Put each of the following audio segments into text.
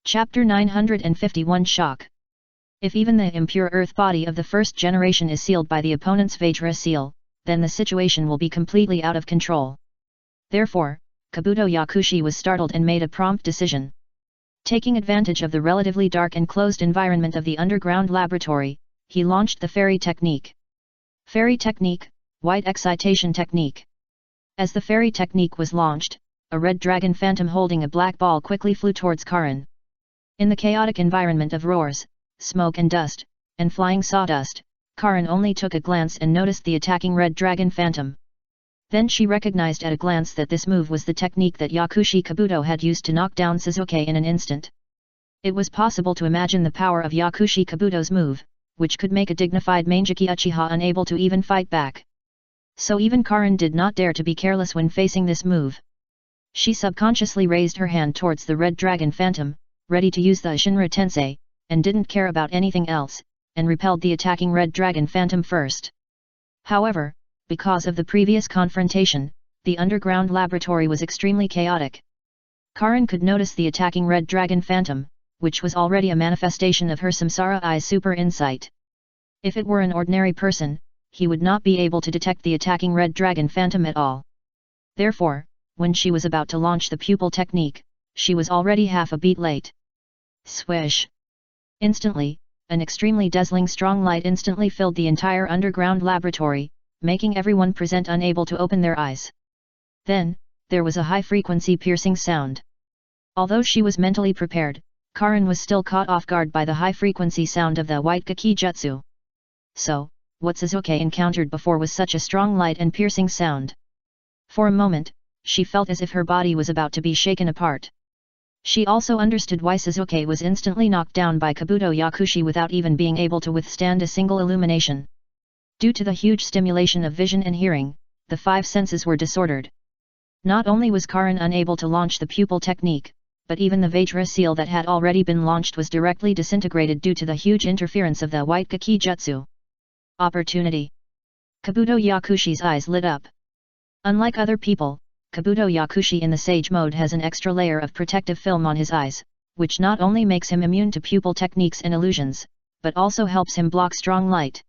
Chapter 951 Shock. If even the impure earth body of the first generation is sealed by the opponent's Vajra seal, then the situation will be completely out of control. Therefore, Kabuto Yakushi was startled and made a prompt decision. Taking advantage of the relatively dark and closed environment of the underground laboratory, he launched the fairy technique. Fairy technique, white excitation technique. As the fairy technique was launched, a red dragon phantom holding a black ball quickly flew towards Karin. In the chaotic environment of roars, smoke and dust, and flying sawdust, Karin only took a glance and noticed the attacking red dragon phantom. Then she recognized at a glance that this move was the technique that Yakushi Kabuto had used to knock down Suzuki in an instant. It was possible to imagine the power of Yakushi Kabuto's move, which could make a dignified Mangeki Uchiha unable to even fight back. So even Karin did not dare to be careless when facing this move. She subconsciously raised her hand towards the red dragon phantom, ready to use the Shinra Tensei, and didn't care about anything else, and repelled the attacking red dragon phantom first. However, because of the previous confrontation, the underground laboratory was extremely chaotic. Karin could notice the attacking red dragon phantom, which was already a manifestation of her Samsara Eye's super insight. If it were an ordinary person, he would not be able to detect the attacking red dragon phantom at all. Therefore, when she was about to launch the pupil technique, she was already half a beat late. Swish! Instantly, an extremely dazzling strong light instantly filled the entire underground laboratory, making everyone present unable to open their eyes. Then, there was a high-frequency piercing sound. Although she was mentally prepared, Karin was still caught off guard by the high-frequency sound of the white Gaki Jutsu. So, what Suzuki encountered before was such a strong light and piercing sound. For a moment, she felt as if her body was about to be shaken apart. She also understood why Suzuki was instantly knocked down by Kabuto Yakushi without even being able to withstand a single illumination. Due to the huge stimulation of vision and hearing, the five senses were disordered. Not only was Karin unable to launch the pupil technique, but even the Vajra seal that had already been launched was directly disintegrated due to the huge interference of the white Gaki Jutsu. Opportunity. Kabuto Yakushi's eyes lit up. Unlike other people, Kabuto Yakushi in the Sage mode has an extra layer of protective film on his eyes, which not only makes him immune to pupil techniques and illusions, but also helps him block strong light.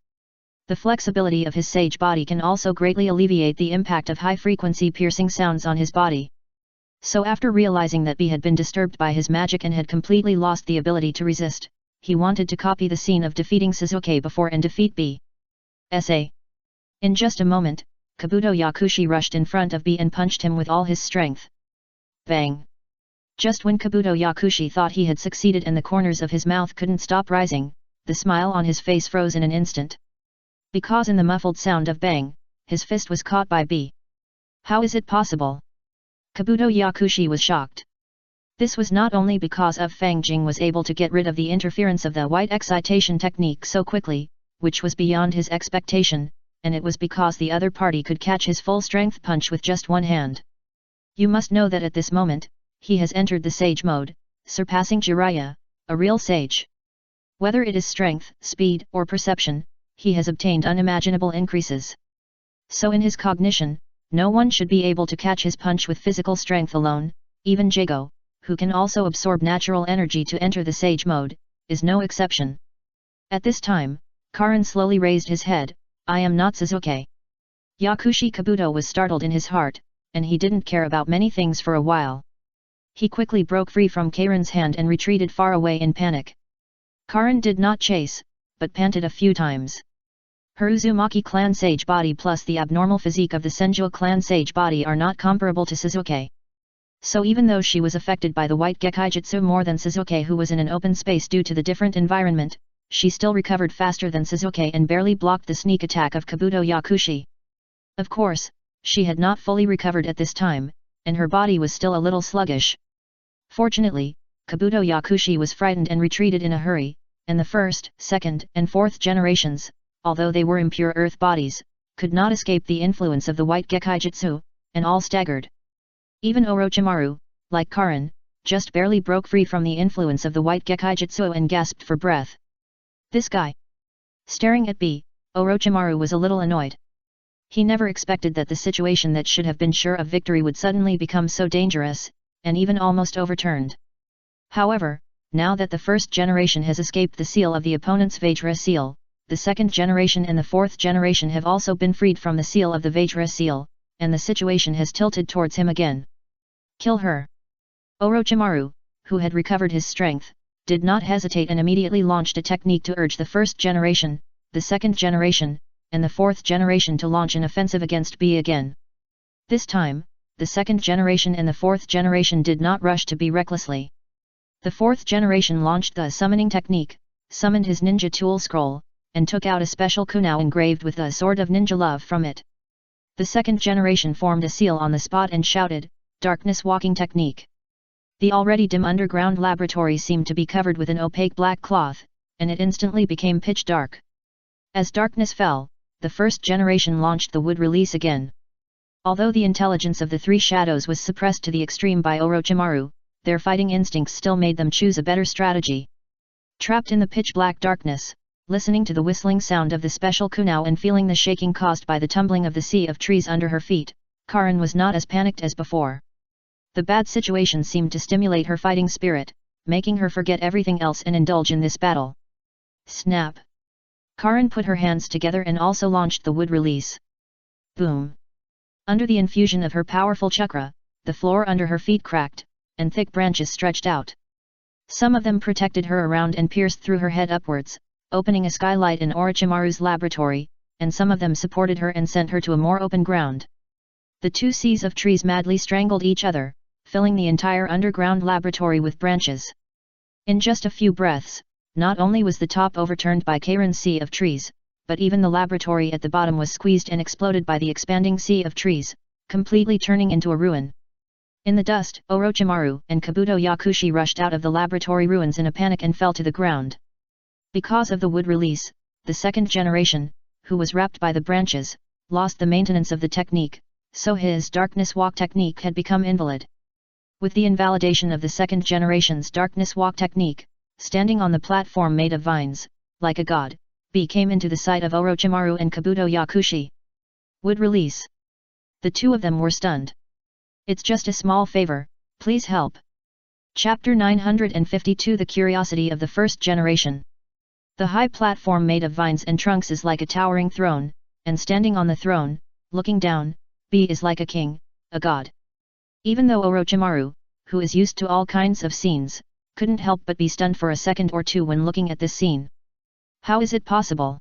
The flexibility of his Sage body can also greatly alleviate the impact of high-frequency piercing sounds on his body. So after realizing that B had been disturbed by his magic and had completely lost the ability to resist, he wanted to copy the scene of defeating Suzuki before and defeat B. In just a moment, Kabuto Yakushi rushed in front of B and punched him with all his strength. Bang! Just when Kabuto Yakushi thought he had succeeded and the corners of his mouth couldn't stop rising, the smile on his face froze in an instant. Because in the muffled sound of bang, his fist was caught by B. How is it possible? Kabuto Yakushi was shocked. This was not only because of Fang Jing was able to get rid of the interference of the white excitation technique so quickly, which was beyond his expectation, and it was because the other party could catch his full-strength punch with just one hand. You must know that at this moment, he has entered the Sage mode, surpassing Jiraiya, a real sage. Whether it is strength, speed, or perception, he has obtained unimaginable increases. So in his cognition, no one should be able to catch his punch with physical strength alone, even Jago, who can also absorb natural energy to enter the Sage mode, is no exception. At this time, Karin slowly raised his head. I am not Suzuki. Yakushi Kabuto was startled in his heart, and he didn't care about many things for a while. He quickly broke free from Karin's hand and retreated far away in panic. Karin did not chase, but panted a few times. Her Uzumaki clan sage body plus the abnormal physique of the Senju clan sage body are not comparable to Suzuki. So even though she was affected by the white Gekijutsu more than Suzuki, who was in an open space due to the different environment, she still recovered faster than Suzuki and barely blocked the sneak attack of Kabuto Yakushi. Of course, she had not fully recovered at this time, and her body was still a little sluggish. Fortunately, Kabuto Yakushi was frightened and retreated in a hurry, and the first, second, and fourth generations, although they were impure earth bodies, could not escape the influence of the white Gekijutsu, and all staggered. Even Orochimaru, like Karin, just barely broke free from the influence of the white Gekijutsu and gasped for breath. This guy. Staring at B, Orochimaru was a little annoyed. He never expected that the situation that should have been sure of victory would suddenly become so dangerous, and even almost overturned. However, now that the first generation has escaped the seal of the opponent's Vajra seal, the second generation and the fourth generation have also been freed from the seal of the Vajra seal, and the situation has tilted towards him again. Kill her! Orochimaru, who had recovered his strength, did not hesitate and immediately launched a technique to urge the first generation, the second generation, and the fourth generation to launch an offensive against B again. This time, the second generation and the fourth generation did not rush to B recklessly. The fourth generation launched the summoning technique, summoned his ninja tool scroll, and took out a special kunai engraved with the sword of ninja love from it. The second generation formed a seal on the spot and shouted, "Darkness walking technique." The already dim underground laboratory seemed to be covered with an opaque black cloth, and it instantly became pitch dark. As darkness fell, the first generation launched the wood release again. Although the intelligence of the three shadows was suppressed to the extreme by Orochimaru, their fighting instincts still made them choose a better strategy. Trapped in the pitch-black darkness, listening to the whistling sound of the special kunai and feeling the shaking caused by the tumbling of the sea of trees under her feet, Karin was not as panicked as before. The bad situation seemed to stimulate her fighting spirit, making her forget everything else and indulge in this battle. Snap! Karin put her hands together and also launched the wood release. Boom! Under the infusion of her powerful chakra, the floor under her feet cracked, and thick branches stretched out. Some of them protected her around and pierced through her head upwards, opening a skylight in Orochimaru's laboratory, and some of them supported her and sent her to a more open ground. The two seas of trees madly strangled each other, filling the entire underground laboratory with branches. In just a few breaths, not only was the top overturned by Karin's sea of trees, but even the laboratory at the bottom was squeezed and exploded by the expanding sea of trees, completely turning into a ruin. In the dust, Orochimaru and Kabuto Yakushi rushed out of the laboratory ruins in a panic and fell to the ground. Because of the wood release, the second generation, who was wrapped by the branches, lost the maintenance of the technique, so his darkness walk technique had become invalid. With the invalidation of the second generation's darkness walk technique, standing on the platform made of vines, like a god, B came into the sight of Orochimaru and Kabuto Yakushi. Wood release. The two of them were stunned. It's just a small favor, please help. Chapter 952 The Curiosity of the First Generation. The high platform made of vines and trunks is like a towering throne, and standing on the throne, looking down, B is like a king, a god. Even though Orochimaru, who is used to all kinds of scenes, couldn't help but be stunned for a second or two when looking at this scene. How is it possible?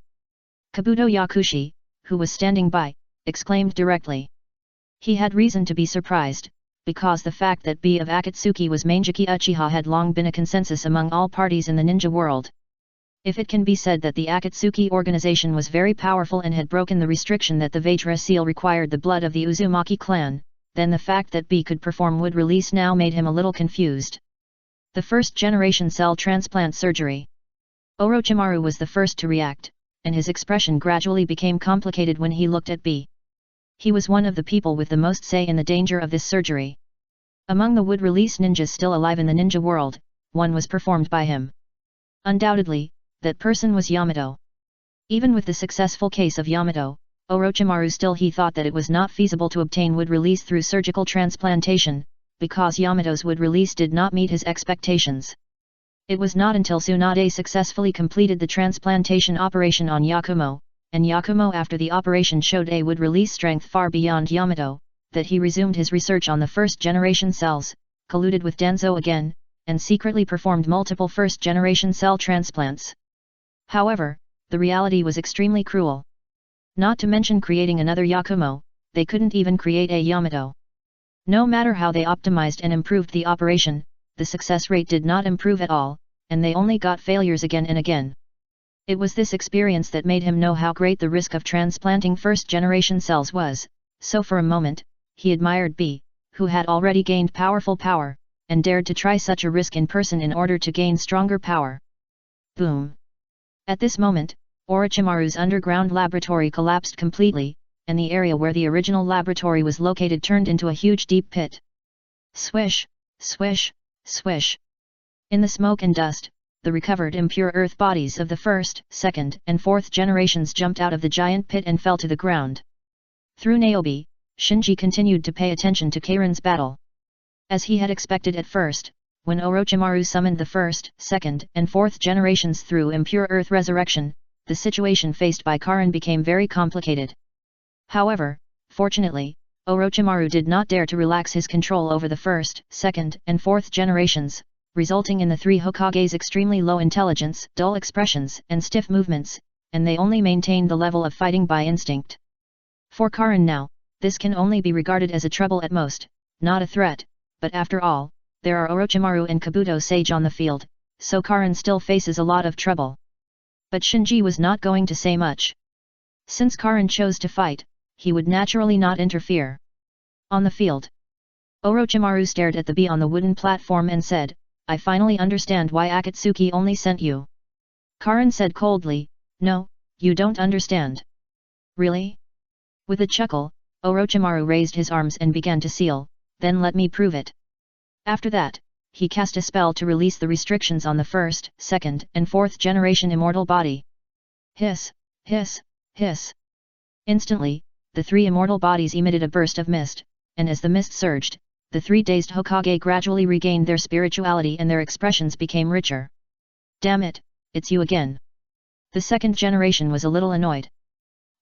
Kabuto Yakushi, who was standing by, exclaimed directly. He had reason to be surprised, because the fact that B of Akatsuki was Manjiki Uchiha had long been a consensus among all parties in the ninja world. If it can be said that the Akatsuki organization was very powerful and had broken the restriction that the Vajra seal required the blood of the Uzumaki clan, then the fact that B could perform wood release now made him a little confused. The first generation cell transplant surgery. Orochimaru was the first to react, and his expression gradually became complicated when he looked at B. He was one of the people with the most say in the danger of this surgery. Among the wood release ninjas still alive in the ninja world, one was performed by him. Undoubtedly, that person was Yamato. Even with the successful case of Yamato, Orochimaru still he thought that it was not feasible to obtain wood release through surgical transplantation, because Yamato's wood release did not meet his expectations. It was not until Tsunade successfully completed the transplantation operation on Yakumo, and Yakumo after the operation showed a wood release strength far beyond Yamato, that he resumed his research on the first generation cells, colluded with Danzo again, and secretly performed multiple first generation cell transplants. However, the reality was extremely cruel. Not to mention creating another Yakumo, they couldn't even create a Yamato. No matter how they optimized and improved the operation, the success rate did not improve at all, and they only got failures again and again. It was this experience that made him know how great the risk of transplanting first-generation cells was, so for a moment, he admired B, who had already gained powerful power, and dared to try such a risk in person in order to gain stronger power. Boom! At this moment, Orochimaru's underground laboratory collapsed completely, and the area where the original laboratory was located turned into a huge deep pit. Swish, swish, swish. In the smoke and dust, the recovered impure earth bodies of the first, second, and fourth generations jumped out of the giant pit and fell to the ground. Through Niobe, Shinji continued to pay attention to Karin's battle. As he had expected at first, when Orochimaru summoned the first, second, and fourth generations through impure earth resurrection, the situation faced by Karin became very complicated. However, fortunately, Orochimaru did not dare to relax his control over the first, second, and fourth generations, resulting in the three Hokages extremely low intelligence, dull expressions, and stiff movements, and they only maintained the level of fighting by instinct. For Karin now, this can only be regarded as a trouble at most, not a threat, but after all, there are Orochimaru and Kabuto Sage on the field, so Karin still faces a lot of trouble. But Shinji was not going to say much. Since Karin chose to fight, he would naturally not interfere. On the field, Orochimaru stared at the bee on the wooden platform and said, "I finally understand why Akatsuki only sent you." Karin said coldly, "No, you don't understand." "Really?" With a chuckle, Orochimaru raised his arms and began to seal, "Then let me prove it." After that, he cast a spell to release the restrictions on the first, second, and fourth generation immortal body. Hiss, hiss, hiss. Instantly, the three immortal bodies emitted a burst of mist, and as the mist surged, the three dazed Hokage gradually regained their spirituality and their expressions became richer. "Damn it, it's you again." The second generation was a little annoyed.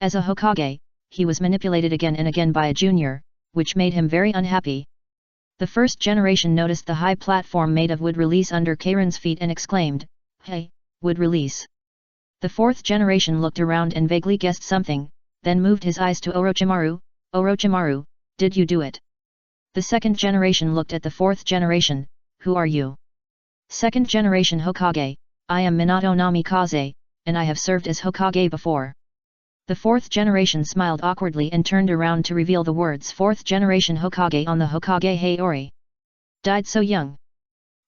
As a Hokage, he was manipulated again and again by a junior, which made him very unhappy. The first generation noticed the high platform made of wood release under Karin's feet and exclaimed, "Hey, wood release." The fourth generation looked around and vaguely guessed something, then moved his eyes to Orochimaru. "Orochimaru, did you do it?" The second generation looked at the fourth generation, "Who are you?" "Second generation Hokage, I am Minato Namikaze, and I have served as Hokage before." The fourth generation smiled awkwardly and turned around to reveal the words "fourth generation Hokage" on the Hokage Heiori. "Died so young?"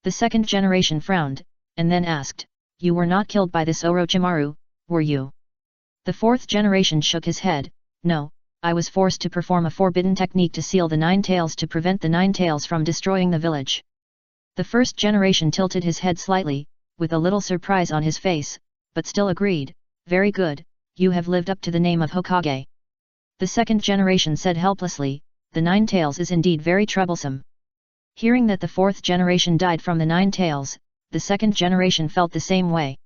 The second generation frowned, and then asked, "You were not killed by this Orochimaru, were you?" The fourth generation shook his head, "No, I was forced to perform a forbidden technique to seal the Nine Tails to prevent the Nine Tails from destroying the village." The first generation tilted his head slightly, with a little surprise on his face, but still agreed, "Very good, you have lived up to the name of Hokage." The second generation said helplessly, "The Nine Tails is indeed very troublesome." Hearing that the fourth generation died from the Nine Tails, the second generation felt the same way.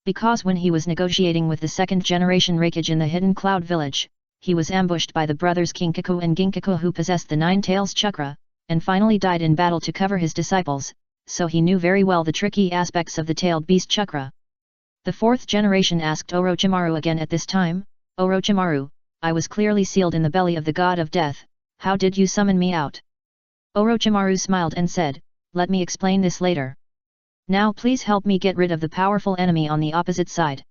Because when he was negotiating with the second generation Raikage in the Hidden Cloud Village, he was ambushed by the brothers Kinkaku and Ginkaku who possessed the Nine Tails chakra, and finally died in battle to cover his disciples, so he knew very well the tricky aspects of the tailed beast chakra. The fourth generation asked Orochimaru again at this time, "Orochimaru, I was clearly sealed in the belly of the god of death, how did you summon me out?" Orochimaru smiled and said, "Let me explain this later. Now please help me get rid of the powerful enemy on the opposite side."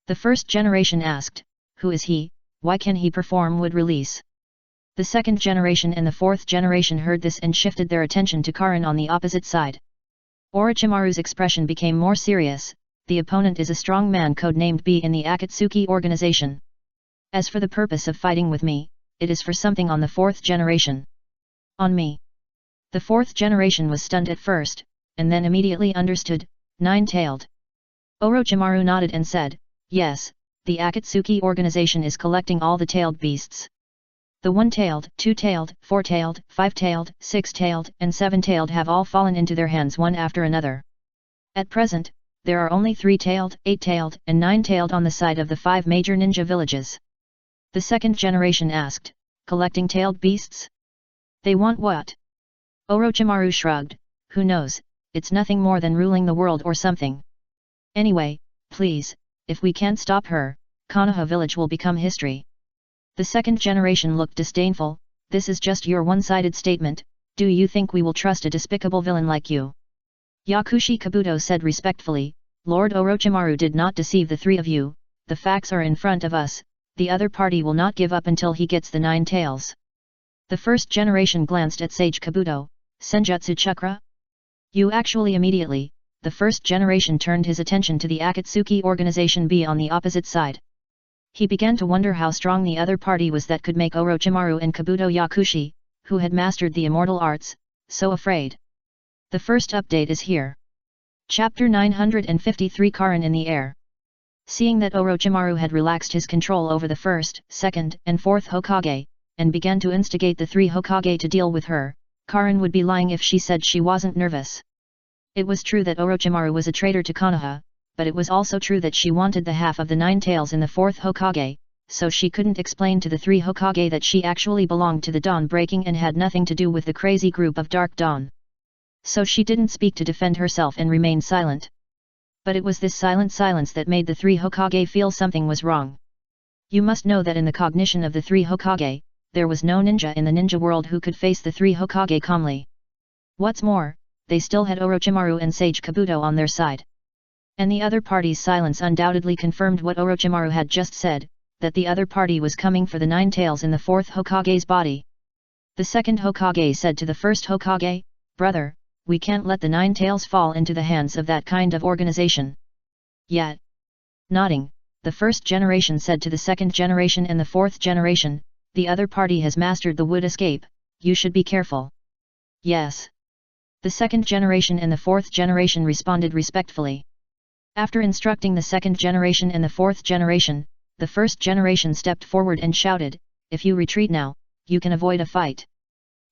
The first generation asked, "Who is he, why can he perform wood release?" The second generation and the fourth generation heard this and shifted their attention to Karin on the opposite side. Orochimaru's expression became more serious, "The opponent is a strong man codenamed B in the Akatsuki organization. As for the purpose of fighting with me, it is for something on the fourth generation." "On me?" The fourth generation was stunned at first, and then immediately understood, "Nine-tailed." Orochimaru nodded and said, "Yes, the Akatsuki organization is collecting all the tailed beasts. The one-tailed, two-tailed, four-tailed, five-tailed, six-tailed, and seven-tailed have all fallen into their hands one after another. At present, there are only three-tailed, eight-tailed, and nine-tailed on the side of the five major ninja villages." The second generation asked, "Collecting tailed beasts? They want what?" Orochimaru shrugged, "Who knows, it's nothing more than ruling the world or something. Anyway, please, if we can't stop her, Konoha village will become history." The second generation looked disdainful, "This is just your one-sided statement, do you think we will trust a despicable villain like you?" Yakushi Kabuto said respectfully, "Lord Orochimaru did not deceive the three of you, the facts are in front of us, the other party will not give up until he gets the Nine Tails." The first generation glanced at Sage Kabuto, "Senjutsu chakra?" "You actually immediately," the first generation turned his attention to the Akatsuki organization B on the opposite side. He began to wonder how strong the other party was that could make Orochimaru and Kabuto Yakushi, who had mastered the immortal arts, so afraid. The first update is here. Chapter 953 Karin in the Air. Seeing that Orochimaru had relaxed his control over the first, second, and fourth Hokage, and began to instigate the three Hokage to deal with her, Karin would be lying if she said she wasn't nervous. It was true that Orochimaru was a traitor to Konoha, but it was also true that she wanted the half of the 9 tails in the 4th Hokage, so she couldn't explain to the 3 Hokage that she actually belonged to the Dawn Breaking and had nothing to do with the crazy group of Dark Dawn. So she didn't speak to defend herself and remained silent. But it was this silent silence that made the 3 Hokage feel something was wrong. You must know that in the cognition of the 3 Hokage, there was no ninja in the ninja world who could face the 3 Hokage calmly. What's more, they still had Orochimaru and Sage Kabuto on their side. And the other party's silence undoubtedly confirmed what Orochimaru had just said, that the other party was coming for the 9 tails in the 4th Hokage's body. The 2nd Hokage said to the 1st Hokage, "Brother, we can't let the 9 tails fall into the hands of that kind of organization." Yet, nodding, the 1st generation said to the 2nd generation and the 4th generation, "The other party has mastered the wood escape, you should be careful." Yes. The 2nd generation and the 4th generation responded respectfully. After instructing the 2nd generation and the 4th generation, the 1st generation stepped forward and shouted, "If you retreat now, you can avoid a fight."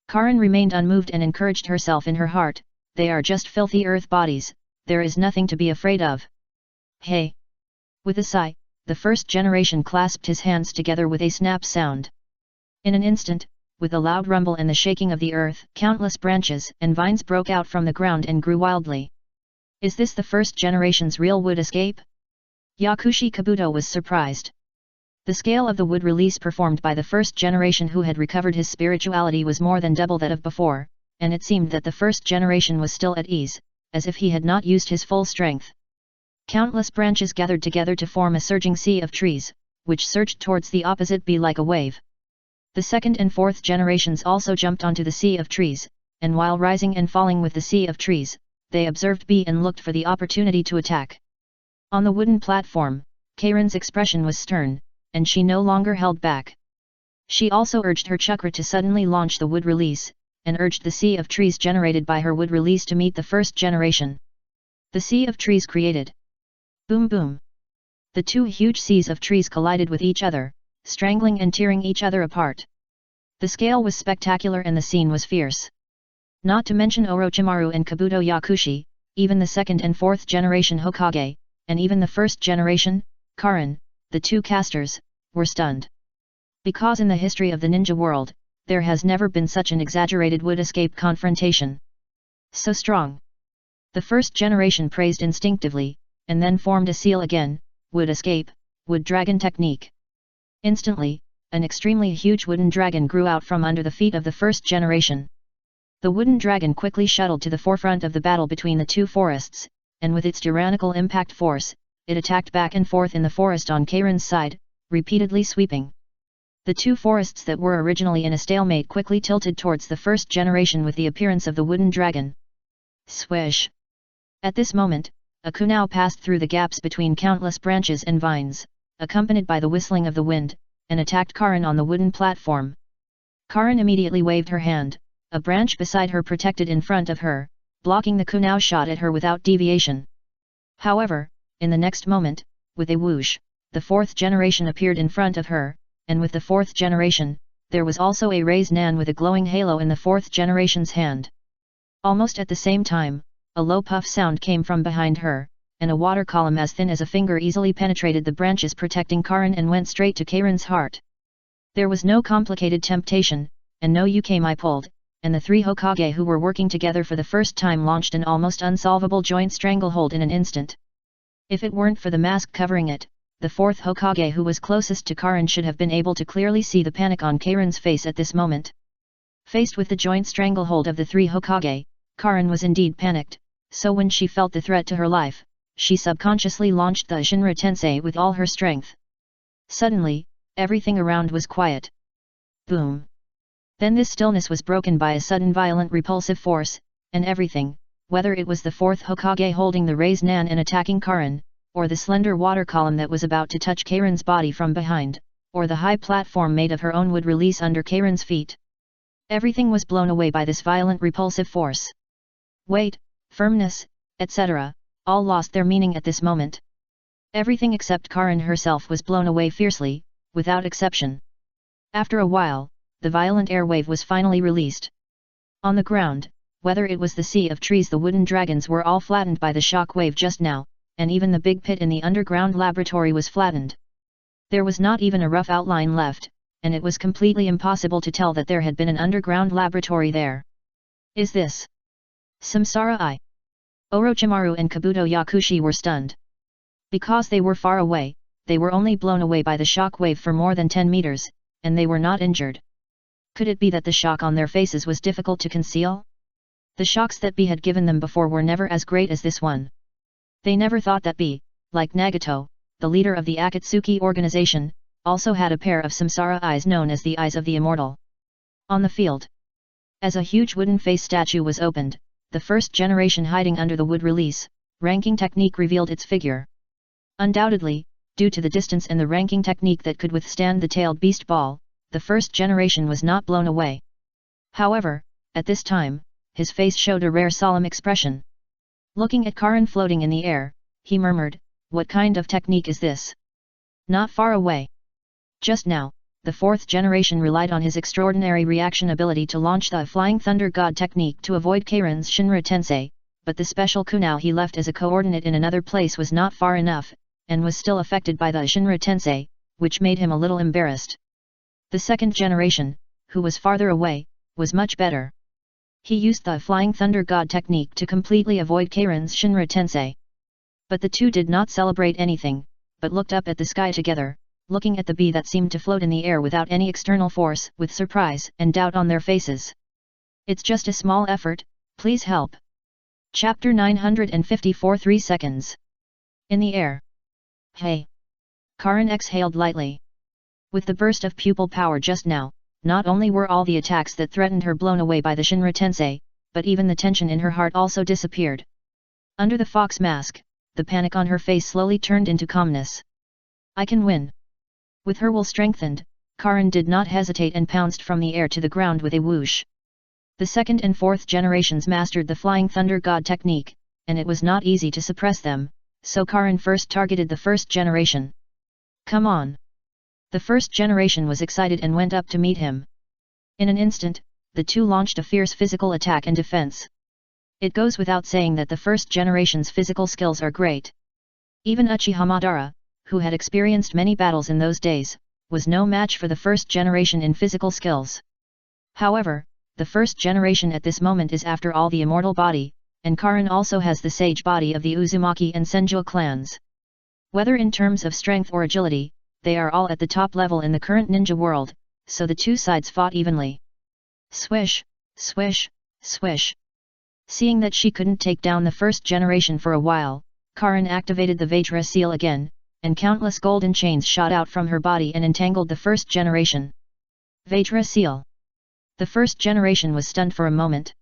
Karin remained unmoved and encouraged herself in her heart, "They are just filthy earth bodies, there is nothing to be afraid of." Hey! With a sigh, the 1st generation clasped his hands together with a snap sound. In an instant, with a loud rumble and the shaking of the earth, countless branches and vines broke out from the ground and grew wildly. Is this the 1st generation's real wood escape? Yakushi Kabuto was surprised. The scale of the wood release performed by the 1st generation who had recovered his spirituality was more than double that of before, and it seemed that the 1st generation was still at ease, as if he had not used his full strength. Countless branches gathered together to form a surging sea of trees, which surged towards the opposite bee like a wave. The 2nd and 4th generations also jumped onto the sea of trees, and while rising and falling with the sea of trees, they observed B and looked for the opportunity to attack. On the wooden platform, Karen's expression was stern, and she no longer held back. She also urged her chakra to suddenly launch the wood release, and urged the sea of trees generated by her wood release to meet the 1st generation. The sea of trees created. Boom boom! The 2 huge seas of trees collided with each other, strangling and tearing each other apart. The scale was spectacular and the scene was fierce. Not to mention Orochimaru and Kabuto Yakushi, even the 2nd and 4th generation Hokage, and even the 1st generation, Karin, the 2 casters, were stunned. Because in the history of the ninja world, there has never been such an exaggerated wood escape confrontation. So strong. The 1st generation praised instinctively, and then formed a seal again, wood escape, wood dragon technique. Instantly, an extremely huge wooden dragon grew out from under the feet of the 1st generation. The wooden dragon quickly shuttled to the forefront of the battle between the 2 forests, and with its tyrannical impact force, it attacked back and forth in the forest on Karen's side, repeatedly sweeping. The 2 forests that were originally in a stalemate quickly tilted towards the 1st generation with the appearance of the wooden dragon. Swish! At this moment, a kunao passed through the gaps between countless branches and vines, accompanied by the whistling of the wind, and attacked Karin on the wooden platform. Karin immediately waved her hand, a branch beside her protected in front of her, blocking the kunao shot at her without deviation. However, in the next moment, with a whoosh, the 4th generation appeared in front of her, and with the 4th generation, there was also a raised nan with a glowing halo in the 4th generation's hand. Almost at the same time, a low puff sound came from behind her, and a water column as thin as a finger easily penetrated the branches protecting Karin and went straight to Karen's heart. There was no complicated temptation, and no yukei pulled, and the 3 Hokage who were working together for the first time launched an almost unsolvable joint stranglehold in an instant. If it weren't for the mask covering it, the 4th Hokage who was closest to Karin should have been able to clearly see the panic on Karen's face at this moment. Faced with the joint stranglehold of the 3 Hokage, Karin was indeed panicked, so when she felt the threat to her life, she subconsciously launched the Shinra Tensei with all her strength. Suddenly, everything around was quiet. Boom! Then this stillness was broken by a sudden violent repulsive force, and everything, whether it was the 4th Hokage holding the raised nan and attacking Karin, or the slender water column that was about to touch Karen's body from behind, or the high platform made of her own wood release under Karen's feet. Everything was blown away by this violent repulsive force. Weight, firmness, etc., all lost their meaning at this moment. Everything except Karin herself was blown away fiercely, without exception. After a while, the violent air wave was finally released. On the ground, Whether it was the sea of trees, the wooden dragons were all flattened by the shock wave just now, and even the big pit in the underground laboratory was flattened. There was not even a rough outline left, and it was completely impossible to tell that there had been an underground laboratory there. Is this Samsara Eye? Orochimaru and Kabuto Yakushi were stunned. Because they were far away, they were only blown away by the shock wave for more than 10 meters, and they were not injured. Could it be that the shock on their faces was difficult to conceal? The shocks that B had given them before were never as great as this one. They never thought that B, like Nagato, the leader of the Akatsuki organization, also had a pair of samsara eyes known as the Eyes of the Immortal. On the field, as a huge wooden face statue was opened, the first generation hiding under the wood release, ranking technique revealed its figure. Undoubtedly, due to the distance and the ranking technique that could withstand the tailed beast ball, the first generation was not blown away. However, at this time, his face showed a rare solemn expression. Looking at Karin floating in the air, he murmured, "What kind of technique is this?" Not far away. Just now, the fourth generation relied on his extraordinary reaction ability to launch the Flying Thunder God technique to avoid Karin's Shinra Tensei, but the special kunao he left as a coordinate in another place was not far enough, and was still affected by the Shinra Tensei, which made him a little embarrassed. The second generation, who was farther away, was much better. He used the Flying Thunder God technique to completely avoid Karin's Shinra Tensei. But the two did not celebrate anything, but looked up at the sky together, looking at the bee that seemed to float in the air without any external force, with surprise and doubt on their faces. "It's just a small effort, please help." Chapter 954 3 seconds. In the air. Hey! Karin exhaled lightly. With the burst of pupil power just now, not only were all the attacks that threatened her blown away by the Shinra Tensei, but even the tension in her heart also disappeared. Under the fox mask, the panic on her face slowly turned into calmness. "I can win." With her will strengthened, Karin did not hesitate and pounced from the air to the ground with a whoosh. The second and fourth generations mastered the Flying Thunder God technique, and it was not easy to suppress them, so Karin first targeted the first generation. "Come on!" The first generation was excited and went up to meet him. In an instant, the two launched a fierce physical attack and defense. It goes without saying that the first generation's physical skills are great. Even Uchiha Madara, who had experienced many battles in those days, was no match for the first generation in physical skills. However, the first generation at this moment is after all the immortal body, and Karin also has the sage body of the Uzumaki and Senju clans. Whether in terms of strength or agility, they are all at the top level in the current ninja world, so the two sides fought evenly. Swish, swish, swish. Seeing that she couldn't take down the first generation for a while, Karin activated the Vajra seal again, and countless golden chains shot out from her body and entangled the first generation. Vajra seal. The first generation was stunned for a moment.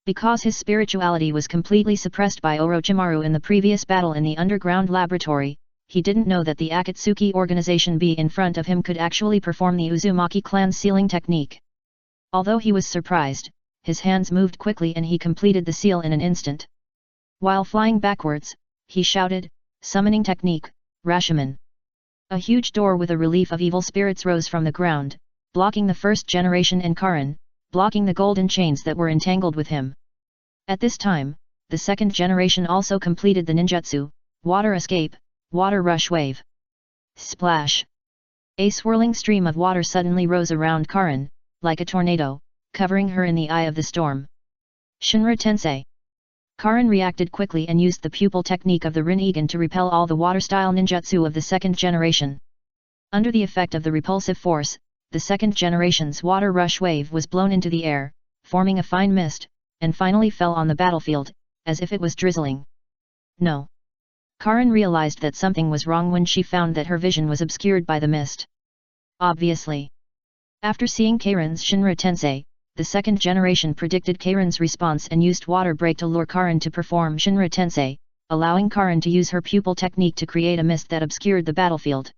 Because his spirituality was completely suppressed by Orochimaru in the previous battle in the underground laboratory, he didn't know that the Akatsuki organization B in front of him could actually perform the Uzumaki clan's sealing technique. Although he was surprised, his hands moved quickly and he completed the seal in an instant. While flying backwards, he shouted, "Summoning technique, Rashomon." A huge door with a relief of evil spirits rose from the ground, blocking the first generation and Karin, blocking the golden chains that were entangled with him. At this time, the second generation also completed the ninjutsu, water escape, water rush wave. Splash! A swirling stream of water suddenly rose around Karin, like a tornado, covering her in the eye of the storm. Shinra Tensei. Karin reacted quickly and used the pupil technique of the Rinnegan to repel all the water-style ninjutsu of the second generation. Under the effect of the repulsive force, the second generation's water rush wave was blown into the air, forming a fine mist, and finally fell on the battlefield, as if it was drizzling. No. Karin realized that something was wrong when she found that her vision was obscured by the mist. Obviously. After seeing Karin's Shinra Tensei, the second generation predicted Karin's response and used water break to lure Karin to perform Shinra Tensei, allowing Karin to use her pupil technique to create a mist that obscured the battlefield.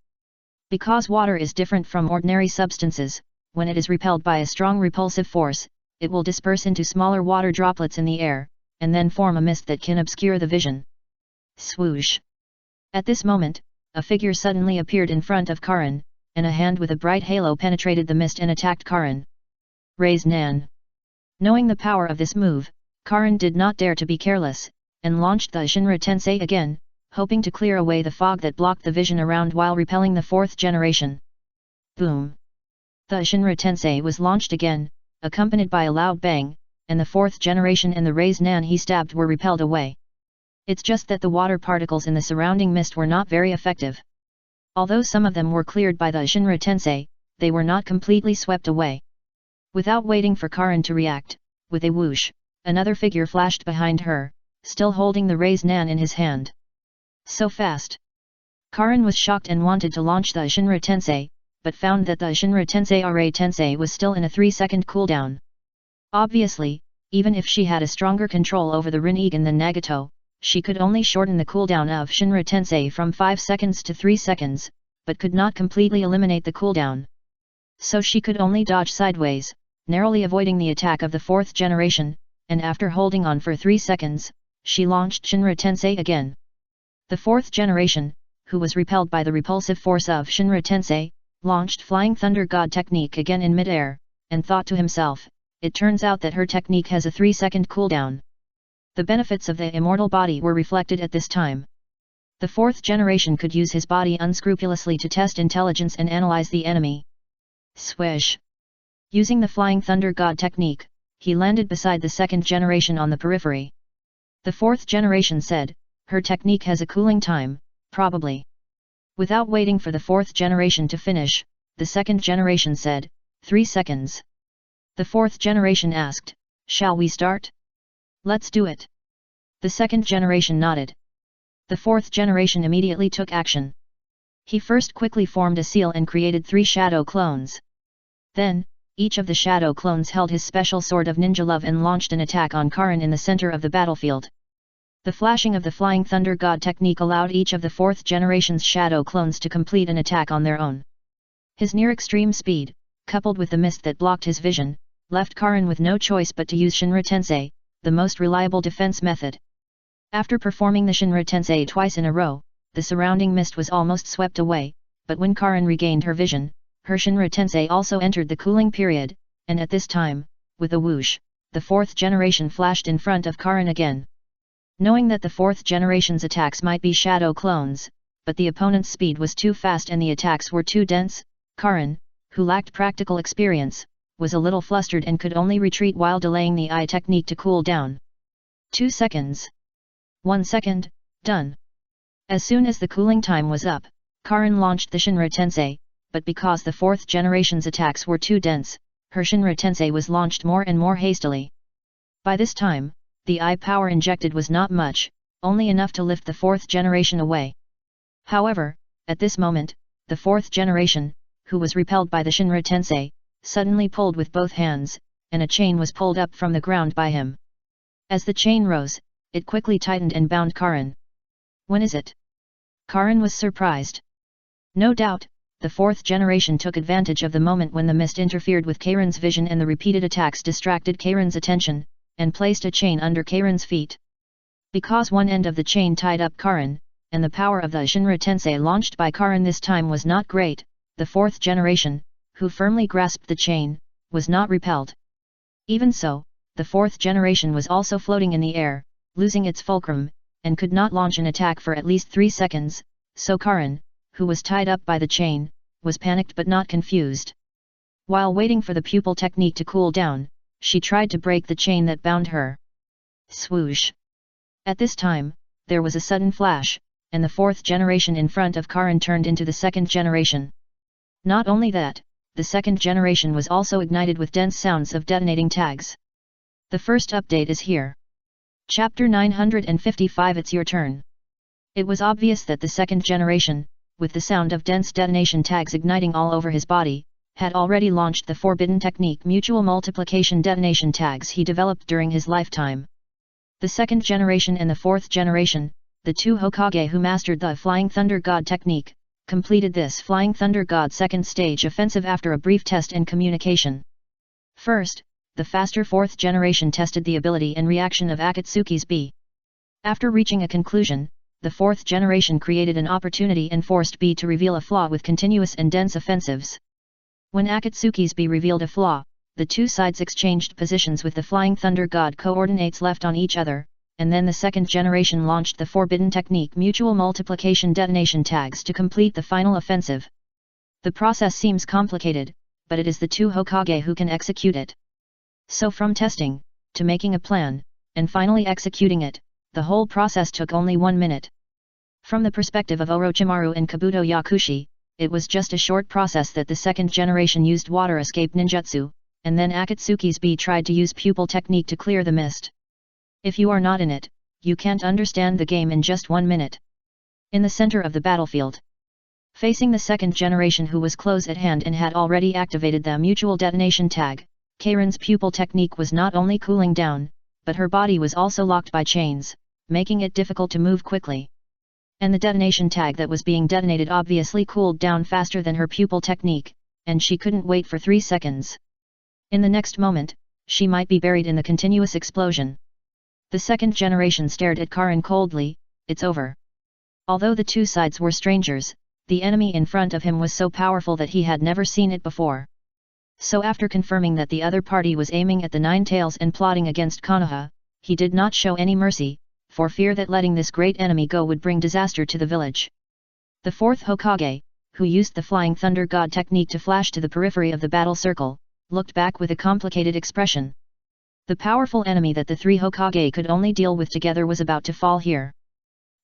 Because water is different from ordinary substances, when it is repelled by a strong repulsive force, it will disperse into smaller water droplets in the air, and then form a mist that can obscure the vision. Swoosh! At this moment, a figure suddenly appeared in front of Karin, and a hand with a bright halo penetrated the mist and attacked Karin. Raise Nan. Knowing the power of this move, Karin did not dare to be careless, and launched the Shinra Tensei again, hoping to clear away the fog that blocked the vision around while repelling the fourth generation. Boom! The Shinra Tensei was launched again, accompanied by a loud bang, and the fourth generation and the raised nan he stabbed were repelled away. It's just that the water particles in the surrounding mist were not very effective. Although some of them were cleared by the Shinra Tensei, they were not completely swept away. Without waiting for Karin to react, with a whoosh, another figure flashed behind her, still holding the raised nan in his hand. So fast! Karin was shocked and wanted to launch the Shinra Tensei, but found that the Shinra Tensei Ra Tensei was still in a 3-second cooldown. Obviously, even if she had a stronger control over the Rinnegan than Nagato, she could only shorten the cooldown of Shinra Tensei from 5 seconds to 3 seconds, but could not completely eliminate the cooldown. So she could only dodge sideways, narrowly avoiding the attack of the fourth generation, and after holding on for 3 seconds, she launched Shinra Tensei again. The fourth generation, who was repelled by the repulsive force of Shinra Tensei, launched Flying Thunder God technique again in midair, and thought to himself, it turns out that her technique has a 3-second cooldown. The benefits of the immortal body were reflected at this time. The fourth generation could use his body unscrupulously to test intelligence and analyze the enemy. Swish! Using the Flying Thunder God technique, he landed beside the second generation on the periphery. The fourth generation said, her technique has a cooling time, probably. Without waiting for the fourth generation to finish, the second generation said, 3 seconds. The fourth generation asked, shall we start? Let's do it. The second generation nodded. The fourth generation immediately took action. He first quickly formed a seal and created 3 shadow clones. Then, each of the shadow clones held his special sword of ninja love and launched an attack on Karin in the center of the battlefield. The flashing of the Flying Thunder God technique allowed each of the fourth generation's shadow clones to complete an attack on their own. His near-extreme speed, coupled with the mist that blocked his vision, left Karin with no choice but to use Shinra Tensei, the most reliable defense method. After performing the Shinra Tensei twice in a row, the surrounding mist was almost swept away, but when Karin regained her vision, her Shinra Tensei also entered the cooling period, and at this time, with a whoosh, the fourth generation flashed in front of Karin again. Knowing that the fourth generation's attacks might be shadow clones, but the opponent's speed was too fast and the attacks were too dense, Karin, who lacked practical experience, was a little flustered and could only retreat while delaying the eye technique to cool down. 2 seconds. 1 second, done. As soon as the cooling time was up, Karin launched the Shinra Tensei, but because the fourth generation's attacks were too dense, her Shinra Tensei was launched more and more hastily. By this time, the eye power injected was not much, only enough to lift the fourth generation away. However, at this moment, the fourth generation, who was repelled by the Shinra Tensei, suddenly pulled with both hands, and a chain was pulled up from the ground by him. As the chain rose, it quickly tightened and bound Karin. When is it? Karin was surprised. No doubt, the fourth generation took advantage of the moment when the mist interfered with Karin's vision and the repeated attacks distracted Karin's attention, and placed a chain under Karin's feet. Because one end of the chain tied up Karin, and the power of the Shinra Tensei launched by Karin this time was not great, the fourth generation, who firmly grasped the chain, was not repelled. Even so, the fourth generation was also floating in the air, losing its fulcrum, and could not launch an attack for at least 3 seconds, so Karin, who was tied up by the chain, was panicked but not confused. While waiting for the pupil technique to cool down, she tried to break the chain that bound her. Swoosh! At this time, there was a sudden flash, and the fourth generation in front of Karin turned into the second generation. Not only that, the second generation was also ignited with dense sounds of detonating tags. The first update is here. Chapter 955. It's your turn. It was obvious that the second generation, with the sound of dense detonation tags igniting all over his body, had already launched the forbidden technique mutual multiplication detonation tags he developed during his lifetime. The second generation and the fourth generation, the 2 Hokage who mastered the Flying Thunder God technique, completed this Flying Thunder God second stage offensive after a brief test and communication. First, the faster fourth generation tested the ability and reaction of Akatsuki's B. After reaching a conclusion, the fourth generation created an opportunity and forced B to reveal a flaw with continuous and dense offensives. When Akatsuki's B revealed a flaw, the two sides exchanged positions with the Flying Thunder God coordinates left on each other, and then the second generation launched the forbidden technique mutual multiplication detonation tags to complete the final offensive. The process seems complicated, but it is the two Hokage who can execute it. So from testing, to making a plan, and finally executing it, the whole process took only 1 minute. From the perspective of Orochimaru and Kabuto Yakushi, it was just a short process that the second generation used water escape ninjutsu, and then Akatsuki's B tried to use pupil technique to clear the mist. If you are not in it, you can't understand the game in just 1 minute. In the center of the battlefield, facing the second generation who was close at hand and had already activated the mutual detonation tag, Karen's pupil technique was not only cooling down, but her body was also locked by chains, making it difficult to move quickly. And the detonation tag that was being detonated obviously cooled down faster than her pupil technique, and she couldn't wait for 3 seconds. In the next moment, she might be buried in the continuous explosion. The second generation stared at Karen coldly. It's over. Although the two sides were strangers, the enemy in front of him was so powerful that he had never seen it before. So after confirming that the other party was aiming at the Nine Tails and plotting against Konoha, he did not show any mercy, for fear that letting this great enemy go would bring disaster to the village. The fourth Hokage, who used the Flying Thunder God technique to flash to the periphery of the battle circle, looked back with a complicated expression. The powerful enemy that the three Hokage could only deal with together was about to fall here.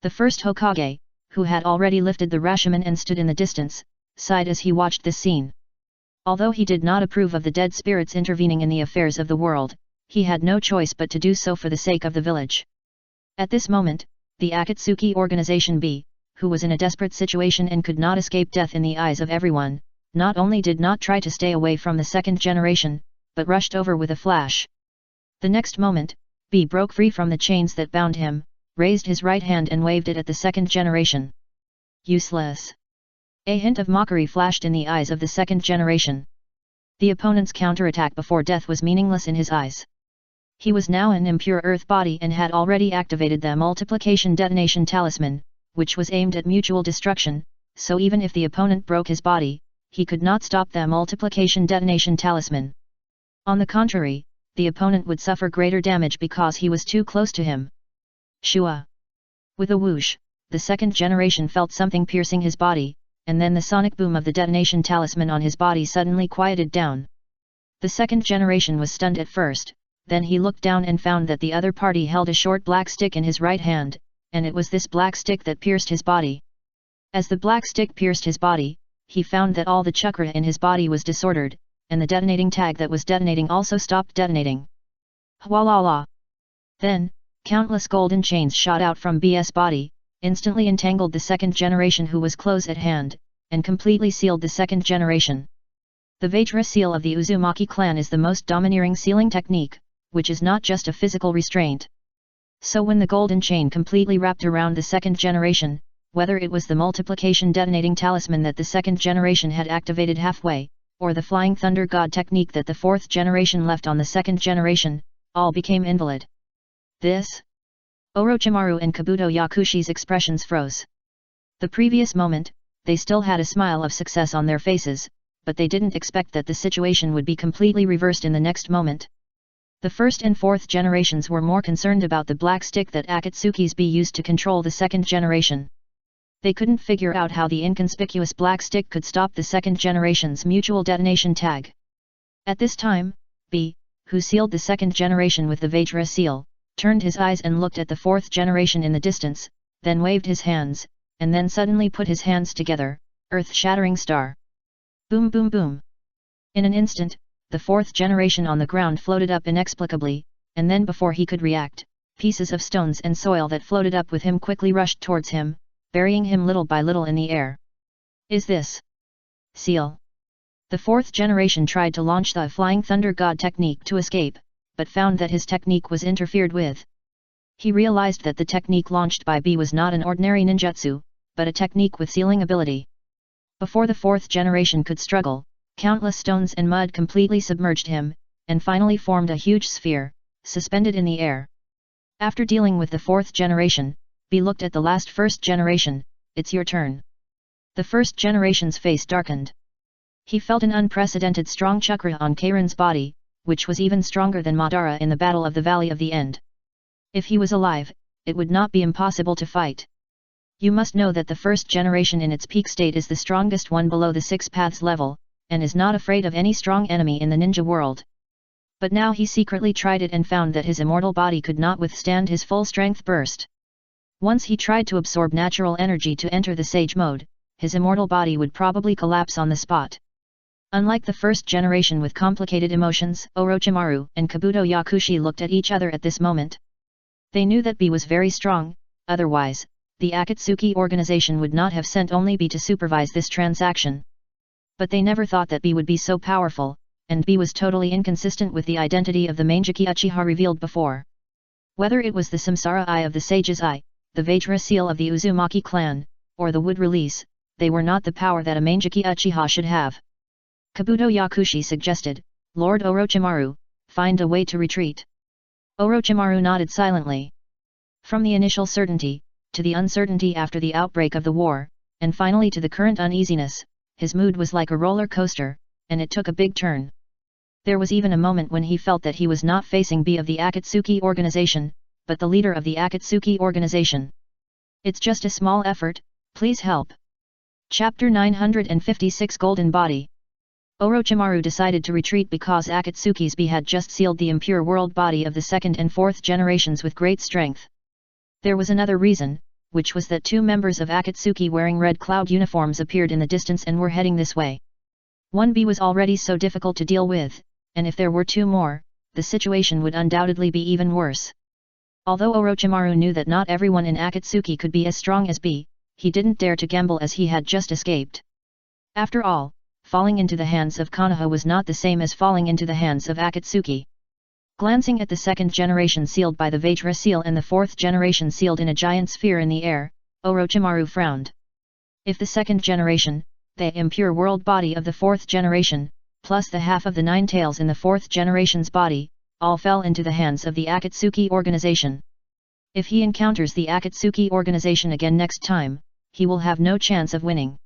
The first Hokage, who had already lifted the Rashomon and stood in the distance, sighed as he watched this scene. Although he did not approve of the dead spirits intervening in the affairs of the world, he had no choice but to do so for the sake of the village. At this moment, the Akatsuki Organization B, who was in a desperate situation and could not escape death in the eyes of everyone, not only did not try to stay away from the second generation, but rushed over with a flash. The next moment, B broke free from the chains that bound him, raised his right hand and waved it at the second generation. Useless. A hint of mockery flashed in the eyes of the second generation. The opponent's counterattack before death was meaningless in his eyes. He was now an impure earth body and had already activated the multiplication detonation talisman, which was aimed at mutual destruction, so even if the opponent broke his body, he could not stop the multiplication detonation talisman. On the contrary, the opponent would suffer greater damage because he was too close to him. Shua. With a whoosh, the second generation felt something piercing his body, and then the sonic boom of the detonation talisman on his body suddenly quieted down. The second generation was stunned at first, then he looked down and found that the other party held a short black stick in his right hand, and it was this black stick that pierced his body. As the black stick pierced his body, he found that all the chakra in his body was disordered, and the detonating tag that was detonating also stopped detonating. Hwalala! Then, countless golden chains shot out from BS body, instantly entangled the second generation who was close at hand, and completely sealed the second generation. The Vajra seal of the Uzumaki clan is the most domineering sealing technique, which is not just a physical restraint. So when the golden chain completely wrapped around the second generation, whether it was the multiplication detonating talisman that the second generation had activated halfway, or the Flying Thunder God technique that the fourth generation left on the second generation, all became invalid. This? Orochimaru and Kabuto Yakushi's expressions froze. The previous moment, they still had a smile of success on their faces, but they didn't expect that the situation would be completely reversed in the next moment. The first and fourth generations were more concerned about the black stick that Akatsuki's B used to control the second generation. They couldn't figure out how the inconspicuous black stick could stop the second generation's mutual detonation tag. At this time, B, who sealed the second generation with the Vajra seal, turned his eyes and looked at the fourth generation in the distance, then waved his hands, and then suddenly put his hands together, earth-shattering star. Boom boom boom. In an instant, the fourth generation on the ground floated up inexplicably, and then before he could react, pieces of stones and soil that floated up with him quickly rushed towards him, burying him little by little in the air. Is this seal? The fourth generation tried to launch the Flying Thunder God technique to escape, but found that his technique was interfered with. He realized that the technique launched by B was not an ordinary ninjutsu, but a technique with sealing ability. Before the fourth generation could struggle, countless stones and mud completely submerged him, and finally formed a huge sphere, suspended in the air. After dealing with the fourth generation, B looked at the last first generation. It's your turn. The first generation's face darkened. He felt an unprecedented strong chakra on Karen's body, which was even stronger than Madara in the Battle of the Valley of the End. If he was alive, it would not be impossible to fight. You must know that the first generation in its peak state is the strongest one below the Six Paths level, and is not afraid of any strong enemy in the ninja world. But now he secretly tried it and found that his immortal body could not withstand his full strength burst. Once he tried to absorb natural energy to enter the Sage mode, his immortal body would probably collapse on the spot. Unlike the first generation with complicated emotions, Orochimaru and Kabuto Yakushi looked at each other at this moment. They knew that B was very strong, otherwise, the Akatsuki organization would not have sent only B to supervise this transaction. But they never thought that B would be so powerful, and B was totally inconsistent with the identity of the Mangeki Uchiha revealed before. Whether it was the Samsara Eye of the Sage's Eye, the Vajra Seal of the Uzumaki clan, or the Wood Release, they were not the power that a Mangeki Uchiha should have. Kabuto Yakushi suggested, "Lord Orochimaru, find a way to retreat." Orochimaru nodded silently. From the initial certainty, to the uncertainty after the outbreak of the war, and finally to the current uneasiness, his mood was like a roller coaster, and it took a big turn. There was even a moment when he felt that he was not facing B of the Akatsuki organization, but the leader of the Akatsuki organization. "It's just a small effort, please help." Chapter 956 Golden Body. Orochimaru decided to retreat because Akatsuki's B had just sealed the impure world body of the second and fourth generations with great strength. There was another reason, which was that two members of Akatsuki wearing red cloud uniforms appeared in the distance and were heading this way. 1B was already so difficult to deal with, and if there were two more, the situation would undoubtedly be even worse. Although Orochimaru knew that not everyone in Akatsuki could be as strong as B, he didn't dare to gamble as he had just escaped. After all, falling into the hands of Konoha was not the same as falling into the hands of Akatsuki. Glancing at the second generation sealed by the Vajra seal and the fourth generation sealed in a giant sphere in the air, Orochimaru frowned. If the second generation, the impure world body of the fourth generation, plus the half of the nine tails in the fourth generation's body, all fell into the hands of the Akatsuki organization. If he encounters the Akatsuki organization again next time, he will have no chance of winning.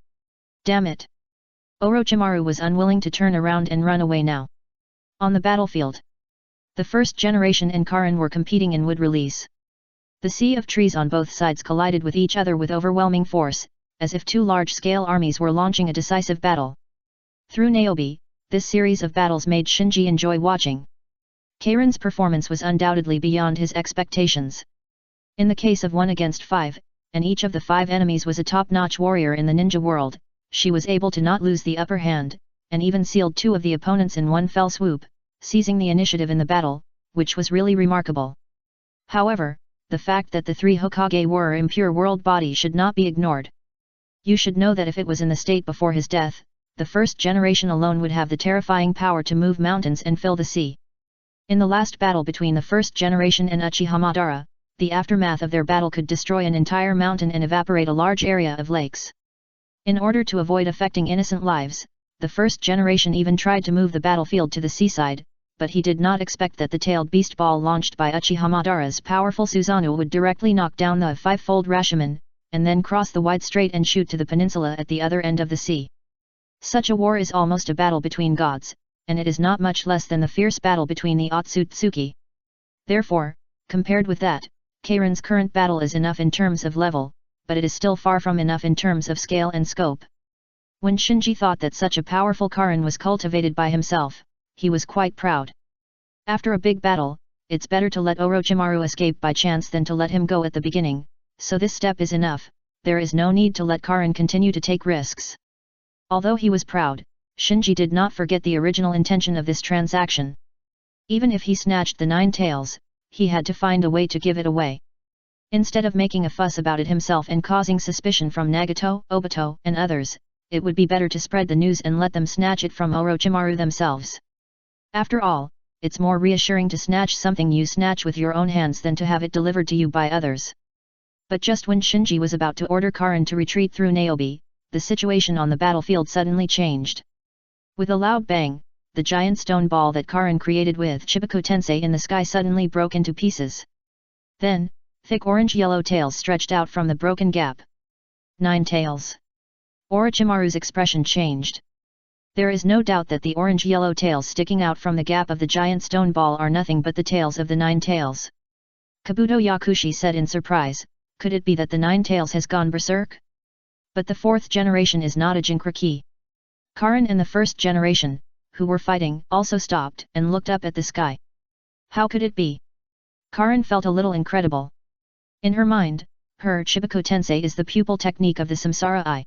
Damn it! Orochimaru was unwilling to turn around and run away now. On the battlefield, the first generation and Karin were competing in wood release. The sea of trees on both sides collided with each other with overwhelming force, as if two large-scale armies were launching a decisive battle. Through Niobe, this series of battles made Shinji enjoy watching. Karin's performance was undoubtedly beyond his expectations. In the case of 1 against 5, and each of the 5 enemies was a top-notch warrior in the ninja world, she was able to not lose the upper hand, and even sealed 2 of the opponents in one fell swoop, seizing the initiative in the battle, which was really remarkable. However, the fact that the 3 Hokage were impure world body should not be ignored. You should know that if it was in the state before his death, the first generation alone would have the terrifying power to move mountains and fill the sea. In the last battle between the first generation and Uchiha Madara, the aftermath of their battle could destroy an entire mountain and evaporate a large area of lakes. In order to avoid affecting innocent lives, the first generation even tried to move the battlefield to the seaside, but he did not expect that the tailed beast ball launched by Uchiha Madara's powerful Susanoo would directly knock down the 5-fold Rashomon, and then cross the wide strait and shoot to the peninsula at the other end of the sea. Such a war is almost a battle between gods, and it is not much less than the fierce battle between the Otsutsuki. Therefore, compared with that, Karin's current battle is enough in terms of level, but it is still far from enough in terms of scale and scope. When Shinji thought that such a powerful Karin was cultivated by himself, he was quite proud. After a big battle, it's better to let Orochimaru escape by chance than to let him go at the beginning, so this step is enough, there is no need to let Karin continue to take risks. Although he was proud, Shinji did not forget the original intention of this transaction. Even if he snatched the 9 tails, he had to find a way to give it away. Instead of making a fuss about it himself and causing suspicion from Nagato, Obito, and others, it would be better to spread the news and let them snatch it from Orochimaru themselves. After all, it's more reassuring to snatch something you snatch with your own hands than to have it delivered to you by others. But just when Shinji was about to order Karin to retreat through Niobe, the situation on the battlefield suddenly changed. With a loud bang, the giant stone ball that Karin created with Chibaku Tensei in the sky suddenly broke into pieces. Then, thick orange-yellow tails stretched out from the broken gap. 9 tails. Orochimaru's expression changed. There is no doubt that the orange-yellow tails sticking out from the gap of the giant stone ball are nothing but the tails of the 9 tails. Kabuto Yakushi said in surprise, could it be that the 9 tails has gone berserk? But the 4th generation is not a Jinkraki. Karin and the 1st generation, who were fighting, also stopped and looked up at the sky. How could it be? Karin felt a little incredible. In her mind, her Chibuko Tensei is the pupil technique of the Samsara Eye.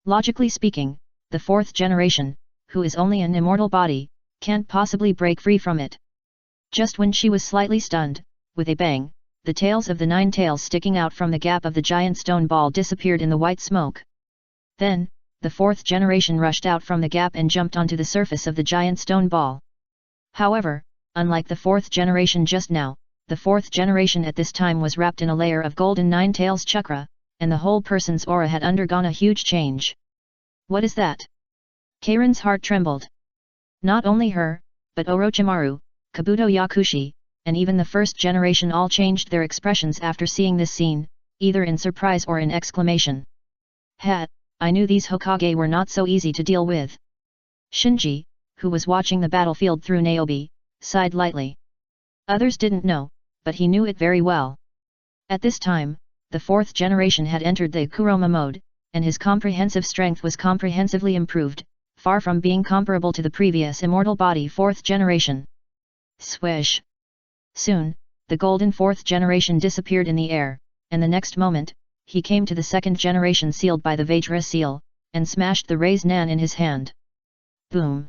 Logically speaking, the 4th generation, who is only an immortal body, can't possibly break free from it. Just when she was slightly stunned, with a bang, the tails of the 9 tails sticking out from the gap of the giant stone ball disappeared in the white smoke. Then, the 4th generation rushed out from the gap and jumped onto the surface of the giant stone ball. However, unlike the 4th generation just now, the 4th generation at this time was wrapped in a layer of golden 9 tails chakra, and the whole person's aura had undergone a huge change. What is that? Karen's heart trembled. Not only her, but Orochimaru, Kabuto Yakushi, and even the 1st generation all changed their expressions after seeing this scene, either in surprise or in exclamation. I knew these Hokage were not so easy to deal with. Shinji, who was watching the battlefield through Niobe, sighed lightly. Others didn't know, but he knew it very well. At this time, the 4th generation had entered the Kuroma mode, and his comprehensive strength was comprehensively improved, far from being comparable to the previous immortal body 4th generation. Swish! Soon, the golden 4th generation disappeared in the air, and the next moment, he came to the 2nd generation sealed by the Vajra seal, and smashed the raised nan in his hand. Boom!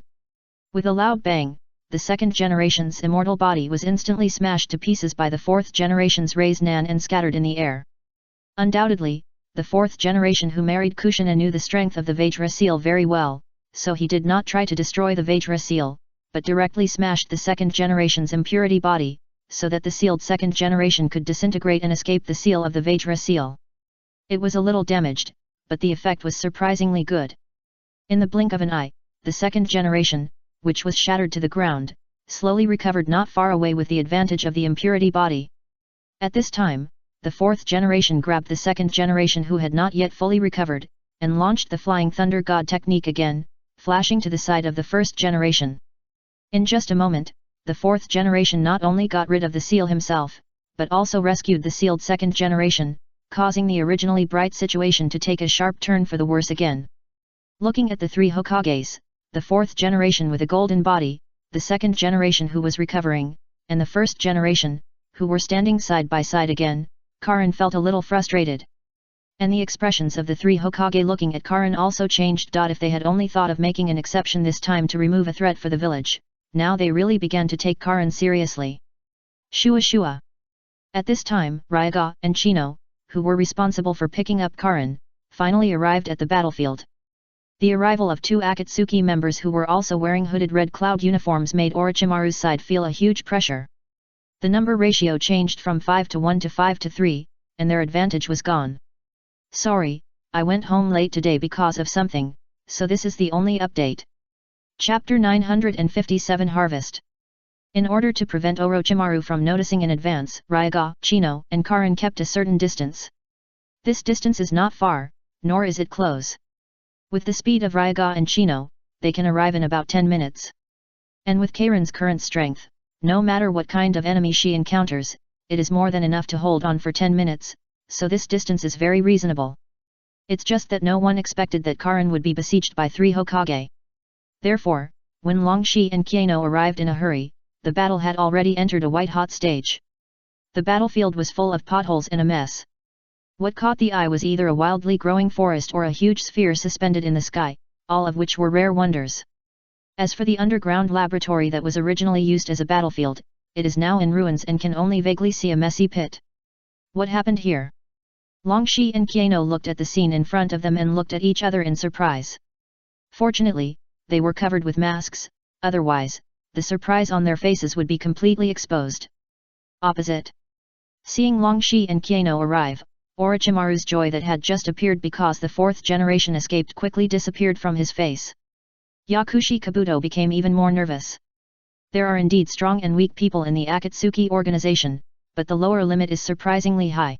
With a loud bang, the 2nd generation's immortal body was instantly smashed to pieces by the 4th generation's raised nan and scattered in the air. Undoubtedly, the 4th generation who married Kushina knew the strength of the Vajra seal very well, so he did not try to destroy the Vajra seal, but directly smashed the 2nd generation's impurity body, so that the sealed 2nd generation could disintegrate and escape the seal of the Vajra seal. It was a little damaged, but the effect was surprisingly good. In the blink of an eye, the 2nd generation, which was shattered to the ground, slowly recovered not far away with the advantage of the impurity body. At this time, the 4th generation grabbed the 2nd generation who had not yet fully recovered, and launched the Flying Thunder God technique again, flashing to the side of the 1st generation. In just a moment, the 4th generation not only got rid of the seal himself, but also rescued the sealed 2nd generation, causing the originally bright situation to take a sharp turn for the worse again. Looking at the 3 Hokages, the 4th generation with a golden body, the 2nd generation who was recovering, and the 1st generation, who were standing side by side again, Karin felt a little frustrated. And the expressions of the 3 Hokage looking at Karin also changed. If they had only thought of making an exception this time to remove a threat for the village, now they really began to take Karin seriously. Shua. At this time, Ryaga and Chino, who were responsible for picking up Karin, finally arrived at the battlefield. The arrival of 2 Akatsuki members who were also wearing hooded Red Cloud uniforms made Orochimaru's side feel a huge pressure. The number ratio changed from 5-1 to 5-3, and their advantage was gone. Sorry, I went home late today because of something, so this is the only update. Chapter 957 Harvest. In order to prevent Orochimaru from noticing in advance, Ryaga, Chino, and Karin kept a certain distance. This distance is not far, nor is it close. With the speed of Ryaga and Chino, they can arrive in about 10 minutes. And with Karin's current strength, no matter what kind of enemy she encounters, it is more than enough to hold on for 10 minutes, so this distance is very reasonable. It's just that no one expected that Karin would be besieged by 3 Hokage. Therefore, when Longshi and Kiano arrived in a hurry, the battle had already entered a white-hot stage. The battlefield was full of potholes and a mess. What caught the eye was either a wildly growing forest or a huge sphere suspended in the sky, all of which were rare wonders. As for the underground laboratory that was originally used as a battlefield, it is now in ruins and can only vaguely see a messy pit. What happened here? Longshi and Kiano looked at the scene in front of them and looked at each other in surprise. Fortunately, they were covered with masks, otherwise, the surprise on their faces would be completely exposed. Opposite. Seeing Longshi and Kiano arrive, Orochimaru's joy that had just appeared because the 4th generation escaped quickly disappeared from his face. Yakushi Kabuto became even more nervous. There are indeed strong and weak people in the Akatsuki organization, but the lower limit is surprisingly high.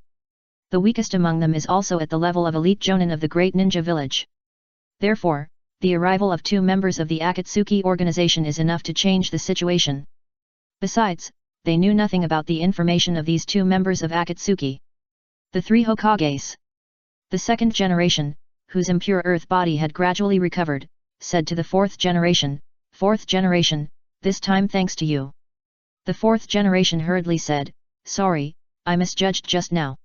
The weakest among them is also at the level of elite jonin of the great ninja village. Therefore, The arrival of 2 members of the Akatsuki organization is enough to change the situation. Besides, they knew nothing about the information of these 2 members of Akatsuki. The 3 Hokages. The second generation, whose impure earth body had gradually recovered, said to the 4th generation, "4th generation, this time thanks to you." The 4th generation hurriedly said, "Sorry, I misjudged just now."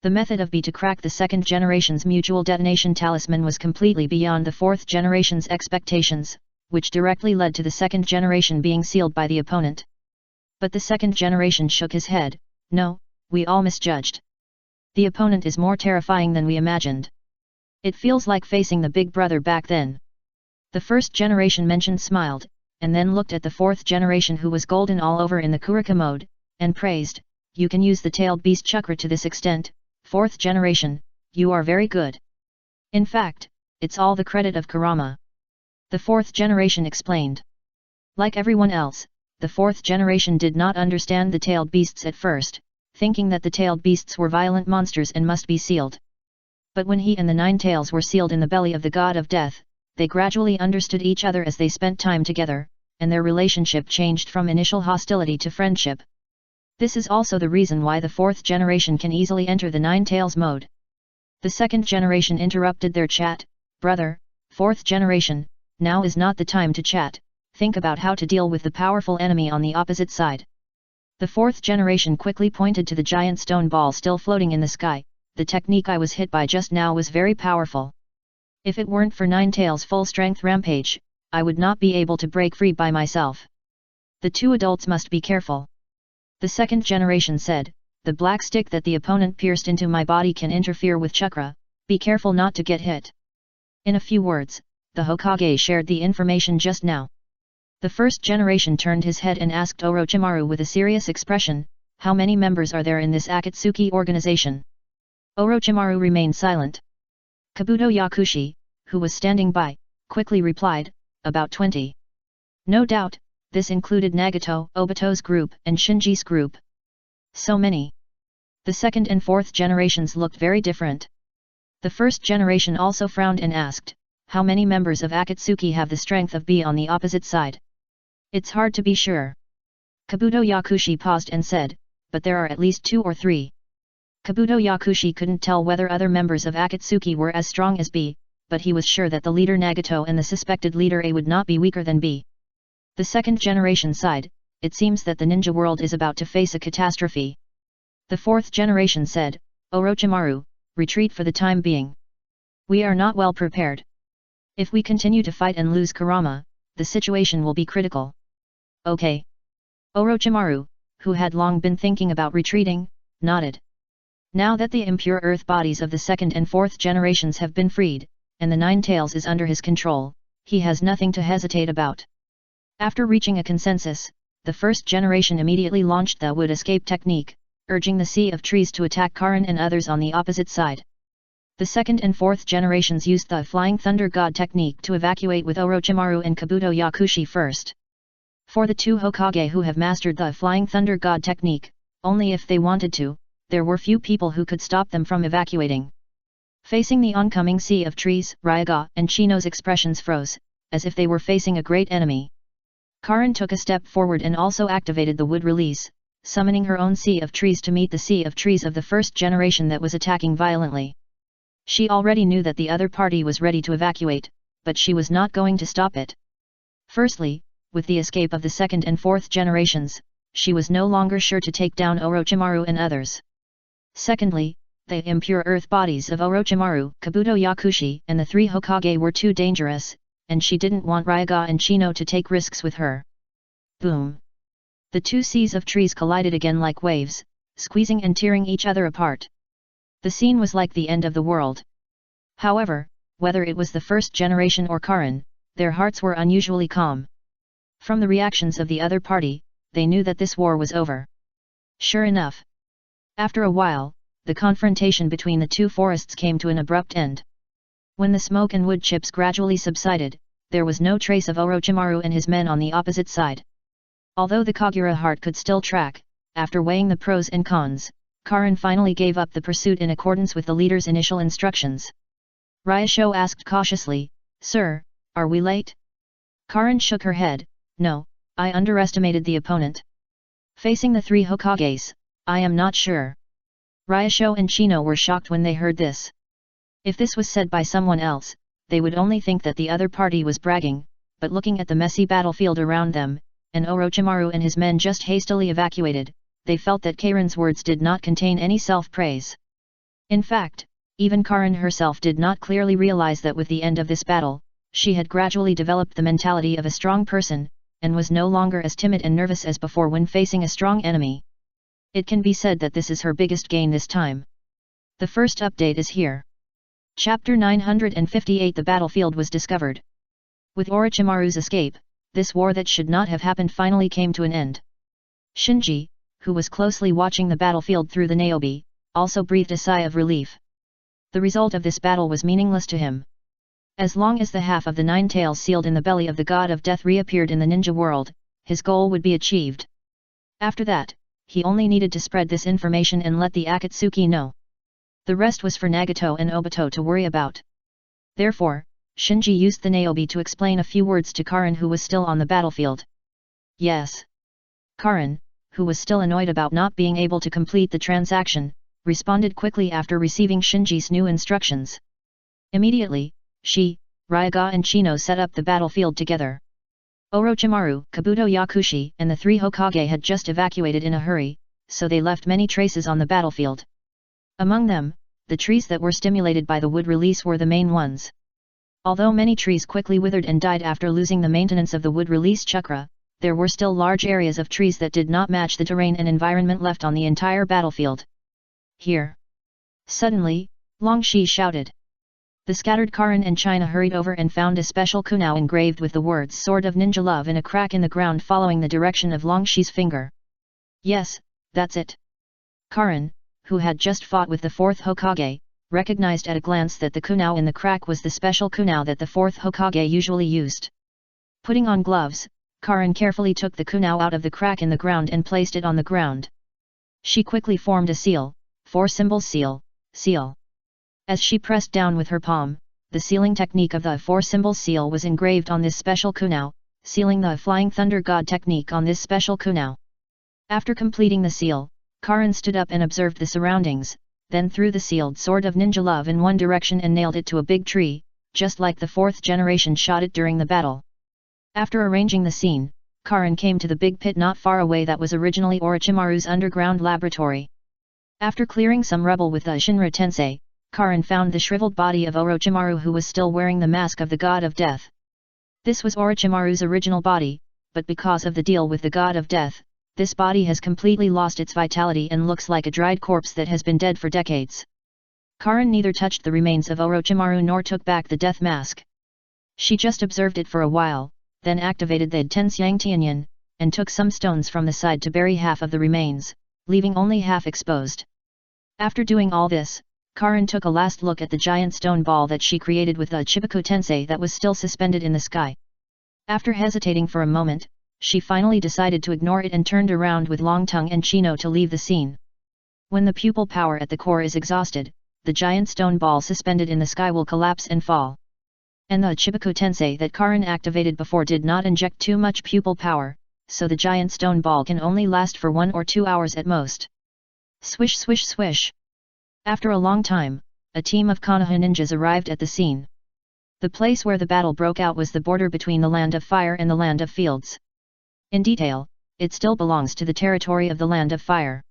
The method of B to crack the 2nd generation's mutual detonation talisman was completely beyond the 4th generation's expectations, which directly led to the 2nd generation being sealed by the opponent. But the 2nd generation shook his head, "No, we all misjudged. The opponent is more terrifying than we imagined. It feels like facing the big brother back then." The 1st generation mentioned smiled, and then looked at the 4th generation who was golden all over in the Kurika mode, and praised, "You can use the tailed beast chakra to this extent, 4th generation, you are very good. In fact, it's all the credit of Kurama." The 4th generation explained. Like everyone else, the 4th generation did not understand the tailed beasts at first, thinking that the tailed beasts were violent monsters and must be sealed. But when he and the 9 tails were sealed in the belly of the god of death, they gradually understood each other as they spent time together, and their relationship changed from initial hostility to friendship. This is also the reason why the 4th generation can easily enter the 9 tails mode. The 2nd generation interrupted their chat, "Brother, 4th generation, now is not the time to chat, think about how to deal with the powerful enemy on the opposite side." The 4th generation quickly pointed to the giant stone ball still floating in the sky. "The technique I was hit by just now was very powerful. If it weren't for 9 tails full strength rampage, I would not be able to break free by myself. The 2 adults must be careful." The 2nd generation said, "The black stick that the opponent pierced into my body can interfere with chakra, be careful not to get hit." In a few words, the Hokage shared the information just now. The 1st generation turned his head and asked Orochimaru with a serious expression, "How many members are there in this Akatsuki organization?" Orochimaru remained silent. Kabuto Yakushi, who was standing by, quickly replied, "About 20. No doubt, this included Nagato, Obito's group and Shinji's group. So many." The 2nd and 4th generations looked very different. The 1st generation also frowned and asked, "How many members of Akatsuki have the strength of B on the opposite side?" "It's hard to be sure." Kabuto Yakushi paused and said, "But there are at least 2 or 3. Kabuto Yakushi couldn't tell whether other members of Akatsuki were as strong as B, but he was sure that the leader Nagato and the suspected leader A would not be weaker than B. The 2nd generation sighed, "It seems that the ninja world is about to face a catastrophe." The 4th generation said, "Orochimaru, retreat for the time being. We are not well prepared. If we continue to fight and lose Kurama, the situation will be critical." "Okay." Orochimaru, who had long been thinking about retreating, nodded. Now that the impure earth bodies of the 2nd and 4th generations have been freed, and the 9 tails is under his control, he has nothing to hesitate about. After reaching a consensus, the 1st generation immediately launched the wood escape technique, urging the Sea of Trees to attack Karin and others on the opposite side. The 2nd and 4th generations used the Flying Thunder God technique to evacuate with Orochimaru and Kabuto Yakushi first. For the 2 Hokage who have mastered the Flying Thunder God technique, only if they wanted to, there were few people who could stop them from evacuating. Facing the oncoming Sea of Trees, Ryaga and Chino's expressions froze, as if they were facing a great enemy. Karin took a step forward and also activated the wood release, summoning her own Sea of Trees to meet the Sea of Trees of the 1st generation that was attacking violently. She already knew that the other party was ready to evacuate, but she was not going to stop it. Firstly, with the escape of the 2nd and 4th generations, she was no longer sure to take down Orochimaru and others. Secondly, the impure earth bodies of Orochimaru, Kabuto Yakushi and the 3 Hokage were too dangerous, and she didn't want Ryaga and Chino to take risks with her. Boom! The 2 seas of trees collided again like waves, squeezing and tearing each other apart. The scene was like the end of the world. However, whether it was the 1st generation or Karin, their hearts were unusually calm. From the reactions of the other party, they knew that this war was over. Sure enough. After a while, the confrontation between the 2 forests came to an abrupt end. When the smoke and wood chips gradually subsided, there was no trace of Orochimaru and his men on the opposite side. Although the Kagura heart could still track, after weighing the pros and cons, Karin finally gave up the pursuit in accordance with the leader's initial instructions. Ryasho asked cautiously, "Sir, Are we late? Karin shook her head. No, I underestimated the opponent. Facing the 3 Hokages, I am not sure. Ryosho and Chino were shocked when they heard this. If this was said by someone else, they would only think that the other party was bragging, but looking at the messy battlefield around them, and Orochimaru and his men just hastily evacuated, they felt that Karin's words did not contain any self-praise. In fact, even Karin herself did not clearly realize that with the end of this battle, she had gradually developed the mentality of a strong person, and was no longer as timid and nervous as before when facing a strong enemy. It can be said that this is her biggest gain this time. The first update is here. Chapter 958 The battlefield was discovered. With Orochimaru's escape, this war that should not have happened finally came to an end. Shinji, who was closely watching the battlefield through the Niobe, also breathed a sigh of relief. The result of this battle was meaningless to him. As long as the half of the 9 tails sealed in the belly of the god of death reappeared in the ninja world, his goal would be achieved. After that, he only needed to spread this information and let the Akatsuki know. The rest was for Nagato and Obito to worry about. Therefore, Shinji used the Niobe to explain a few words to Karin, who was still on the battlefield. Yes. Karin, who was still annoyed about not being able to complete the transaction, responded quickly after receiving Shinji's new instructions. Immediately, she, Ryoga and Chino set up the battlefield together. Orochimaru, Kabuto Yakushi and the 3 Hokage had just evacuated in a hurry, so they left many traces on the battlefield. Among them, the trees that were stimulated by the wood release were the main ones. Although many trees quickly withered and died after losing the maintenance of the wood release chakra, there were still large areas of trees that did not match the terrain and environment left on the entire battlefield. Here! Suddenly, Long Shi shouted. The scattered Karin and China hurried over and found a special kunao engraved with the words Sword of Ninja Love in a crack in the ground following the direction of Long Shi's finger. Yes, that's it. Karin, who had just fought with the 4th Hokage, recognized at a glance that the kunao in the crack was the special kunao that the 4th Hokage usually used. Putting on gloves, Karin carefully took the kunao out of the crack in the ground and placed it on the ground. She quickly formed a seal, 4-symbol seal, seal. As she pressed down with her palm, the sealing technique of the 4-symbol seal was engraved on this special kunao, sealing the Flying Thunder God technique on this special kunao. After completing the seal, Karin stood up and observed the surroundings, then threw the sealed Sword of Ninja Love in one direction and nailed it to a big tree, just like the 4th generation shot it during the battle. After arranging the scene, Karin came to the big pit not far away that was originally Orochimaru's underground laboratory. After clearing some rubble with the Shinra Tensei, Karin found the shriveled body of Orochimaru, who was still wearing the mask of the god of death. This was Orochimaru's original body, but because of the deal with the god of death, this body has completely lost its vitality and looks like a dried corpse that has been dead for decades. Karin neither touched the remains of Orochimaru nor took back the death mask. She just observed it for a while, then activated the Tensyang Tianyan, and took some stones from the side to bury half of the remains, leaving only half exposed. After doing all this, Karin took a last look at the giant stone ball that she created with the Chibaku Tensei that was still suspended in the sky. After hesitating for a moment, she finally decided to ignore it and turned around with Long Tongue and Chino to leave the scene. When the pupil power at the core is exhausted, the giant stone ball suspended in the sky will collapse and fall. And the Chibaku Tensei that Karin activated before did not inject too much pupil power, so the giant stone ball can only last for 1 or 2 hours at most. Swish swish swish. After a long time, a team of Konoha ninjas arrived at the scene. The place where the battle broke out was the border between the Land of Fire and the Land of Fields. In detail, it still belongs to the territory of the Land of Fire.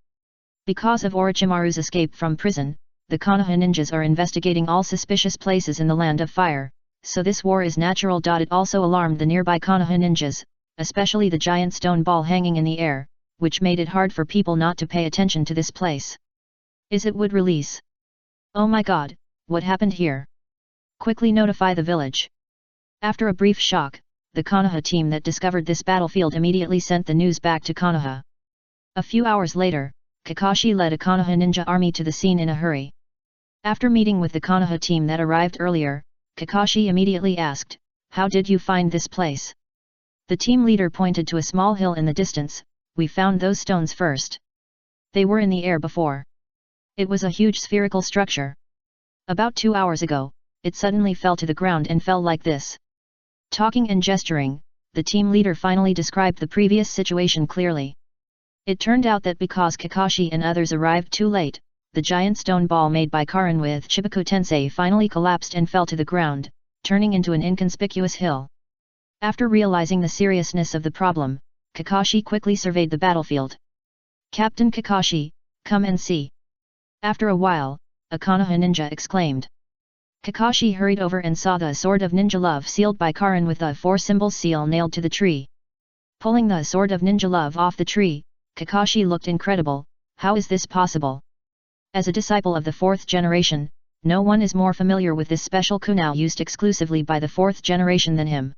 Because of Orochimaru's escape from prison, the Konoha ninjas are investigating all suspicious places in the Land of Fire, so this war is natural. It also alarmed the nearby Konoha ninjas, especially the giant stone ball hanging in the air, which made it hard for people not to pay attention to this place. Is it wood release? Oh my god, what happened here? Quickly notify the village. After a brief shock, the Konoha team that discovered this battlefield immediately sent the news back to Konoha. A few hours later, Kakashi led a Konoha ninja army to the scene in a hurry. After meeting with the Konoha team that arrived earlier, Kakashi immediately asked, "How did you find this place?" The team leader pointed to a small hill in the distance. "We found those stones first. They were in the air before. It was a huge spherical structure. About 2 hours ago, it suddenly fell to the ground and fell like this." Talking and gesturing, the team leader finally described the previous situation clearly. It turned out that because Kakashi and others arrived too late, the giant stone ball made by Karin with Chibaku Tensei finally collapsed and fell to the ground, turning into an inconspicuous hill. After realizing the seriousness of the problem, Kakashi quickly surveyed the battlefield. "Captain Kakashi, come and see." After a while, a Konoha ninja exclaimed. Kakashi hurried over and saw the Sword of Ninja Love sealed by Karin with the 4-symbol seal nailed to the tree. Pulling the Sword of Ninja Love off the tree, Kakashi looked incredible. How is this possible? As a disciple of the 4th generation, no one is more familiar with this special kunao used exclusively by the 4th generation than him.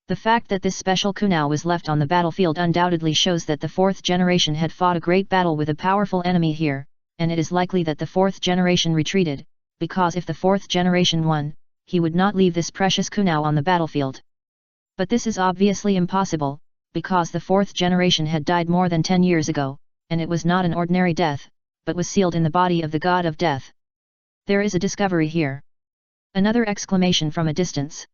The fact that this special kunao was left on the battlefield undoubtedly shows that the 4th generation had fought a great battle with a powerful enemy here, and it is likely that the 4th generation retreated, because if the 4th generation won, he would not leave this precious kunao on the battlefield. But this is obviously impossible, because the 4th generation had died more than 10 years ago, and it was not an ordinary death, but was sealed in the body of the god of death. There is a discovery here. Another exclamation from a distance.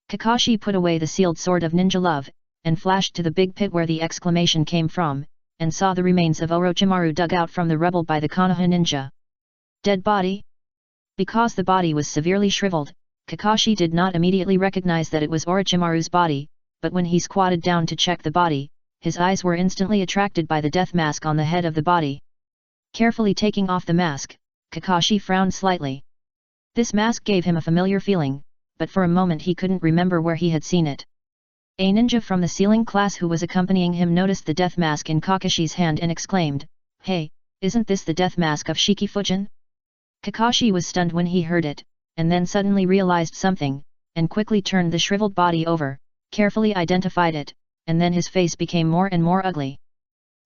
Kakashi put away the sealed Sword of Ninja Love, and flashed to the big pit where the exclamation came from, and saw the remains of Orochimaru dug out from the rubble by the Konoha ninja. Dead body? Because the body was severely shriveled, Kakashi did not immediately recognize that it was Orochimaru's body, but when he squatted down to check the body, his eyes were instantly attracted by the death mask on the head of the body. Carefully taking off the mask, Kakashi frowned slightly. This mask gave him a familiar feeling, but for a moment he couldn't remember where he had seen it. A ninja from the sealing class who was accompanying him noticed the death mask in Kakashi's hand and exclaimed, "Hey, isn't this the death mask of Shikifujin?" Kakashi was stunned when he heard it, and then suddenly realized something, and quickly turned the shriveled body over, carefully identified it, and then his face became more and more ugly.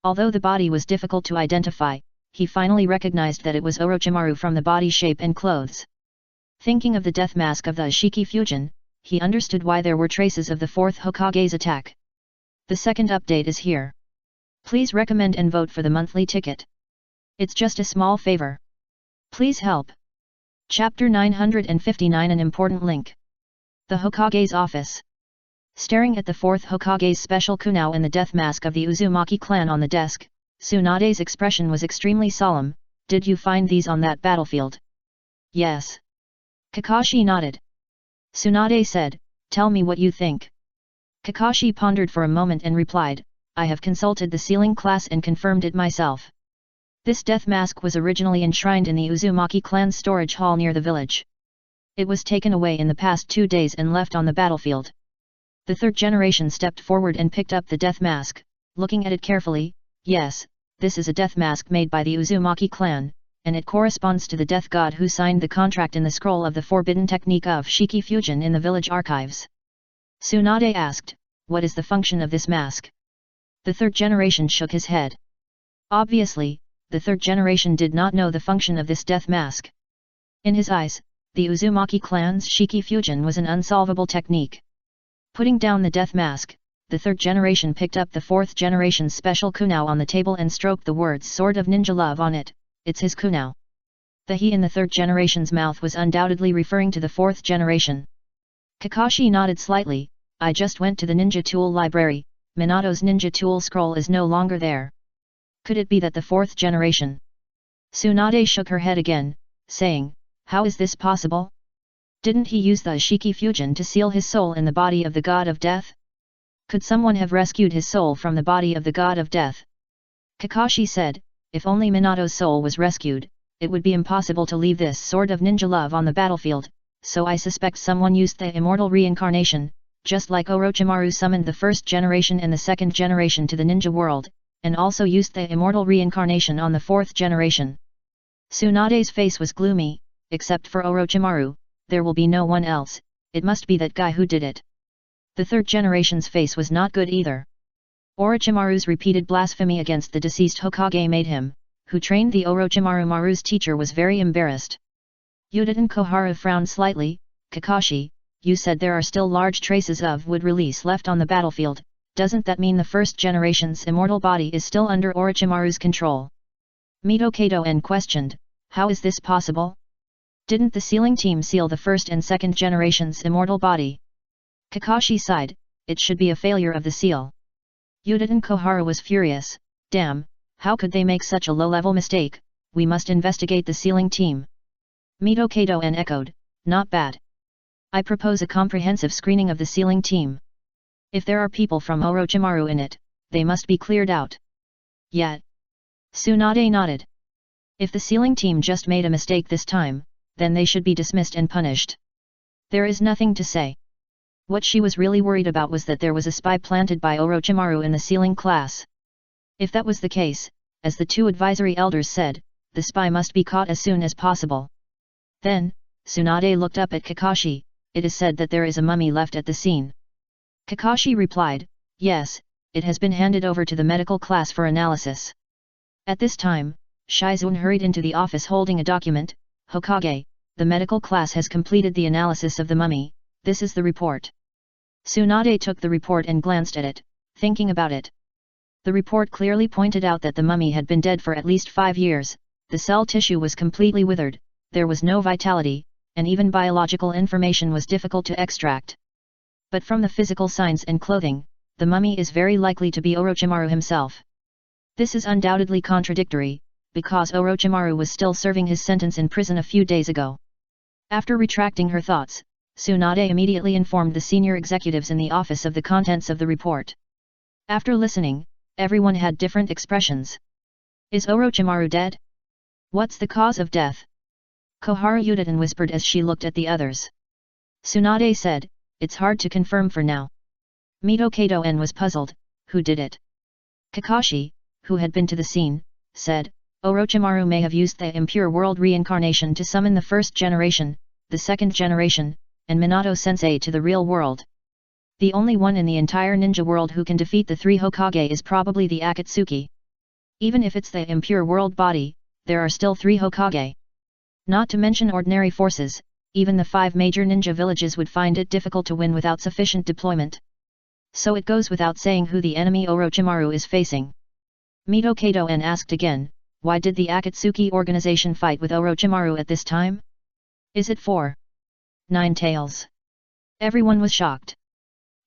Although the body was difficult to identify, he finally recognized that it was Orochimaru from the body shape and clothes. Thinking of the death mask of the Shikifujin, he understood why there were traces of the 4th Hokage's attack. The second update is here. Please recommend and vote for the monthly ticket. It's just a small favor. Please help. Chapter 959, an important link. The Hokage's office. Staring at the 4th Hokage's special kunao and the death mask of the Uzumaki clan on the desk, Tsunade's expression was extremely solemn. "Did you find these on that battlefield?" "Yes." Kakashi nodded. Tsunade said, "Tell me what you think." Kakashi pondered for a moment and replied, "I have consulted the sealing class and confirmed it myself. This death mask was originally enshrined in the Uzumaki clan's storage hall near the village. It was taken away in the past 2 days and left on the battlefield." The 3rd generation stepped forward and picked up the death mask, looking at it carefully. "Yes, this is a death mask made by the Uzumaki clan, and it corresponds to the death god who signed the contract in the scroll of the forbidden technique of Shikifujin in the village archives." Tsunade asked, "What is the function of this mask?" The 3rd generation shook his head. Obviously, the 3rd generation did not know the function of this death mask. In his eyes, the Uzumaki clan's Shikifujin was an unsolvable technique. Putting down the death mask, the 3rd generation picked up the 4th generation's special kunao on the table and stroked the words "Sword of Ninja Love" on it. "It's his kunao." The he in the 3rd generation's mouth was undoubtedly referring to the 4th generation. Kakashi nodded slightly. "I just went to the ninja tool library. Minato's ninja tool scroll is no longer there. Could it be that the 4th generation?" Tsunade shook her head again, saying, "How is this possible? Didn't he use the Shikifujin to seal his soul in the body of the god of death? Could someone have rescued his soul from the body of the god of death?" Kakashi said, "If only Minato's soul was rescued, it would be impossible to leave this Sword of Ninja Love on the battlefield, so I suspect someone used the immortal reincarnation, just like Orochimaru summoned the 1st generation and the 2nd generation to the ninja world, and also used the immortal reincarnation on the 4th generation." Tsunade's face was gloomy. "Except for Orochimaru, there will be no one else. It must be that guy who did it." The 3rd generation's face was not good either. Orochimaru's repeated blasphemy against the deceased Hokage made him, who trained the Orochimaru's teacher, was very embarrassed. Udaten Kohara frowned slightly. "Kakashi, you said there are still large traces of wood release left on the battlefield. Doesn't that mean the 1st generation's immortal body is still under Orochimaru's control?" Mito Kato-en questioned, "How is this possible? Didn't the sealing team seal the 1st and 2nd generation's immortal body?" Kakashi sighed, it should be a failure of the seal. Uchiha Kohara was furious, damn, how could they make such a low-level mistake, we must investigate the sealing team. Mito Kato-en echoed, not bad. I propose a comprehensive screening of the sealing team. If there are people from Orochimaru in it, they must be cleared out. Yet. Tsunade nodded. If the sealing team just made a mistake this time, then they should be dismissed and punished. There is nothing to say. What she was really worried about was that there was a spy planted by Orochimaru in the sealing class. If that was the case, as the two advisory elders said, the spy must be caught as soon as possible. Then, Tsunade looked up at Kakashi, it is said that there is a mummy left at the scene. Kakashi replied, yes, it has been handed over to the medical class for analysis. At this time, Shizune hurried into the office holding a document, Hokage, the medical class has completed the analysis of the mummy, this is the report. Tsunade took the report and glanced at it, thinking about it. The report clearly pointed out that the mummy had been dead for at least 5 years, the cell tissue was completely withered, there was no vitality, and even biological information was difficult to extract. But from the physical signs and clothing, the mummy is very likely to be Orochimaru himself. This is undoubtedly contradictory, because Orochimaru was still serving his sentence in prison a few days ago. After retracting her thoughts, Tsunade immediately informed the senior executives in the office of the contents of the report. After listening, everyone had different expressions. Is Orochimaru dead? What's the cause of death? Kohara Uchiha whispered as she looked at the others. Tsunade said, it's hard to confirm for now. Mito Kato-en was puzzled, who did it? Kakashi, who had been to the scene, said, Orochimaru may have used the impure world reincarnation to summon the first generation, the second generation, and Minato-sensei to the real world. The only one in the entire ninja world who can defeat the 3 Hokage is probably the Akatsuki. Even if it's the impure world body, there are still 3 Hokage. Not to mention ordinary forces, even the 5 major ninja villages would find it difficult to win without sufficient deployment. So it goes without saying who the enemy Orochimaru is facing. Mito Kato-en asked again, why did the Akatsuki organization fight with Orochimaru at this time? Is it for 9 tails? Everyone was shocked.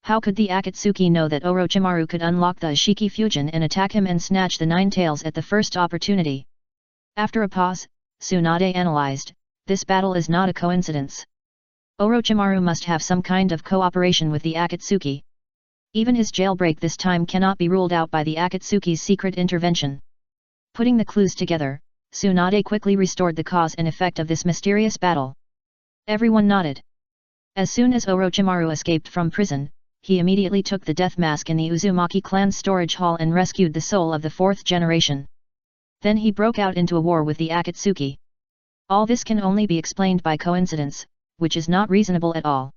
How could the Akatsuki know that Orochimaru could unlock the Ishiki Fusion and attack him and snatch the 9 tails at the first opportunity? After a pause, Tsunade analyzed, this battle is not a coincidence. Orochimaru must have some kind of cooperation with the Akatsuki. Even his jailbreak this time cannot be ruled out by the Akatsuki's secret intervention. Putting the clues together, Tsunade quickly restored the cause and effect of this mysterious battle. Everyone nodded. As soon as Orochimaru escaped from prison, he immediately took the death mask in the Uzumaki clan's storage hall and rescued the soul of the 4th generation. Then he broke out into a war with the Akatsuki. All this can only be explained by coincidence, which is not reasonable at all.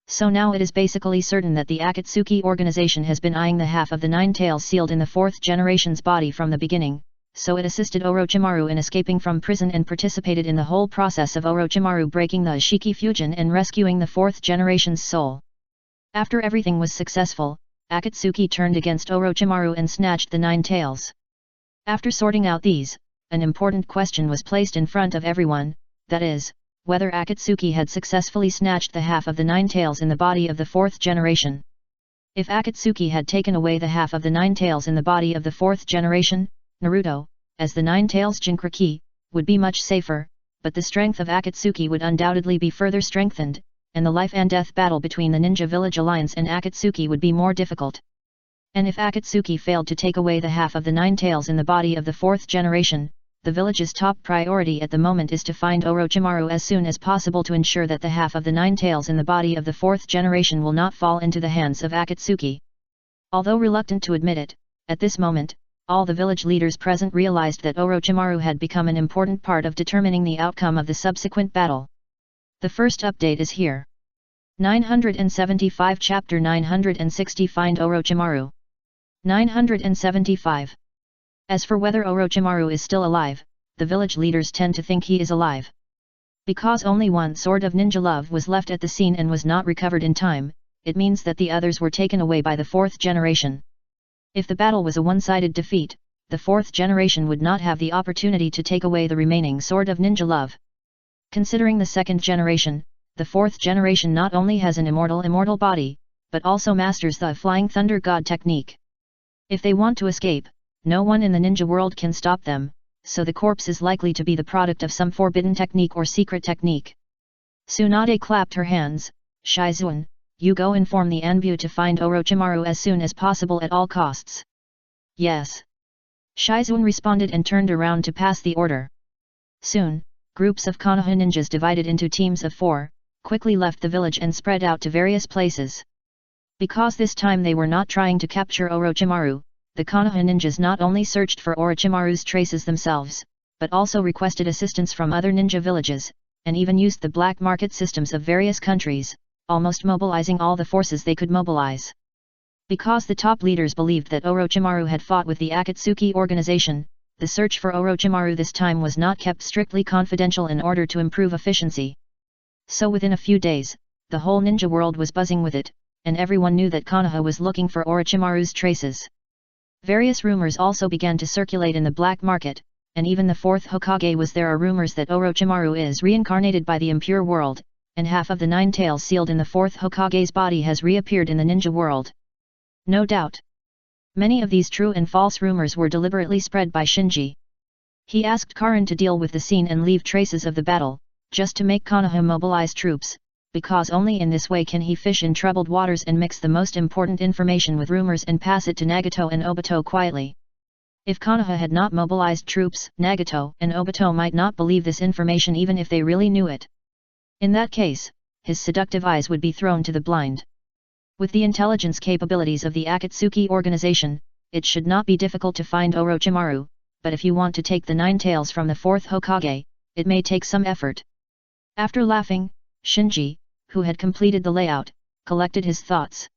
So now it is basically certain that the Akatsuki organization has been eyeing the half of the 9 tails sealed in the 4th generation's body from the beginning, so it assisted Orochimaru in escaping from prison and participated in the whole process of Orochimaru breaking the Ishiki Fusion and rescuing the 4th generation's soul. After everything was successful, Akatsuki turned against Orochimaru and snatched the 9 tails. After sorting out these, an important question was placed in front of everyone, that is, whether Akatsuki had successfully snatched the half of the 9 tails in the body of the 4th generation. If Akatsuki had taken away the half of the 9 tails in the body of the 4th generation, Naruto, as the 9 tails Jinchuriki, would be much safer, but the strength of Akatsuki would undoubtedly be further strengthened, and the life and death battle between the Ninja Village Alliance and Akatsuki would be more difficult. And if Akatsuki failed to take away the half of the 9 tails in the body of the 4th generation, the village's top priority at the moment is to find Orochimaru as soon as possible to ensure that the half of the 9 tails in the body of the 4th generation will not fall into the hands of Akatsuki. Although reluctant to admit it, at this moment, all the village leaders present realized that Orochimaru had become an important part of determining the outcome of the subsequent battle. The first update is here. 975 Chapter 960 Find Orochimaru. 975. As for whether Orochimaru is still alive, the village leaders tend to think he is alive. Because only one sword of ninja love was left at the scene and was not recovered in time, it means that the others were taken away by the 4th generation. If the battle was a one-sided defeat, the 4th generation would not have the opportunity to take away the remaining sword of ninja love. Considering the 2nd generation, the fourth generation not only has an immortal body, but also masters the Flying Thunder God technique. If they want to escape, no one in the ninja world can stop them, so the corpse is likely to be the product of some forbidden technique or secret technique. Tsunade clapped her hands. Shizuan, you go inform the Anbu to find Orochimaru as soon as possible at all costs. Yes. Shizuan responded and turned around to pass the order. Soon, groups of Konoha ninjas divided into teams of 4, quickly left the village and spread out to various places. Because this time they were not trying to capture Orochimaru, the Konoha ninjas not only searched for Orochimaru's traces themselves, but also requested assistance from other ninja villages, and even used the black market systems of various countries, almost mobilizing all the forces they could mobilize. Because the top leaders believed that Orochimaru had fought with the Akatsuki organization, the search for Orochimaru this time was not kept strictly confidential in order to improve efficiency. So within a few days, the whole ninja world was buzzing with it, and everyone knew that Konoha was looking for Orochimaru's traces. Various rumors also began to circulate in the black market, and even the fourth Hokage was there are rumors that Orochimaru is reincarnated by the impure world, and half of the 9 tails sealed in the fourth Hokage's body has reappeared in the ninja world. No doubt. Many of these true and false rumors were deliberately spread by Shinji. He asked Karin to deal with the scene and leave traces of the battle, just to make Konoha mobilize troops, because only in this way can he fish in troubled waters and mix the most important information with rumors and pass it to Nagato and Obito quietly. If Konoha had not mobilized troops, Nagato and Obito might not believe this information even if they really knew it. In that case, his seductive eyes would be thrown to the blind. With the intelligence capabilities of the Akatsuki organization, it should not be difficult to find Orochimaru, but if you want to take the 9 tails from the 4th Hokage, it may take some effort. After laughing, Shinji, who had completed the layout, collected his thoughts.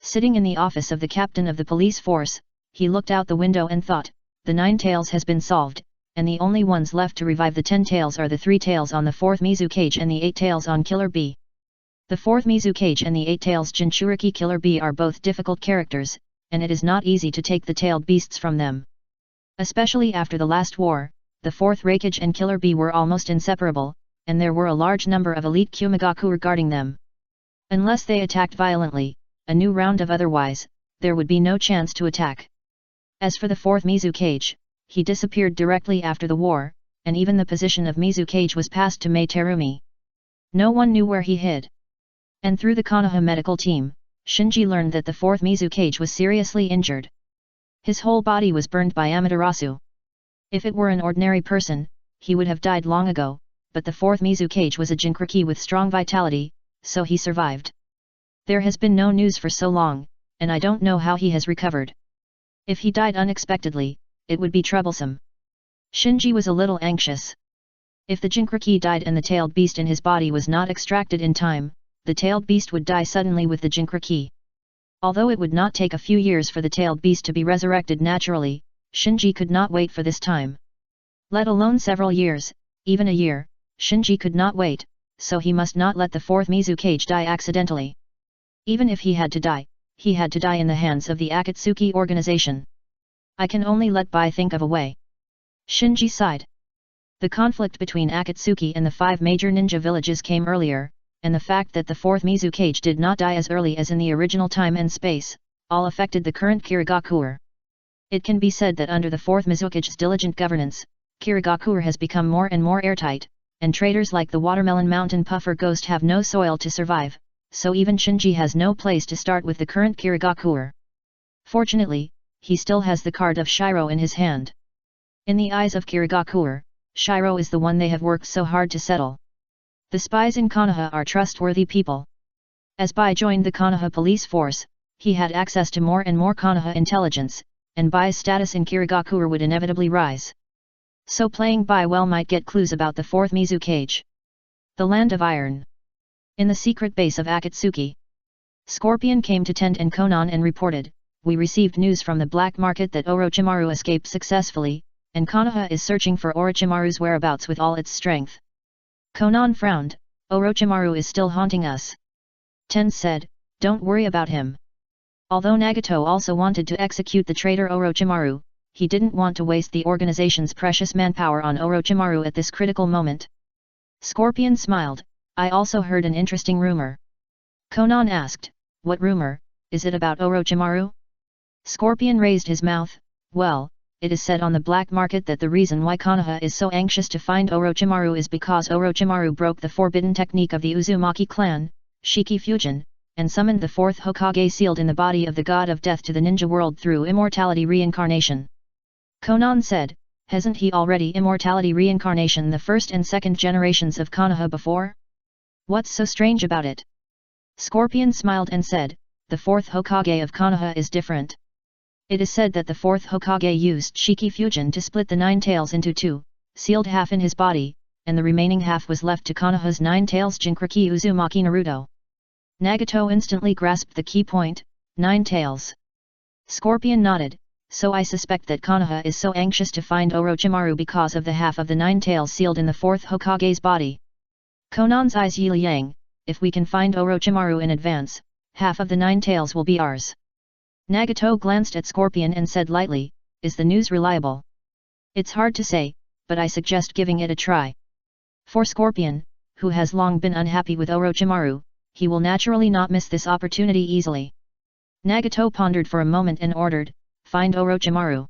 Sitting in the office of the captain of the police force, he looked out the window and thought, the 9 tails has been solved, and the only ones left to revive the 10 tails are the 3 tails on the 4th Mizukage and the 8 tails on Killer Bee. The 4th Mizukage and the 8 tails Jinchuriki Killer Bee are both difficult characters, and it is not easy to take the tailed beasts from them. Especially after the last war, the 4th Raikage and Killer Bee were almost inseparable, and there were a large number of elite Kumigaku regarding them. Unless they attacked violently, a new round of otherwise, there would be no chance to attack. As for the 4th Mizukage, he disappeared directly after the war, and even the position of Mizukage was passed to Mei Terumi. No one knew where he hid. And through the Konoha medical team, Shinji learned that the 4th Mizukage was seriously injured. His whole body was burned by Amaterasu. If it were an ordinary person, he would have died long ago, but the 4th Mizukage was a Jinchuriki with strong vitality, so he survived. There has been no news for so long, and I don't know how he has recovered. If he died unexpectedly, it would be troublesome. Shinji was a little anxious. If the Jinchuriki died and the tailed beast in his body was not extracted in time, the tailed beast would die suddenly with the Jinchuriki. Although it would not take a few years for the tailed beast to be resurrected naturally, Shinji could not wait for this time. Let alone several years, even a year, Shinji could not wait, so he must not let the 4th Mizukage die accidentally. Even if he had to die in the hands of the Akatsuki organization. I can only let Bai think of a way. Shinji sighed. The conflict between Akatsuki and the 5 major ninja villages came earlier, and the fact that the 4th Mizukage did not die as early as in the original time and space, all affected the current Kirigakuer. It can be said that under the 4th Mizukage's diligent governance, Kirigakuer has become more and more airtight, and traders like the Watermelon Mountain Puffer Ghost have no soil to survive, so even Shinji has no place to start with the current Kirigakuer. Fortunately, he still has the card of Shiro in his hand. In the eyes of Kirigakuer, Shiro is the one they have worked so hard to settle. The spies in Konoha are trustworthy people. As Bai joined the Konoha police force, he had access to more and more Konoha intelligence, and Bai's status in Kirigakuer would inevitably rise. So playing Bai well might get clues about the 4th Mizukage. The Land of Iron. In the secret base of Akatsuki, Scorpion came to Tent and Konan and reported, "We received news from the black market that Orochimaru escaped successfully, and Konoha is searching for Orochimaru's whereabouts with all its strength." Konan frowned, "Orochimaru is still haunting us." Ten said, "Don't worry about him." Although Nagato also wanted to execute the traitor Orochimaru, he didn't want to waste the organization's precious manpower on Orochimaru at this critical moment. Scorpion smiled, I also heard an interesting rumor. Conan asked, what rumor, is it about Orochimaru? Scorpion raised his mouth, well, it is said on the black market that the reason why Konoha is so anxious to find Orochimaru is because Orochimaru broke the forbidden technique of the Uzumaki clan, Shiki Fusion, and summoned the fourth Hokage sealed in the body of the god of death to the ninja world through immortality reincarnation. Conan said, hasn't he already immortality reincarnation the first and second generations of Konoha before? What's so strange about it? Scorpion smiled and said, the fourth Hokage of Konoha is different. It is said that the fourth Hokage used Shiki Fusion to split the nine tails into two, sealed half in his body, and the remaining half was left to Konoha's nine tails Jinchuriki Uzumaki Naruto. Nagato instantly grasped the key point, nine tails. Scorpion nodded, so I suspect that Konoha is so anxious to find Orochimaru because of the half of the nine tails sealed in the fourth Hokage's body. Conan's eyes Yi-Liang, if we can find Orochimaru in advance, half of the nine tails will be ours. Nagato glanced at Scorpion and said lightly, is the news reliable? It's hard to say, but I suggest giving it a try. For Scorpion, who has long been unhappy with Orochimaru, he will naturally not miss this opportunity easily. Nagato pondered for a moment and ordered, find Orochimaru.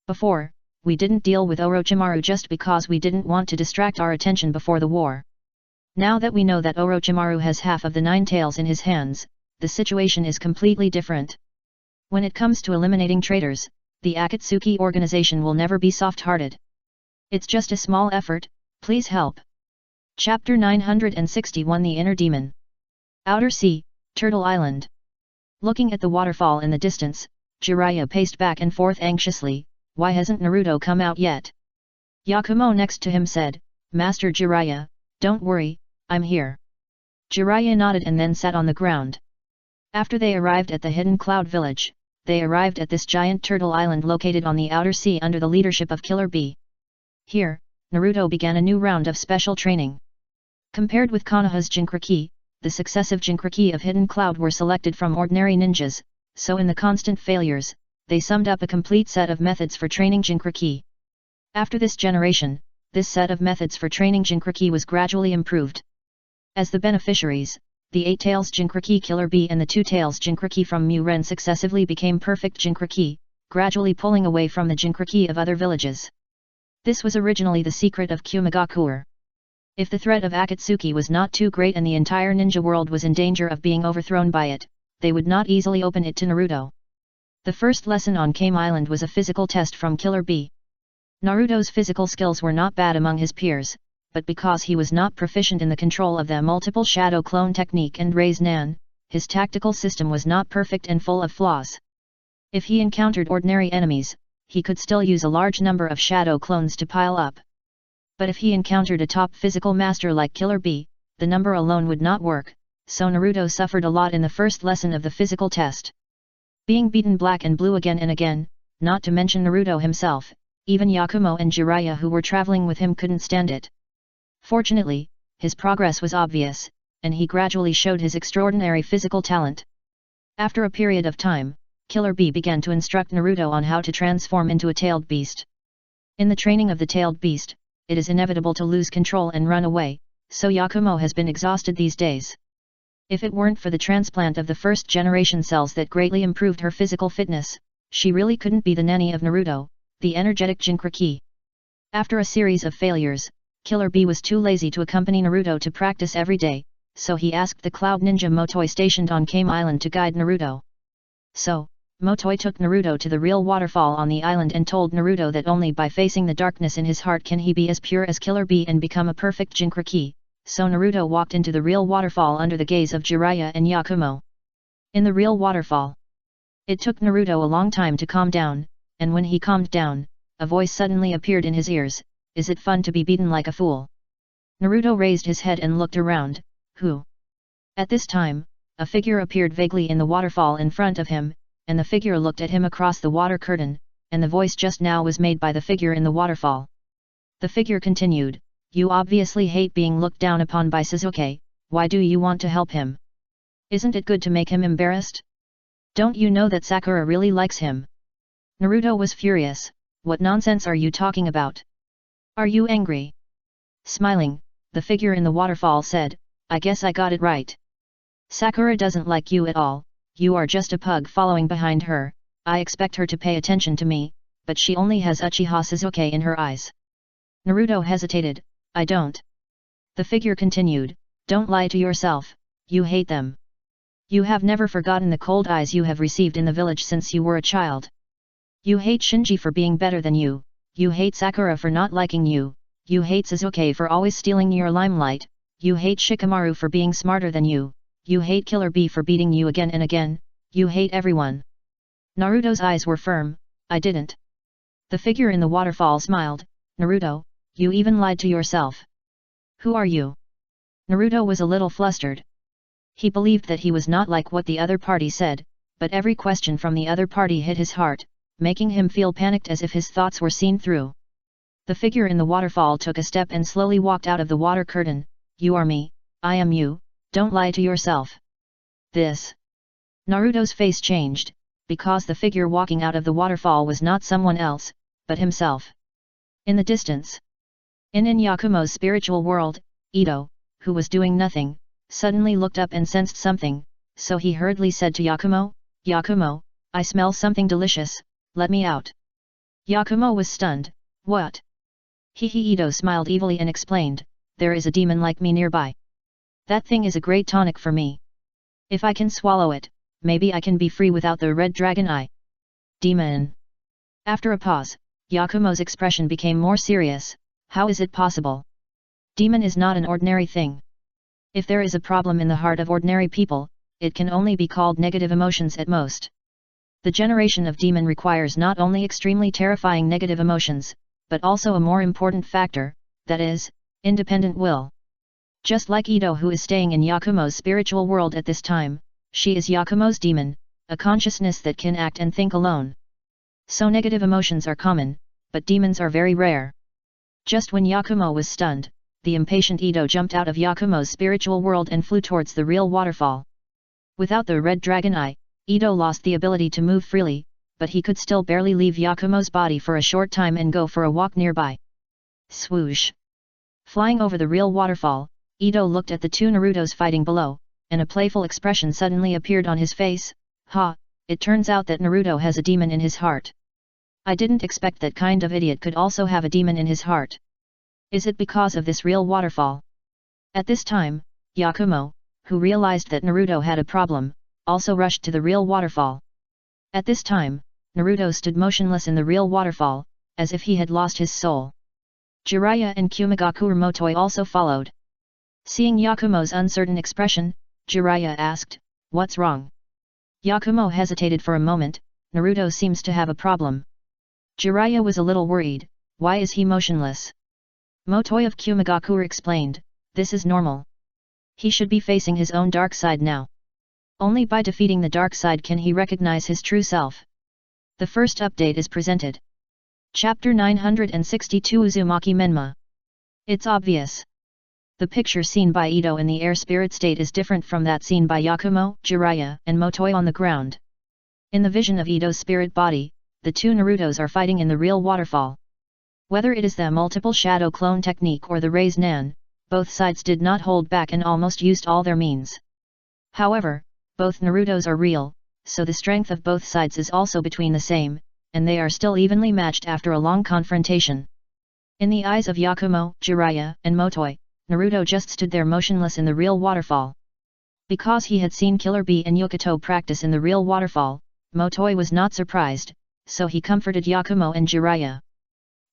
Before, we didn't deal with Orochimaru just because we didn't want to distract our attention before the war. Now that we know that Orochimaru has half of the nine tails in his hands, the situation is completely different. When it comes to eliminating traitors, the Akatsuki organization will never be soft-hearted. It's just a small effort, please help. Chapter 961 The Inner Demon. Outer Sea, Turtle Island. Looking at the waterfall in the distance, Jiraiya paced back and forth anxiously, why hasn't Naruto come out yet? Yakumo next to him said, Master Jiraiya, don't worry, I'm here. Jiraiya nodded and then sat on the ground. After they arrived at the hidden cloud village, they arrived at this giant turtle island located on the outer sea under the leadership of Killer Bee. Here, Naruto began a new round of special training. Compared with Konoha's Jinchuriki, the successive Jinchuriki of Hidden Cloud were selected from ordinary ninjas, so in the constant failures, they summed up a complete set of methods for training Jinchuriki. After this generation, this set of methods for training Jinchuriki was gradually improved. As the beneficiaries, the 8 Tails Jinchuriki Killer Bee and the 2 Tails Jinchuriki from Muren successively became perfect Jinchuriki, gradually pulling away from the Jinchuriki of other villages. This was originally the secret of Kumagakuer. If the threat of Akatsuki was not too great and the entire ninja world was in danger of being overthrown by it, they would not easily open it to Naruto. The first lesson on Kame Island was a physical test from Killer Bee. Naruto's physical skills were not bad among his peers, but because he was not proficient in the control of the multiple shadow clone technique and Raise Nan, his tactical system was not perfect and full of flaws. If he encountered ordinary enemies, he could still use a large number of shadow clones to pile up. But if he encountered a top physical master like Killer Bee, the number alone would not work, so Naruto suffered a lot in the first lesson of the physical test. Being beaten black and blue again and again, not to mention Naruto himself, even Yakumo and Jiraiya who were traveling with him couldn't stand it. Fortunately, his progress was obvious, and he gradually showed his extraordinary physical talent. After a period of time, Killer Bee began to instruct Naruto on how to transform into a tailed beast. In the training of the tailed beast, it is inevitable to lose control and run away, so Yakumo has been exhausted these days. If it weren't for the transplant of the first generation cells that greatly improved her physical fitness, she really couldn't be the nanny of Naruto, the energetic Jinchuriki. After a series of failures, Killer Bee was too lazy to accompany Naruto to practice every day, so he asked the Cloud Ninja Motoi stationed on Kame Island to guide Naruto. So, Motoi took Naruto to the real waterfall on the island and told Naruto that only by facing the darkness in his heart can he be as pure as Killer Bee and become a perfect Jinchuriki, so Naruto walked into the real waterfall under the gaze of Jiraiya and Yakumo. In the real waterfall, it took Naruto a long time to calm down, and when he calmed down, a voice suddenly appeared in his ears, is it fun to be beaten like a fool? Naruto raised his head and looked around, who? At this time, a figure appeared vaguely in the waterfall in front of him, and the figure looked at him across the water curtain, and the voice just now was made by the figure in the waterfall. The figure continued, you obviously hate being looked down upon by Sasuke, why do you want to help him? Isn't it good to make him embarrassed? Don't you know that Sakura really likes him? Naruto was furious, what nonsense are you talking about? Are you angry? Smiling, the figure in the waterfall said, I guess I got it right. Sakura doesn't like you at all, you are just a pug following behind her, I expect her to pay attention to me, but she only has Uchiha Sasuke in her eyes. Naruto hesitated, I don't. The figure continued, don't lie to yourself, you hate them. You have never forgotten the cold eyes you have received in the village since you were a child. You hate Shinji for being better than you, you hate Sakura for not liking you, you hate Sasuke for always stealing your limelight, you hate Shikamaru for being smarter than you, you hate Killer Bee for beating you again and again, you hate everyone. Naruto's eyes were firm, I didn't. The figure in the waterfall smiled, Naruto, you even lied to yourself. Who are you? Naruto was a little flustered. He believed that he was not like what the other party said, but every question from the other party hit his heart, making him feel panicked as if his thoughts were seen through. The figure in the waterfall took a step and slowly walked out of the water curtain, you are me, I am you, don't lie to yourself. This. Naruto's face changed, because the figure walking out of the waterfall was not someone else, but himself. In the distance. In Yakumo's spiritual world, Ito, who was doing nothing, suddenly looked up and sensed something, so he hurriedly said to Yakumo, Yakumo, I smell something delicious, let me out. Yakumo was stunned, what? Ito smiled evilly and explained, there is a demon like me nearby. That thing is a great tonic for me. If I can swallow it, maybe I can be free without the red dragon eye. Demon. After a pause, Yakumo's expression became more serious, how is it possible? Demon is not an ordinary thing. If there is a problem in the heart of ordinary people, it can only be called negative emotions at most. The generation of demon requires not only extremely terrifying negative emotions, but also a more important factor, that is, independent will. Just like Ito who is staying in Yakumo's spiritual world at this time, she is Yakumo's demon, a consciousness that can act and think alone. So negative emotions are common, but demons are very rare. Just when Yakumo was stunned, the impatient Ito jumped out of Yakumo's spiritual world and flew towards the real waterfall. Without the red dragon eye, Ito lost the ability to move freely, but he could still barely leave Yakumo's body for a short time and go for a walk nearby. Swoosh! Flying over the real waterfall, Ito looked at the two Narutos fighting below, and a playful expression suddenly appeared on his face, ha, it turns out that Naruto has a demon in his heart. I didn't expect that kind of idiot could also have a demon in his heart. Is it because of this real waterfall? At this time, Yakumo, who realized that Naruto had a problem, also rushed to the real waterfall. At this time, Naruto stood motionless in the real waterfall, as if he had lost his soul. Jiraiya and Kumigakure Motoi also followed. Seeing Yakumo's uncertain expression, Jiraiya asked, what's wrong? Yakumo hesitated for a moment, Naruto seems to have a problem. Jiraiya was a little worried, why is he motionless? Motoi of Kumigakure explained, this is normal. He should be facing his own dark side now. Only by defeating the dark side can he recognize his true self. The first update is presented. Chapter 962 Uzumaki Menma. It's obvious. The picture seen by Ito in the air spirit state is different from that seen by Yakumo, Jiraiya, and Motoi on the ground. In the vision of Ito's spirit body, the two Narutos are fighting in the real waterfall. Whether it is the multiple shadow clone technique or the raise nan, both sides did not hold back and almost used all their means. However, both Narutos are real, so the strength of both sides is also between the same, and they are still evenly matched after a long confrontation. In the eyes of Yakumo, Jiraiya, and Motoi, Naruto just stood there motionless in the real waterfall. Because he had seen Killer Bee and Yukito practice in the real waterfall, Motoi was not surprised, so he comforted Yakumo and Jiraiya.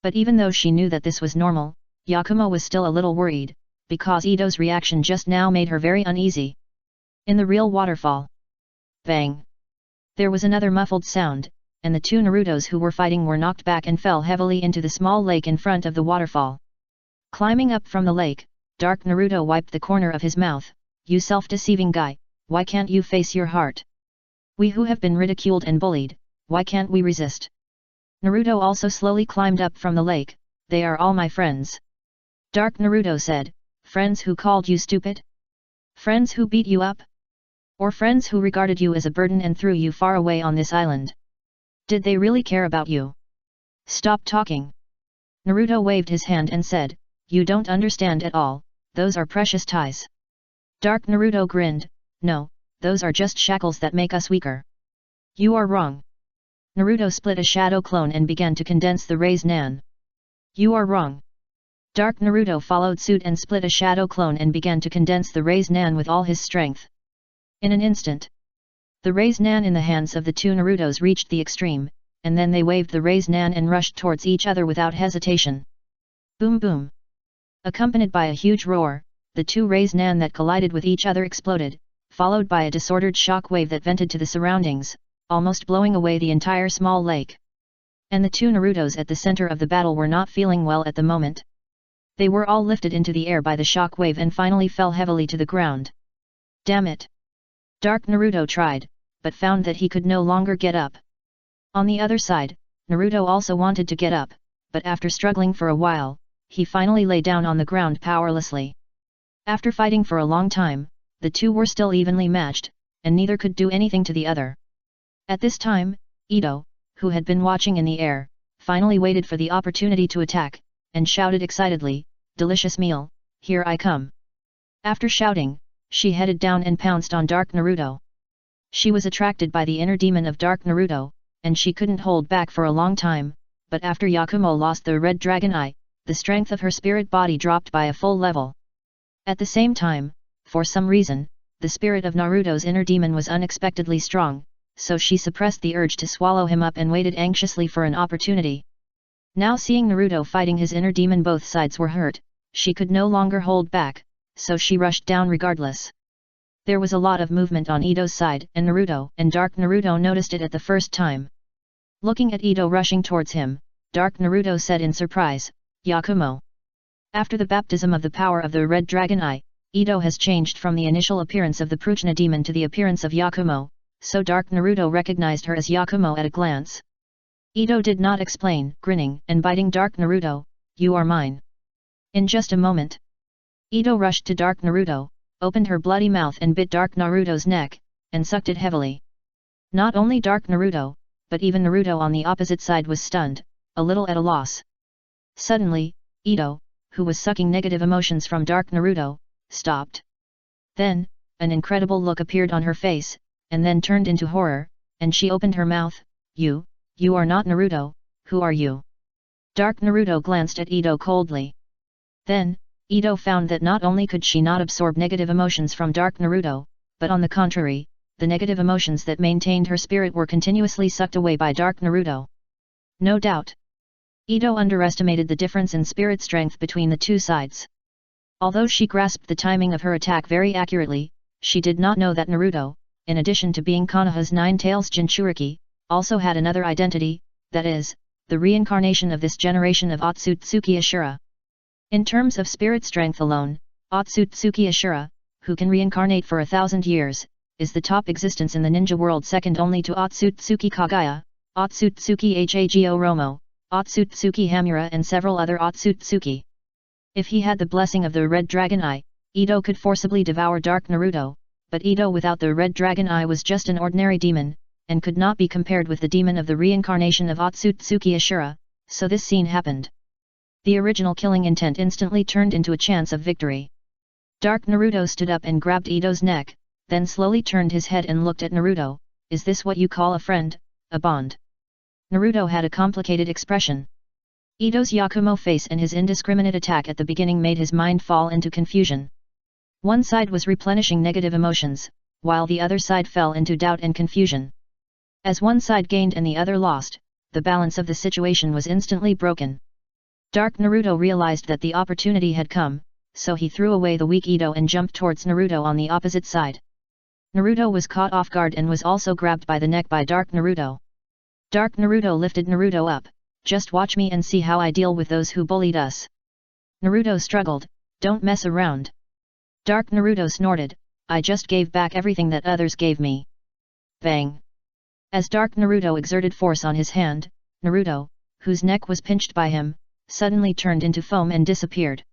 But even though she knew that this was normal, Yakumo was still a little worried, because Ito's reaction just now made her very uneasy. In the real waterfall. Bang! There was another muffled sound, and the two Narutos who were fighting were knocked back and fell heavily into the small lake in front of the waterfall. Climbing up from the lake, Dark Naruto wiped the corner of his mouth, you self-deceiving guy, why can't you face your heart? We who have been ridiculed and bullied, why can't we resist? Naruto also slowly climbed up from the lake, they are all my friends. Dark Naruto said, friends who called you stupid? Friends who beat you up? Or friends who regarded you as a burden and threw you far away on this island? Did they really care about you? Stop talking. Naruto waved his hand and said, you don't understand at all, those are precious ties. Dark Naruto grinned, "No, those are just shackles that make us weaker." "You are wrong." Naruto split a shadow clone and began to condense the rays Nan. "You are wrong." Dark Naruto followed suit and split a shadow clone and began to condense the rays Nan with all his strength. In an instant, the rays Nan in the hands of the two Narutos reached the extreme, and then they waved the rays Nan and rushed towards each other without hesitation. Boom boom! Accompanied by a huge roar, the two rays Nan that collided with each other exploded, followed by a disordered shock wave that vented to the surroundings, almost blowing away the entire small lake. And the two Narutos at the center of the battle were not feeling well at the moment. They were all lifted into the air by the shock wave and finally fell heavily to the ground. Damn it! Dark Naruto tried, but found that he could no longer get up. On the other side, Naruto also wanted to get up, but after struggling for a while, he finally lay down on the ground powerlessly. After fighting for a long time, the two were still evenly matched, and neither could do anything to the other. At this time, Ito, who had been watching in the air, finally waited for the opportunity to attack, and shouted excitedly, "Delicious meal, here I come." After shouting, she headed down and pounced on Dark Naruto. She was attracted by the inner demon of Dark Naruto, and she couldn't hold back for a long time, but after Yakumo lost the red dragon eye, the strength of her spirit body dropped by a full level. At the same time, for some reason, the spirit of Naruto's inner demon was unexpectedly strong, so she suppressed the urge to swallow him up and waited anxiously for an opportunity. Now seeing Naruto fighting his inner demon, both sides were hurt, she could no longer hold back, so she rushed down regardless. There was a lot of movement on Ito's side, and Dark Naruto noticed it at the first time. Looking at Ito rushing towards him, Dark Naruto said in surprise, "Yakumo." After the baptism of the power of the red dragon eye, Ito has changed from the initial appearance of the Prajna demon to the appearance of Yakumo, so Dark Naruto recognized her as Yakumo at a glance. Ito did not explain, grinning and biting Dark Naruto, "You are mine." In just a moment, Ito rushed to Dark Naruto, opened her bloody mouth and bit Dark Naruto's neck, and sucked it heavily. Not only Dark Naruto, but even Naruto on the opposite side was stunned, a little at a loss. Suddenly, Ito, who was sucking negative emotions from Dark Naruto, stopped. Then, an incredible look appeared on her face, and then turned into horror, and she opened her mouth, You are not Naruto, who are you?" Dark Naruto glanced at Ito coldly. Then, Ito found that not only could she not absorb negative emotions from Dark Naruto, but on the contrary, the negative emotions that maintained her spirit were continuously sucked away by Dark Naruto. No doubt, Ito underestimated the difference in spirit strength between the two sides. Although she grasped the timing of her attack very accurately, she did not know that Naruto, in addition to being Konoha's Nine Tails Jinchuriki, also had another identity, that is, the reincarnation of this generation of Otsutsuki Ashura. In terms of spirit strength alone, Otsutsuki Ashura, who can reincarnate for 1,000 years, is the top existence in the ninja world, second only to Otsutsuki Kagaya, Otsutsuki Hago Romo, Otsutsuki Hamura and several other Otsutsuki. If he had the blessing of the Red Dragon Eye, Ito could forcibly devour Dark Naruto, but Ito without the Red Dragon Eye was just an ordinary demon, and could not be compared with the demon of the reincarnation of Otsutsuki Ashura, so this scene happened. The original killing intent instantly turned into a chance of victory. Dark Naruto stood up and grabbed Ito's neck, then slowly turned his head and looked at Naruto, "Is this what you call a friend, a bond?" Naruto had a complicated expression. Ito's Yakumo face and his indiscriminate attack at the beginning made his mind fall into confusion. One side was replenishing negative emotions, while the other side fell into doubt and confusion. As one side gained and the other lost, the balance of the situation was instantly broken. Dark Naruto realized that the opportunity had come, so he threw away the weak Ito and jumped towards Naruto on the opposite side. Naruto was caught off guard and was also grabbed by the neck by Dark Naruto. Dark Naruto lifted Naruto up, "Just watch me and see how I deal with those who bullied us." Naruto struggled, "Don't mess around." Dark Naruto snorted, "I just gave back everything that others gave me." Bang! As Dark Naruto exerted force on his hand, Naruto, whose neck was pinched by him, suddenly turned into foam and disappeared.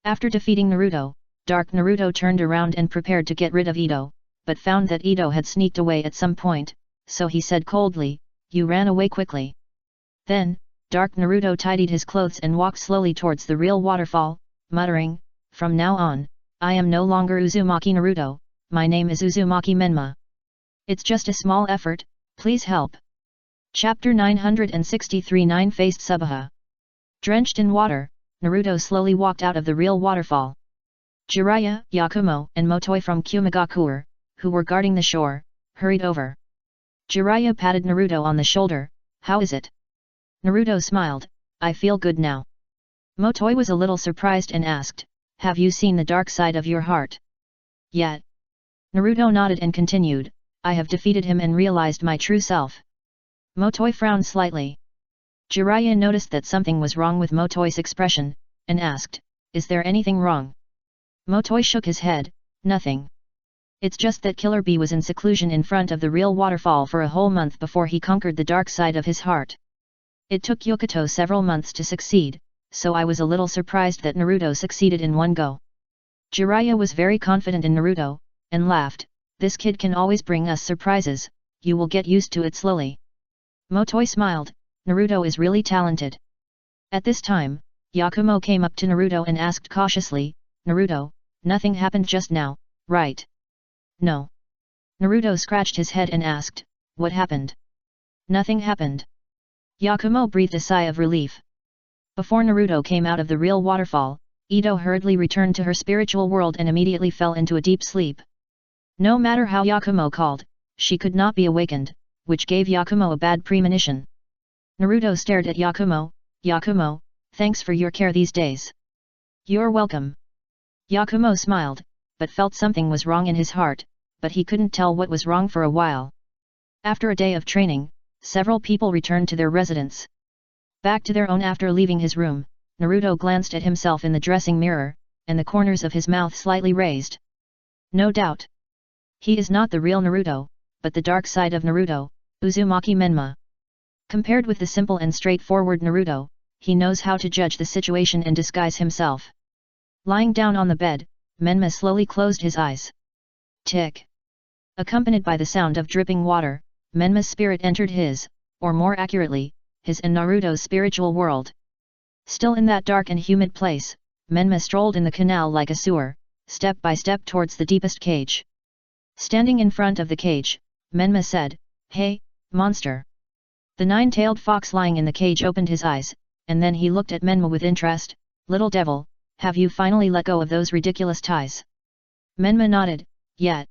After defeating Naruto, Dark Naruto turned around and prepared to get rid of Ito, but found that Ito had sneaked away at some point, so he said coldly, "You ran away quickly." Then, Dark Naruto tidied his clothes and walked slowly towards the real waterfall, muttering, "From now on, I am no longer Uzumaki Naruto, my name is Uzumaki Menma. It's just a small effort, please help. Chapter 963 Nine-Faced Subaha. Drenched in water, Naruto slowly walked out of the real waterfall. Jiraiya, Yakumo, and Motoi from Kumagakure, who were guarding the shore, hurried over. Jiraiya patted Naruto on the shoulder. How is it? Naruto smiled. I feel good now. Motoi was a little surprised and asked, have you seen the dark side of your heart yet? Naruto nodded and continued, I have defeated him and realized my true self. Motoi frowned slightly. Jiraiya noticed that something was wrong with Motoi's expression, and asked, is there anything wrong? Motoi shook his head, nothing. It's just that Killer Bee was in seclusion in front of the real waterfall for a whole month before he conquered the dark side of his heart. It took Yokito several months to succeed, so I was a little surprised that Naruto succeeded in one go. Jiraiya was very confident in Naruto, and laughed, this kid can always bring us surprises, you will get used to it slowly. Motoi smiled, Naruto is really talented. At this time, Yakumo came up to Naruto and asked cautiously, Naruto, nothing happened just now, right? No. Naruto scratched his head and asked, what happened? Nothing happened. Yakumo breathed a sigh of relief. Before Naruto came out of the real waterfall, Ito hurriedly returned to her spiritual world and immediately fell into a deep sleep. No matter how Yakumo called, she could not be awakened, which gave Yakumo a bad premonition. Naruto stared at Yakumo. Yakumo, thanks for your care these days. You're welcome. Yakumo smiled, but felt something was wrong in his heart, but he couldn't tell what was wrong for a while. After a day of training, several people returned to their residence. Back to their own after leaving his room, Naruto glanced at himself in the dressing mirror, and the corners of his mouth slightly raised. No doubt. He is not the real Naruto, but the dark side of Naruto, Uzumaki Menma. Compared with the simple and straightforward Naruto, he knows how to judge the situation and disguise himself. Lying down on the bed, Menma slowly closed his eyes. Tick. Accompanied by the sound of dripping water, Menma's spirit entered his, or more accurately, his and Naruto's spiritual world. Still in that dark and humid place, Menma strolled in the canal like a sewer, step by step towards the deepest cage. Standing in front of the cage, Menma said, Hey, monster! The nine-tailed fox lying in the cage opened his eyes, and then he looked at Menma with interest. Little devil, have you finally let go of those ridiculous ties? Menma nodded, yet.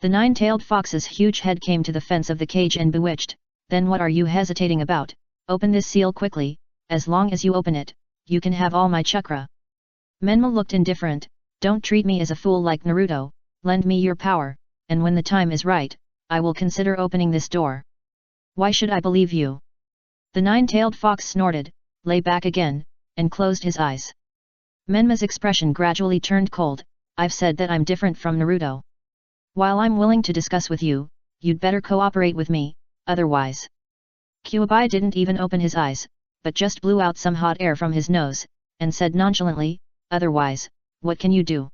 The nine-tailed fox's huge head came to the fence of the cage and bewitched, then what are you hesitating about? Open this seal quickly, as long as you open it, you can have all my chakra. Menma looked indifferent, don't treat me as a fool like Naruto, lend me your power, and when the time is right, I will consider opening this door. Why should I believe you? The nine-tailed fox snorted, lay back again, and closed his eyes. Menma's expression gradually turned cold, I've said that I'm different from Naruto. While I'm willing to discuss with you, you'd better cooperate with me, otherwise. Kyuubi didn't even open his eyes, but just blew out some hot air from his nose, and said nonchalantly, otherwise, what can you do?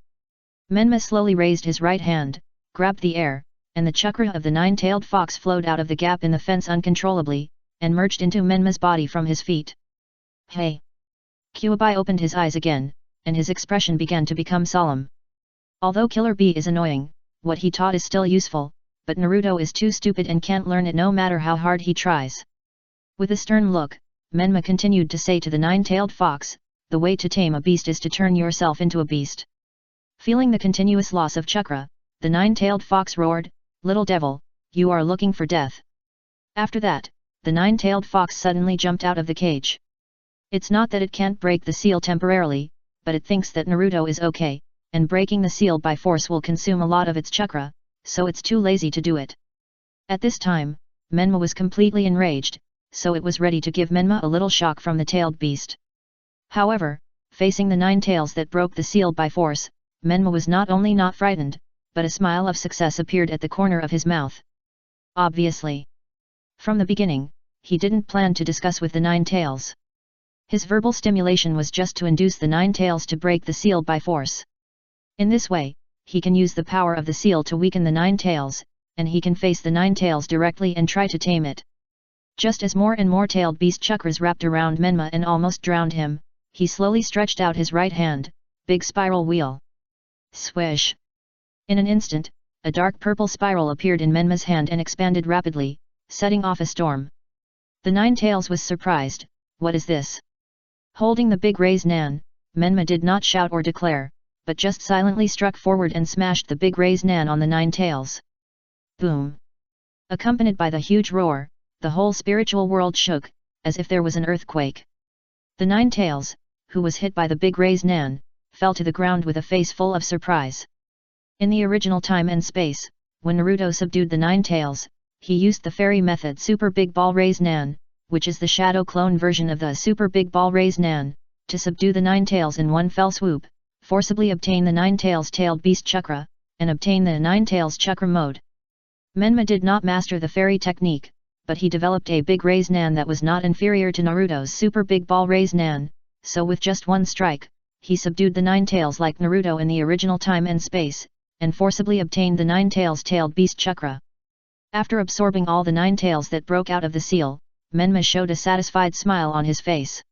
Menma slowly raised his right hand, grabbed the air, and the chakra of the nine-tailed fox flowed out of the gap in the fence uncontrollably, and merged into Menma's body from his feet. Hey! Kyuubi opened his eyes again, and his expression began to become solemn. Although Killer Bee is annoying, what he taught is still useful, but Naruto is too stupid and can't learn it no matter how hard he tries. With a stern look, Menma continued to say to the nine-tailed fox, the way to tame a beast is to turn yourself into a beast. Feeling the continuous loss of chakra, the nine-tailed fox roared, little devil, you are looking for death. After that, the nine-tailed fox suddenly jumped out of the cage. It's not that it can't break the seal temporarily, but it thinks that Naruto is okay, and breaking the seal by force will consume a lot of its chakra, so it's too lazy to do it. At this time, Menma was completely enraged, so it was ready to give Menma a little shock from the tailed beast. However, facing the nine tails that broke the seal by force, Menma was not only not frightened, but a smile of success appeared at the corner of his mouth. Obviously. From the beginning, he didn't plan to discuss with the nine tails. His verbal stimulation was just to induce the nine tails to break the seal by force. In this way, he can use the power of the seal to weaken the nine tails, and he can face the nine tails directly and try to tame it. Just as more and more tailed beast chakras wrapped around Menma and almost drowned him, he slowly stretched out his right hand, big spiral wheel. Swish! In an instant, a dark purple spiral appeared in Menma's hand and expanded rapidly, setting off a storm. The Nine-Tails was surprised. What is this? Holding the big raised nan, Menma did not shout or declare, but just silently struck forward and smashed the big raised nan on the Nine-Tails. Boom! Accompanied by the huge roar, the whole spiritual world shook, as if there was an earthquake. The Nine-Tails, who was hit by the big raised nan, fell to the ground with a face full of surprise. In the original time and space, when Naruto subdued the Nine-Tails, he used the fairy method Super Big Ball Raise Nan, which is the shadow clone version of the Super Big Ball Raise Nan, to subdue the Nine-Tails in one fell swoop, forcibly obtain the Nine-Tails tailed beast chakra, and obtain the Nine-Tails chakra mode. Menma did not master the fairy technique, but he developed a big raise nan that was not inferior to Naruto's Super Big Ball Raise Nan, so with just one strike, he subdued the Nine-Tails like Naruto in the original time and space, and forcibly obtained the Nine-Tails tailed beast chakra. After absorbing all the Nine-Tails that broke out of the seal, Menma showed a satisfied smile on his face.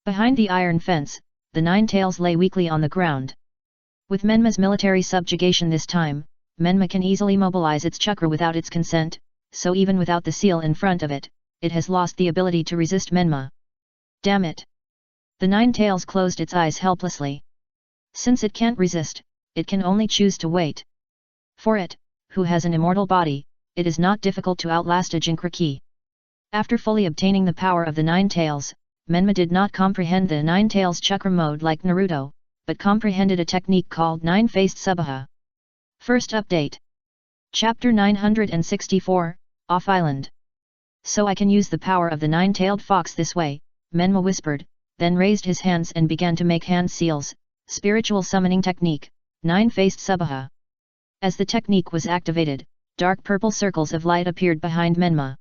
Behind the iron fence, the Nine-Tails lay weakly on the ground. With Menma's military subjugation this time, Menma can easily mobilize its chakra without its consent, so even without the seal in front of it, it has lost the ability to resist Menma. Damn it! The Nine-Tails closed its eyes helplessly. Since it can't resist, it can only choose to wait. For it, who has an immortal body, it is not difficult to outlast a Jinchuriki. After fully obtaining the power of the Nine-Tails, Menma did not comprehend the Nine-Tails chakra mode like Naruto, but comprehended a technique called Nine-Faced Subaha. First update. Chapter 964, Off Island. So I can use the power of the nine-tailed fox this way, Menma whispered, then raised his hands and began to make hand seals, spiritual summoning technique, Nine-Faced Subaha. As the technique was activated, dark purple circles of light appeared behind Menma.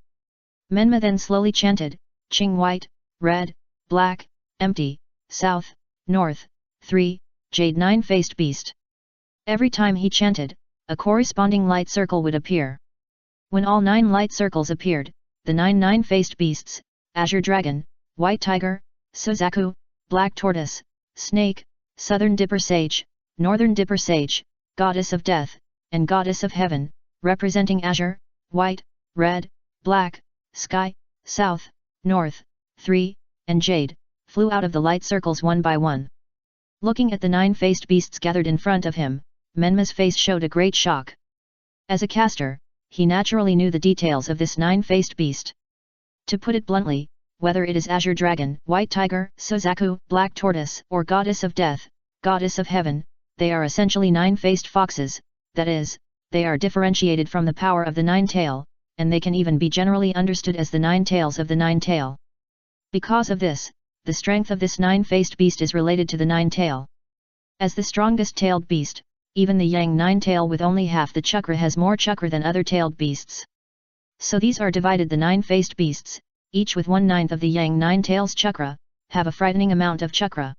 Menma then slowly chanted, Ching white, red, black, empty, south, north, 3, jade nine-faced beast. Every time he chanted, a corresponding light circle would appear. When all 9 light circles appeared, the 9 nine-faced beasts, azure dragon, white tiger, Suzaku, black tortoise, snake, southern dipper sage, northern dipper sage, goddess of death, and goddess of heaven, representing azure, white, red, black, sky, south, north, 3, and jade, flew out of the light circles one by one. Looking at the 9-faced beasts gathered in front of him, Menma's face showed a great shock. As a caster, he naturally knew the details of this 9-faced beast. To put it bluntly, whether it is azure dragon, white tiger, Suzaku, black tortoise, or goddess of death, goddess of heaven, they are essentially 9-faced foxes, that is, they are differentiated from the power of the nine-tail, and they can even be generally understood as the 9 tails of the nine-tail. Because of this, the strength of this 9-faced beast is related to the nine-tail. As the strongest tailed beast, even the Yang nine-tail with only half the chakra has more chakra than other tailed beasts. So these are divided: the 9-faced beasts, each with 1/9 of the Yang nine-tail's chakra, have a frightening amount of chakra.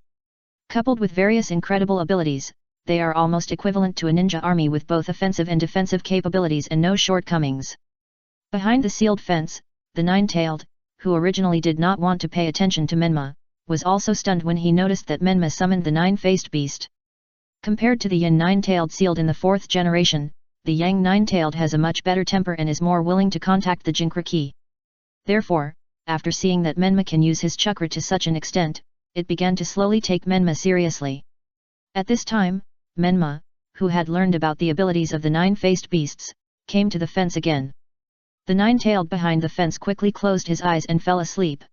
Coupled with various incredible abilities, they are almost equivalent to a ninja army with both offensive and defensive capabilities and no shortcomings. Behind the sealed fence, the nine-tailed, who originally did not want to pay attention to Menma, was also stunned when he noticed that Menma summoned the 9-faced beast. Compared to the Yin nine-tailed sealed in the 4th generation, the Yang nine-tailed has a much better temper and is more willing to contact the Jinchuriki. Therefore, after seeing that Menma can use his chakra to such an extent, it began to slowly take Menma seriously. At this time, Menma, who had learned about the abilities of the 9-faced beasts, came to the fence again. The nine-tailed behind the fence quickly closed his eyes and fell asleep.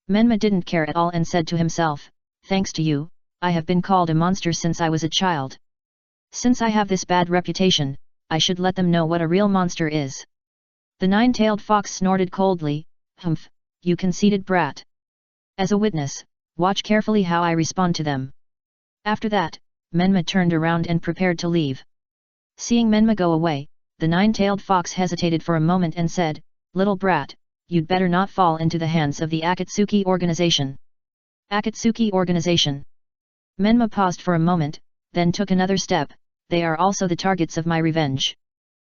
Menma didn't care at all and said to himself, "Thanks to you, I have been called a monster since I was a child. Since I have this bad reputation, I should let them know what a real monster is." The nine-tailed fox snorted coldly, "Humph, you conceited brat. As a witness, watch carefully how I respond to them." After that, Menma turned around and prepared to leave. Seeing Menma go away, the nine-tailed fox hesitated for a moment and said, "Little brat, you'd better not fall into the hands of the Akatsuki organization." Akatsuki organization. Menma paused for a moment, then took another step. "They are also the targets of my revenge."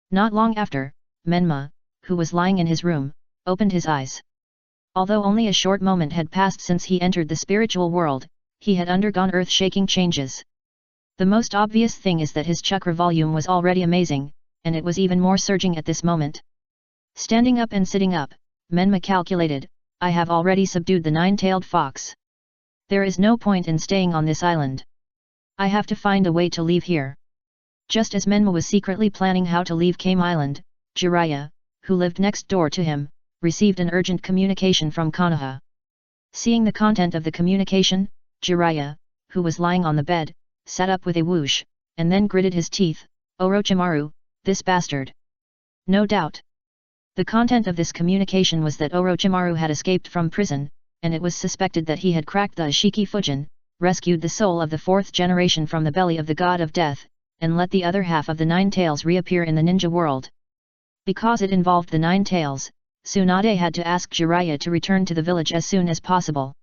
Not long after, Menma, who was lying in his room, opened his eyes. Although only a short moment had passed since he entered the spiritual world, he had undergone earth-shaking changes. The most obvious thing is that his chakra volume was already amazing, and it was even more surging at this moment. Standing up and sitting up, Menma calculated, I have already subdued the nine-tailed fox. There is no point in staying on this island. I have to find a way to leave here. Just as Menma was secretly planning how to leave Kame Island, Jiraiya, who lived next door to him, received an urgent communication from Konoha. Seeing the content of the communication, Jiraiya, who was lying on the bed, sat up with a whoosh, and then gritted his teeth, Orochimaru, this bastard. No doubt. The content of this communication was that Orochimaru had escaped from prison, and it was suspected that he had cracked the Ashiki Fujin, rescued the soul of the fourth generation from the belly of the god of death, and let the other half of the nine tails reappear in the ninja world. Because it involved the nine tails, Tsunade had to ask Jiraiya to return to the village as soon as possible.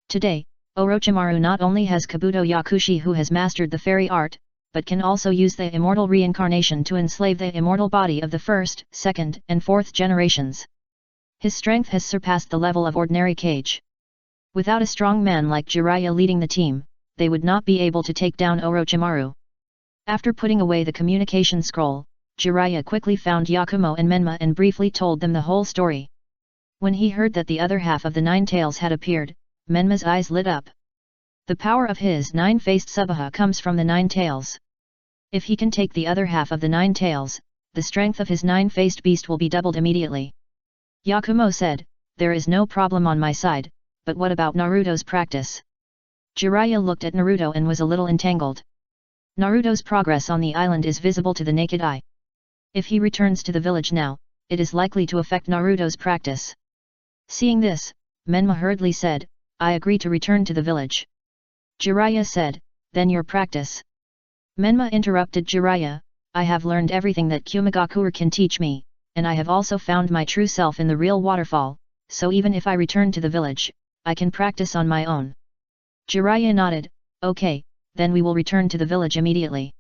Today, Orochimaru not only has Kabuto Yakushi who has mastered the fairy art, but can also use the immortal reincarnation to enslave the immortal body of the first, second, and fourth generations. His strength has surpassed the level of ordinary Kage. Without a strong man like Jiraiya leading the team, they would not be able to take down Orochimaru. After putting away the communication scroll, Jiraiya quickly found Yakumo and Menma and briefly told them the whole story. When he heard that the other half of the nine tails had appeared, Menma's eyes lit up. The power of his nine-faced Subaha comes from the nine tails. If he can take the other half of the nine tails, the strength of his nine-faced beast will be doubled immediately. Yakumo said, there is no problem on my side, but what about Naruto's practice? Jiraiya looked at Naruto and was a little entangled. Naruto's progress on the island is visible to the naked eye. If he returns to the village now, it is likely to affect Naruto's practice. Seeing this, Menma hurriedly said, I agree to return to the village. Jiraiya said, then your practice. Menma interrupted Jiraiya, I have learned everything that Kumagakure can teach me, and I have also found my true self in the real waterfall, so even if I return to the village, I can practice on my own. Jiraiya nodded, okay, then we will return to the village immediately.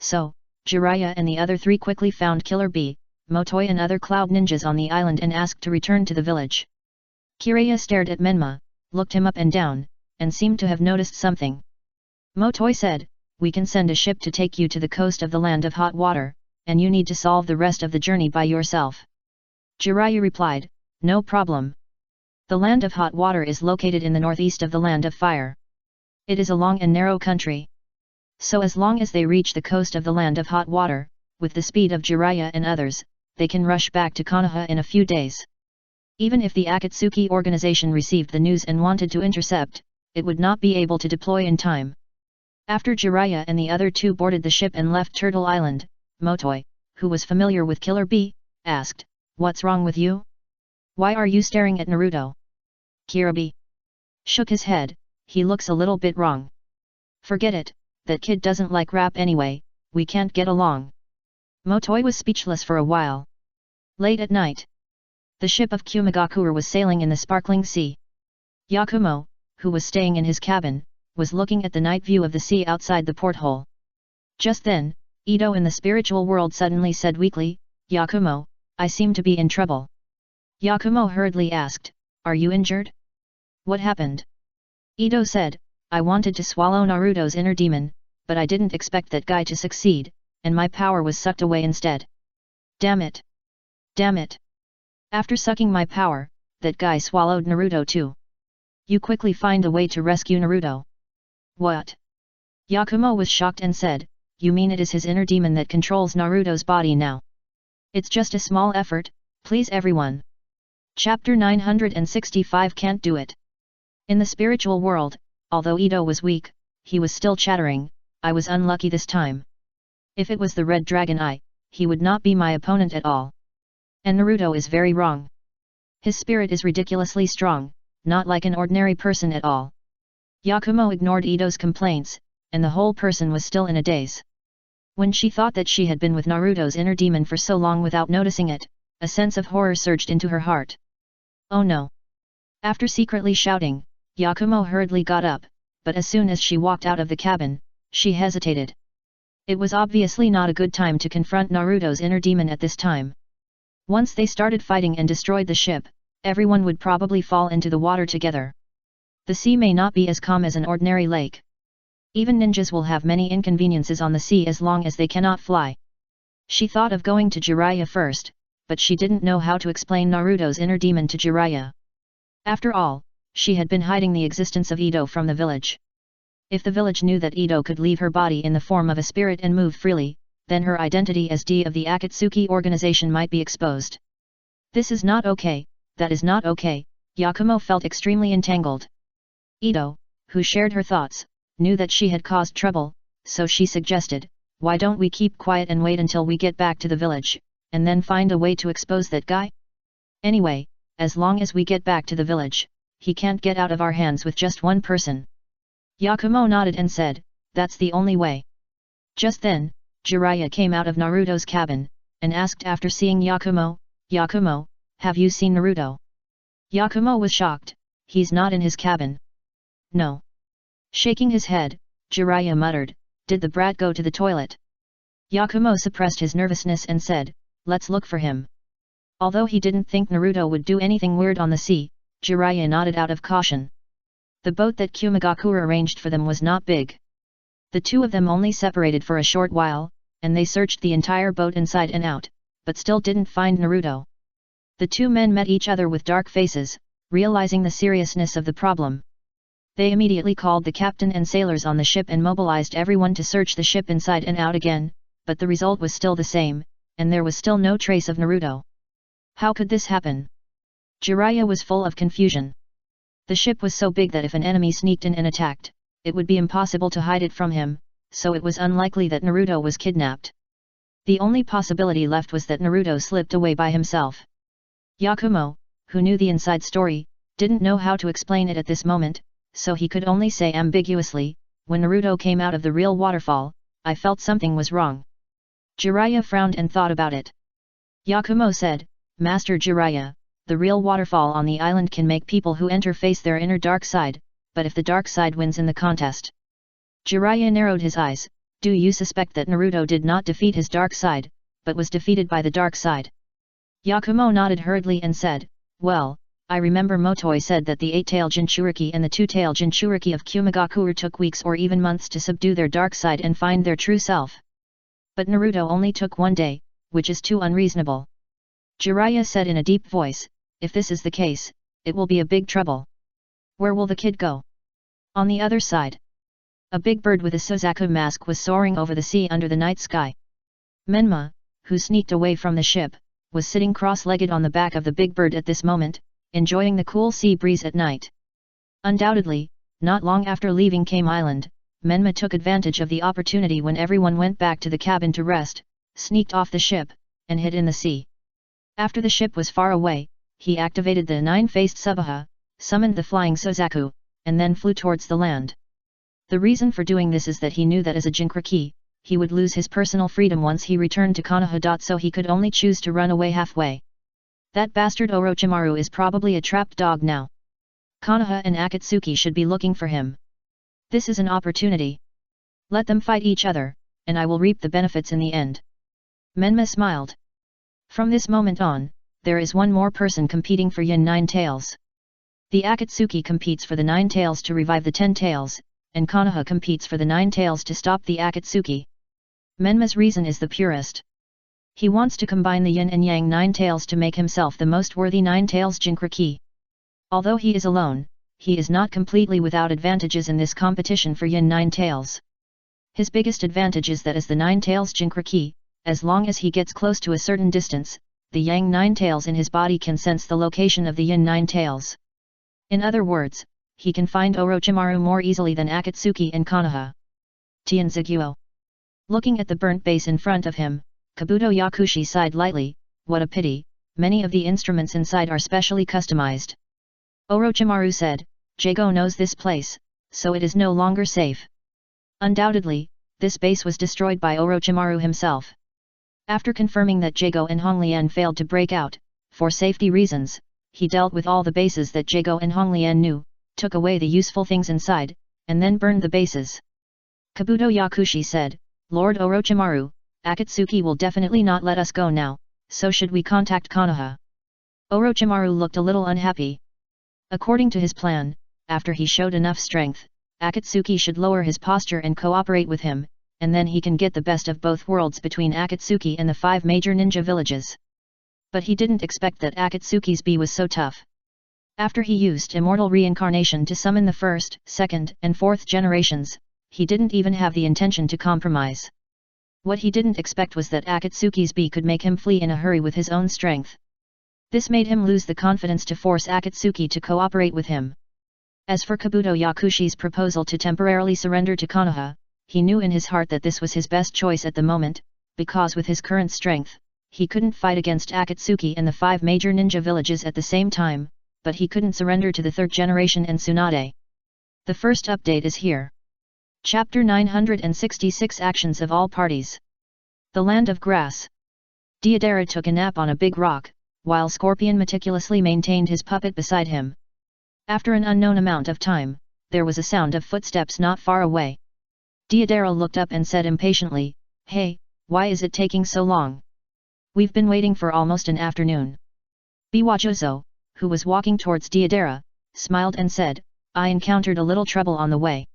So, Jiraiya and the other three quickly found Killer Bee, Motoi and other cloud ninjas on the island and asked to return to the village. Kiraya stared at Menma, looked him up and down, and seemed to have noticed something. Motoi said, we can send a ship to take you to the coast of the land of hot water, and you need to solve the rest of the journey by yourself. Jiraiya replied, no problem. The land of hot water is located in the northeast of the land of fire. It is a long and narrow country. So as long as they reach the coast of the land of hot water, with the speed of Jiraiya and others, they can rush back to Konoha in a few days. Even if the Akatsuki organization received the news and wanted to intercept, it would not be able to deploy in time. After Jiraiya and the other two boarded the ship and left Turtle Island, Motoi, who was familiar with Killer Bee, asked, what's wrong with you? Why are you staring at Naruto? Kirabe shook his head, he looks a little bit wrong. Forget it, that kid doesn't like rap anyway, we can't get along. Motoi was speechless for a while. Late at night, the ship of Kumagakure was sailing in the sparkling sea. Yakumo, who was staying in his cabin, was looking at the night view of the sea outside the porthole. Just then, Ito in the spiritual world suddenly said weakly, Yakumo, I seem to be in trouble. Yakumo hurriedly asked, are you injured? What happened? Ito said, I wanted to swallow Naruto's inner demon, but I didn't expect that guy to succeed, and my power was sucked away instead. Damn it! Damn it! After sucking my power, that guy swallowed Naruto too. You quickly find a way to rescue Naruto. What? Yakumo was shocked and said, you mean it is his inner demon that controls Naruto's body now? It's just a small effort, please everyone. Chapter 965 Can't do it. In the spiritual world, although Ito was weak, he was still chattering, I was unlucky this time. If it was the Red Dragon Eye, he would not be my opponent at all. And Naruto is very wrong. His spirit is ridiculously strong, not like an ordinary person at all. Yakumo ignored Ito's complaints, and the whole person was still in a daze. When she thought that she had been with Naruto's inner demon for so long without noticing it, a sense of horror surged into her heart. Oh no! After secretly shouting, Yakumo hurriedly got up, but as soon as she walked out of the cabin, she hesitated. It was obviously not a good time to confront Naruto's inner demon at this time. Once they started fighting and destroyed the ship, everyone would probably fall into the water together. The sea may not be as calm as an ordinary lake. Even ninjas will have many inconveniences on the sea as long as they cannot fly. She thought of going to Jiraiya first, but she didn't know how to explain Naruto's inner demon to Jiraiya. After all, she had been hiding the existence of Ito from the village. If the village knew that Ito could leave her body in the form of a spirit and move freely, then her identity as D of the Akatsuki organization might be exposed. This is not okay, that is not okay, Yakumo felt extremely entangled. Ito, who shared her thoughts, knew that she had caused trouble, so she suggested, why don't we keep quiet and wait until we get back to the village, and then find a way to expose that guy? Anyway, as long as we get back to the village, he can't get out of our hands with just one person. Yakumo nodded and said, that's the only way. Just then, Jiraiya came out of Naruto's cabin, and asked after seeing Yakumo, Yakumo, have you seen Naruto? Yakumo was shocked, he's not in his cabin. No. Shaking his head, Jiraiya muttered, did the brat go to the toilet? Yakumo suppressed his nervousness and said, let's look for him. Although he didn't think Naruto would do anything weird on the sea, Jiraiya nodded out of caution. The boat that Kumagakure arranged for them was not big. The two of them only separated for a short while, and they searched the entire boat inside and out, but still didn't find Naruto. The two men met each other with dark faces, realizing the seriousness of the problem. They immediately called the captain and sailors on the ship and mobilized everyone to search the ship inside and out again, but the result was still the same, and there was still no trace of Naruto. How could this happen? Jiraiya was full of confusion. The ship was so big that if an enemy sneaked in and attacked, it would be impossible to hide it from him, so it was unlikely that Naruto was kidnapped. The only possibility left was that Naruto slipped away by himself. Yakumo, who knew the inside story, didn't know how to explain it at this moment, so he could only say ambiguously, when Naruto came out of the real waterfall, I felt something was wrong. Jiraiya frowned and thought about it. Yakumo said, Master Jiraiya, the real waterfall on the island can make people who enter face their inner dark side, but if the dark side wins in the contest. Jiraiya narrowed his eyes, do you suspect that Naruto did not defeat his dark side, but was defeated by the dark side? Yakumo nodded hurriedly and said, well, I remember Motoi said that the 8-tail Jinchuriki and the 2-tail Jinchuriki of Kumagakure took weeks or even months to subdue their dark side and find their true self. But Naruto only took 1 day, which is too unreasonable. Jiraiya said in a deep voice, if this is the case, it will be a big trouble. Where will the kid go? On the other side. A big bird with a Suzaku mask was soaring over the sea under the night sky. Menma, who sneaked away from the ship, was sitting cross-legged on the back of the big bird at this moment, enjoying the cool sea breeze at night. Undoubtedly, not long after leaving Kame Island, Menma took advantage of the opportunity when everyone went back to the cabin to rest, sneaked off the ship, and hid in the sea. After the ship was far away, he activated the 9-faced Subaha, summoned the flying Suzaku, and then flew towards the land. The reason for doing this is that he knew that as a Jinchuriki, he would lose his personal freedom once he returned to Konoha. So he could only choose to run away halfway. That bastard Orochimaru is probably a trapped dog now. Konoha and Akatsuki should be looking for him. This is an opportunity. Let them fight each other, and I will reap the benefits in the end. Menma smiled. From this moment on, there is one more person competing for Yin 9 tails. The Akatsuki competes for the 9 tails to revive the 10 tails, and Konoha competes for the 9 tails to stop the Akatsuki. Menma's reason is the purest. He wants to combine the Yin and Yang 9 tails to make himself the most worthy 9 tails Jinchuriki. Although he is alone, he is not completely without advantages in this competition for Yin 9 tails. His biggest advantage is that as the 9 tails Jinchuriki, as long as he gets close to a certain distance, the Yang 9 tails in his body can sense the location of the Yin 9 tails. In other words, he can find Orochimaru more easily than Akatsuki and Konoha. Tianziguo. Looking at the burnt base in front of him, Kabuto Yakushi sighed lightly, what a pity, many of the instruments inside are specially customized. Orochimaru said, Jago knows this place, so it is no longer safe. Undoubtedly, this base was destroyed by Orochimaru himself. After confirming that Jago and Honglian failed to break out, for safety reasons, he dealt with all the bases that Jago and Honglian knew, took away the useful things inside, and then burned the bases. Kabuto Yakushi said, Lord Orochimaru, Akatsuki will definitely not let us go now, so should we contact Konoha? Orochimaru looked a little unhappy. According to his plan, after he showed enough strength, Akatsuki should lower his posture and cooperate with him, and then he can get the best of both worlds between Akatsuki and the 5 major ninja villages. But he didn't expect that Akatsuki's B was so tough. After he used immortal reincarnation to summon the 1st, 2nd, and 4th generations, he didn't even have the intention to compromise. What he didn't expect was that Akatsuki's B could make him flee in a hurry with his own strength. This made him lose the confidence to force Akatsuki to cooperate with him. As for Kabuto Yakushi's proposal to temporarily surrender to Konoha, he knew in his heart that this was his best choice at the moment, because with his current strength, he couldn't fight against Akatsuki and the 5 major ninja villages at the same time, but he couldn't surrender to the 3rd generation and Tsunade. The first update is here. Chapter 966 Actions of All Parties. The Land of Grass. Deidara took a nap on a big rock, while Scorpion meticulously maintained his puppet beside him. After an unknown amount of time, there was a sound of footsteps not far away. Deidara looked up and said impatiently, "Hey, why is it taking so long? We've been waiting for almost an afternoon." Biwajozo, who was walking towards Deidara, smiled and said, "I encountered a little trouble on the way."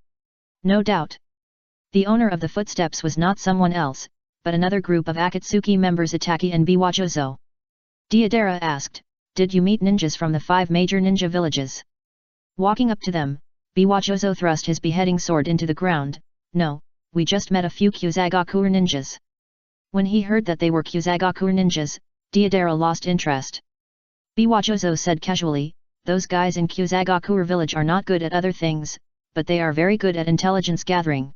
No doubt. The owner of the footsteps was not someone else, but another group of Akatsuki members Itaki and Biwajozo. Deidara asked, "Did you meet ninjas from the 5 major ninja villages?" Walking up to them, Biwajozo thrust his beheading sword into the ground. "No, we just met a few Kyuzagakuer ninjas." When he heard that they were Kyuzagakuer ninjas, Deidara lost interest. Biwajozo said casually, "Those guys in Kyuzagakuer village are not good at other things, but they are very good at intelligence gathering.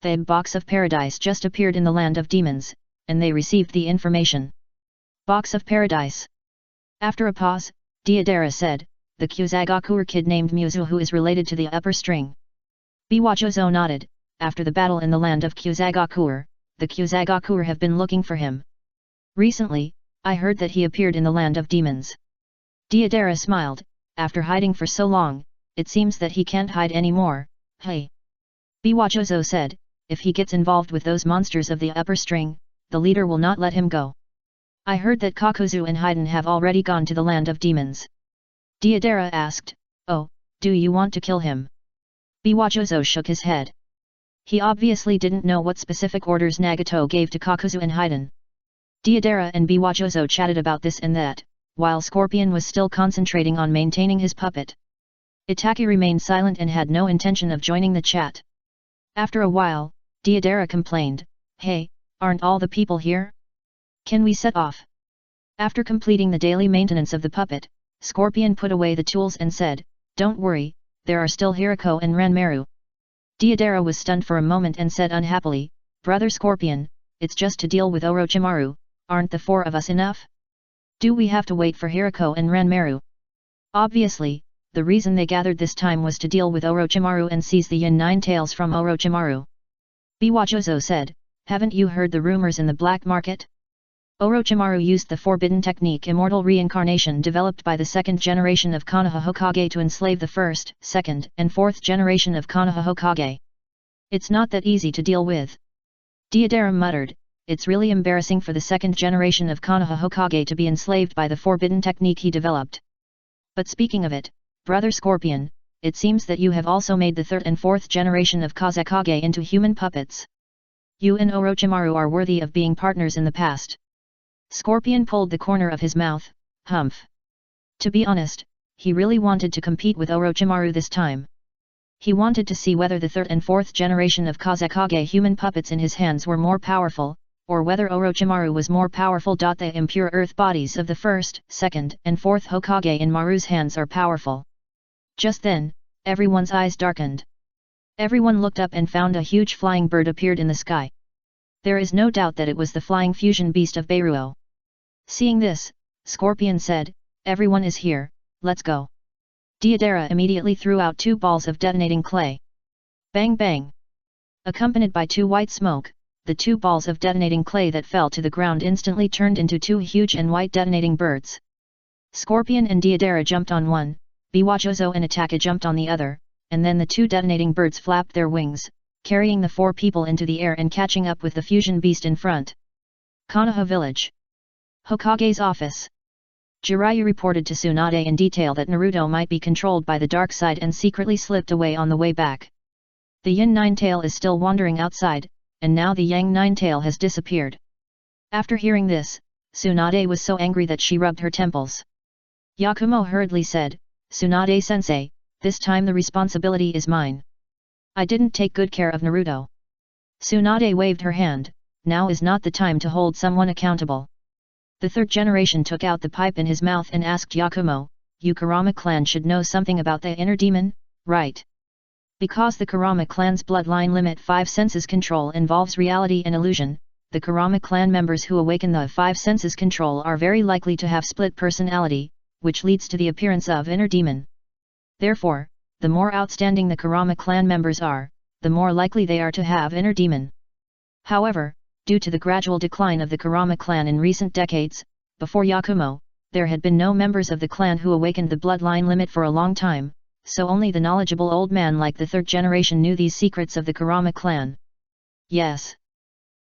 The Box of Paradise just appeared in the Land of Demons, and they received the information." Box of Paradise. After a pause, Deidara said, "The Kyuzagakuer kid named Muzu who is related to the upper string." Biwajozo nodded. "After the battle in the Land of Kyuzagakuer, the Kyuzagakuer have been looking for him. Recently, I heard that he appeared in the Land of Demons." Deidara smiled. "After hiding for so long, it seems that he can't hide anymore, hey?" Biwajozo said, "If he gets involved with those monsters of the upper string, the leader will not let him go." "I heard that Kakuzu and Haiden have already gone to the Land of Demons." Deidara asked, "Oh, do you want to kill him?" Biwajozo shook his head. He obviously didn't know what specific orders Nagato gave to Kakuzu and Haiden. Deidara and Biwajozo chatted about this and that, while Scorpion was still concentrating on maintaining his puppet. Itaki remained silent and had no intention of joining the chat. After a while, Deidara complained, "Hey, aren't all the people here? Can we set off?" After completing the daily maintenance of the puppet, Scorpion put away the tools and said, "Don't worry, there are still Hirako and Ranmaru." Deidara was stunned for a moment and said unhappily, "Brother Scorpion, it's just to deal with Orochimaru, aren't the 4 of us enough? Do we have to wait for Hirako and Ranmaru?" Obviously, the reason they gathered this time was to deal with Orochimaru and seize the Yin 9 tails from Orochimaru. Biwajozo said, "Haven't you heard the rumors in the black market? Orochimaru used the forbidden technique immortal reincarnation developed by the 2nd generation of Konoha Hokage to enslave the 1st, 2nd, and 4th generation of Konoha Hokage. It's not that easy to deal with." Deidara muttered, "It's really embarrassing for the 2nd generation of Konoha Hokage to be enslaved by the forbidden technique he developed. But speaking of it, Brother Scorpion, it seems that you have also made the 3rd and 4th generation of Kazekage into human puppets. You and Orochimaru are worthy of being partners in the past." Scorpion pulled the corner of his mouth, humph. To be honest, he really wanted to compete with Orochimaru this time. He wanted to see whether the 3rd and 4th generation of Kazekage human puppets in his hands were more powerful, or whether Orochimaru was more powerful. The impure earth bodies of the 1st, 2nd, and 4th Hokage in Maru's hands are powerful. Just then, everyone's eyes darkened. Everyone looked up and found a huge flying bird appeared in the sky. There is no doubt that it was the flying fusion beast of Beiruo. Seeing this, Scorpion said, "Everyone is here, let's go." Deidara immediately threw out 2 balls of detonating clay. Bang bang! Accompanied by 2 white smoke, the 2 balls of detonating clay that fell to the ground instantly turned into 2 huge and white detonating birds. Scorpion and Deidara jumped on one, Biwajozo and Itaka jumped on the other, and then the 2 detonating birds flapped their wings, carrying the 4 people into the air and catching up with the fusion beast in front. Konoha Village. Hokage's office. Jiraiya reported to Tsunade in detail that Naruto might be controlled by the dark side and secretly slipped away on the way back. The yin nine-tail is still wandering outside, and now the yang nine-tail has disappeared. After hearing this, Tsunade was so angry that she rubbed her temples. Yakumo hurriedly said, "Tsunade-sensei, this time the responsibility is mine. I didn't take good care of Naruto." Tsunade waved her hand, "Now is not the time to hold someone accountable." The third generation took out the pipe in his mouth and asked Yakumo, "You Kurama clan should know something about the inner demon, right? Because the Kurama clan's bloodline limit 5 senses control involves reality and illusion, the Kurama clan members who awaken the 5 senses control are very likely to have split personality, which leads to the appearance of inner demon. Therefore, the more outstanding the Kurama clan members are, the more likely they are to have inner demon. However, due to the gradual decline of the Kurama clan in recent decades, before Yakumo, there had been no members of the clan who awakened the bloodline limit for a long time, so only the knowledgeable old man like the third generation knew these secrets of the Kurama clan. Yes.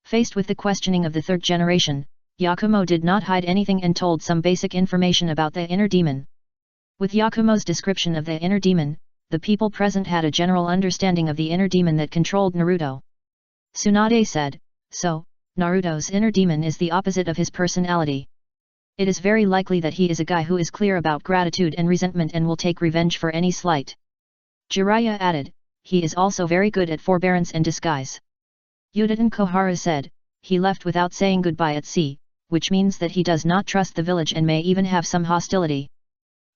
Faced with the questioning of the third generation, Yakumo did not hide anything and told some basic information about the inner demon. With Yakumo's description of the inner demon, the people present had a general understanding of the inner demon that controlled Naruto. Tsunade said, "So, Naruto's inner demon is the opposite of his personality. It is very likely that he is a guy who is clear about gratitude and resentment and will take revenge for any slight." Jiraiya added, "He is also very good at forbearance and disguise." Udaten Kohara said, "He left without saying goodbye at sea, which means that he does not trust the village and may even have some hostility."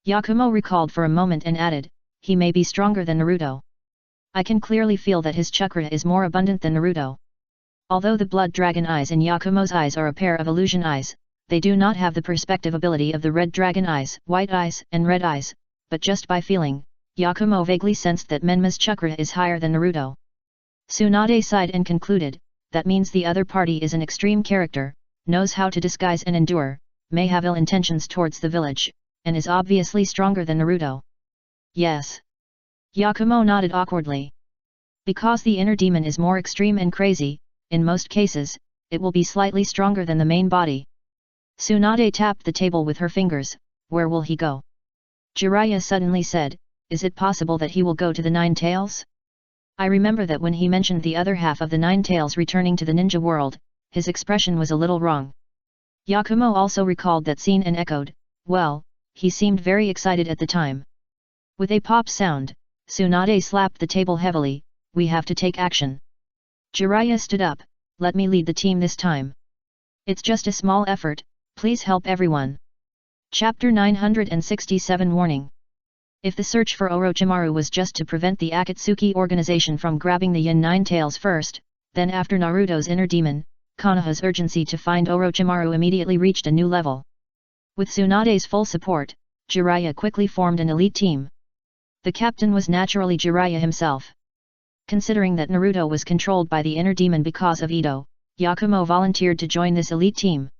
Yakumo recalled for a moment and added, "He may be stronger than Naruto. I can clearly feel that his chakra is more abundant than Naruto." Although the blood dragon eyes in Yakumo's eyes are a pair of illusion eyes, they do not have the perspective ability of the red dragon eyes, white eyes, and red eyes, but just by feeling, Yakumo vaguely sensed that Menma's chakra is higher than Naruto. Tsunade sighed and concluded, "That means the other party is an extreme character, knows how to disguise and endure, may have ill intentions towards the village, and is obviously stronger than Naruto." "Yes." Yakumo nodded awkwardly. "Because the inner demon is more extreme and crazy, in most cases, it will be slightly stronger than the main body." Tsunade tapped the table with her fingers, "Where will he go?" Jiraiya suddenly said, "Is it possible that he will go to the Nine Tails? I remember that when he mentioned the other half of the Nine Tails returning to the ninja world, his expression was a little wrong." Yakumo also recalled that scene and echoed, "Well, he seemed very excited at the time." With a pop sound, Tsunade slapped the table heavily, "We have to take action." Jiraiya stood up, "Let me lead the team this time. It's just a small effort, please help everyone." Chapter 967 Warning. If the search for Orochimaru was just to prevent the Akatsuki organization from grabbing the Yin Nine Tails first, then after Naruto's inner demon, Konoha's urgency to find Orochimaru immediately reached a new level. With Tsunade's full support, Jiraiya quickly formed an elite team. The captain was naturally Jiraiya himself. Considering that Naruto was controlled by the inner demon because of Ito, Yakumo volunteered to join this elite team.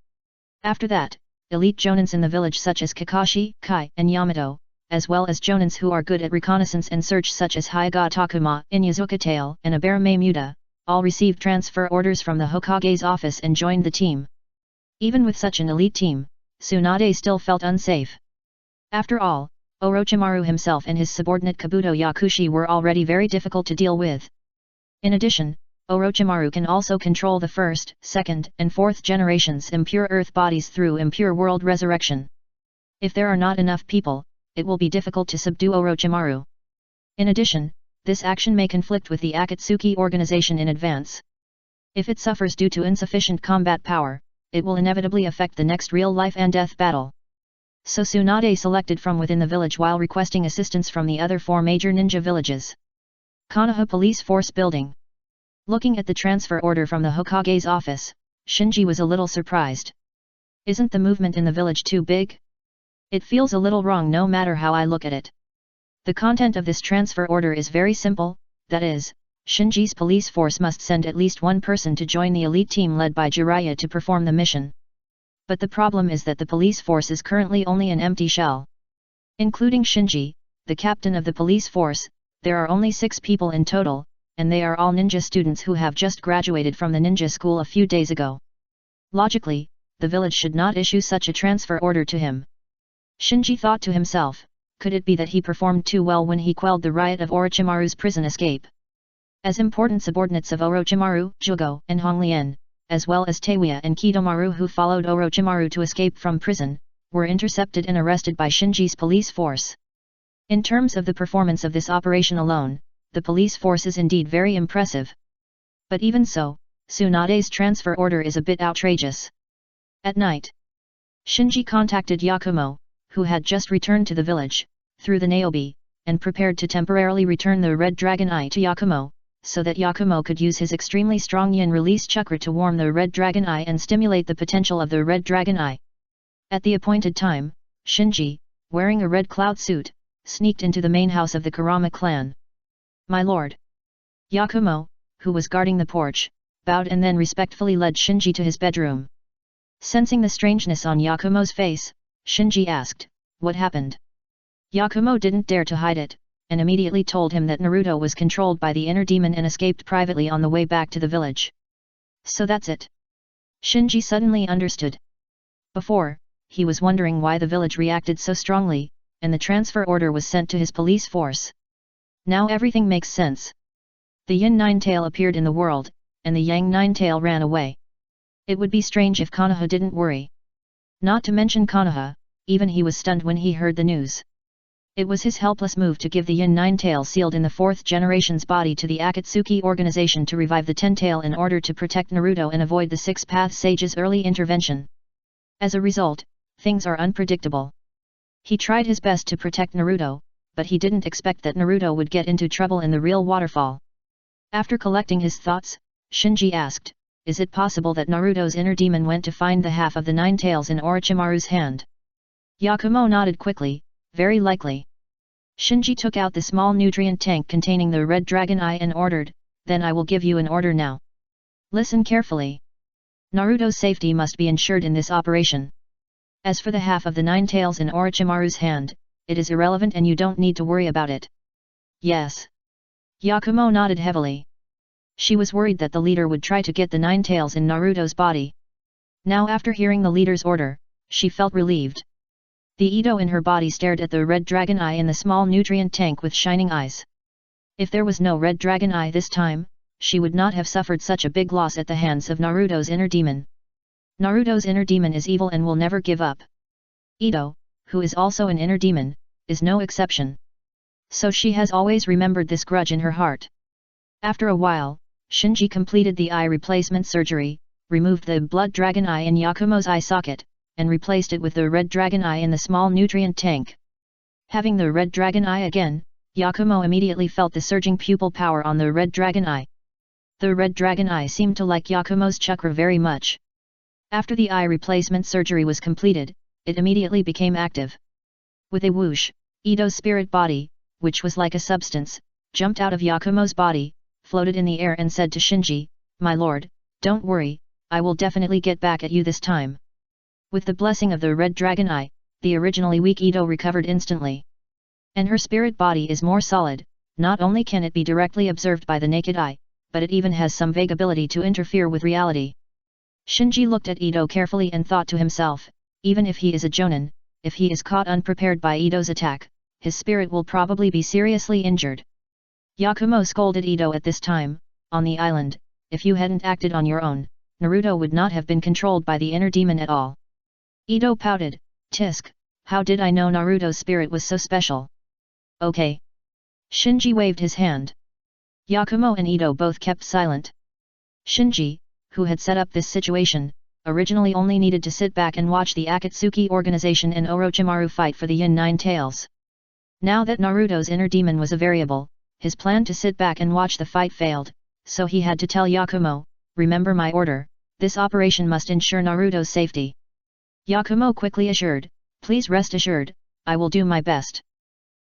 After that, elite jonins in the village such as Kakashi, Kai, and Yamato, as well as jonins who are good at reconnaissance and search such as Hyuga Takuma, Inyazuka Tail, and Abarame Muta, all received transfer orders from the Hokage's office and joined the team. Even with such an elite team, Tsunade still felt unsafe. After all, Orochimaru himself and his subordinate Kabuto Yakushi were already very difficult to deal with. In addition, Orochimaru can also control the first, second, and fourth generations impure earth bodies through impure world resurrection. If there are not enough people, it will be difficult to subdue Orochimaru. In addition, this action may conflict with the Akatsuki organization in advance. If it suffers due to insufficient combat power, it will inevitably affect the next real life and death battle. So Tsunade selected from within the village while requesting assistance from the other 4 major ninja villages. Konoha Police Force Building. Looking at the transfer order from the Hokage's office, Shinji was a little surprised. Isn't the movement in the village too big? It feels a little wrong no matter how I look at it. The content of this transfer order is very simple, that is, Shinji's police force must send at least one person to join the elite team led by Jiraiya to perform the mission. But the problem is that the police force is currently only an empty shell. Including Shinji, the captain of the police force, there are only 6 people in total, and they are all ninja students who have just graduated from the ninja school a few days ago. Logically, the village should not issue such a transfer order to him. Shinji thought to himself, could it be that he performed too well when he quelled the riot of Orochimaru's prison escape? as important subordinates of Orochimaru, Jugo, and Honglien, as well as Teiwaya and Kidomaru who followed Orochimaru to escape from prison, were intercepted and arrested by Shinji's police force. In terms of the performance of this operation alone, the police force is indeed very impressive. But even so, Tsunade's transfer order is a bit outrageous. At night, Shinji contacted Yakumo, who had just returned to the village, through the Niobe, and prepared to temporarily return the Red Dragon Eye to Yakumo, so that Yakumo could use his extremely strong yin release chakra to warm the Red Dragon Eye and stimulate the potential of the Red Dragon Eye. At the appointed time, Shinji, wearing a red cloud suit, sneaked into the main house of the Kurama clan. "My lord." Yakumo, who was guarding the porch, bowed and then respectfully led Shinji to his bedroom. Sensing the strangeness on Yakumo's face, Shinji asked, "What happened?" Yakumo didn't dare to hide it, and immediately told him that Naruto was controlled by the inner demon and escaped privately on the way back to the village. "So that's it." Shinji suddenly understood. Before, he was wondering why the village reacted so strongly, and the transfer order was sent to his police force. Now everything makes sense. The Yin Ninetail appeared in the world, and the Yang Ninetail ran away. It would be strange if Konoha didn't worry. Not to mention Konoha, even he was stunned when he heard the news. It was his helpless move to give the Yin Ninetail sealed in the 4th generation's body to the Akatsuki organization to revive the Ten-Tail in order to protect Naruto and avoid the Six-Path Sage's early intervention. As a result, things are unpredictable. He tried his best to protect Naruto, but he didn't expect that Naruto would get into trouble in the real waterfall. After collecting his thoughts, Shinji asked, "Is it possible that Naruto's inner demon went to find the half of the 9 tails in Orochimaru's hand?" Yakumo nodded quickly, "Very likely." Shinji took out the small nutrient tank containing the Red Dragon Eye and ordered, "Then I will give you an order now. Listen carefully. Naruto's safety must be ensured in this operation. As for the half of the 9 tails in Orochimaru's hand, it is irrelevant and you don't need to worry about it." "Yes." Yakumo nodded heavily. She was worried that the leader would try to get the 9 tails in Naruto's body. Now after hearing the leader's order, she felt relieved. The Ito in her body stared at the Red Dragon Eye in the small nutrient tank with shining eyes. If there was no Red Dragon Eye this time, she would not have suffered such a big loss at the hands of Naruto's inner demon. Naruto's inner demon is evil and will never give up. Ito, who is also an inner demon, is no exception. So she has always remembered this grudge in her heart. After a while, Shinji completed the eye replacement surgery, removed the blood dragon eye in Yakumo's eye socket, and replaced it with the red dragon eye in the small nutrient tank. Having the red dragon eye again, Yakumo immediately felt the surging pupil power on the red dragon eye. The red dragon eye seemed to like Yakumo's chakra very much. After the eye replacement surgery was completed, it immediately became active. With a whoosh, Ito's spirit body, which was like a substance, jumped out of Yakumo's body, floated in the air and said to Shinji, "My lord, don't worry, I will definitely get back at you this time." With the blessing of the Red Dragon Eye, the originally weak Ito recovered instantly. And her spirit body is more solid, not only can it be directly observed by the naked eye, but it even has some vague ability to interfere with reality. Shinji looked at Ito carefully and thought to himself, even if he is a Jonin, if he is caught unprepared by Ito's attack, his spirit will probably be seriously injured. Yakumo scolded Ito at this time, "On the island, if you hadn't acted on your own, Naruto would not have been controlled by the inner demon at all." Ito pouted, "Tisk, how did I know Naruto's spirit was so special?" "Okay." Shinji waved his hand. Yakumo and Ito both kept silent. Shinji, who had set up this situation, originally only needed to sit back and watch the Akatsuki organization and Orochimaru fight for the Yin Nine Tails. Now that Naruto's inner demon was a variable, his plan to sit back and watch the fight failed, so he had to tell Yakumo, "Remember my order, this operation must ensure Naruto's safety." Yakumo quickly assured, "Please rest assured, I will do my best."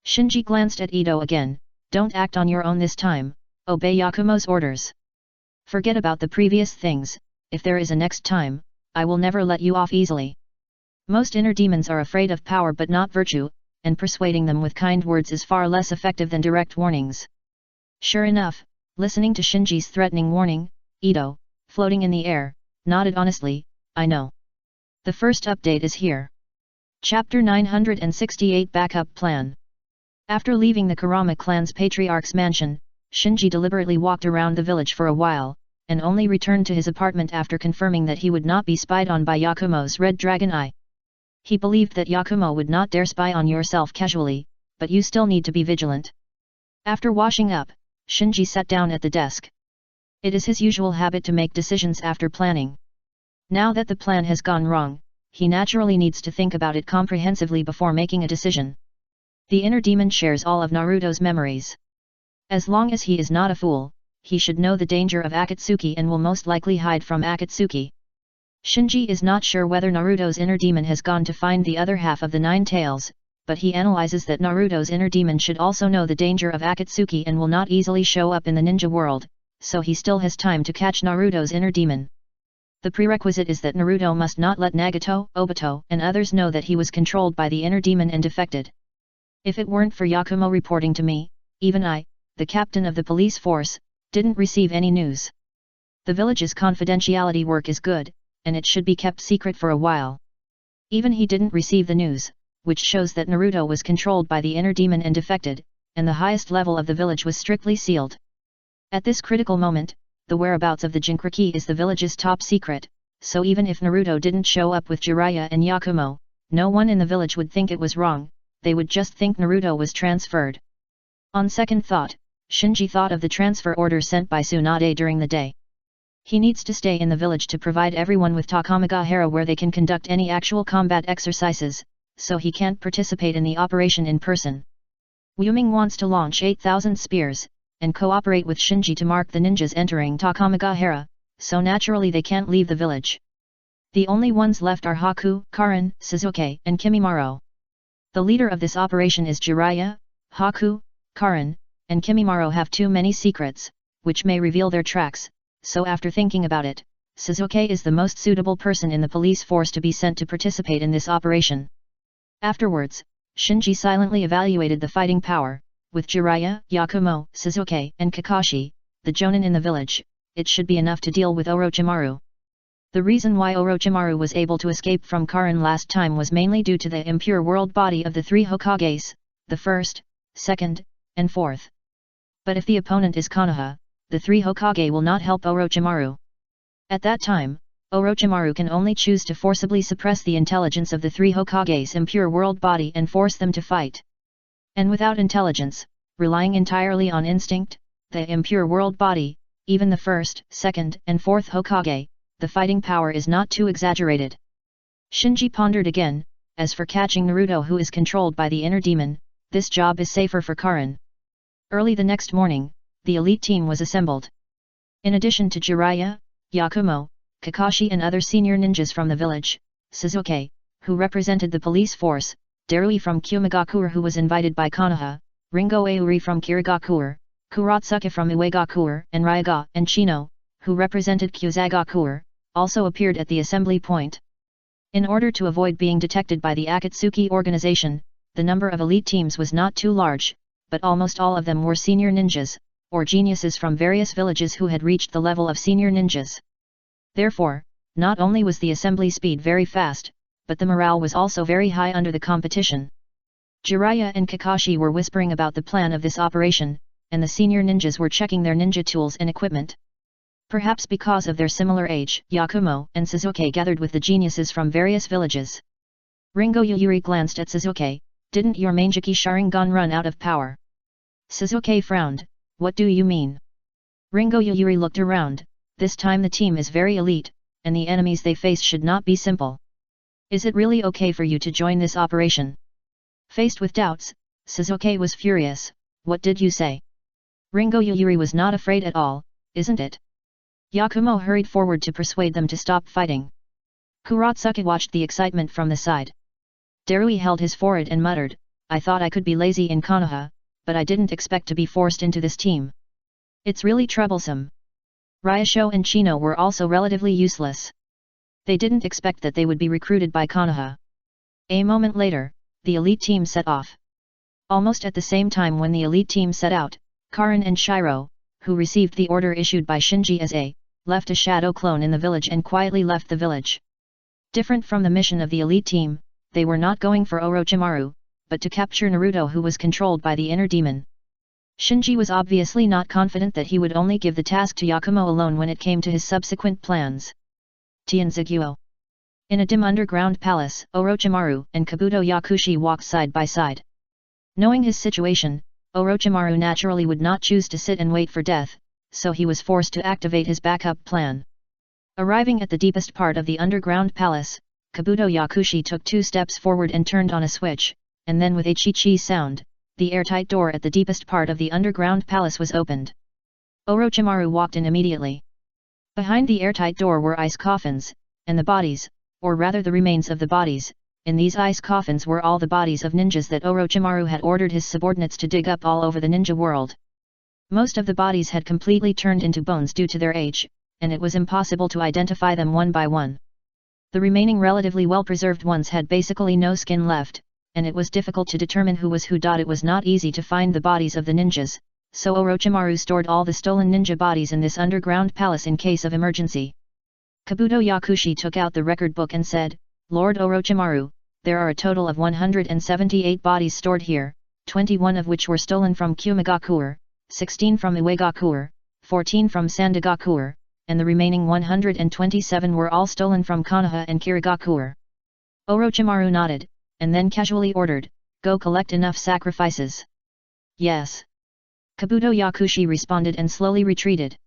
Shinji glanced at Ito again, "Don't act on your own this time, obey Yakumo's orders. Forget about the previous things, if there is a next time, I will never let you off easily." Most inner demons are afraid of power but not virtue, and persuading them with kind words is far less effective than direct warnings. Sure enough, listening to Shinji's threatening warning, Ito, floating in the air, nodded honestly, "I know. The first update is here." Chapter 968 Backup Plan. After leaving the Kurama clan's patriarch's mansion, Shinji deliberately walked around the village for a while, and only returned to his apartment after confirming that he would not be spied on by Yakumo's red dragon eye. He believed that Yakumo would not dare spy on yourself casually, but you still need to be vigilant. After washing up, Shinji sat down at the desk. It is his usual habit to make decisions after planning. Now that the plan has gone wrong, he naturally needs to think about it comprehensively before making a decision. The inner demon shares all of Naruto's memories. As long as he is not a fool, he should know the danger of Akatsuki and will most likely hide from Akatsuki. Shinji is not sure whether Naruto's inner demon has gone to find the other half of the 9 tails, but he analyzes that Naruto's inner demon should also know the danger of Akatsuki and will not easily show up in the ninja world, so he still has time to catch Naruto's inner demon. The prerequisite is that Naruto must not let Nagato, Obito, and others know that he was controlled by the inner demon and defected. If it weren't for Yakumo reporting to me, even I, the captain of the police force, didn't receive any news. The village's confidentiality work is good, and it should be kept secret for a while. Even he didn't receive the news, which shows that Naruto was controlled by the inner demon and defected, and the highest level of the village was strictly sealed. At this critical moment, the whereabouts of the Jinchuriki is the village's top secret, so even if Naruto didn't show up with Jiraiya and Yakumo, no one in the village would think it was wrong, they would just think Naruto was transferred. On second thought, Shinji thought of the transfer order sent by Tsunade during the day. He needs to stay in the village to provide everyone with Takamagahara where they can conduct any actual combat exercises, so he can't participate in the operation in person. Wuming wants to launch 8,000 spears, and cooperate with Shinji to mark the ninjas entering Takamagahara, so naturally they can't leave the village. The only ones left are Haku, Karin, Sasuke, and Kimimaro. The leader of this operation is Jiraiya. Haku, Karin, and Kimimaro have too many secrets, which may reveal their tracks, so after thinking about it, Sasuke is the most suitable person in the police force to be sent to participate in this operation. Afterwards, Shinji silently evaluated the fighting power, with Jiraiya, Yakumo, Sasuke, and Kakashi, the Jonin in the village, it should be enough to deal with Orochimaru. The reason why Orochimaru was able to escape from Karin last time was mainly due to the impure world body of the 3 Hokages, the first, second, and fourth. But if the opponent is Konoha, the 3 Hokage will not help Orochimaru. At that time, Orochimaru can only choose to forcibly suppress the intelligence of the 3 Hokage's impure world body and force them to fight. And without intelligence, relying entirely on instinct, the impure world body, even the first, second, and fourth Hokage, the fighting power is not too exaggerated. Shinji pondered again, as for catching Naruto who is controlled by the inner demon, this job is safer for Karin. Early the next morning, the elite team was assembled. In addition to Jiraiya, Yakumo, Kakashi and other senior ninjas from the village, Sasuke, who represented the police force, Darui from Kumigakure who was invited by Konoha, Ringo Auri from Kirigakure, Kuratsuka from Uegakure and Ryaga and Chino, who represented Kusagakure, also appeared at the assembly point. In order to avoid being detected by the Akatsuki organization, the number of elite teams was not too large, but almost all of them were senior ninjas, or geniuses from various villages who had reached the level of senior ninjas. Therefore, not only was the assembly speed very fast, but the morale was also very high under the competition. Jiraiya and Kakashi were whispering about the plan of this operation, and the senior ninjas were checking their ninja tools and equipment. Perhaps because of their similar age, Yakumo and Sasuke gathered with the geniuses from various villages. Ringo Yuri glanced at Sasuke. Didn't your Manjiki Sharingan run out of power? Sasuke frowned. What do you mean? Ringo Yuri looked around. This time the team is very elite, and the enemies they face should not be simple. Is it really okay for you to join this operation? Faced with doubts, Sasuke was furious. What did you say? Ringo Yuri was not afraid at all, isn't it? Yakumo hurried forward to persuade them to stop fighting. Kuratsuka watched the excitement from the side. Darui held his forehead and muttered, I thought I could be lazy in Konoha, but I didn't expect to be forced into this team. It's really troublesome. Ryasho and Chino were also relatively useless. They didn't expect that they would be recruited by Konoha. A moment later, the elite team set off. Almost at the same time when the elite team set out, Karin and Shiro, who received the order issued by Shinji as left a shadow clone in the village and quietly left the village. Different from the mission of the elite team, they were not going for Orochimaru, but to capture Naruto who was controlled by the inner demon. Shinji was obviously not confident that he would only give the task to Yakumo alone when it came to his subsequent plans. Tianziguo. In a dim underground palace, Orochimaru and Kabuto Yakushi walked side by side. Knowing his situation, Orochimaru naturally would not choose to sit and wait for death, so he was forced to activate his backup plan. Arriving at the deepest part of the underground palace, Kabuto Yakushi took 2 steps forward and turned on a switch, and then with a chi-chi sound, the airtight door at the deepest part of the underground palace was opened. Orochimaru walked in immediately. Behind the airtight door were ice coffins, and the bodies, or rather the remains of the bodies, in these ice coffins were all the bodies of ninjas that Orochimaru had ordered his subordinates to dig up all over the ninja world. Most of the bodies had completely turned into bones due to their age, and it was impossible to identify them one by one. The remaining relatively well-preserved ones had basically no skin left, and it was difficult to determine who was who. It was not easy to find the bodies of the ninjas, so Orochimaru stored all the stolen ninja bodies in this underground palace in case of emergency. Kabuto Yakushi took out the record book and said, "Lord Orochimaru, there are a total of 178 bodies stored here, 21 of which were stolen from Kumagakuer, 16 from Uegakuer, 14 from Sandegakuer, and the remaining 127 were all stolen from Konoha and Kirigakuer." Orochimaru nodded, and then casually ordered, "Go collect enough sacrifices." "Yes." Kabuto Yakushi responded and slowly retreated.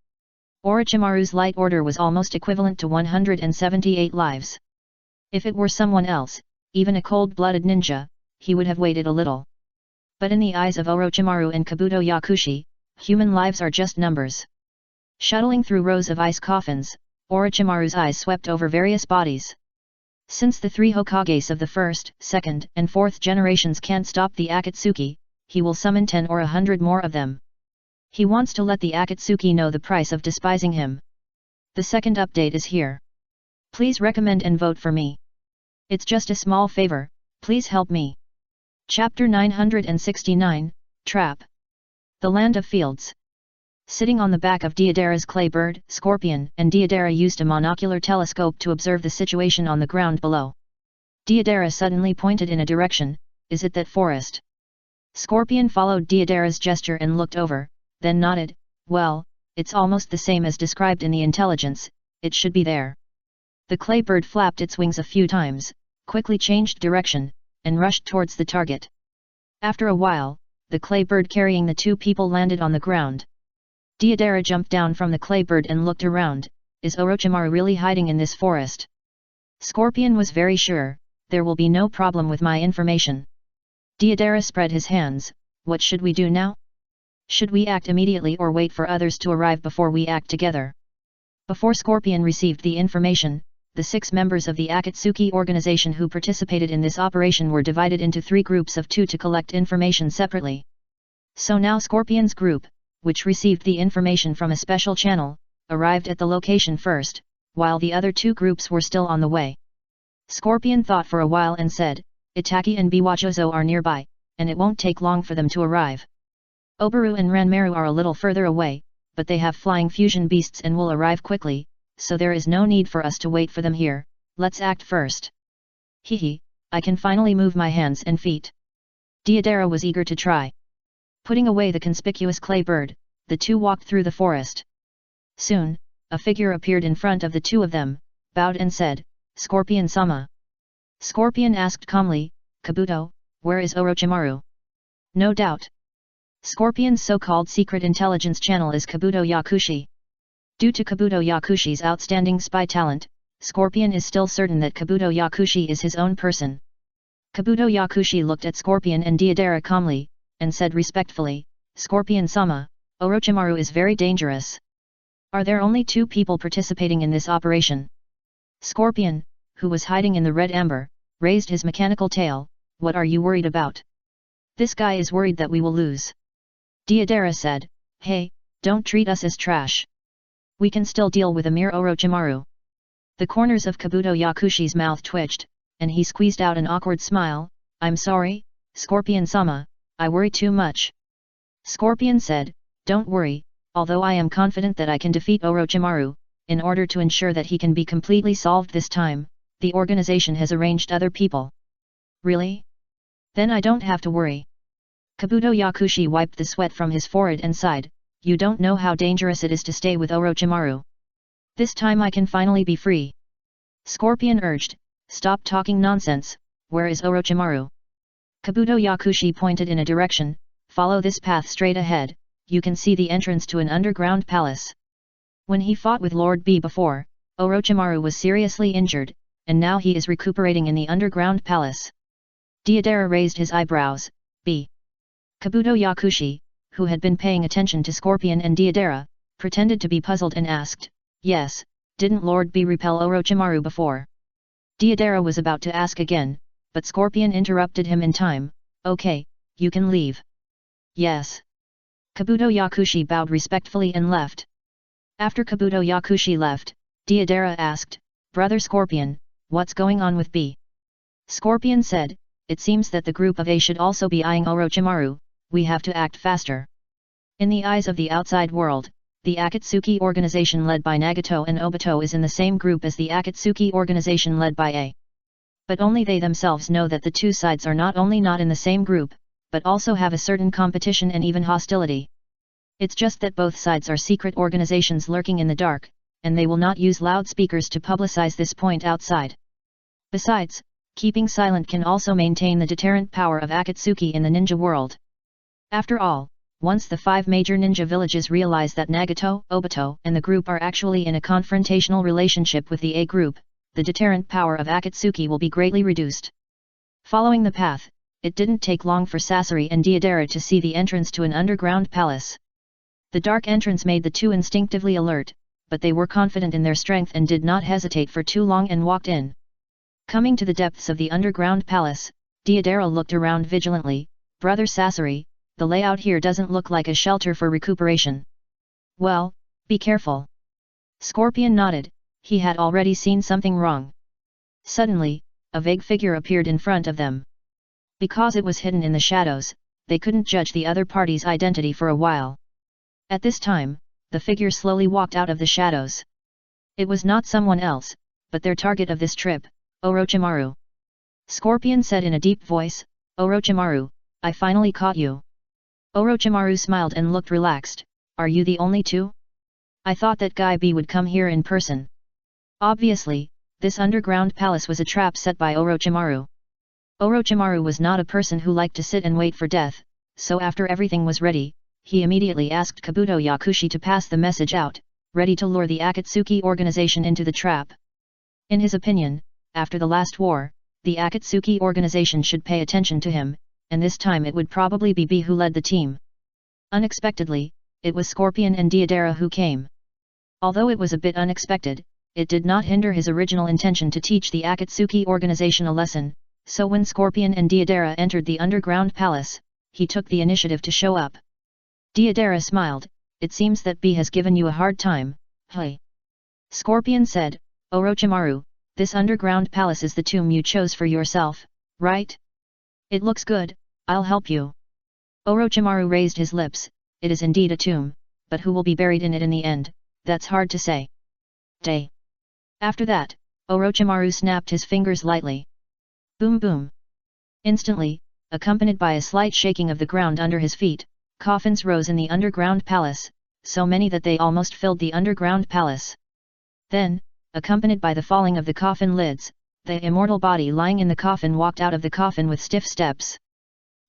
Orochimaru's light order was almost equivalent to 178 lives. If it were someone else, even a cold-blooded ninja, he would have waited a little. But in the eyes of Orochimaru and Kabuto Yakushi, human lives are just numbers. Shuttling through rows of ice coffins, Orochimaru's eyes swept over various bodies. Since the 3 Hokages of the 1st, 2nd, and 4th generations can't stop the Akatsuki, he will summon 10 or 100 more of them. He wants to let the Akatsuki know the price of despising him. The second update is here. Please recommend and vote for me. It's just a small favor, please help me. Chapter 969, Trap. The Land of Fields. Sitting on the back of Deidara's clay bird, Scorpion, and Deidara used a monocular telescope to observe the situation on the ground below. Deidara suddenly pointed in a direction, "Is it that forest?" Scorpion followed Deidara's gesture and looked over, then nodded, "Well, it's almost the same as described in the intelligence, it should be there." The clay bird flapped its wings a few times, quickly changed direction, and rushed towards the target. After a while, the clay bird carrying the 2 people landed on the ground. Deidara jumped down from the clay bird and looked around. Is Orochimaru really hiding in this forest? Scorpion was very sure, there will be no problem with my information. Deidara spread his hands, what should we do now? Should we act immediately or wait for others to arrive before we act together? Before Scorpion received the information, the 6 members of the Akatsuki organization who participated in this operation were divided into 3 groups of 2 to collect information separately. So now Scorpion's group, which received the information from a special channel, arrived at the location first, while the other 2 groups were still on the way. Scorpion thought for a while and said, "Itaki and Biwachozo are nearby, and it won't take long for them to arrive. Obaru and Ranmaru are a little further away, but they have flying fusion beasts and will arrive quickly, so there is no need for us to wait for them here, let's act first." Hehe, I can finally move my hands and feet. Deidara was eager to try. Putting away the conspicuous clay bird, the 2 walked through the forest. Soon, a figure appeared in front of the 2 of them, bowed and said, "Scorpion-sama." Scorpion asked calmly, "Kabuto, where is Orochimaru?" "No doubt. Scorpion's so-called secret intelligence channel is Kabuto Yakushi. Due to Kabuto Yakushi's outstanding spy talent, Scorpion is still certain that Kabuto Yakushi is his own person." Kabuto Yakushi looked at Scorpion and Deidara calmly, and said respectfully, "Scorpion-sama, Orochimaru is very dangerous. Are there only 2 people participating in this operation?" Scorpion, who was hiding in the red amber, raised his mechanical tail, "What are you worried about?" "This guy is worried that we will lose." Deidara said, "Hey, don't treat us as trash. We can still deal with a mere Orochimaru." The corners of Kabuto Yakushi's mouth twitched, and he squeezed out an awkward smile, "I'm sorry, Scorpion-sama, I worry too much." Scorpion said, "Don't worry, although I am confident that I can defeat Orochimaru, in order to ensure that he can be completely solved this time, the organization has arranged other people." "Really? Then I don't have to worry." Kabuto Yakushi wiped the sweat from his forehead and sighed, "You don't know how dangerous it is to stay with Orochimaru. This time I can finally be free." Scorpion urged, "Stop talking nonsense, where is Orochimaru?" Kabuto Yakushi pointed in a direction, "Follow this path straight ahead, you can see the entrance to an underground palace." When he fought with Lord B before, Orochimaru was seriously injured, and now he is recuperating in the underground palace. Deidara raised his eyebrows, "B." Kabuto Yakushi, who had been paying attention to Scorpion and Deidara, pretended to be puzzled and asked, "Yes, didn't Lord B repel Orochimaru before?" Deidara was about to ask again, but Scorpion interrupted him in time, "Okay, you can leave." "Yes." Kabuto Yakushi bowed respectfully and left. After Kabuto Yakushi left, Deidara asked, "Brother Scorpion, what's going on with B?" Scorpion said, "It seems that the group of A should also be eyeing Orochimaru, we have to act faster." In the eyes of the outside world, the Akatsuki organization led by Nagato and Obito is in the same group as the Akatsuki organization led by A. But only they themselves know that the two sides are not only not in the same group, but also have a certain competition and even hostility. It's just that both sides are secret organizations lurking in the dark, and they will not use loudspeakers to publicize this point outside. Besides, keeping silent can also maintain the deterrent power of Akatsuki in the ninja world. After all, once the 5 major ninja villages realize that Nagato, Obito, and the group are actually in a confrontational relationship with the A group, the deterrent power of Akatsuki will be greatly reduced. Following the path, it didn't take long for Sasori and Deidara to see the entrance to an underground palace. The dark entrance made the two instinctively alert, but they were confident in their strength and did not hesitate for too long and walked in. Coming to the depths of the underground palace, Deidara looked around vigilantly, "Brother Sasori, the layout here doesn't look like a shelter for recuperation." "Well, be careful." Scorpion nodded, he had already seen something wrong. Suddenly, a vague figure appeared in front of them. Because it was hidden in the shadows, they couldn't judge the other party's identity for a while. At this time, the figure slowly walked out of the shadows. It was not someone else, but their target of this trip, Orochimaru. Scorpion said in a deep voice, "Orochimaru, I finally caught you." Orochimaru smiled and looked relaxed, "Are you the only two? I thought that Guy B would come here in person." Obviously, this underground palace was a trap set by Orochimaru. Orochimaru was not a person who liked to sit and wait for death, so after everything was ready, he immediately asked Kabuto Yakushi to pass the message out, ready to lure the Akatsuki organization into the trap. In his opinion, after the last war, the Akatsuki organization should pay attention to him, and this time it would probably be B who led the team. Unexpectedly, it was Scorpion and Deidara who came. Although it was a bit unexpected, it did not hinder his original intention to teach the Akatsuki organization a lesson, so when Scorpion and Deidara entered the underground palace, he took the initiative to show up. Deidara smiled, "It seems that B has given you a hard time, hey?" Scorpion said, "Orochimaru, this underground palace is the tomb you chose for yourself, right? It looks good, I'll help you." Orochimaru raised his lips, "It is indeed a tomb, but who will be buried in it in the end, that's hard to say." Day. After that, Orochimaru snapped his fingers lightly. Boom boom. Instantly, accompanied by a slight shaking of the ground under his feet, coffins rose in the underground palace, so many that they almost filled the underground palace. Then, accompanied by the falling of the coffin lids, the immortal body lying in the coffin walked out of the coffin with stiff steps.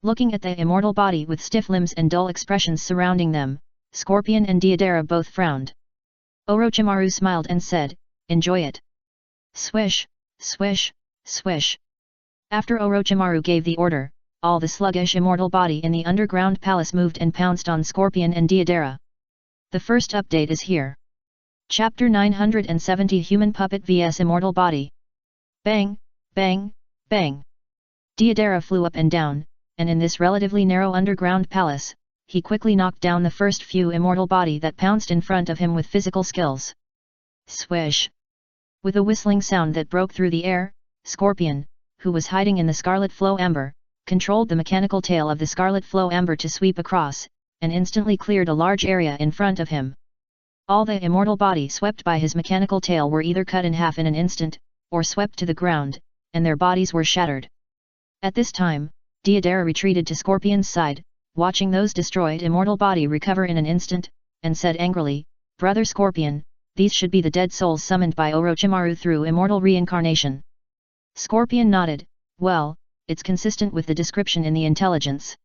Looking at the immortal body with stiff limbs and dull expressions surrounding them, Scorpion and Deidara both frowned. Orochimaru smiled and said, "Enjoy it." Swish, swish, swish. After Orochimaru gave the order, all the sluggish immortal body in the underground palace moved and pounced on Scorpion and Deidara. The first update is here. Chapter 970 Human Puppet vs Immortal Body. Bang, bang, bang. Deidara flew up and down, and in this relatively narrow underground palace, he quickly knocked down the first few immortal body that pounced in front of him with physical skills. Swish. With a whistling sound that broke through the air, Scorpion, who was hiding in the Scarlet Flow Amber, controlled the mechanical tail of the Scarlet Flow Amber to sweep across, and instantly cleared a large area in front of him. All the immortal body swept by his mechanical tail were either cut in half in an instant, or swept to the ground, and their bodies were shattered. At this time, Deidara retreated to Scorpion's side, watching those destroyed immortal body recover in an instant, and said angrily, "Brother Scorpion, these should be the dead souls summoned by Orochimaru through immortal reincarnation." Scorpion nodded, "Well, it's consistent with the description in the intelligence.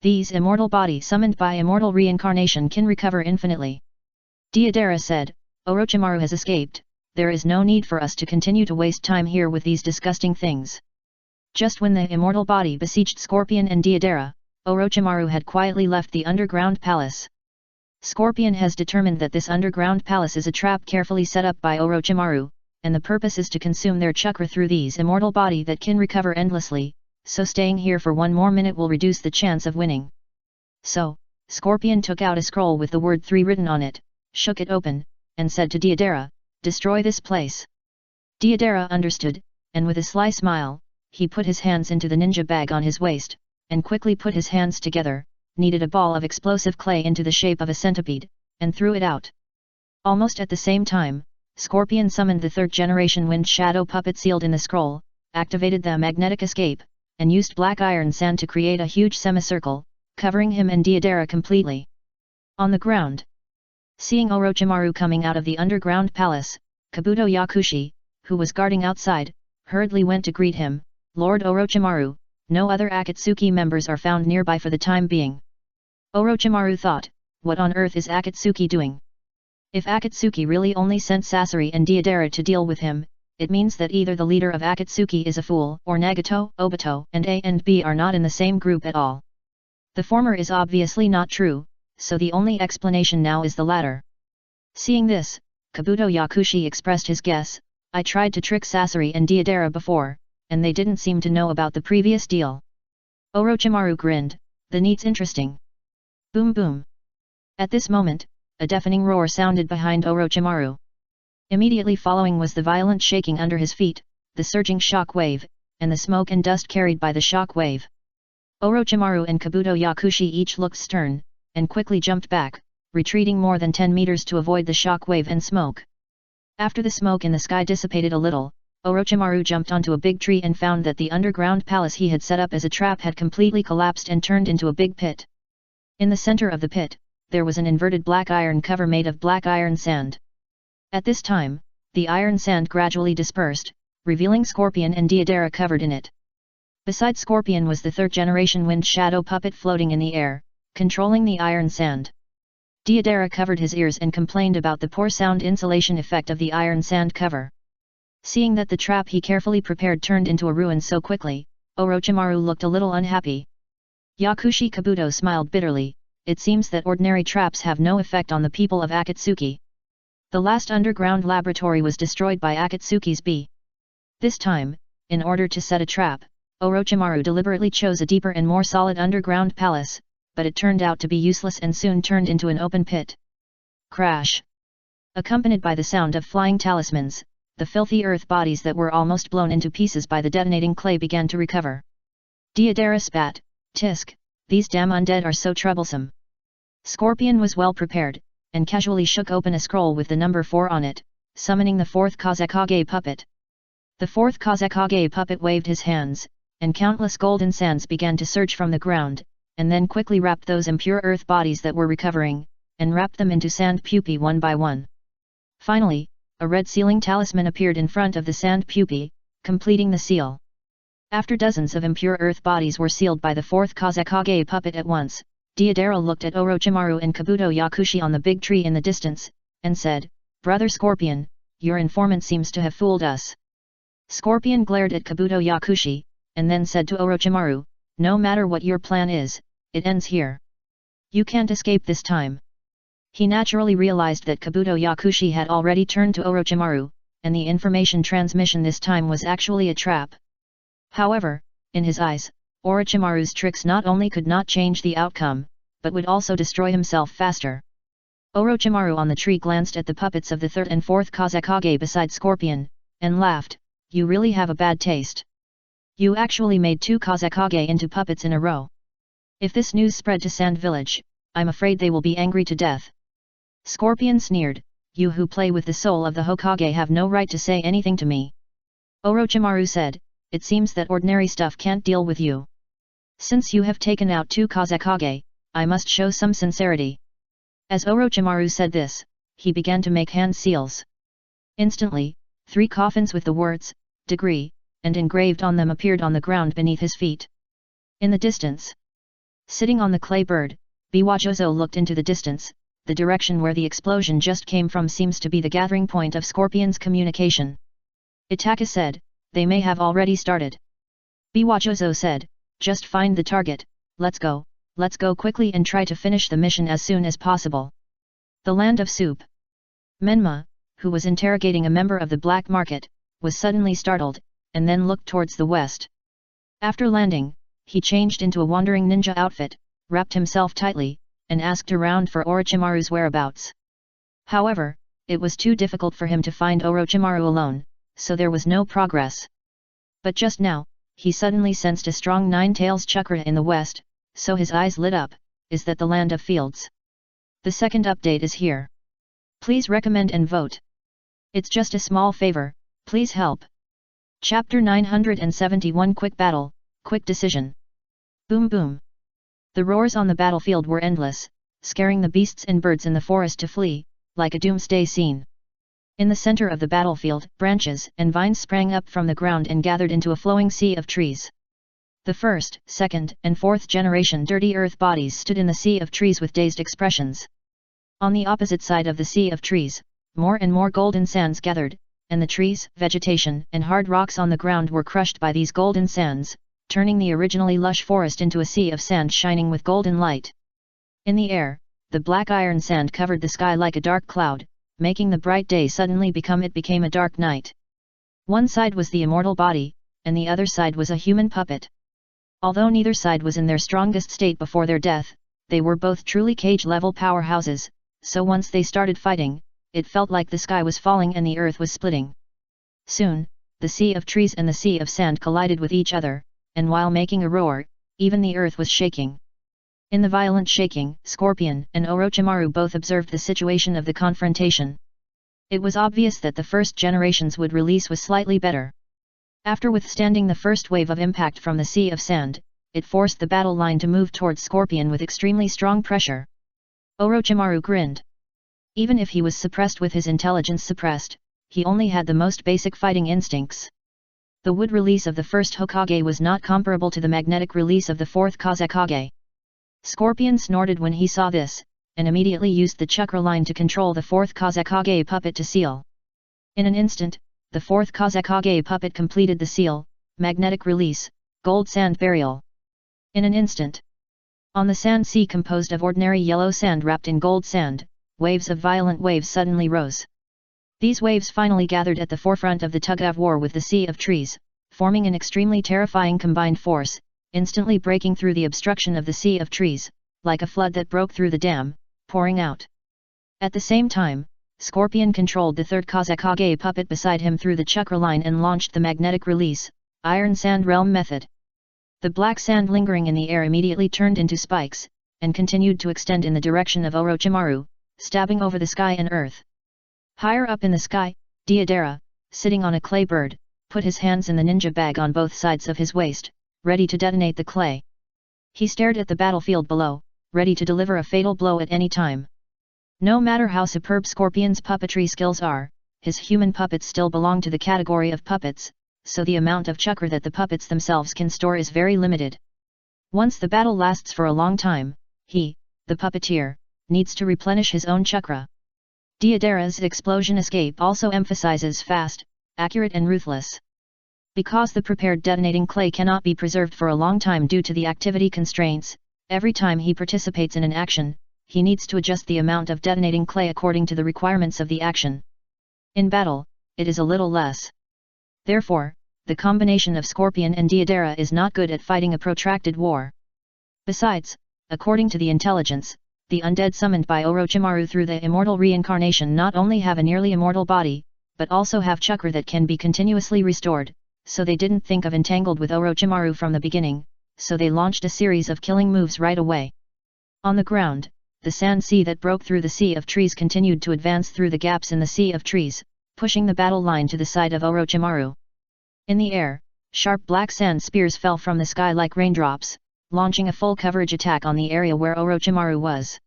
These immortal body summoned by immortal reincarnation can recover infinitely." Deidara said, "Orochimaru has escaped, there is no need for us to continue to waste time here with these disgusting things." Just when the immortal body besieged Scorpion and Deidara, Orochimaru had quietly left the underground palace. Scorpion has determined that this underground palace is a trap carefully set up by Orochimaru, and the purpose is to consume their chakra through these immortal body that can recover endlessly, so staying here for one more minute will reduce the chance of winning. So, Scorpion took out a scroll with the word 3 written on it, shook it open, and said to Deidara, "Destroy this place." Deidara understood, and with a sly smile, he put his hands into the ninja bag on his waist, and quickly put his hands together, kneaded a ball of explosive clay into the shape of a centipede, and threw it out. Almost at the same time, Scorpion summoned the third-generation wind shadow puppet sealed in the scroll, activated the magnetic escape, and used black iron sand to create a huge semicircle, covering him and Deidara completely. On the ground, seeing Orochimaru coming out of the underground palace, Kabuto Yakushi, who was guarding outside, hurriedly went to greet him. "Lord Orochimaru, no other Akatsuki members are found nearby for the time being." Orochimaru thought, what on earth is Akatsuki doing? If Akatsuki really only sent Sasori and Deidara to deal with him, it means that either the leader of Akatsuki is a fool or Nagato, Obito and A and B are not in the same group at all. The former is obviously not true, so the only explanation now is the latter. Seeing this, Kabuto Yakushi expressed his guess, "I tried to trick Sasori and Deidara before, and they didn't seem to know about the previous deal." Orochimaru grinned, "The neat's interesting." Boom boom. At this moment, a deafening roar sounded behind Orochimaru. Immediately following was the violent shaking under his feet, the surging shock wave, and the smoke and dust carried by the shock wave. Orochimaru and Kabuto Yakushi each looked stern, and quickly jumped back, retreating more than 10 meters to avoid the shock wave and smoke. After the smoke in the sky dissipated a little, Orochimaru jumped onto a big tree and found that the underground palace he had set up as a trap had completely collapsed and turned into a big pit. In the center of the pit, there was an inverted black iron cover made of black iron sand. At this time, the iron sand gradually dispersed, revealing Scorpion and Deidara covered in it. Beside Scorpion was the third-generation wind shadow puppet floating in the air, controlling the iron sand. Deidara covered his ears and complained about the poor sound insulation effect of the iron sand cover. Seeing that the trap he carefully prepared turned into a ruin so quickly, Orochimaru looked a little unhappy. Yakushi Kabuto smiled bitterly, "It seems that ordinary traps have no effect on the people of Akatsuki. The last underground laboratory was destroyed by Akatsuki's bee. This time, in order to set a trap, Orochimaru deliberately chose a deeper and more solid underground palace, but it turned out to be useless and soon turned into an open pit." Crash! Accompanied by the sound of flying talismans, the filthy earth bodies that were almost blown into pieces by the detonating clay began to recover. Deidara spat, "Tisk, these damn undead are so troublesome." Scorpion was well prepared, and casually shook open a scroll with the number 4 on it, summoning the 4th Kazekage puppet. The 4th Kazekage puppet waved his hands, and countless golden sands began to surge from the ground, and then quickly wrapped those impure earth bodies that were recovering, and wrapped them into sand pupae one by one. Finally, a red sealing talisman appeared in front of the sand pupae, completing the seal. After dozens of impure earth bodies were sealed by the 4th Kazekage puppet at once, Deidara looked at Orochimaru and Kabuto Yakushi on the big tree in the distance, and said, "Brother Scorpion, your informant seems to have fooled us." Scorpion glared at Kabuto Yakushi, and then said to Orochimaru, "No matter what your plan is, it ends here. You can't escape this time." He naturally realized that Kabuto Yakushi had already turned to Orochimaru, and the information transmission this time was actually a trap. However, in his eyes, Orochimaru's tricks not only could not change the outcome, but would also destroy himself faster. Orochimaru on the tree glanced at the puppets of the 3rd and 4th Kazekage beside Scorpion, and laughed, "You really have a bad taste. You actually made 2 Kazekage into puppets in a row. If this news spread to Sand Village, I'm afraid they will be angry to death." Scorpion sneered, "You who play with the soul of the Hokage have no right to say anything to me." Orochimaru said, "It seems that ordinary stuff can't deal with you. Since you have taken out 2 Kazekage, I must show some sincerity. As Orochimaru said this, he began to make hand seals. Instantly, 3 coffins with the words, degree, and engraved on them appeared on the ground beneath his feet. In the distance, sitting on the clay bird, Biwajozo looked into the distance. The direction where the explosion just came from seems to be the gathering point of Scorpion's communication. Itaka said, they may have already started. Biwajozo said, just find the target, let's go quickly and try to finish the mission as soon as possible. The land of soup. Menma, who was interrogating a member of the black market, was suddenly startled, and then looked towards the west. After landing, he changed into a wandering ninja outfit, wrapped himself tightly, and asked around for Orochimaru's whereabouts. However, it was too difficult for him to find Orochimaru alone, so there was no progress. But just now, he suddenly sensed a strong 9-tails chakra in the west, so his eyes lit up. Is that the land of fields? The second update is here. Please recommend and vote. It's just a small favor, please help. Chapter 971 Quick Battle, Quick Decision. Boom boom. The roars on the battlefield were endless, scaring the beasts and birds in the forest to flee, like a doomsday scene. In the center of the battlefield, branches and vines sprang up from the ground and gathered into a flowing sea of trees. The first, second, and fourth generation dirty earth bodies stood in the sea of trees with dazed expressions. On the opposite side of the sea of trees, more and more golden sands gathered, and the trees, vegetation, and hard rocks on the ground were crushed by these golden sands, turning the originally lush forest into a sea of sand shining with golden light. In the air, the black iron sand covered the sky like a dark cloud, making the bright day suddenly become a dark night. One side was the immortal body, and the other side was a human puppet. Although neither side was in their strongest state before their death, they were both truly cage-level powerhouses, so once they started fighting, it felt like the sky was falling and the earth was splitting. Soon, the sea of trees and the sea of sand collided with each other, and while making a roar, even the earth was shaking. In the violent shaking, Scorpion and Orochimaru both observed the situation of the confrontation. It was obvious that the first generation's wood release was slightly better. After withstanding the first wave of impact from the sea of sand, it forced the battle line to move towards Scorpion with extremely strong pressure. Orochimaru grinned. Even if he was suppressed with his intelligence suppressed, he only had the most basic fighting instincts. The wood release of the first Hokage was not comparable to the magnetic release of the fourth Kazekage. Scorpion snorted when he saw this, and immediately used the chakra line to control the fourth Kazekage puppet to seal. In an instant, the fourth Kazekage puppet completed the seal, magnetic release, gold sand burial. In an instant, on the sand sea composed of ordinary yellow sand wrapped in gold sand, waves of violent waves suddenly rose. These waves finally gathered at the forefront of the tug-of-war with the sea of trees, forming an extremely terrifying combined force, instantly breaking through the obstruction of the sea of trees, like a flood that broke through the dam, pouring out. At the same time, Scorpion controlled the third Kazekage puppet beside him through the chakra line and launched the magnetic release, Iron Sand Realm method. The black sand lingering in the air immediately turned into spikes, and continued to extend in the direction of Orochimaru, stabbing over the sky and earth. Higher up in the sky, Deidara, sitting on a clay bird, put his hands in the ninja bag on both sides of his waist, ready to detonate the clay. He stared at the battlefield below, ready to deliver a fatal blow at any time. No matter how superb Scorpion's puppetry skills are, his human puppets still belong to the category of puppets, so the amount of chakra that the puppets themselves can store is very limited. Once the battle lasts for a long time, he, the puppeteer, needs to replenish his own chakra. Deidara's explosion escape also emphasizes fast, accurate and ruthless. Because the prepared detonating clay cannot be preserved for a long time due to the activity constraints, every time he participates in an action, he needs to adjust the amount of detonating clay according to the requirements of the action. In battle, it is a little less. Therefore, the combination of Scorpion and Deidara is not good at fighting a protracted war. Besides, according to the intelligence, the undead summoned by Orochimaru through the immortal reincarnation not only have a nearly immortal body, but also have chakra that can be continuously restored, so they didn't think of entangled with Orochimaru from the beginning, so they launched a series of killing moves right away. On the ground, the sand sea that broke through the sea of trees continued to advance through the gaps in the sea of trees, pushing the battle line to the side of Orochimaru. In the air, sharp black sand spears fell from the sky like raindrops, launching a full coverage attack on the area where Orochimaru was.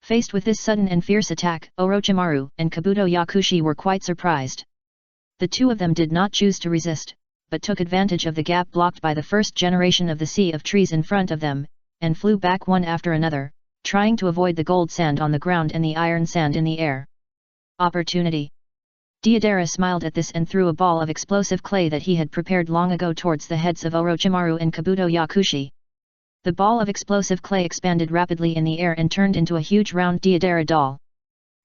Faced with this sudden and fierce attack, Orochimaru and Kabuto Yakushi were quite surprised. The two of them did not choose to resist, but took advantage of the gap blocked by the first generation of the sea of trees in front of them, and flew back one after another, trying to avoid the gold sand on the ground and the iron sand in the air. Opportunity. Deidara smiled at this and threw a ball of explosive clay that he had prepared long ago towards the heads of Orochimaru and Kabuto Yakushi. The ball of explosive clay expanded rapidly in the air and turned into a huge round Deidara doll.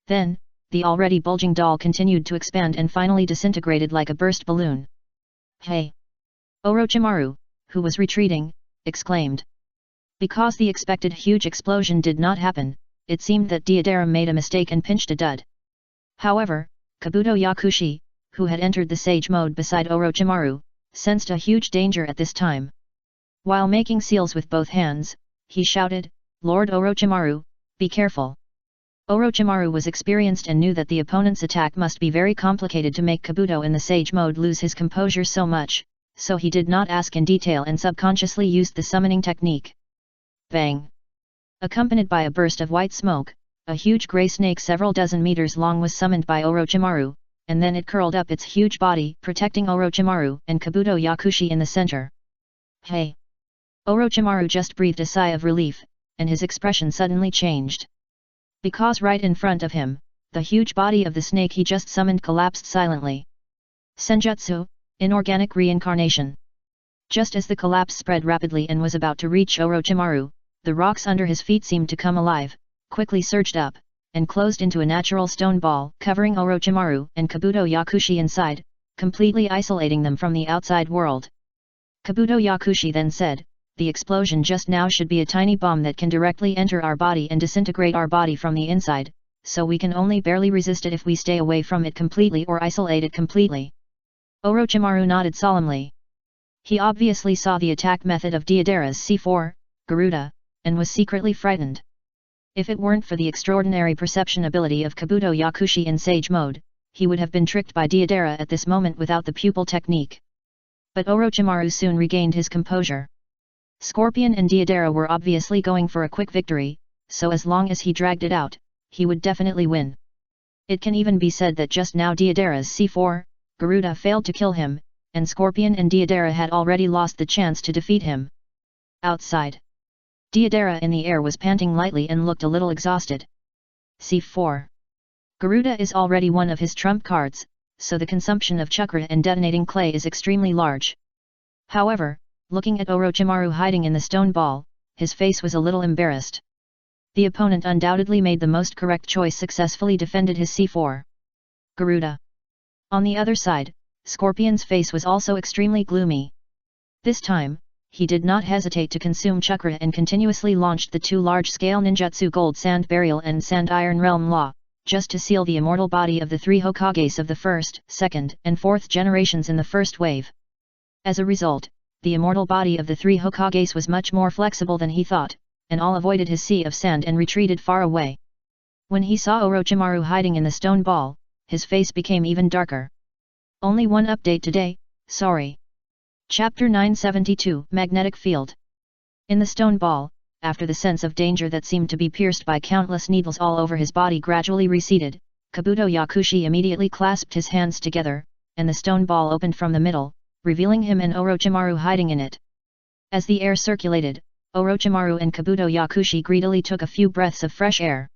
Then, the already bulging doll continued to expand and finally disintegrated like a burst balloon. Hey! Orochimaru, who was retreating, exclaimed. Because the expected huge explosion did not happen, it seemed that Deidara made a mistake and pinched a dud. However, Kabuto Yakushi, who had entered the sage mode beside Orochimaru, sensed a huge danger at this time. While making seals with both hands, he shouted, "Lord Orochimaru, be careful." Orochimaru was experienced and knew that the opponent's attack must be very complicated to make Kabuto in the sage mode lose his composure so much, so he did not ask in detail and subconsciously used the summoning technique. Bang! Accompanied by a burst of white smoke, a huge grey snake several dozen meters long was summoned by Orochimaru, and then it curled up its huge body, protecting Orochimaru and Kabuto Yakushi in the center. Hey! Orochimaru just breathed a sigh of relief, and his expression suddenly changed. Because right in front of him, the huge body of the snake he just summoned collapsed silently. Senjutsu, inorganic reincarnation. Just as the collapse spread rapidly and was about to reach Orochimaru, the rocks under his feet seemed to come alive, quickly surged up, and closed into a natural stone ball, covering Orochimaru and Kabuto Yakushi inside, completely isolating them from the outside world. Kabuto Yakushi then said, "The explosion just now should be a tiny bomb that can directly enter our body and disintegrate our body from the inside, so we can only barely resist it if we stay away from it completely or isolate it completely." Orochimaru nodded solemnly. He obviously saw the attack method of Deidara's C4, Garuda, and was secretly frightened. If it weren't for the extraordinary perception ability of Kabuto Yakushi in Sage mode, he would have been tricked by Deidara at this moment without the pupil technique. But Orochimaru soon regained his composure. Scorpion and Deidara were obviously going for a quick victory, so as long as he dragged it out, he would definitely win. It can even be said that just now Deidara's C4, Garuda failed to kill him, and Scorpion and Deidara had already lost the chance to defeat him. Outside, Deidara in the air was panting lightly and looked a little exhausted. C4. Garuda is already one of his trump cards, so the consumption of chakra and detonating clay is extremely large. However, looking at Orochimaru hiding in the stone ball, his face was a little embarrassed. The opponent undoubtedly made the most correct choice, successfully defended his C4. Garuda. On the other side, Scorpion's face was also extremely gloomy. This time, he did not hesitate to consume chakra and continuously launched the two large-scale ninjutsu Gold Sand Burial and Sand Iron Realm Law, just to seal the immortal body of the three Hokages of the first, second, and fourth generations in the first wave. As a result, the immortal body of the three Hokages was much more flexible than he thought, and all avoided his sea of sand and retreated far away. When he saw Orochimaru hiding in the stone ball, his face became even darker. Only one update today, sorry. Chapter 972, Magnetic Field. In the stone ball, after the sense of danger that seemed to be pierced by countless needles all over his body gradually receded, Kabuto Yakushi immediately clasped his hands together, and the stone ball opened from the middle, revealing him and Orochimaru hiding in it. As the air circulated, Orochimaru and Kabuto Yakushi greedily took a few breaths of fresh air.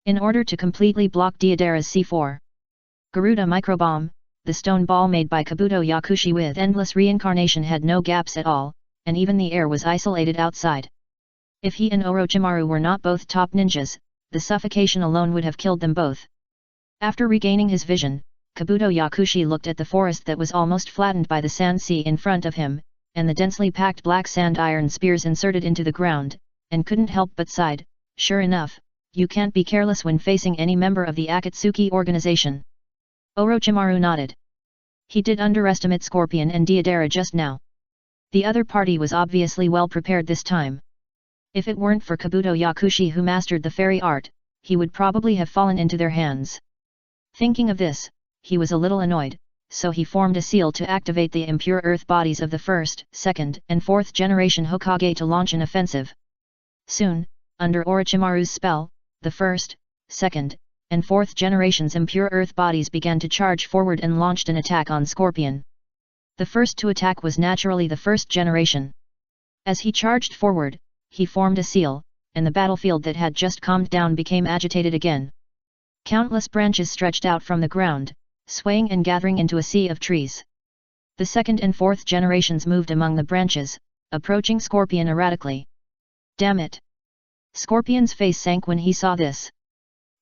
In order to completely block Deidara's C4 Garuda microbomb, the stone ball made by Kabuto Yakushi with endless reincarnation had no gaps at all, and even the air was isolated outside. If he and Orochimaru were not both top ninjas, the suffocation alone would have killed them both. After regaining his vision, Kabuto Yakushi looked at the forest that was almost flattened by the sand sea in front of him, and the densely packed black sand iron spears inserted into the ground, and couldn't help but sighed. Sure enough, you can't be careless when facing any member of the Akatsuki organization. Orochimaru nodded. He did underestimate Scorpion and Deidara just now. The other party was obviously well prepared this time. If it weren't for Kabuto Yakushi who mastered the fairy art, he would probably have fallen into their hands. Thinking of this, he was a little annoyed, so he formed a seal to activate the impure earth bodies of the first, second, and fourth generation Hokage to launch an offensive. Soon, under Orochimaru's spell, the first, second, and fourth generations impure earth bodies began to charge forward and launched an attack on Scorpion. The first to attack was naturally the first generation. As he charged forward, he formed a seal, and the battlefield that had just calmed down became agitated again. Countless branches stretched out from the ground, swaying and gathering into a sea of trees. The second and fourth generations moved among the branches, approaching Scorpion erratically. Damn it! Scorpion's face sank when he saw this.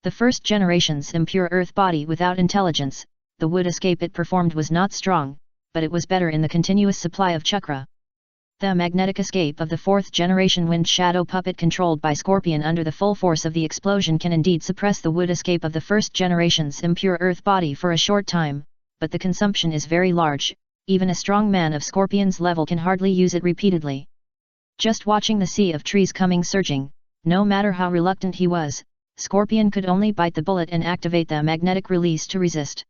The first generation's impure earth body without intelligence, the wood escape it performed was not strong, but it was better in the continuous supply of chakra. The magnetic escape of the fourth generation wind shadow puppet controlled by Scorpion under the full force of the explosion can indeed suppress the wood escape of the first generation's impure earth body for a short time, but the consumption is very large, even a strong man of Scorpion's level can hardly use it repeatedly. Just watching the sea of trees coming surging, no matter how reluctant he was, Scorpion could only bite the bullet and activate the magnetic release to resist.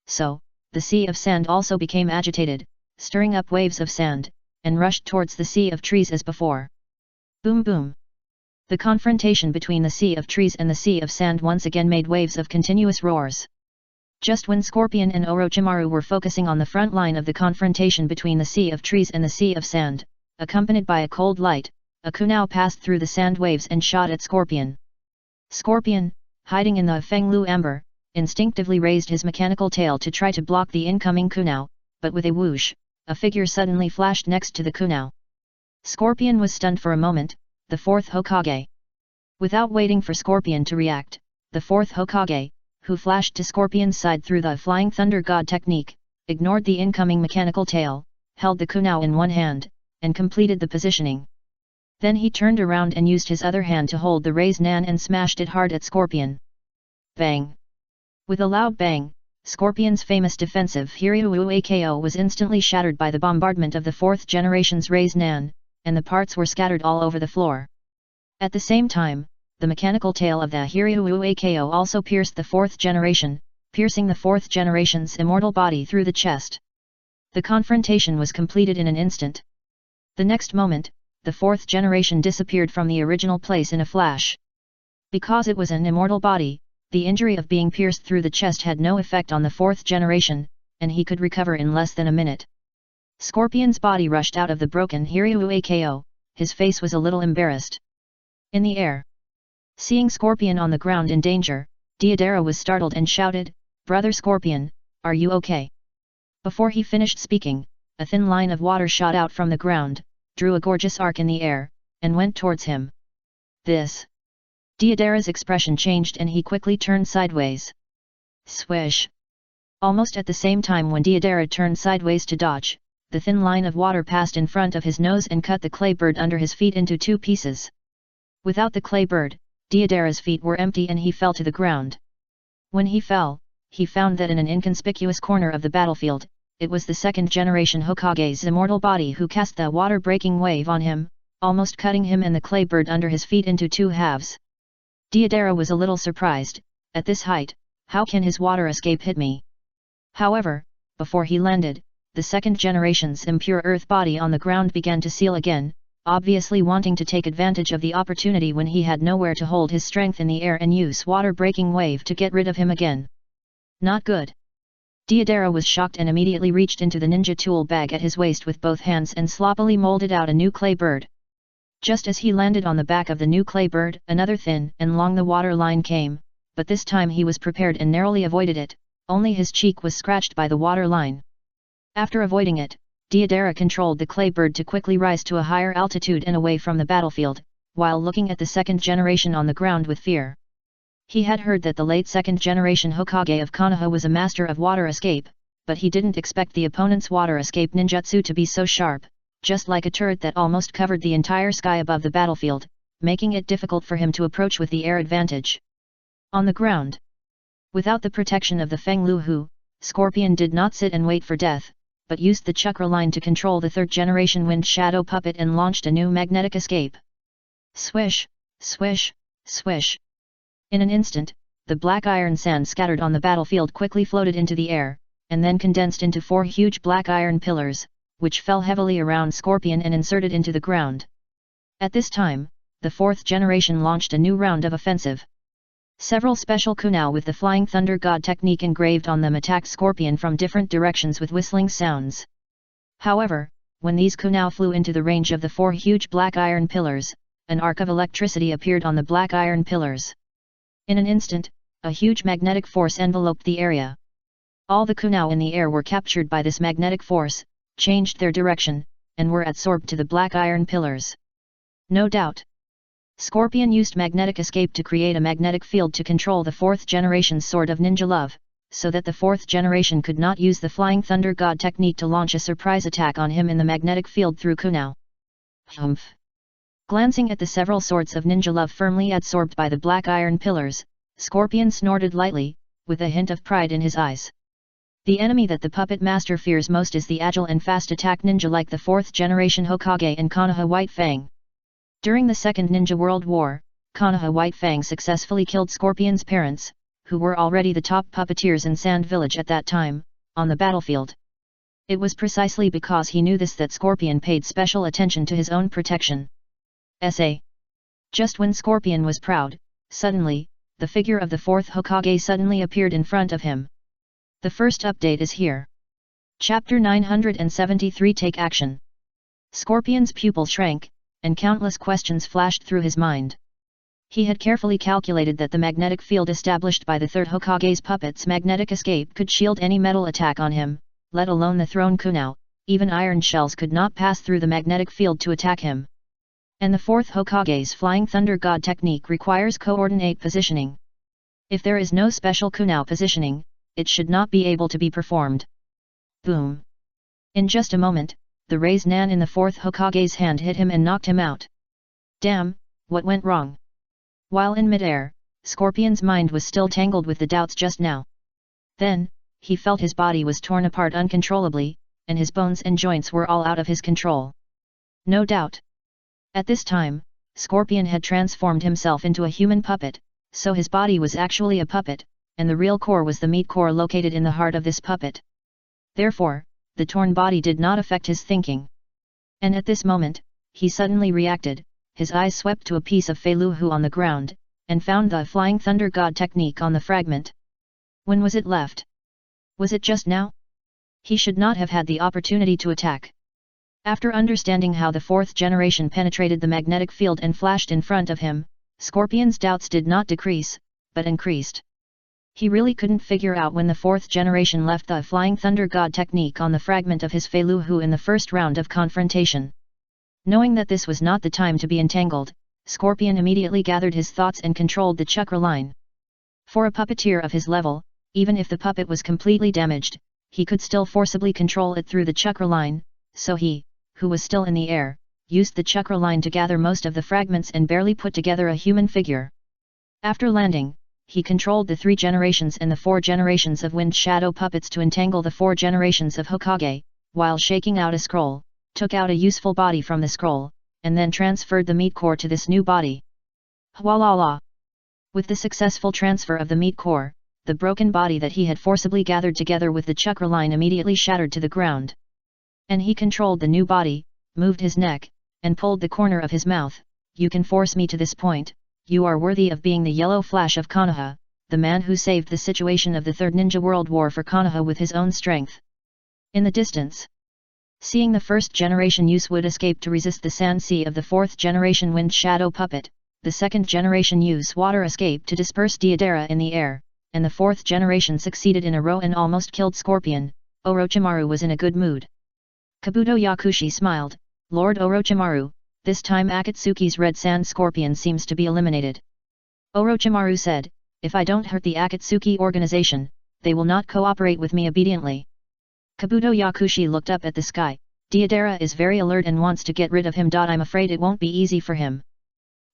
So, the sea of sand also became agitated, stirring up waves of sand, and rushed towards the sea of trees as before. Boom boom! The confrontation between the sea of trees and the sea of sand once again made waves of continuous roars. Just when Scorpion and Orochimaru were focusing on the front line of the confrontation between the sea of trees and the sea of sand, accompanied by a cold light, a kunao passed through the sand waves and shot at Scorpion. Scorpion, hiding in the Fenglu amber, instinctively raised his mechanical tail to try to block the incoming kunao, but with a whoosh, a figure suddenly flashed next to the kunao. Scorpion was stunned for a moment, the fourth Hokage. Without waiting for Scorpion to react, the fourth Hokage, who flashed to Scorpion's side through the Flying Thunder God technique, ignored the incoming mechanical tail, held the kunao in one hand, and completed the positioning. Then he turned around and used his other hand to hold the raised nan and smashed it hard at Scorpion. Bang! With a loud bang, Scorpion's famous defensive Hiryu KO was instantly shattered by the bombardment of the fourth generation's raised nan, and the parts were scattered all over the floor. At the same time, the mechanical tail of the Hiryu KO also pierced the fourth generation, piercing the fourth generation's immortal body through the chest. The confrontation was completed in an instant. The next moment, the fourth generation disappeared from the original place in a flash. Because it was an immortal body, the injury of being pierced through the chest had no effect on the fourth generation, and he could recover in less than a minute. Scorpion's body rushed out of the broken Hiryu KO, his face was a little embarrassed. In the air. Seeing Scorpion on the ground in danger, Deidara was startled and shouted, "Brother Scorpion, are you okay?" Before he finished speaking, a thin line of water shot out from the ground, drew a gorgeous arc in the air, and went towards him. This. Deidara's expression changed and he quickly turned sideways. Swish! Almost at the same time when Deidara turned sideways to dodge, the thin line of water passed in front of his nose and cut the clay bird under his feet into two pieces. Without the clay bird, Deidara's feet were empty and he fell to the ground. When he fell, he found that in an inconspicuous corner of the battlefield, it was the second generation Hokage's immortal body who cast the water-breaking wave on him, almost cutting him and the clay bird under his feet into two halves. Deidara was a little surprised. At this height, how can his water escape hit me? However, before he landed, the second generation's impure earth body on the ground began to seal again, obviously wanting to take advantage of the opportunity when he had nowhere to hold his strength in the air and use water-breaking wave to get rid of him again. Not good. Deidara was shocked and immediately reached into the ninja tool bag at his waist with both hands and sloppily molded out a new clay bird. Just as he landed on the back of the new clay bird, another thin and long the water line came, but this time he was prepared and narrowly avoided it, only his cheek was scratched by the water line. After avoiding it, Deidara controlled the clay bird to quickly rise to a higher altitude and away from the battlefield, while looking at the second generation on the ground with fear. He had heard that the late second generation Hokage of Konoha was a master of water escape, but he didn't expect the opponent's water escape ninjutsu to be so sharp, just like a turret that almost covered the entire sky above the battlefield, making it difficult for him to approach with the air advantage. On the ground. Without the protection of the Fenglu Hu, Scorpion did not sit and wait for death, but used the chakra line to control the third generation wind shadow puppet and launched a new magnetic escape. Swish, swish, swish. In an instant, the black iron sand scattered on the battlefield quickly floated into the air, and then condensed into 4 huge black iron pillars, which fell heavily around Scorpion and inserted into the ground. At this time, the 4th generation launched a new round of offensive. Several special kunai with the Flying Thunder God technique engraved on them attacked Scorpion from different directions with whistling sounds. However, when these kunai flew into the range of the 4 huge black iron pillars, an arc of electricity appeared on the black iron pillars. In an instant, a huge magnetic force enveloped the area. All the kunai in the air were captured by this magnetic force, changed their direction, and were adsorbed to the black iron pillars. No doubt. Scorpion used magnetic escape to create a magnetic field to control the 4th generation's Sword of Ninja Love, so that the 4th generation could not use the Flying Thunder God technique to launch a surprise attack on him in the magnetic field through kunai. Humph. Glancing at the several swords of Ninja Love firmly adsorbed by the black iron pillars, Scorpion snorted lightly, with a hint of pride in his eyes. The enemy that the puppet master fears most is the agile and fast attack ninja like the 4th generation Hokage and Konoha White Fang. During the Second Ninja World War, Konoha White Fang successfully killed Scorpion's parents, who were already the top puppeteers in Sand Village at that time, on the battlefield. It was precisely because he knew this that Scorpion paid special attention to his own protection. S.A. Just when Scorpion was proud, suddenly, the figure of the 4th Hokage suddenly appeared in front of him. The first update is here. Chapter 973 Take Action. Scorpion's pupil shrank, and countless questions flashed through his mind. He had carefully calculated that the magnetic field established by the 3rd Hokage's puppet's magnetic escape could shield any metal attack on him, let alone the thrown kunai. Even iron shells could not pass through the magnetic field to attack him. And the 4th Hokage's Flying Thunder God technique requires coordinate positioning. If there is no special kunai positioning, it should not be able to be performed. Boom! In just a moment, the raised nan in the 4th Hokage's hand hit him and knocked him out. Damn, what went wrong? While in midair, Scorpion's mind was still tangled with the doubts just now. Then, he felt his body was torn apart uncontrollably, and his bones and joints were all out of his control. No doubt. At this time, Scorpion had transformed himself into a human puppet, so his body was actually a puppet, and the real core was the meat core located in the heart of this puppet. Therefore, the torn body did not affect his thinking. And at this moment, he suddenly reacted, his eyes swept to a piece of Feiluhu on the ground, and found the Flying Thunder God technique on the fragment. When was it left? Was it just now? He should not have had the opportunity to attack. After understanding how the 4th generation penetrated the magnetic field and flashed in front of him, Scorpion's doubts did not decrease, but increased. He really couldn't figure out when the 4th generation left the Flying Thunder God technique on the fragment of his Feiluhu in the first round of confrontation. Knowing that this was not the time to be entangled, Scorpion immediately gathered his thoughts and controlled the chakra line. For a puppeteer of his level, even if the puppet was completely damaged, he could still forcibly control it through the chakra line, so he, who was still in the air, used the chakra line to gather most of the fragments and barely put together a human figure. After landing, he controlled the 3 generations and the 4 generations of Wind Shadow puppets to entangle the 4 generations of Hokage, while shaking out a scroll, took out a useful body from the scroll, and then transferred the meat core to this new body. Hwalala! With the successful transfer of the meat core, the broken body that he had forcibly gathered together with the chakra line immediately shattered to the ground. And he controlled the new body, moved his neck, and pulled the corner of his mouth. You can force me to this point. You are worthy of being the Yellow Flash of Konoha, the man who saved the situation of the Third Ninja World War for Konoha with his own strength. In the distance, seeing the 1st generation use wood escape to resist the sand sea of the 4th generation Wind Shadow puppet, the 2nd generation use water escape to disperse Deidara in the air, and the 4th generation succeeded in a row and almost killed Scorpion, Orochimaru was in a good mood. Kabuto Yakushi smiled, Lord Orochimaru, this time Akatsuki's Red Sand Scorpion seems to be eliminated. Orochimaru said, if I don't hurt the Akatsuki organization, they will not cooperate with me obediently. Kabuto Yakushi looked up at the sky, Deidara is very alert and wants to get rid of him. I'm afraid it won't be easy for him.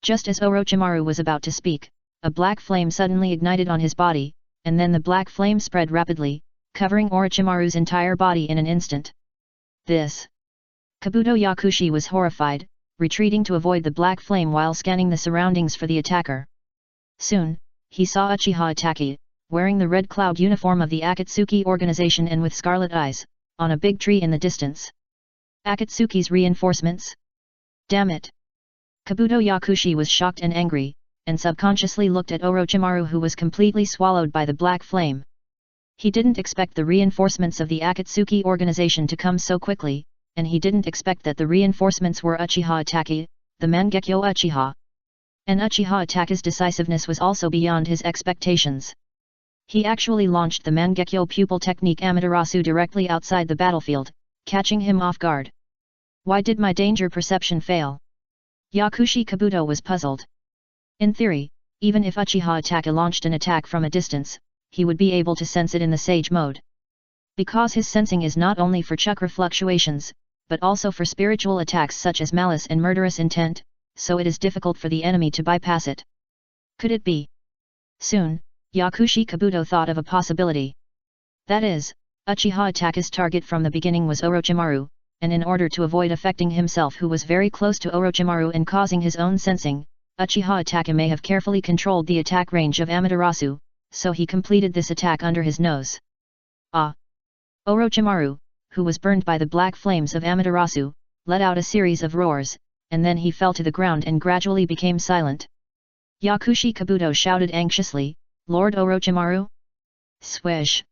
Just as Orochimaru was about to speak, a black flame suddenly ignited on his body, and then the black flame spread rapidly, covering Orochimaru's entire body in an instant. This. Kabuto Yakushi was horrified, retreating to avoid the black flame while scanning the surroundings for the attacker. Soon, he saw Uchiha attacking, wearing the red cloud uniform of the Akatsuki organization and with scarlet eyes, on a big tree in the distance. Akatsuki's reinforcements? Damn it! Kabuto Yakushi was shocked and angry, and subconsciously looked at Orochimaru, who was completely swallowed by the black flame. He didn't expect the reinforcements of the Akatsuki organization to come so quickly, and he didn't expect that the reinforcements were Uchiha Atake, the Mangekyo Uchiha. And Uchiha Atake's decisiveness was also beyond his expectations. He actually launched the Mangekyo pupil technique Amaterasu directly outside the battlefield, catching him off guard. Why did my danger perception fail? Yakushi Kabuto was puzzled. In theory, even if Uchiha Atake launched an attack from a distance, he would be able to sense it in the Sage mode. Because his sensing is not only for chakra fluctuations, but also for spiritual attacks such as malice and murderous intent, so it is difficult for the enemy to bypass it. Could it be? Soon, Yakushi Kabuto thought of a possibility. That is, Uchiha Atake's target from the beginning was Orochimaru, and in order to avoid affecting himself, who was very close to Orochimaru, and causing his own sensing, Uchiha Atake may have carefully controlled the attack range of Amaterasu, so he completed this attack under his nose. Ah! Orochimaru, who was burned by the black flames of Amaterasu, let out a series of roars, and then he fell to the ground and gradually became silent. Yakushi Kabuto shouted anxiously, "Lord Orochimaru?" Swish!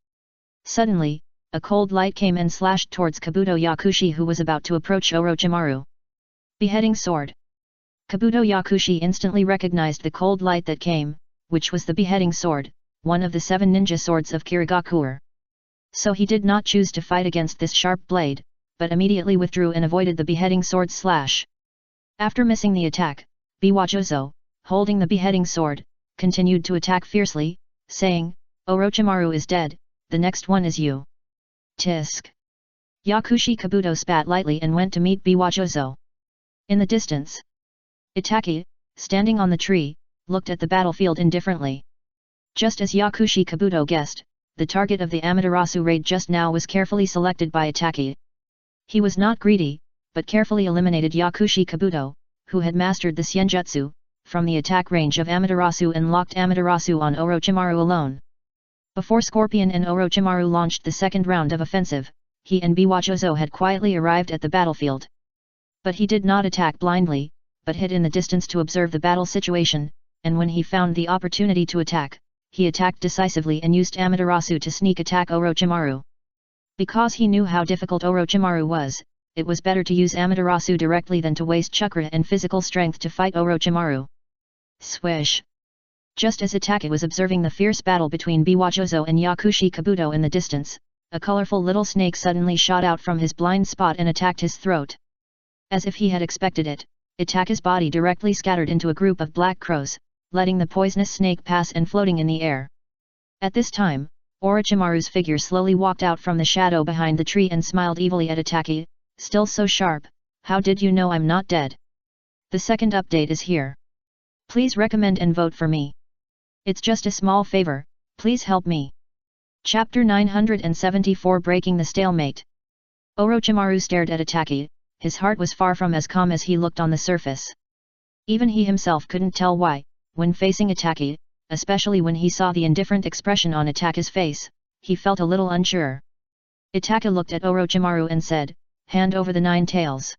Suddenly, a cold light came and slashed towards Kabuto Yakushi, who was about to approach Orochimaru. Beheading sword! Kabuto Yakushi instantly recognized the cold light that came, which was the beheading sword, one of the 7 ninja swords of Kirigakure. So he did not choose to fight against this sharp blade, but immediately withdrew and avoided the beheading sword slash. After missing the attack, Biwajozo, holding the beheading sword, continued to attack fiercely, saying, "Orochimaru is dead, the next one is you." Tisk! Yakushi Kabuto spat lightly and went to meet Biwajozo. In the distance, Itake, standing on the tree, looked at the battlefield indifferently. Just as Yakushi Kabuto guessed, the target of the Amaterasu raid just now was carefully selected by Itake. He was not greedy, but carefully eliminated Yakushi Kabuto, who had mastered the Senjutsu, from the attack range of Amaterasu and locked Amaterasu on Orochimaru alone. Before Scorpion and Orochimaru launched the second round of offensive, he and Biwajozo had quietly arrived at the battlefield. But he did not attack blindly, but hid in the distance to observe the battle situation, and when he found the opportunity to attack, he attacked decisively and used Amaterasu to sneak attack Orochimaru. Because he knew how difficult Orochimaru was, it was better to use Amaterasu directly than to waste chakra and physical strength to fight Orochimaru. Swish! Just as Itake was observing the fierce battle between Biwajozo and Yakushi Kabuto in the distance, a colorful little snake suddenly shot out from his blind spot and attacked his throat. As if he had expected it, Itake's body directly scattered into a group of black crows, letting the poisonous snake pass and floating in the air. At this time, Orochimaru's figure slowly walked out from the shadow behind the tree and smiled evilly at Itake, "Still so sharp, how did you know I'm not dead? The second update is here. Please recommend and vote for me. It's just a small favor, please help me." Chapter 974, Breaking the Stalemate. Orochimaru stared at Itake, his heart was far from as calm as he looked on the surface. Even he himself couldn't tell why, when facing Itake, especially when he saw the indifferent expression on Itake's face, he felt a little unsure. Itake looked at Orochimaru and said, "Hand over the 9 tails.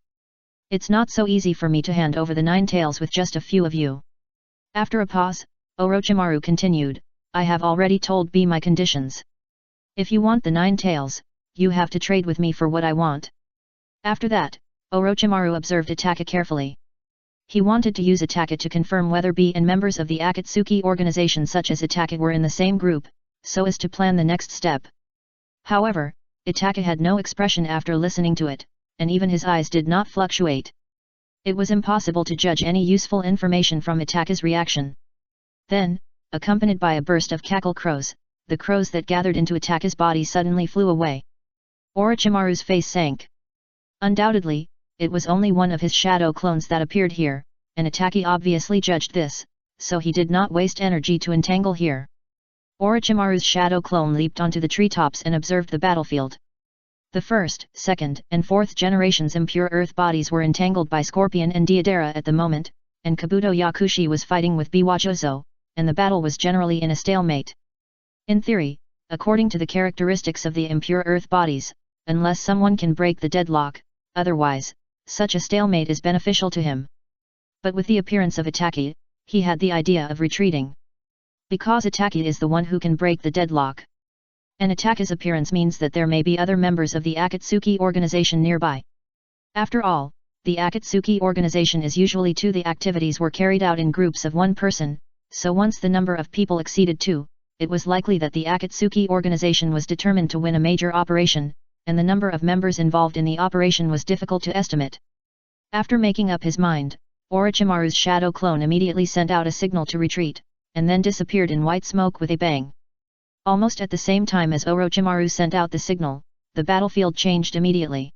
It's not so easy for me to hand over the 9 tails with just a few of you." After a pause, Orochimaru continued, "I have already told B my conditions. If you want the 9 tails, you have to trade with me for what I want." After that, Orochimaru observed Itake carefully. He wanted to use Itake to confirm whether B and members of the Akatsuki organization such as Itake were in the same group, so as to plan the next step. However, Itake had no expression after listening to it, and even his eyes did not fluctuate. It was impossible to judge any useful information from Itake's reaction. Then, accompanied by a burst of cackle crows, the crows that gathered into Itake's body suddenly flew away. Orochimaru's face sank. Undoubtedly, it was only one of his shadow clones that appeared here, and Itake obviously judged this, so he did not waste energy to entangle here. Orochimaru's shadow clone leaped onto the treetops and observed the battlefield. The first, second, and fourth generations impure earth bodies were entangled by Scorpion and Deidara at the moment, and Kabuto Yakushi was fighting with Biwajozo, and the battle was generally in a stalemate. In theory, according to the characteristics of the impure earth bodies, unless someone can break the deadlock, otherwise, such a stalemate is beneficial to him. But with the appearance of Itaki, he had the idea of retreating. Because Itaki is the one who can break the deadlock. And Itaki's appearance means that there may be other members of the Akatsuki organization nearby. After all, the Akatsuki organization is usually two. The activities were carried out in groups of one person, so once the number of people exceeded two, it was likely that the Akatsuki organization was determined to win a major operation, and the number of members involved in the operation was difficult to estimate. After making up his mind, Orochimaru's shadow clone immediately sent out a signal to retreat, and then disappeared in white smoke with a bang. Almost at the same time as Orochimaru sent out the signal, the battlefield changed immediately.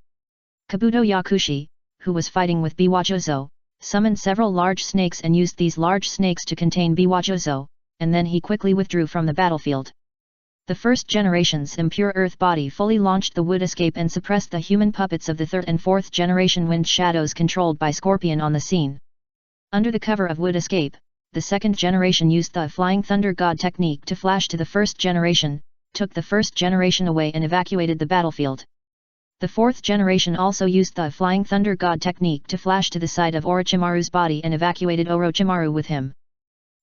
Kabuto Yakushi, who was fighting with Biwajozo, summoned several large snakes and used these large snakes to contain Biwajozo, and then he quickly withdrew from the battlefield. The first generation's impure earth body fully launched the wood escape and suppressed the human puppets of the third and fourth generation wind shadows controlled by Scorpion on the scene. Under the cover of wood escape, the second generation used the Flying Thunder God technique to flash to the first generation, took the first generation away and evacuated the battlefield. The fourth generation also used the Flying Thunder God technique to flash to the side of Orochimaru's body and evacuated Orochimaru with him.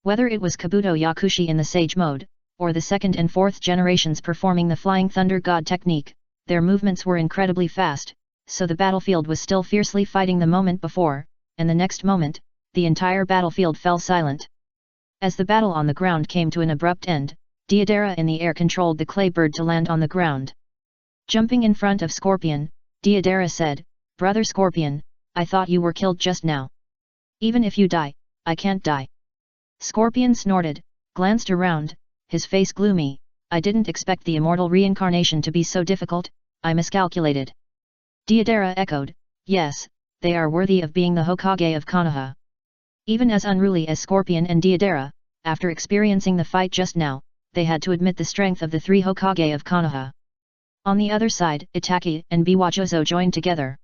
Whether it was Kabuto Yakushi in the Sage mode, or the second and fourth generations performing the Flying Thunder God technique, their movements were incredibly fast, so the battlefield was still fiercely fighting the moment before, and the next moment, the entire battlefield fell silent. As the battle on the ground came to an abrupt end, Deidara in the air controlled the clay bird to land on the ground. Jumping in front of Scorpion, Deidara said, "Brother Scorpion, I thought you were killed just now. Even if you die, I can't die." Scorpion snorted, glanced around, his face gloomy. "I didn't expect the immortal reincarnation to be so difficult, I miscalculated." Deidara echoed, "Yes, they are worthy of being the Hokage of Konoha." Even as unruly as Scorpion and Deidara, after experiencing the fight just now, they had to admit the strength of the three Hokage of Konoha. On the other side, Itaki and Biwajozo joined together.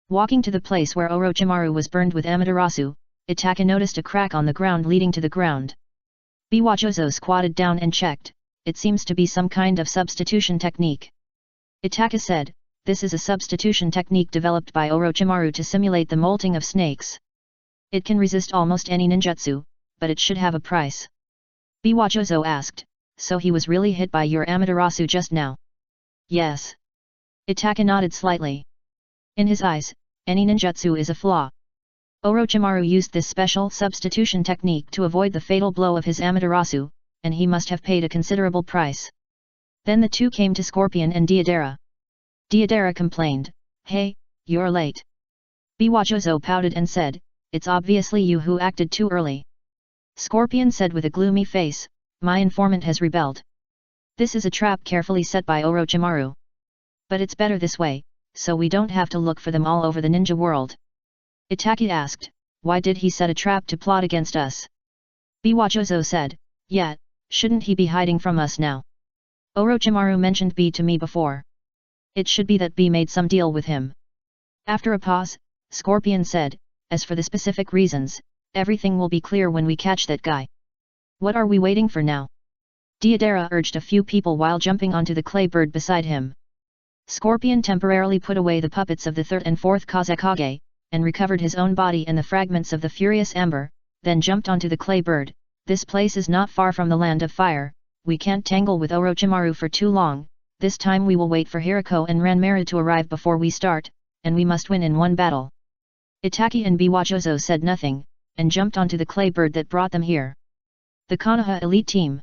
Walking to the place where Orochimaru was burned with Amaterasu, Itaki noticed a crack on the ground leading to the ground. Biwajozo squatted down and checked. "It seems to be some kind of substitution technique." Itaki said, "This is a substitution technique developed by Orochimaru to simulate the molting of snakes. It can resist almost any ninjutsu, but it should have a price." Biwajozo asked, "So he was really hit by your Amaterasu just now?" "Yes." Itaki nodded slightly. In his eyes, any ninjutsu is a flaw. Orochimaru used this special substitution technique to avoid the fatal blow of his Amaterasu, and he must have paid a considerable price. Then the two came to Scorpion and Deidara. Deidara complained, "Hey, you're late." Biwajozo pouted and said, "It's obviously you who acted too early." Scorpion said with a gloomy face, "My informant has rebelled. This is a trap carefully set by Orochimaru. But it's better this way, so we don't have to look for them all over the ninja world." Itaki asked, "Why did he set a trap to plot against us?" Biwajozo said, "Yeah, shouldn't he be hiding from us now? Orochimaru mentioned B to me before. It should be that B made some deal with him." After a pause, Scorpion said, "As for the specific reasons, everything will be clear when we catch that guy. What are we waiting for now?" Deidara urged a few people while jumping onto the clay bird beside him. Scorpion temporarily put away the puppets of the third and fourth Kazekage, and recovered his own body and the fragments of the furious amber, then jumped onto the clay bird. "This place is not far from the land of fire, we can't tangle with Orochimaru for too long, this time we will wait for Hirako and Ranmaru to arrive before we start, and we must win in one battle." Itaki and Biwajozo said nothing, and jumped onto the clay bird that brought them here. The Konoha elite team.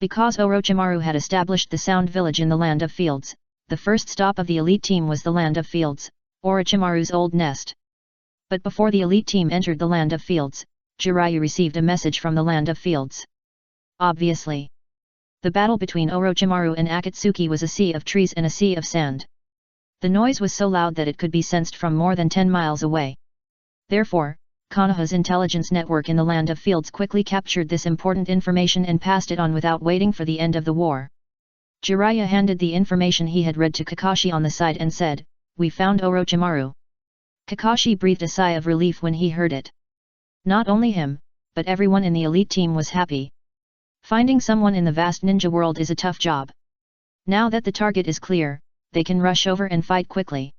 Because Orochimaru had established the Sound Village in the Land of Fields, the first stop of the elite team was the Land of Fields, Orochimaru's old nest. But before the elite team entered the Land of Fields, Jiraiya received a message from the Land of Fields. Obviously, the battle between Orochimaru and Akatsuki was a sea of trees and a sea of sand. The noise was so loud that it could be sensed from more than 10 miles away. Therefore, Konoha's intelligence network in the Land of Fields quickly captured this important information and passed it on without waiting for the end of the war. Jiraiya handed the information he had read to Kakashi on the side and said, "We found Orochimaru." Kakashi breathed a sigh of relief when he heard it. Not only him, but everyone in the elite team was happy. Finding someone in the vast ninja world is a tough job. Now that the target is clear, they can rush over and fight quickly.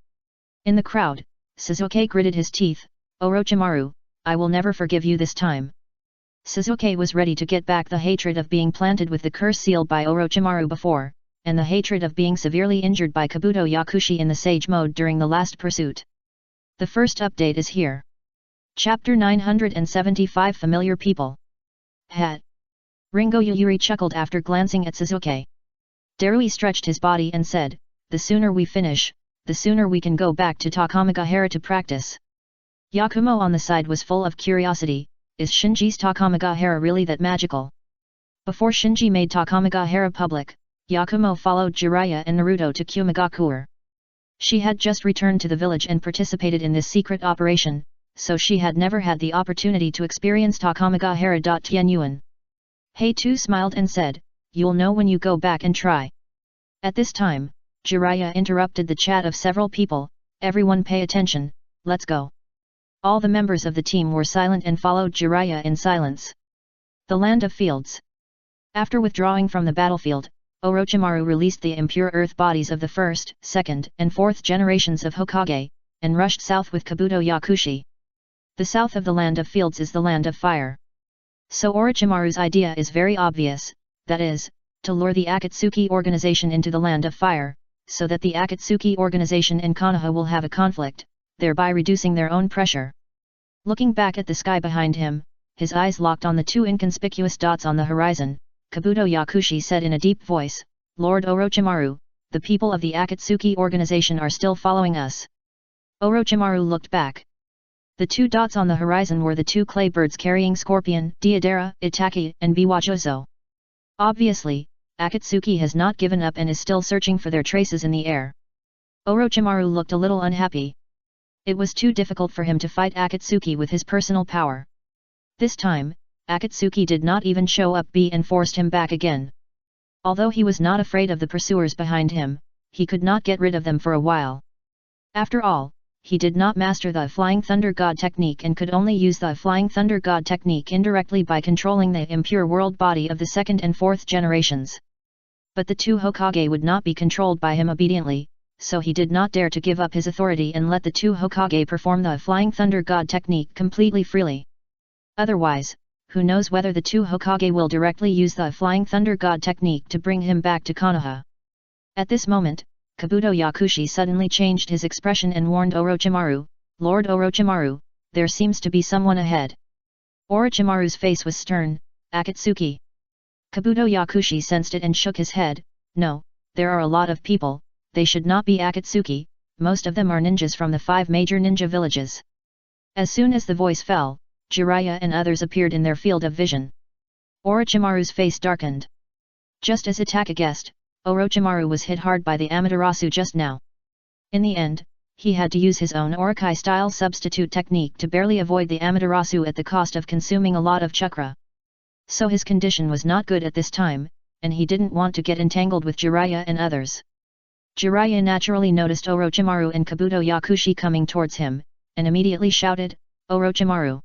In the crowd, Sasuke gritted his teeth, Orochimaru, I will never forgive you this time. Sasuke was ready to get back the hatred of being planted with the curse sealed by Orochimaru before, and the hatred of being severely injured by Kabuto Yakushi in the Sage mode during the last pursuit. The first update is here. Chapter 975 Familiar People. Het. Ringo Yuyuri chuckled after glancing at Sasuke. Darui stretched his body and said, the sooner we finish, the sooner we can go back to Takamagahara to practice. Yakumo on the side was full of curiosity, is Shinji's Takamagahara really that magical? Before Shinji made Takamagahara public, Yakumo followed Jiraiya and Naruto to Kumagakure. She had just returned to the village and participated in this secret operation, so she had never had the opportunity to experience Takamagahara. Tianyuan. Hei-Tu smiled and said, you'll know when you go back and try. At this time, Jiraiya interrupted the chat of several people, everyone pay attention, let's go. All the members of the team were silent and followed Jiraiya in silence. The Land of Fields. After withdrawing from the battlefield, Orochimaru released the impure earth bodies of the first, second, and fourth generations of Hokage, and rushed south with Kabuto Yakushi. The south of the Land of Fields is the Land of Fire. So Orochimaru's idea is very obvious, that is, to lure the Akatsuki organization into the Land of Fire, so that the Akatsuki organization and Konoha will have a conflict, thereby reducing their own pressure. Looking back at the sky behind him, his eyes locked on the two inconspicuous dots on the horizon. Kabuto Yakushi said in a deep voice, Lord Orochimaru, the people of the Akatsuki organization are still following us. Orochimaru looked back. The two dots on the horizon were the two clay birds carrying Scorpion, Deidara, Itaki, and Biwajozo. Obviously, Akatsuki has not given up and is still searching for their traces in the air. Orochimaru looked a little unhappy. It was too difficult for him to fight Akatsuki with his personal power. This time, Akatsuki did not even show up and forced him back again. Although he was not afraid of the pursuers behind him, he could not get rid of them for a while. After all, he did not master the Flying Thunder God technique and could only use the Flying Thunder God technique indirectly by controlling the impure world body of the second and fourth generations. But the two Hokage would not be controlled by him obediently, so he did not dare to give up his authority and let the two Hokage perform the Flying Thunder God technique completely freely. Otherwise, who knows whether the two Hokage will directly use the Flying Thunder God technique to bring him back to Konoha. At this moment, Kabuto Yakushi suddenly changed his expression and warned Orochimaru, Lord Orochimaru, there seems to be someone ahead. Orochimaru's face was stern, Akatsuki. Kabuto Yakushi sensed it and shook his head, no, there are a lot of people, they should not be Akatsuki, most of them are ninjas from the 5 major ninja villages. As soon as the voice fell, Jiraiya and others appeared in their field of vision. Orochimaru's face darkened. Just as Itaka guessed, Orochimaru was hit hard by the Amaterasu just now. In the end, he had to use his own Orokai-style substitute technique to barely avoid the Amaterasu at the cost of consuming a lot of chakra. So his condition was not good at this time, and he didn't want to get entangled with Jiraiya and others. Jiraiya naturally noticed Orochimaru and Kabuto Yakushi coming towards him, and immediately shouted, Orochimaru.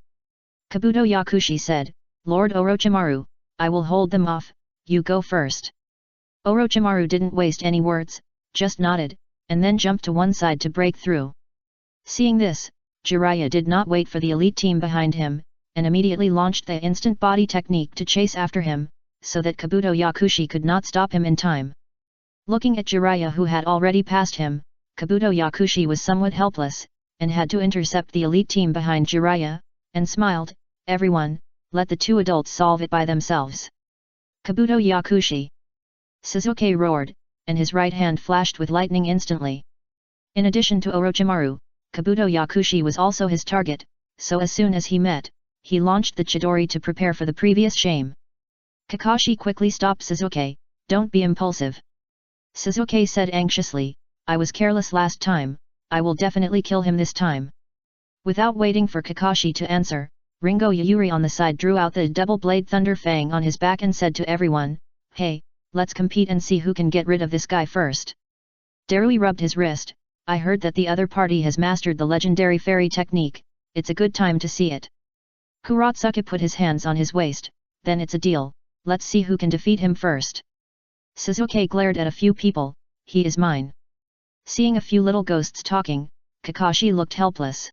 Kabuto Yakushi said, Lord Orochimaru, I will hold them off, you go first. Orochimaru didn't waste any words, just nodded, and then jumped to one side to break through. Seeing this, Jiraiya did not wait for the elite team behind him, and immediately launched the instant body technique to chase after him, so that Kabuto Yakushi could not stop him in time. Looking at Jiraiya who had already passed him, Kabuto Yakushi was somewhat helpless, and had to intercept the elite team behind Jiraiya, and smiled, everyone, let the two adults solve it by themselves. Kabuto Yakushi. Sasuke roared, and his right hand flashed with lightning instantly. In addition to Orochimaru, Kabuto Yakushi was also his target, so as soon as he met, he launched the Chidori to prepare for the previous shame. Kakashi quickly stopped Sasuke, don't be impulsive. Sasuke said anxiously, I was careless last time, I will definitely kill him this time. Without waiting for Kakashi to answer, Ringo Yuyuri on the side drew out the double-blade thunder fang on his back and said to everyone, hey, let's compete and see who can get rid of this guy first. Darui rubbed his wrist, I heard that the other party has mastered the legendary fairy technique, it's a good time to see it. Kuratsuka put his hands on his waist, then it's a deal, let's see who can defeat him first. Suzuki glared at a few people, he is mine. Seeing a few little ghosts talking, Kakashi looked helpless.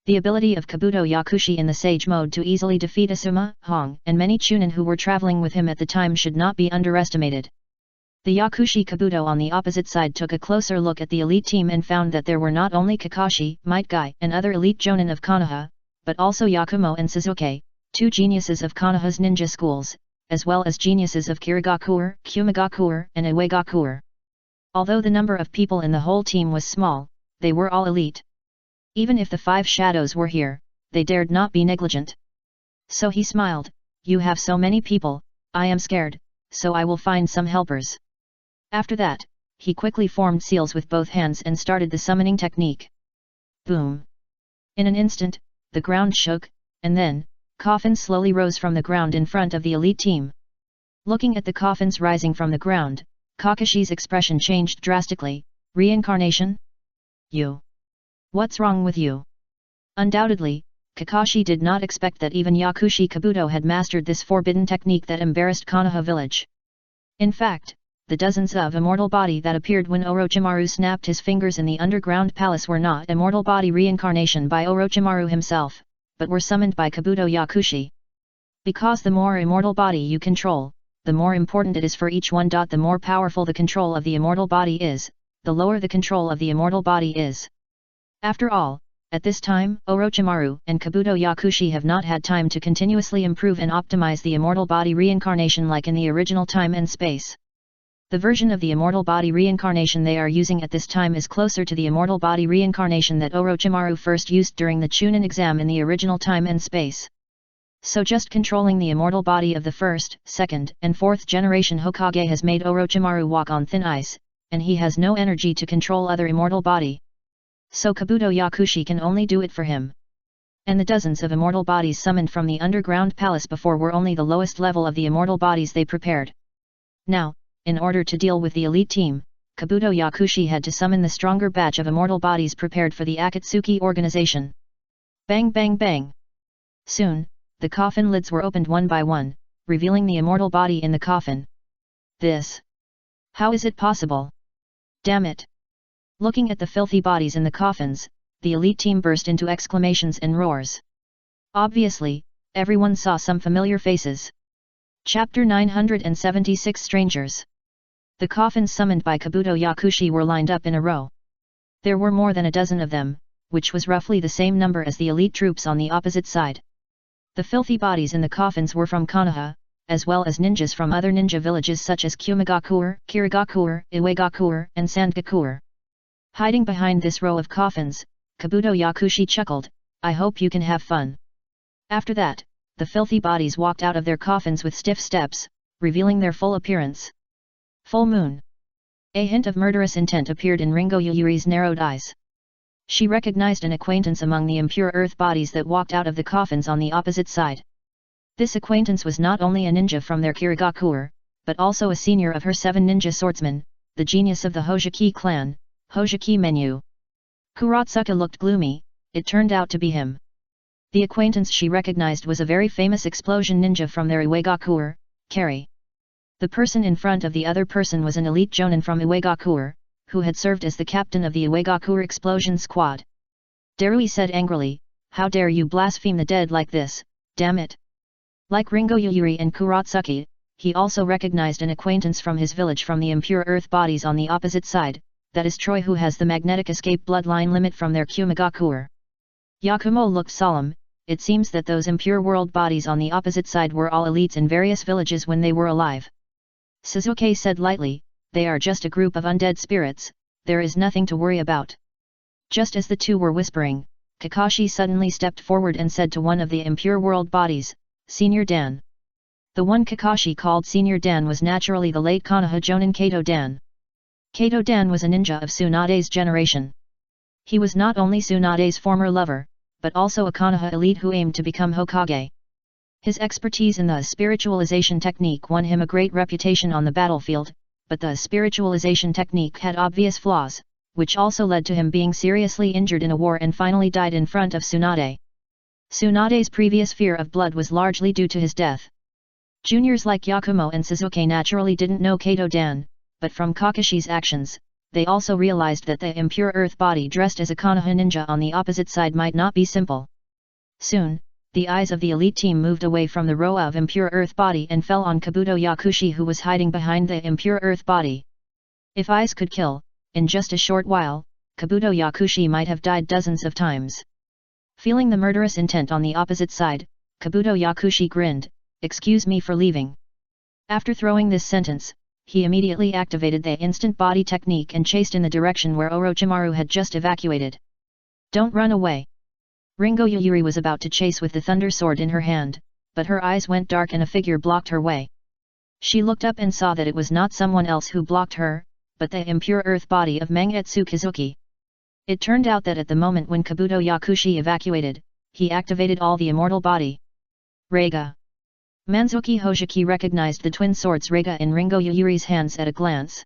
The ability of Kabuto Yakushi in the Sage mode to easily defeat Asuma, Hong, and many Chunin who were traveling with him at the time should not be underestimated. The Yakushi Kabuto on the opposite side took a closer look at the elite team and found that there were not only Kakashi, Might Guy, and other elite Jonin of Konoha, but also Yakumo and Suzuki, two geniuses of Konoha's ninja schools, as well as geniuses of Kirigakuer, Kumigakuer, and Iwaigakuer. Although the number of people in the whole team was small, they were all elite. Even if the five shadows were here, they dared not be negligent. So he smiled, "You have so many people, I am scared, so I will find some helpers." After that, he quickly formed seals with both hands and started the summoning technique. Boom! In an instant, the ground shook, and then, coffins slowly rose from the ground in front of the elite team. Looking at the coffins rising from the ground, Kakashi's expression changed drastically. "Reincarnation? You? What's wrong with you?" Undoubtedly, Kakashi did not expect that even Yakushi Kabuto had mastered this forbidden technique that embarrassed Konoha village. In fact, the dozens of immortal body that appeared when Orochimaru snapped his fingers in the underground palace were not immortal body reincarnation by Orochimaru himself, but were summoned by Kabuto Yakushi. Because the more immortal body you control, the more important it is for each one. The more powerful the control of the immortal body is, the lower the control of the immortal body is. After all, at this time, Orochimaru and Kabuto Yakushi have not had time to continuously improve and optimize the immortal body reincarnation like in the original time and space. The version of the immortal body reincarnation they are using at this time is closer to the immortal body reincarnation that Orochimaru first used during the Chunin exam in the original time and space. So just controlling the immortal body of the first, second, and fourth generation Hokage has made Orochimaru walk on thin ice, and he has no energy to control other immortal body. So Kabuto Yakushi can only do it for him. And the dozens of immortal bodies summoned from the underground palace before were only the lowest level of the immortal bodies they prepared. Now, in order to deal with the elite team, Kabuto Yakushi had to summon the stronger batch of immortal bodies prepared for the Akatsuki organization. Bang bang bang! Soon, the coffin lids were opened one by one, revealing the immortal body in the coffin. This? How is it possible? Damn it! Looking at the filthy bodies in the coffins, the elite team burst into exclamations and roars. Obviously, everyone saw some familiar faces. Chapter 976 Strangers. The coffins summoned by Kabuto Yakushi were lined up in a row. There were more than a dozen of them, which was roughly the same number as the elite troops on the opposite side. The filthy bodies in the coffins were from Konoha, as well as ninjas from other ninja villages such as Kumigakuer, Kirigakuer, Iwaigakuer, and Sandgakuer. Hiding behind this row of coffins, Kabuto Yakushi chuckled, "I hope you can have fun." After that, the filthy bodies walked out of their coffins with stiff steps, revealing their full appearance. Full moon. A hint of murderous intent appeared in Ringo Yuyuri's narrowed eyes. She recognized an acquaintance among the impure earth bodies that walked out of the coffins on the opposite side. This acquaintance was not only a ninja from their Kirigakuer, but also a senior of her 7 ninja swordsmen, the genius of the Hojiki clan, Hojiki Menu. Kuratsuka looked gloomy. It turned out to be him. The acquaintance she recognized was a very famous explosion ninja from their Iwaigakuer, Kari. The person in front of the other person was an elite jonin from Iwaigakuer, who had served as the captain of the Iwaigakuer explosion squad. Darui said angrily, "How dare you blaspheme the dead like this, damn it!" Like Ringo Yuyuri and Kuratsuki, he also recognized an acquaintance from his village from the impure earth bodies on the opposite side, that is Troy, who has the magnetic escape bloodline limit from their Kumigakuer. Yakumo looked solemn. It seems that those impure world bodies on the opposite side were all elites in various villages when they were alive. Suzuki said lightly, "They are just a group of undead spirits, there is nothing to worry about." Just as the two were whispering, Kakashi suddenly stepped forward and said to one of the impure world bodies, "Senior Dan." The one Kakashi called Senior Dan was naturally the late Konoha Jonin Kato Dan. Kato Dan was a ninja of Tsunade's generation. He was not only Tsunade's former lover, but also a Konoha elite who aimed to become Hokage. His expertise in the spiritualization technique won him a great reputation on the battlefield, but the spiritualization technique had obvious flaws, which also led to him being seriously injured in a war and finally died in front of Tsunade. Tsunade's previous fear of blood was largely due to his death. Juniors like Yakumo and Suzuki naturally didn't know Kato Dan, but from Kakashi's actions, they also realized that the impure earth body dressed as a Konoha ninja on the opposite side might not be simple. Soon, the eyes of the elite team moved away from the row of impure earth body and fell on Kabuto Yakushi, who was hiding behind the impure earth body. If eyes could kill, in just a short while, Kabuto Yakushi might have died dozens of times. Feeling the murderous intent on the opposite side, Kabuto Yakushi grinned, "Excuse me for leaving." After throwing this sentence, he immediately activated the instant body technique and chased in the direction where Orochimaru had just evacuated. "Don't run away." Ringo Yuyuri was about to chase with the thunder sword in her hand, but her eyes went dark and a figure blocked her way. She looked up and saw that it was not someone else who blocked her, but the impure earth body of Mangetsu Kizuki. It turned out that at the moment when Kabuto Yakushi evacuated, he activated all the immortal body. Reiga. Manzuki Hoshiki recognized the twin swords Reiga in Ringo Yuyuri's hands at a glance.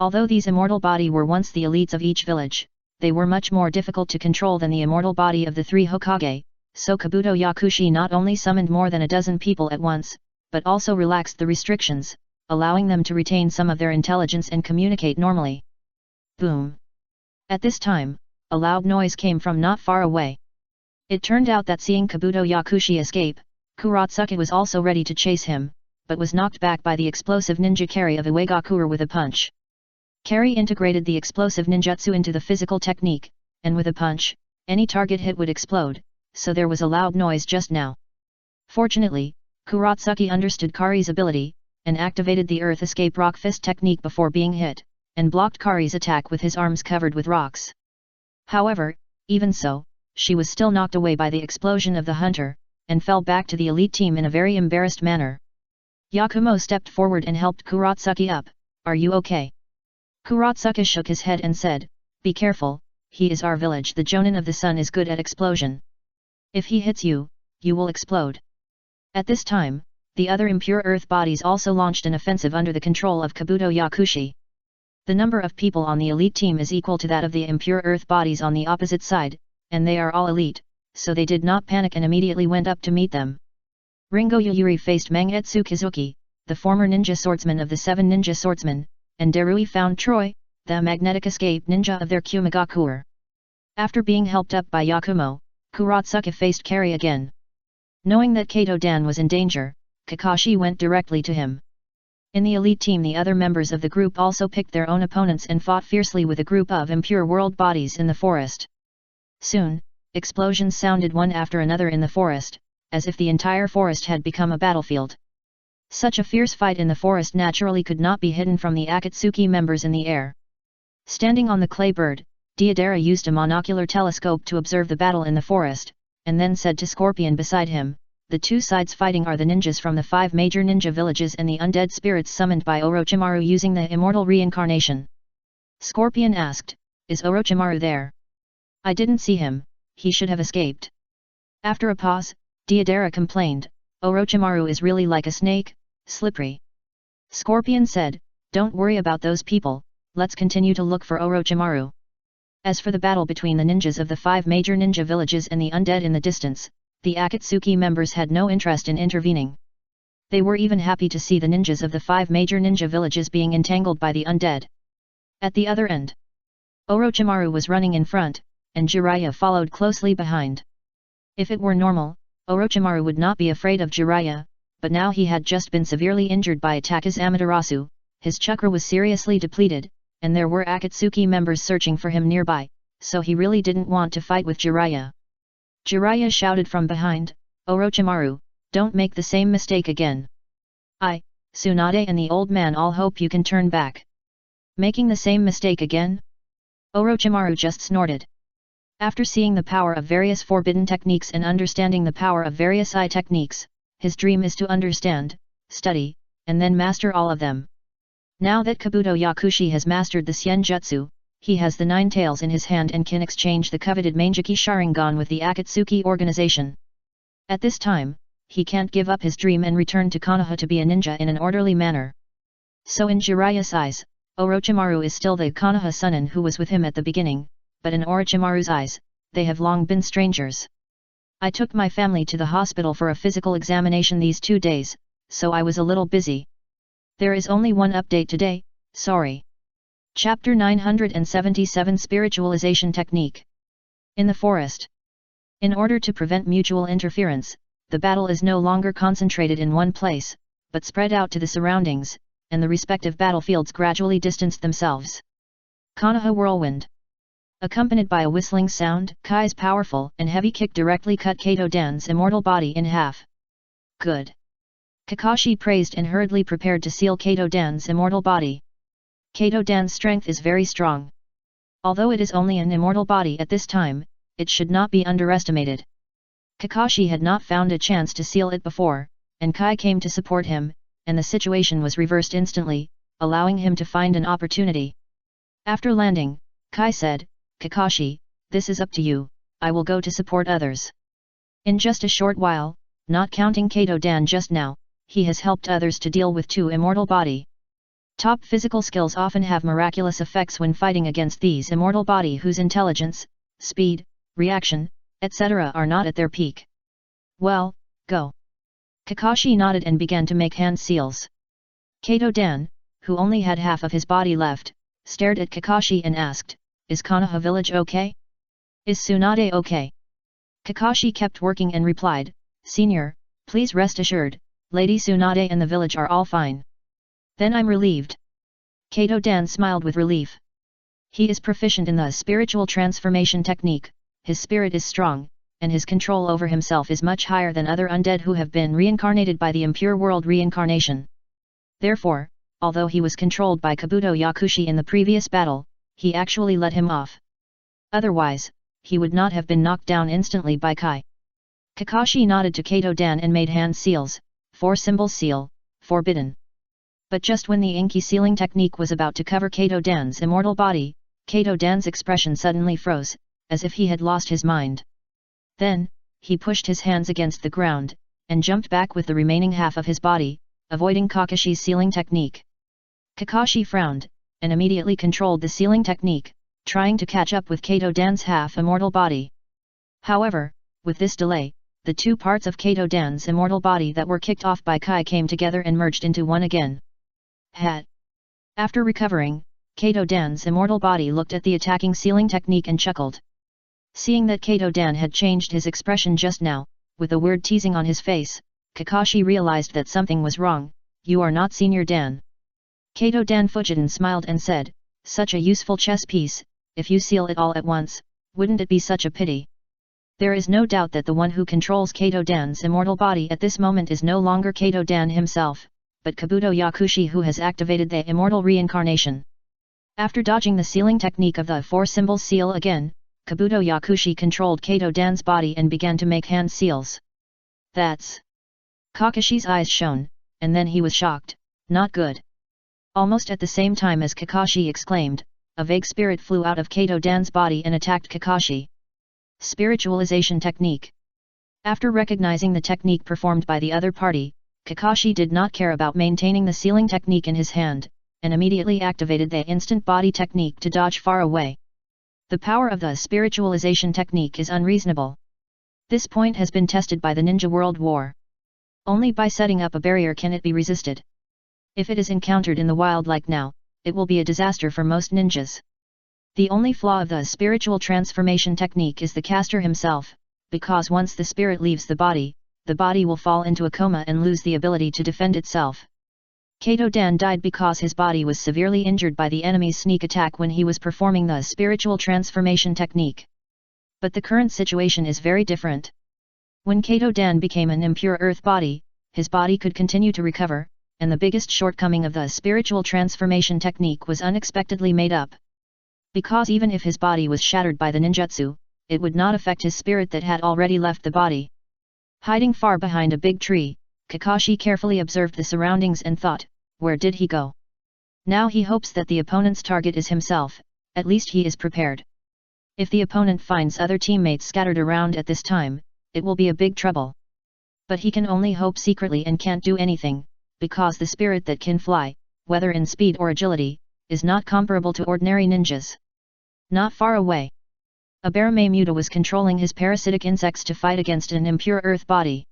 Although these immortal body were once the elites of each village, they were much more difficult to control than the immortal body of the three Hokage, so Kabuto Yakushi not only summoned more than a dozen people at once, but also relaxed the restrictions, allowing them to retain some of their intelligence and communicate normally. Boom! At this time, a loud noise came from not far away. It turned out that seeing Kabuto Yakushi escape, Kuratsuka was also ready to chase him, but was knocked back by the explosive ninja carry of Iwagakure with a punch. Carry integrated the explosive ninjutsu into the physical technique, and with a punch, any target hit would explode, so there was a loud noise just now. Fortunately, Kuratsuka understood Kari's ability, and activated the Earth Escape Rock Fist technique before being hit, and blocked Kari's attack with his arms covered with rocks. However, even so, she was still knocked away by the explosion of the hunter, and fell back to the elite team in a very embarrassed manner. Yakumo stepped forward and helped Kuratsuka up. "Are you okay?" Kuratsuka shook his head and said, "Be careful, he is our village. The Jonin of the Sun is good at explosion. If he hits you, you will explode." At this time, the other impure earth bodies also launched an offensive under the control of Kabuto Yakushi. The number of people on the elite team is equal to that of the impure earth bodies on the opposite side, and they are all elite, so they did not panic and immediately went up to meet them. Ringo Yuyuri faced Mangetsu Kizuki, the former ninja swordsman of the 7 ninja swordsmen, and Darui found Troy, the magnetic escape ninja of their Kumagakure. After being helped up by Yakumo, Kuratsuka faced Kari again. Knowing that Kato Dan was in danger, Kakashi went directly to him. In the elite team, the other members of the group also picked their own opponents and fought fiercely with a group of impure world bodies in the forest. Soon, explosions sounded one after another in the forest, as if the entire forest had become a battlefield. Such a fierce fight in the forest naturally could not be hidden from the Akatsuki members in the air. Standing on the clay bird, Deidara used a monocular telescope to observe the battle in the forest, and then said to Scorpion beside him, "The two sides fighting are the ninjas from the 5 major ninja villages and the undead spirits summoned by Orochimaru using the immortal reincarnation." Scorpion asked, "Is Orochimaru there?" "I didn't see him, he should have escaped." After a pause, Deidara complained, "Orochimaru is really like a snake, slippery." Scorpion said, "Don't worry about those people, let's continue to look for Orochimaru." As for the battle between the ninjas of the 5 major ninja villages and the undead in the distance, the Akatsuki members had no interest in intervening. They were even happy to see the ninjas of the 5 major ninja villages being entangled by the undead. At the other end, Orochimaru was running in front, and Jiraiya followed closely behind. If it were normal, Orochimaru would not be afraid of Jiraiya, but now he had just been severely injured by attacks Amaterasu, his chakra was seriously depleted, and there were Akatsuki members searching for him nearby, so he really didn't want to fight with Jiraiya. Jiraiya shouted from behind, "Orochimaru, don't make the same mistake again. I, Tsunade and the old man all hope you can turn back." "Making the same mistake again?" Orochimaru just snorted. After seeing the power of various forbidden techniques and understanding the power of various eye techniques, his dream is to understand, study, and then master all of them. Now that Kabuto Yakushi has mastered the Senjutsu, he has the 9 tails in his hand and can exchange the coveted Mangeki Sharingan with the Akatsuki organization. At this time, he can't give up his dream and return to Konoha to be a ninja in an orderly manner. So in Jiraiya's eyes, Orochimaru is still the Konoha Sunin who was with him at the beginning, but in Orochimaru's eyes, they have long been strangers. "I took my family to the hospital for a physical examination these 2 days, so I was a little busy. There is only one update today, sorry. Chapter 977 Spiritualization Technique. In the forest. In order to prevent mutual interference, the battle is no longer concentrated in one place, but spread out to the surroundings, and the respective battlefields gradually distance themselves. Konoha Whirlwind. Accompanied by a whistling sound, Kai's powerful and heavy kick directly cut Kato Dan's immortal body in half. Good. Kakashi praised and hurriedly prepared to seal Kato Dan's immortal body. Kato Dan's strength is very strong. Although it is only an immortal body at this time, it should not be underestimated. Kakashi had not found a chance to seal it before, and Kai came to support him, and the situation was reversed instantly, allowing him to find an opportunity. After landing, Kai said, "Kakashi, this is up to you, I will go to support others." In just a short while, not counting Kato Dan just now, he has helped others to deal with 2 immortal body. Top physical skills often have miraculous effects when fighting against these immortal body whose intelligence, speed, reaction, etc. are not at their peak. Well, go. Kakashi nodded and began to make hand seals. Kato Dan, who only had half of his body left, stared at Kakashi and asked, "Is Konoha village okay? Is Tsunade okay?" Kakashi kept working and replied, "Senior, please rest assured, Lady Tsunade and the village are all fine." "Then I'm relieved." Kato Dan smiled with relief. He is proficient in the spiritual transformation technique, his spirit is strong, and his control over himself is much higher than other undead who have been reincarnated by the impure world reincarnation. Therefore, although he was controlled by Kabuto Yakushi in the previous battle, he actually let him off. Otherwise, he would not have been knocked down instantly by Kai. Kakashi nodded to Kato Dan and made hand seals, 4-symbol seal, forbidden. But just when the inky sealing technique was about to cover Kato Dan's immortal body, Kato Dan's expression suddenly froze, as if he had lost his mind. Then, he pushed his hands against the ground, and jumped back with the remaining half of his body, avoiding Kakashi's sealing technique. Kakashi frowned, and immediately controlled the sealing technique, trying to catch up with Kato Dan's half-immortal body. However, with this delay, the 2 parts of Kato Dan's immortal body that were kicked off by Kai came together and merged into one again. After recovering, Kato Dan's immortal body looked at the attacking sealing technique and chuckled. Seeing that Kato Dan had changed his expression just now, with a weird teasing on his face, Kakashi realized that something was wrong. "You are not Senior Dan." Kato Dan Fujiten smiled and said, "Such a useful chess piece, if you seal it all at once, wouldn't it be such a pity?" There is no doubt that the one who controls Kato Dan's immortal body at this moment is no longer Kato Dan himself, but Kabuto Yakushi, who has activated the immortal reincarnation. After dodging the sealing technique of the 4-symbol seal again, Kabuto Yakushi controlled Kato Dan's body and began to make hand seals. "That's..." Kakashi's eyes shone, and then he was shocked. "Not good." Almost at the same time as Kakashi exclaimed, a vague spirit flew out of Kato Dan's body and attacked Kakashi. Spiritualization technique. After recognizing the technique performed by the other party, Kakashi did not care about maintaining the sealing technique in his hand, and immediately activated the instant body technique to dodge far away. The power of the spiritualization technique is unreasonable. This point has been tested by the Ninja World War. Only by setting up a barrier can it be resisted. If it is encountered in the wild like now, it will be a disaster for most ninjas. The only flaw of the spiritual transformation technique is the caster himself, because once the spirit leaves the body will fall into a coma and lose the ability to defend itself. Kato Dan died because his body was severely injured by the enemy's sneak attack when he was performing the spiritual transformation technique. But the current situation is very different. When Kato Dan became an impure earth body, his body could continue to recover, and the biggest shortcoming of the spiritual transformation technique was unexpectedly made up. Because even if his body was shattered by the ninjutsu, it would not affect his spirit that had already left the body. Hiding far behind a big tree, Kakashi carefully observed the surroundings and thought, where did he go? Now he hopes that the opponent's target is himself, at least he is prepared. If the opponent finds other teammates scattered around at this time, it will be a big trouble. But he can only hope secretly and can't do anything, because the spirit that can fly, whether in speed or agility, is not comparable to ordinary ninjas. Not far away, a Baramuta was controlling his parasitic insects to fight against an impure earth body.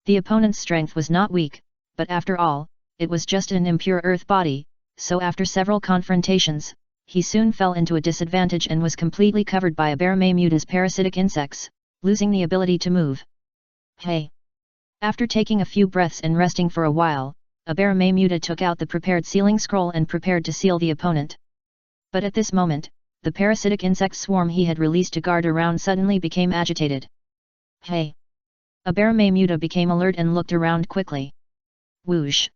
The opponent's strength was not weak, but after all, it was just an impure earth body, so after several confrontations, he soon fell into a disadvantage and was completely covered by Abaramemuta's parasitic insects, losing the ability to move. Hey! After taking a few breaths and resting for a while, Abaramemuta took out the prepared sealing scroll and prepared to seal the opponent. But at this moment, the parasitic insect swarm he had released to guard around suddenly became agitated. Hey! Abaramemuta became alert and looked around quickly. Whoosh!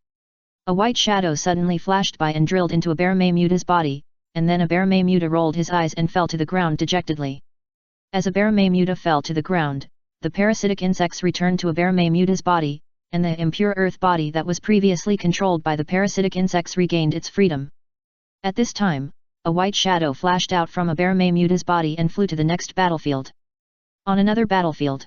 A white shadow suddenly flashed by and drilled into Abaramemuta's body, and then Abaramemuta rolled his eyes and fell to the ground dejectedly. As Abaramemuta fell to the ground, the parasitic insects returned to Abaramemuta's body, and the impure earth body that was previously controlled by the parasitic insects regained its freedom. At this time, a white shadow flashed out from Abaramemuta's body and flew to the next battlefield. On another battlefield,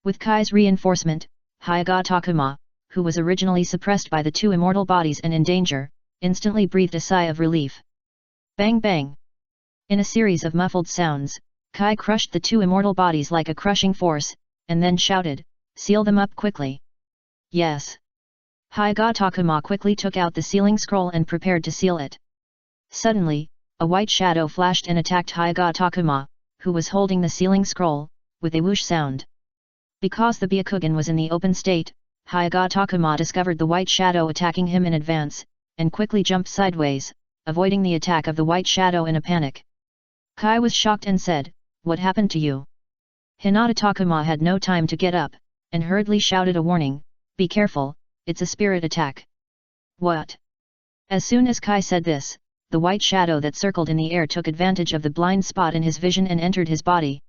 with Kai's reinforcement, Hyaga Takuma, who was originally suppressed by the two immortal bodies and in danger, instantly breathed a sigh of relief. Bang bang! In a series of muffled sounds, Kai crushed the two immortal bodies like a crushing force, and then shouted, "Seal them up quickly!" Yes! Hyaga Takuma quickly took out the sealing scroll and prepared to seal it. Suddenly, a white shadow flashed and attacked Hyaga Takuma, who was holding the sealing scroll, with a whoosh sound. Because the Byakugan was in the open state, Hyaga Takuma discovered the white shadow attacking him in advance, and quickly jumped sideways, avoiding the attack of the white shadow in a panic. Kai was shocked and said, "What happened to you?" Hinata Takuma had no time to get up, and hurriedly shouted a warning, "Be careful, it's a spirit attack." What? As soon as Kai said this, the white shadow that circled in the air took advantage of the blind spot in his vision and entered his body.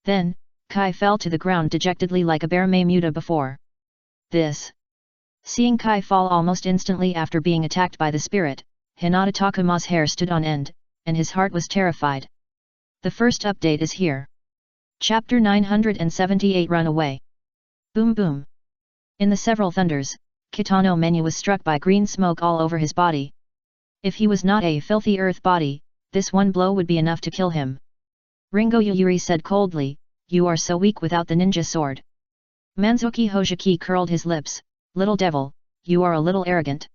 Then, Kai fell to the ground dejectedly like Abaramemuta before. This. Seeing Kai fall almost instantly after being attacked by the spirit, Hinata Takuma's hair stood on end, and his heart was terrified. The first update is here. Chapter 978 Run Away. Boom boom. In the several thunders, Kitano Menu was struck by green smoke all over his body. If he was not a filthy earth body, this one blow would be enough to kill him. Ringo Yuyuri said coldly, "You are so weak without the ninja sword." Manzuki Hojiki curled his lips, "Little devil, you are a little arrogant.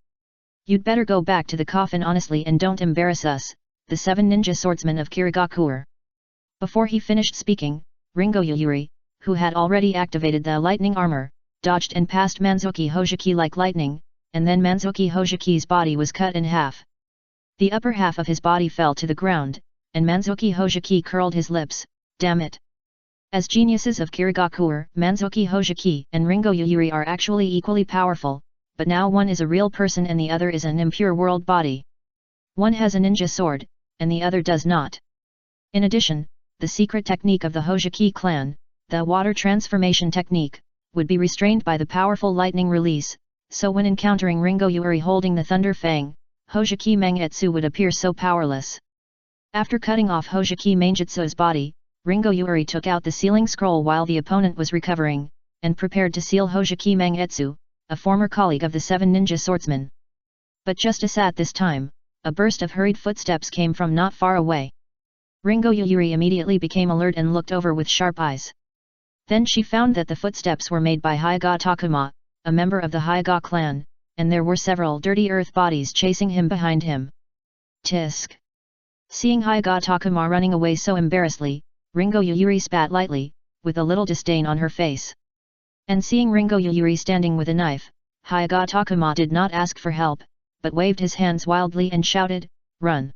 You'd better go back to the coffin honestly and don't embarrass us, the 7 ninja swordsmen of Kirigakuer." Before he finished speaking, Ringo Yuyuri, who had already activated the lightning armor, dodged and passed Manzuki Hojiki like lightning, and then Manzuki Hojiki's body was cut in half. The upper half of his body fell to the ground, and Manzuki Hojiki curled his lips, "Damn it! As geniuses of Kirigakuer, Manzuki Hojiki and Ringo Yuyuri are actually equally powerful, but now one is a real person and the other is an impure world body. One has a ninja sword, and the other does not. In addition, the secret technique of the Hojiki clan, the water transformation technique, would be restrained by the powerful lightning release, so when encountering Ringo Yuyuri holding the Thunder Fang, Hojiki Mangetsu would appear so powerless." After cutting off Hojiki Mangetsu's body, Ringo Yuyuri took out the sealing scroll while the opponent was recovering, and prepared to seal Hojiki Mangetsu, a former colleague of the 7 ninja swordsmen. But just as at this time, a burst of hurried footsteps came from not far away. Ringo Yuyuri immediately became alert and looked over with sharp eyes. Then she found that the footsteps were made by Hyaga Takuma, a member of the Hyaga clan, and there were several dirty earth bodies chasing him behind him. Tisk! Seeing Hyaga Takuma running away so embarrassedly, Ringo Yuyuri spat lightly, with a little disdain on her face. And seeing Ringo Yuyuri standing with a knife, Hyaga Takuma did not ask for help, but waved his hands wildly and shouted, "Run!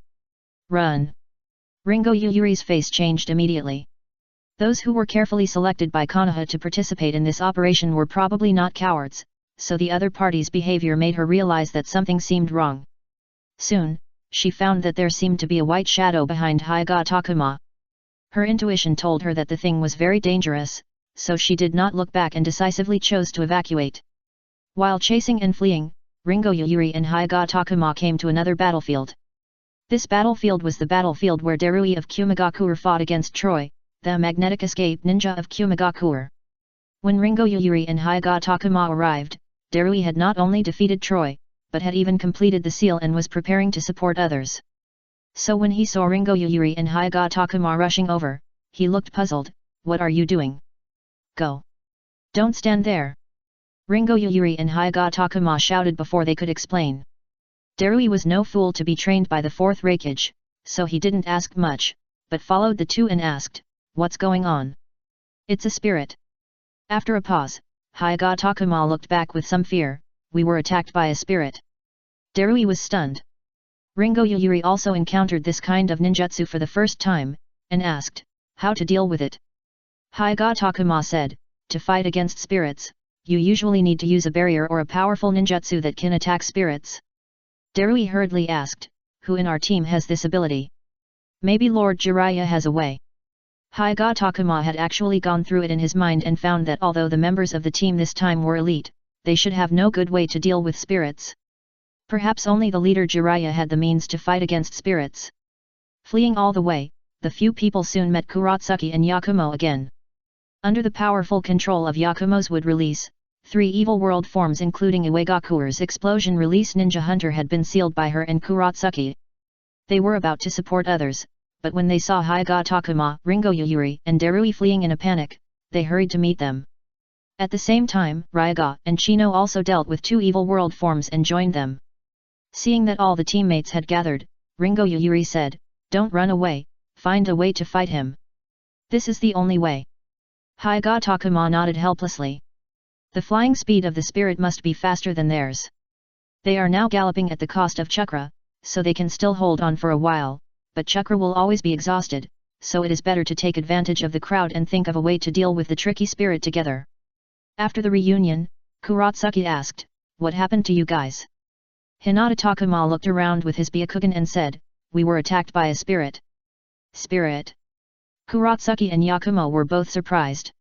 Run!" Ringo Yuyuri's face changed immediately. Those who were carefully selected by Konoha to participate in this operation were probably not cowards, so the other party's behavior made her realize that something seemed wrong. Soon, she found that there seemed to be a white shadow behind Hyaga Takuma. Her intuition told her that the thing was very dangerous, so she did not look back and decisively chose to evacuate. While chasing and fleeing, Ringo Yuyuri and Hyaga Takuma came to another battlefield. This battlefield was the battlefield where Darui of Kumigakuer fought against Troy, the magnetic escape ninja of Kumigakuer. When Ringo Yuyuri and Hyaga Takuma arrived, Darui had not only defeated Troy, but had even completed the seal and was preparing to support others. So when he saw Ringo Yuyuri and Hyaga Takuma rushing over, he looked puzzled. "What are you doing? Go! Don't stand there!" Ringo Yuyuri and Hyga Takuma shouted before they could explain. Darui was no fool to be trained by the fourth Raikage, so he didn't ask much, but followed the two and asked, "What's going on?" "It's a spirit." After a pause, Hyga Takuma looked back with some fear. "We were attacked by a spirit." Darui was stunned. Ringo Yuyuri also encountered this kind of ninjutsu for the first time, and asked, how to deal with it. Hyga Takuma said, "To fight against spirits, you usually need to use a barrier or a powerful ninjutsu that can attack spirits." Darui hurriedly asked, "Who in our team has this ability? Maybe Lord Jiraiya has a way." Hyga Takuma had actually gone through it in his mind and found that although the members of the team this time were elite, they should have no good way to deal with spirits. Perhaps only the leader Jiraiya had the means to fight against spirits. Fleeing all the way, the few people soon met Kurotsuki and Yakumo again. Under the powerful control of Yakumo's wood release, 3 evil world forms including Uegaku's explosion release ninja hunter had been sealed by her and Kurotsuki. They were about to support others, but when they saw Hyga Takuma, Ringo Yuyuri and Darui fleeing in a panic, they hurried to meet them. At the same time, Ryaga and Chino also dealt with 2 evil world forms and joined them. Seeing that all the teammates had gathered, Ringo Yuyuri said, "Don't run away, find a way to fight him. This is the only way." Hyga Takuma nodded helplessly. The flying speed of the spirit must be faster than theirs. They are now galloping at the cost of chakra, so they can still hold on for a while, but chakra will always be exhausted, so it is better to take advantage of the crowd and think of a way to deal with the tricky spirit together. After the reunion, Kurotsuki asked, "What happened to you guys?" Hinata Takuma looked around with his Byakugan and said, "We were attacked by a spirit." "Spirit?" Kurotsuki and Yakumo were both surprised.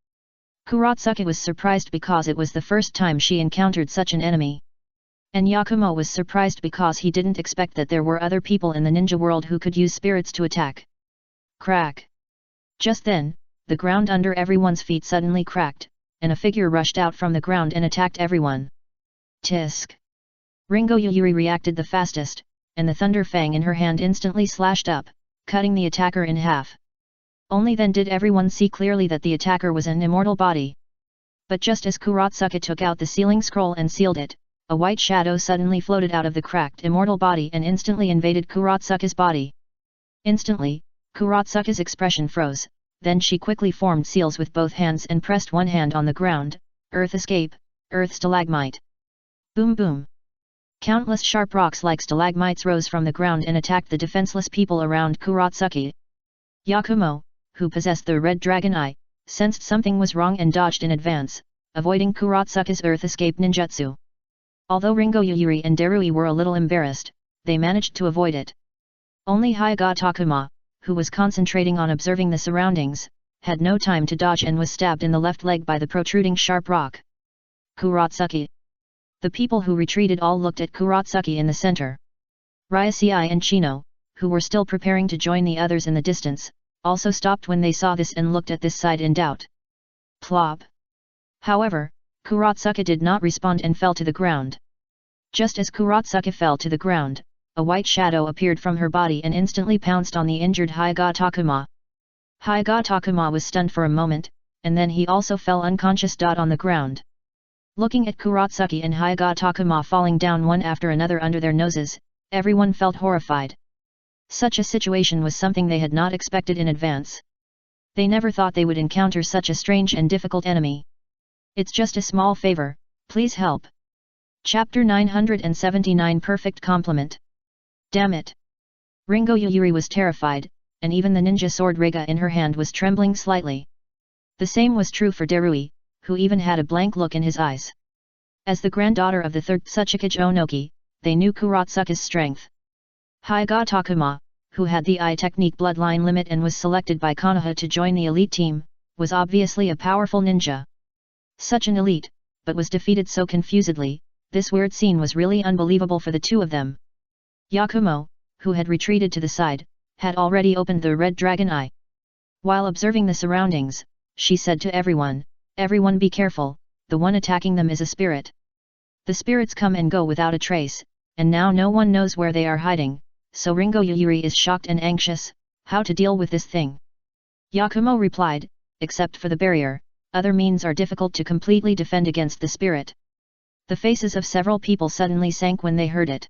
Kurotsuki was surprised because it was the first time she encountered such an enemy. And Yakumo was surprised because he didn't expect that there were other people in the ninja world who could use spirits to attack. Crack! Just then, the ground under everyone's feet suddenly cracked, and a figure rushed out from the ground and attacked everyone. Tisk! Ringo Yuyuri reacted the fastest, and the thunder fang in her hand instantly slashed up, cutting the attacker in half. Only then did everyone see clearly that the attacker was an immortal body. But just as Kurotsuki took out the sealing scroll and sealed it, a white shadow suddenly floated out of the cracked immortal body and instantly invaded Kurotsuki's body. Instantly, Kurotsuki's expression froze, then she quickly formed seals with both hands and pressed one hand on the ground, "Earth escape, earth stalagmite." Boom boom! Countless sharp rocks like stalagmites rose from the ground and attacked the defenseless people around Kurotsuki. Yakumo, who possessed the red dragon eye, sensed something was wrong and dodged in advance, avoiding Kurotsuki's earth escape ninjutsu. Although Ringo Yuyuri and Darui were a little embarrassed, they managed to avoid it. Only Hyga Takuma, who was concentrating on observing the surroundings, had no time to dodge and was stabbed in the left leg by the protruding sharp rock. Kurotsuki! The people who retreated all looked at Kurotsuki in the center. Ryusei and Chino, who were still preparing to join the others in the distance, also stopped when they saw this and looked at this side in doubt. Plop! However, Kurotsuki did not respond and fell to the ground. Just as Kurotsuki fell to the ground, a white shadow appeared from her body and instantly pounced on the injured Hyga Takuma. Hyga Takuma was stunned for a moment, and then he also fell unconscious on the ground. Looking at Kurotsuki and Hyga Takuma falling down one after another under their noses, everyone felt horrified. Such a situation was something they had not expected in advance. They never thought they would encounter such a strange and difficult enemy. "It's just a small favor, please help." Chapter 979 Perfect Compliment. Damn it! Ringo Yuyuri was terrified, and even the ninja sword Rega in her hand was trembling slightly. The same was true for Darui, who even had a blank look in his eyes. As the granddaughter of the third Tsuchikage Onoki, they knew Kurotsuki's strength. Hyga Takuma, who had the eye technique bloodline limit and was selected by Konoha to join the elite team, was obviously a powerful ninja. Such an elite, but was defeated so confusedly. This weird scene was really unbelievable for the two of them. Yakumo, who had retreated to the side, had already opened the red dragon eye. While observing the surroundings, she said to everyone, "Everyone be careful, the one attacking them is a spirit. The spirits come and go without a trace, and now no one knows where they are hiding, so Ringo Yuyuri is shocked and anxious, how to deal with this thing?" Yakumo replied, "Except for the barrier, other means are difficult to completely defend against the spirit. The faces of several people suddenly sank when they heard it.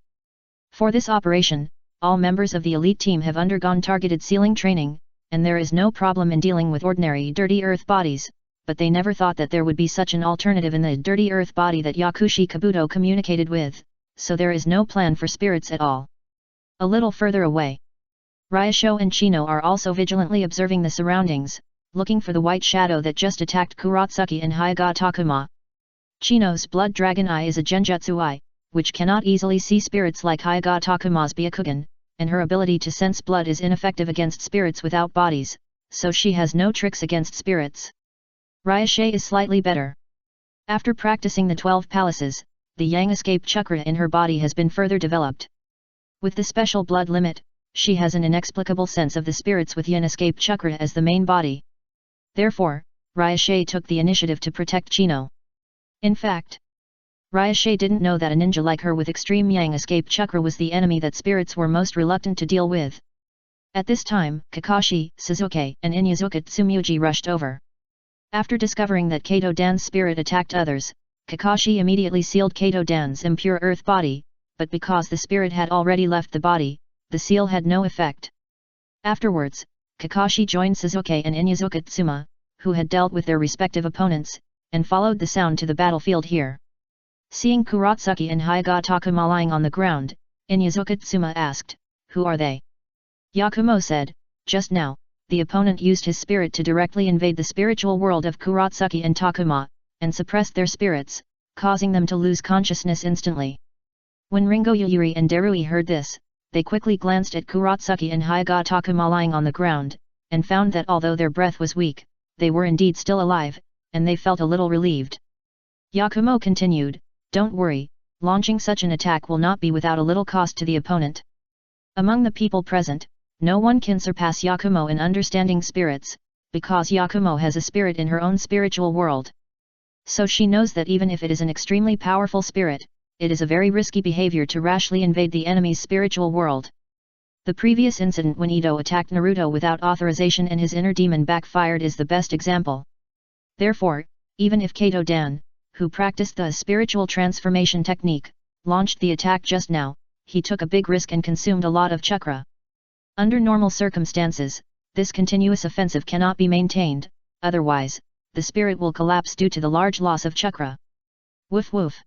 For this operation, all members of the elite team have undergone targeted sealing training, and there is no problem in dealing with ordinary dirty earth bodies, but they never thought that there would be such an alternative in the dirty earth body that Yakushi Kabuto communicated with, so there is no plan for spirits at all. A little further away, Ryosho and Chino are also vigilantly observing the surroundings, looking for the white shadow that just attacked Kurotsuki and Hyuga Takuma. Chino's blood dragon eye is a genjutsu eye, which cannot easily see spirits like Hyuga Takuma's Byakugan, and her ability to sense blood is ineffective against spirits without bodies, so she has no tricks against spirits. Ryoshe is slightly better. After practicing the 12 palaces, the Yang escape chakra in her body has been further developed. With the special blood limit, she has an inexplicable sense of the spirits with Yin escape chakra as the main body. Therefore, Ryoshe took the initiative to protect Chino. In fact, Ryoshe didn't know that a ninja like her with extreme Yang escape chakra was the enemy that spirits were most reluctant to deal with. At this time, Kakashi, Suzuki, and Inyazuka Tsumugi rushed over. After discovering that Kato Dan's spirit attacked others, Kakashi immediately sealed Kato Dan's impure earth body, but because the spirit had already left the body, the seal had no effect. Afterwards, Kakashi joined Suzuki and Inyazuka Tsuma, who had dealt with their respective opponents, and followed the sound to the battlefield here. Seeing Kurotsuki and Hyuga Takuma lying on the ground, Inyazuka Tsuma asked, "Who are they?" Yakumo said, "Just now, the opponent used his spirit to directly invade the spiritual world of Kurotsuki and Takuma, and suppressed their spirits, causing them to lose consciousness instantly." When Ringo Yuyuri and Darui heard this, they quickly glanced at Kurotsuki and Hyuga Takuma lying on the ground, and found that although their breath was weak, they were indeed still alive, and they felt a little relieved. Yakumo continued, "Don't worry, launching such an attack will not be without a little cost to the opponent." Among the people present, no one can surpass Yakumo in understanding spirits, because Yakumo has a spirit in her own spiritual world. So she knows that even if it is an extremely powerful spirit, it is a very risky behavior to rashly invade the enemy's spiritual world. The previous incident when Ito attacked Naruto without authorization and his inner demon backfired is the best example. Therefore, even if Kato Dan, who practiced the spiritual transformation technique, launched the attack just now, he took a big risk and consumed a lot of chakra. Under normal circumstances, this continuous offensive cannot be maintained, otherwise, the spirit will collapse due to the large loss of chakra. Woof woof.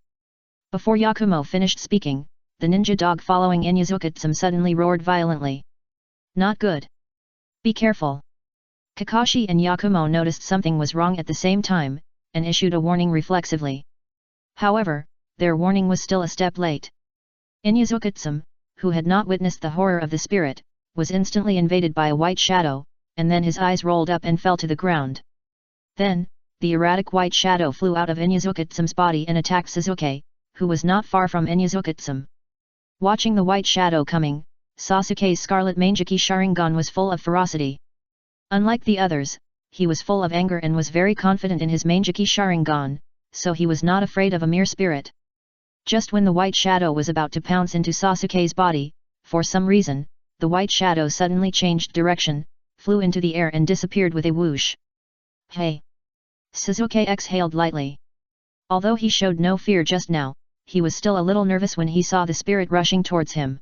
Before Yakumo finished speaking, the ninja dog following Inyazuka Tsum suddenly roared violently. "Not good. Be careful." Kakashi and Yakumo noticed something was wrong at the same time, and issued a warning reflexively. However, their warning was still a step late. Inyazuka Tsum, who had not witnessed the horror of the spirit, was instantly invaded by a white shadow, and then his eyes rolled up and fell to the ground. Then, the erratic white shadow flew out of Inyazuka Tsum's body and attacked Suzuki, who was not far from Inyazuka Tsum. Watching the white shadow coming, Sasuke's scarlet Manjiki Sharingan was full of ferocity. Unlike the others, he was full of anger and was very confident in his Manjiki Sharingan, so he was not afraid of a mere spirit. Just when the white shadow was about to pounce into Sasuke's body, for some reason, the white shadow suddenly changed direction, flew into the air and disappeared with a whoosh. "Hey!" Suzuki exhaled lightly. Although he showed no fear just now, he was still a little nervous when he saw the spirit rushing towards him.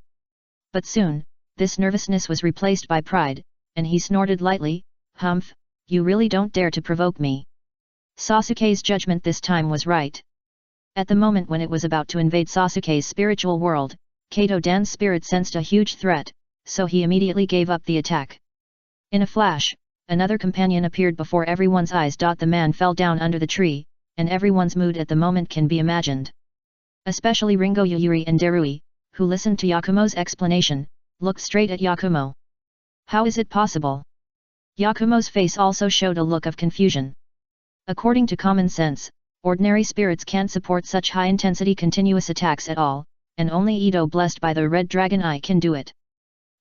But soon, this nervousness was replaced by pride, and he snorted lightly, "Humph, you really don't dare to provoke me." Sasuke's judgment this time was right. At the moment when it was about to invade Sasuke's spiritual world, Kato Dan's spirit sensed a huge threat, so he immediately gave up the attack. In a flash, another companion appeared before everyone's eyes. The man fell down under the tree, and everyone's mood at the moment can be imagined. Especially Ringo Yuyuri and Darui, who listened to Yakumo's explanation, looked straight at Yakumo. How is it possible? Yakumo's face also showed a look of confusion. According to common sense, ordinary spirits can't support such high-intensity continuous attacks at all, and only Ito blessed by the red dragon eye can do it.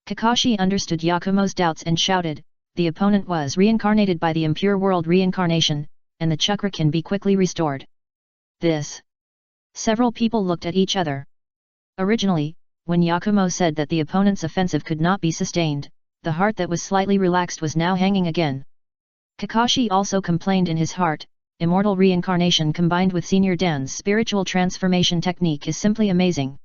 Kakashi understood Yakumo's doubts and shouted, "The opponent was reincarnated by the impure world reincarnation, and the chakra can be quickly restored." This. Several people looked at each other. Originally, when Yakumo said that the opponent's offensive could not be sustained, the heart that was slightly relaxed was now hanging again. Kakashi also complained in his heart, immortal reincarnation combined with Senior Dan's spiritual transformation technique is simply amazing.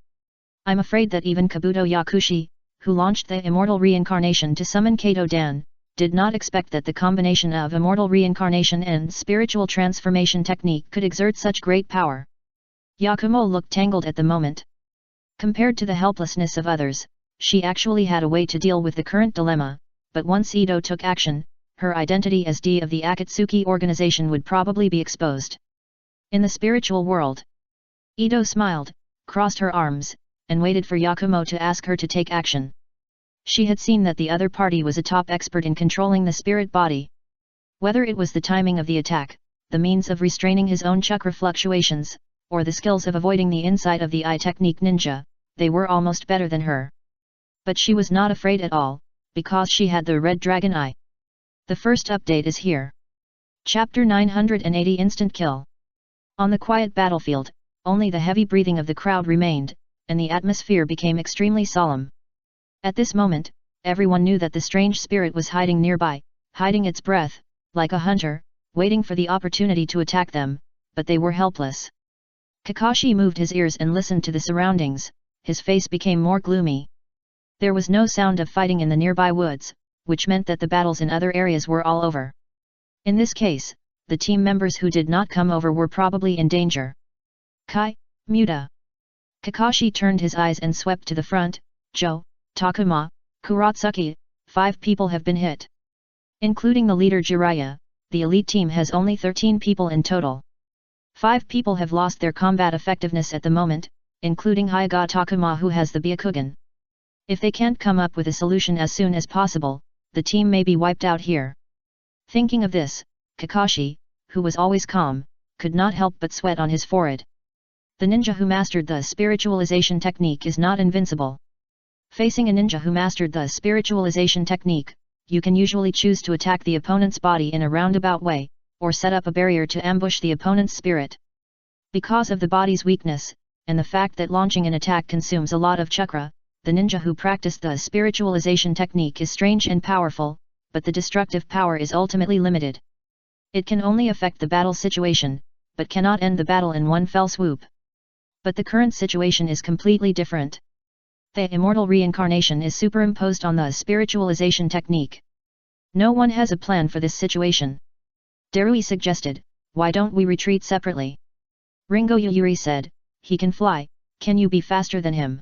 I'm afraid that even Kabuto Yakushi, who launched the immortal reincarnation to summon Kato Dan, did not expect that the combination of immortal reincarnation and spiritual transformation technique could exert such great power. Yakumo looked tangled at the moment. Compared to the helplessness of others, she actually had a way to deal with the current dilemma, but once Ito took action, her identity as D of the Akatsuki organization would probably be exposed. In the spiritual world, Ito smiled, crossed her arms, and waited for Yakumo to ask her to take action. She had seen that the other party was a top expert in controlling the spirit body. Whether it was the timing of the attack, the means of restraining his own chakra fluctuations, or the skills of avoiding the insight of the eye technique ninja, they were almost better than her. But she was not afraid at all, because she had the red dragon eye. The first update is here. Chapter 980 Instant Kill. On the quiet battlefield, only the heavy breathing of the crowd remained, and the atmosphere became extremely solemn. At this moment, everyone knew that the strange spirit was hiding nearby, hiding its breath, like a hunter, waiting for the opportunity to attack them, but they were helpless. Kakashi moved his ears and listened to the surroundings, his face became more gloomy. There was no sound of fighting in the nearby woods, which meant that the battles in other areas were all over. In this case, the team members who did not come over were probably in danger. Kai, Muta. Kakashi turned his eyes and swept to the front. Joe, Takuma, Kuratsuki, 5 people have been hit. Including the leader Jiraiya, the elite team has only 13 people in total. 5 people have lost their combat effectiveness at the moment, including Hyuga Takuma who has the Byakugan. If they can't come up with a solution as soon as possible, the team may be wiped out here. Thinking of this, Kakashi, who was always calm, could not help but sweat on his forehead. The ninja who mastered the spiritualization technique is not invincible. Facing a ninja who mastered the spiritualization technique, you can usually choose to attack the opponent's body in a roundabout way, or set up a barrier to ambush the opponent's spirit. Because of the body's weakness, and the fact that launching an attack consumes a lot of chakra, the ninja who practiced the spiritualization technique is strange and powerful, but the destructive power is ultimately limited. It can only affect the battle situation, but cannot end the battle in one fell swoop. But the current situation is completely different. The immortal reincarnation is superimposed on the spiritualization technique. No one has a plan for this situation. Darui suggested, why don't we retreat separately? Ringo Yuri said, he can fly, can you be faster than him?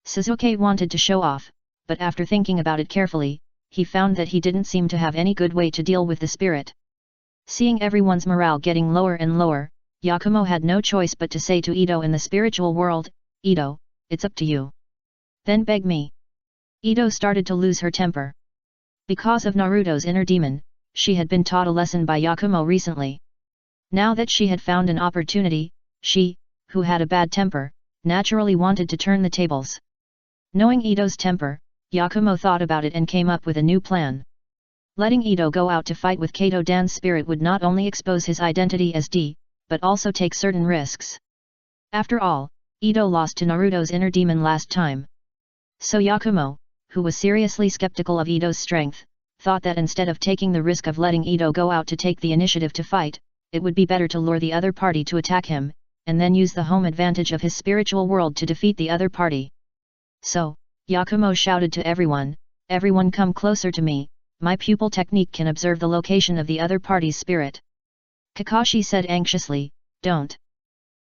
Suzuki wanted to show off, but after thinking about it carefully, he found that he didn't seem to have any good way to deal with the spirit. Seeing everyone's morale getting lower and lower, Yakumo had no choice but to say to Ito in the spiritual world, Ito, it's up to you. Then beg me. Ito started to lose her temper. Because of Naruto's inner demon, she had been taught a lesson by Yakumo recently. Now that she had found an opportunity, she, who had a bad temper, naturally wanted to turn the tables. Knowing Ito's temper, Yakumo thought about it and came up with a new plan. Letting Ito go out to fight with Kato Dan's spirit would not only expose his identity as D, but also take certain risks. After all, Ito lost to Naruto's inner demon last time. So Yakumo, who was seriously skeptical of Ito's strength, thought that instead of taking the risk of letting Ito go out to take the initiative to fight, it would be better to lure the other party to attack him, and then use the home advantage of his spiritual world to defeat the other party. So, Yakumo shouted to everyone, everyone come closer to me, my pupil technique can observe the location of the other party's spirit. Kakashi said anxiously, don't.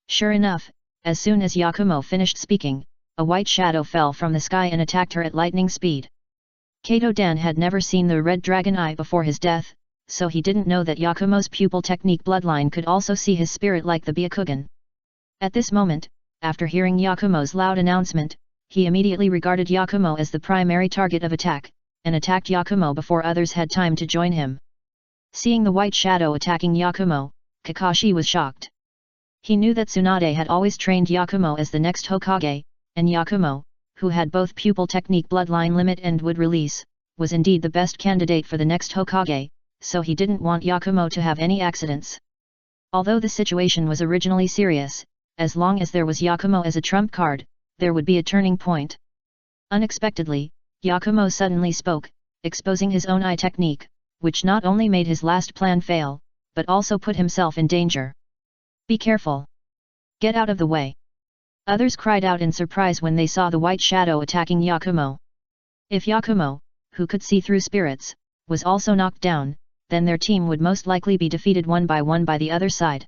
Sure enough, as soon as Yakumo finished speaking, a white shadow fell from the sky and attacked her at lightning speed. Kato Dan had never seen the red dragon eye before his death, so he didn't know that Yakumo's pupil technique bloodline could also see his spirit like the Byakugan. At this moment, after hearing Yakumo's loud announcement, he immediately regarded Yakumo as the primary target of attack, and attacked Yakumo before others had time to join him. Seeing the white shadow attacking Yakumo, Kakashi was shocked. He knew that Tsunade had always trained Yakumo as the next Hokage, and Yakumo, who had both pupil technique bloodline limit and would release, was indeed the best candidate for the next Hokage, so he didn't want Yakumo to have any accidents. Although the situation was originally serious, as long as there was Yakumo as a trump card, there would be a turning point. Unexpectedly, Yakumo suddenly spoke, exposing his own eye technique, which not only made his last plan fail, but also put himself in danger. Be careful! Get out of the way! Others cried out in surprise when they saw the white shadow attacking Yakumo. If Yakumo, who could see through spirits, was also knocked down, then their team would most likely be defeated one by the other side.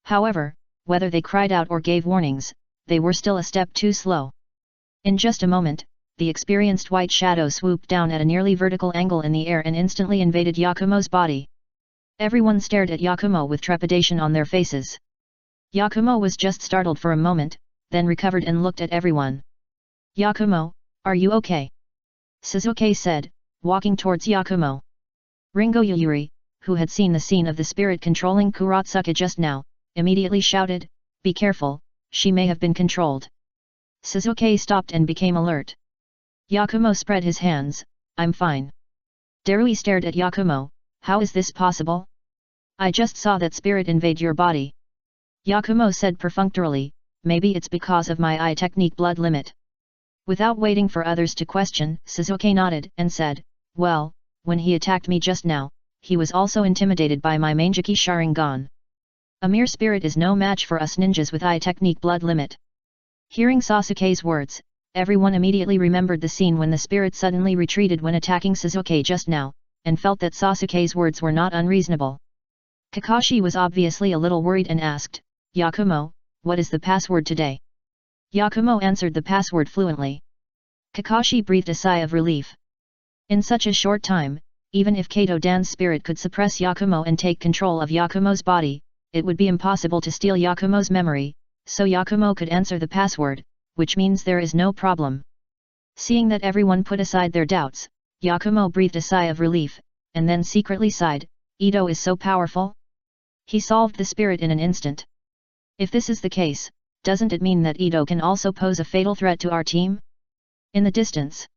However, whether they cried out or gave warnings, they were still a step too slow. In just a moment, the experienced white shadow swooped down at a nearly vertical angle in the air and instantly invaded Yakumo's body. Everyone stared at Yakumo with trepidation on their faces. Yakumo was just startled for a moment, then recovered and looked at everyone. "Yakumo, are you okay?" Suzuki said, walking towards Yakumo. Ringo Yuyuri, who had seen the scene of the spirit controlling Kurotsuka just now, immediately shouted, "Be careful, she may have been controlled." Suzuki stopped and became alert. Yakumo spread his hands, "I'm fine." Darui stared at Yakumo, "How is this possible? I just saw that spirit invade your body." Yakumo said perfunctorily, "Maybe it's because of my eye technique blood limit." Without waiting for others to question, Suzuki nodded and said, "Well, when he attacked me just now, he was also intimidated by my Mangeki Sharingan. A mere spirit is no match for us ninjas with eye technique blood limit." Hearing Sasuke's words, everyone immediately remembered the scene when the spirit suddenly retreated when attacking Suzuki just now, and felt that Sasuke's words were not unreasonable. Kakashi was obviously a little worried and asked, "Yakumo, what is the password today?" Yakumo answered the password fluently. Kakashi breathed a sigh of relief. In such a short time, even if Kato Dan's spirit could suppress Yakumo and take control of Yakumo's body, it would be impossible to steal Yakumo's memory, so Yakumo could answer the password, which means there is no problem. Seeing that everyone put aside their doubts, Yakumo breathed a sigh of relief, and then secretly sighed, "Ito is so powerful? He solved the spirit in an instant. If this is the case, doesn't it mean that Ito can also pose a fatal threat to our team?" In the distance,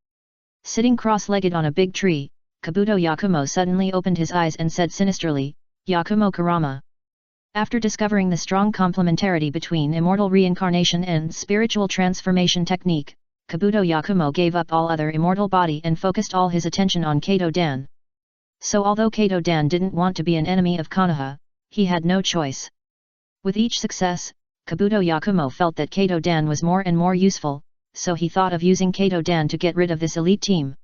sitting cross-legged on a big tree, Kabuto Yakumo suddenly opened his eyes and said sinisterly, "Yakumo Kurama." After discovering the strong complementarity between immortal reincarnation and spiritual transformation technique, Kabuto Yakumo gave up all other immortal body and focused all his attention on Kato Dan. So although Kato Dan didn't want to be an enemy of Konoha, he had no choice. With each success, Kabuto Yakumo felt that Kato Dan was more and more useful, so he thought of using Kato Dan to get rid of this elite team.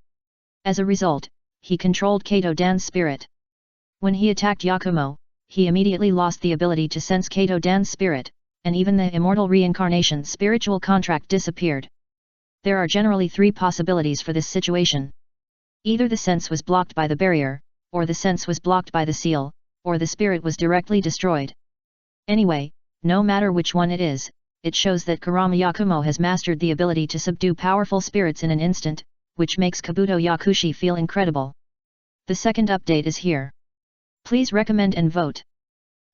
As a result, he controlled Kato Dan's spirit. When he attacked Yakumo, he immediately lost the ability to sense Kato Dan's spirit, and even the immortal reincarnation spiritual contract disappeared. There are generally three possibilities for this situation. Either the sense was blocked by the barrier, or the sense was blocked by the seal, or the spirit was directly destroyed. Anyway, no matter which one it is, it shows that Kurama Yakumo has mastered the ability to subdue powerful spirits in an instant, which makes Kabuto Yakushi feel incredible. The second update is here. Please recommend and vote.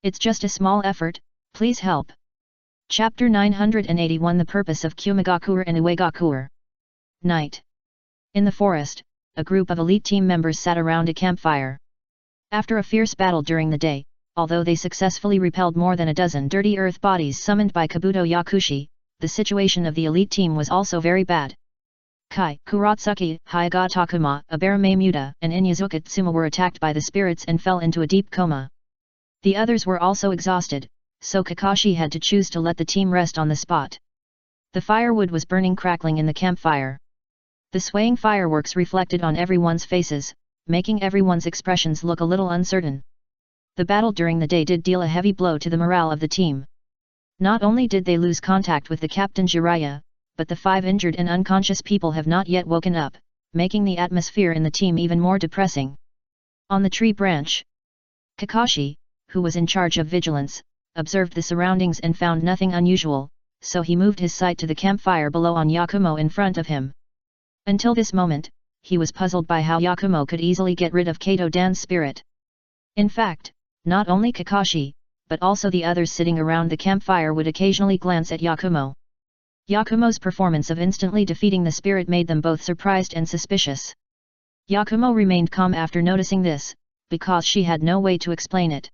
It's just a small effort, please help. Chapter 981 The Purpose of Kumigakure and Uegakure. Night. In the forest, a group of elite team members sat around a campfire. After a fierce battle during the day, although they successfully repelled more than a dozen dirty earth bodies summoned by Kabuto Yakushi, the situation of the elite team was also very bad. Kai, Kurotsuki, Hyuga Takuma, Abarame Muta, and Inyazuka Tsuma were attacked by the spirits and fell into a deep coma. The others were also exhausted, so Kakashi had to choose to let the team rest on the spot. The firewood was burning crackling in the campfire. The swaying fireworks reflected on everyone's faces, making everyone's expressions look a little uncertain. The battle during the day did deal a heavy blow to the morale of the team. Not only did they lose contact with the captain Jiraiya, but the 5 injured and unconscious people have not yet woken up, making the atmosphere in the team even more depressing. On the tree branch, Kakashi, who was in charge of vigilance, observed the surroundings and found nothing unusual, so he moved his sight to the campfire below on Yakumo in front of him. Until this moment, he was puzzled by how Yakumo could easily get rid of Kato Dan's spirit. In fact, not only Kakashi, but also the others sitting around the campfire would occasionally glance at Yakumo. Yakumo's performance of instantly defeating the spirit made them both surprised and suspicious. Yakumo remained calm after noticing this, because she had no way to explain it.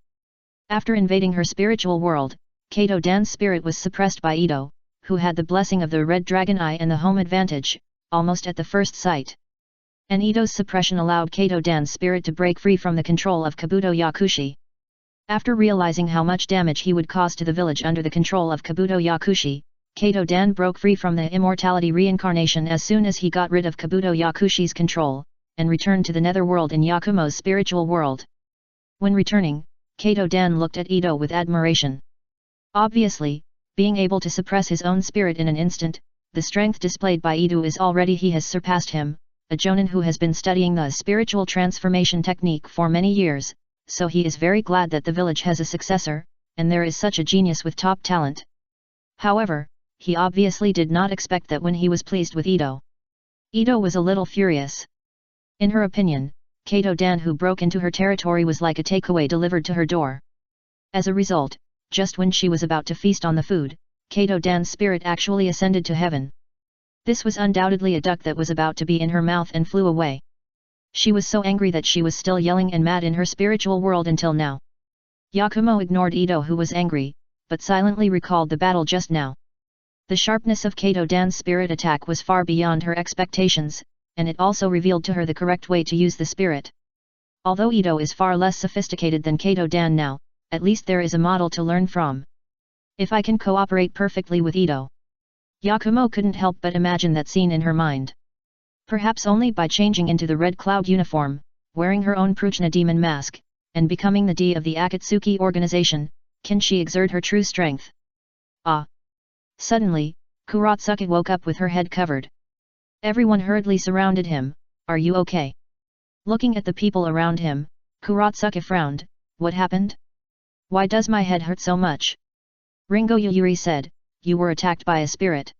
After invading her spiritual world, Kato Dan's spirit was suppressed by Ito, who had the blessing of the Red Dragon Eye and the home advantage, almost at the first sight. And Ito's suppression allowed Kato Dan's spirit to break free from the control of Kabuto Yakushi. After realizing how much damage he would cause to the village under the control of Kabuto Yakushi, Kato Dan broke free from the immortality reincarnation as soon as he got rid of Kabuto Yakushi's control, and returned to the netherworld in Yakumo's spiritual world. When returning, Kato Dan looked at Ito with admiration. Obviously, being able to suppress his own spirit in an instant, the strength displayed by Ito is already he has surpassed him, a jonin who has been studying the spiritual transformation technique for many years, so he is very glad that the village has a successor, and there is such a genius with top talent. However, he obviously did not expect that when he was pleased with Ito. Ito was a little furious. In her opinion, Kato Dan who broke into her territory was like a takeaway delivered to her door. As a result, just when she was about to feast on the food, Kato Dan's spirit actually ascended to heaven. This was undoubtedly a duck that was about to be in her mouth and flew away. She was so angry that she was still yelling and mad in her spiritual world until now. Yakumo ignored Ito who was angry, but silently recalled the battle just now. The sharpness of Kato Dan's spirit attack was far beyond her expectations, and it also revealed to her the correct way to use the spirit. Although Ito is far less sophisticated than Kato Dan now, at least there is a model to learn from. If I can cooperate perfectly with Ito. Yakumo couldn't help but imagine that scene in her mind. Perhaps only by changing into the Red Cloud uniform, wearing her own Pruchna demon mask, and becoming the D of the Akatsuki organization, can she exert her true strength. Ah! Suddenly, Kuratsuka woke up with her head covered. Everyone hurriedly surrounded him. Are you okay? Looking at the people around him, Kuratsuka frowned. What happened? Why does my head hurt so much? Ringo Yuyuri said, you were attacked by a spirit.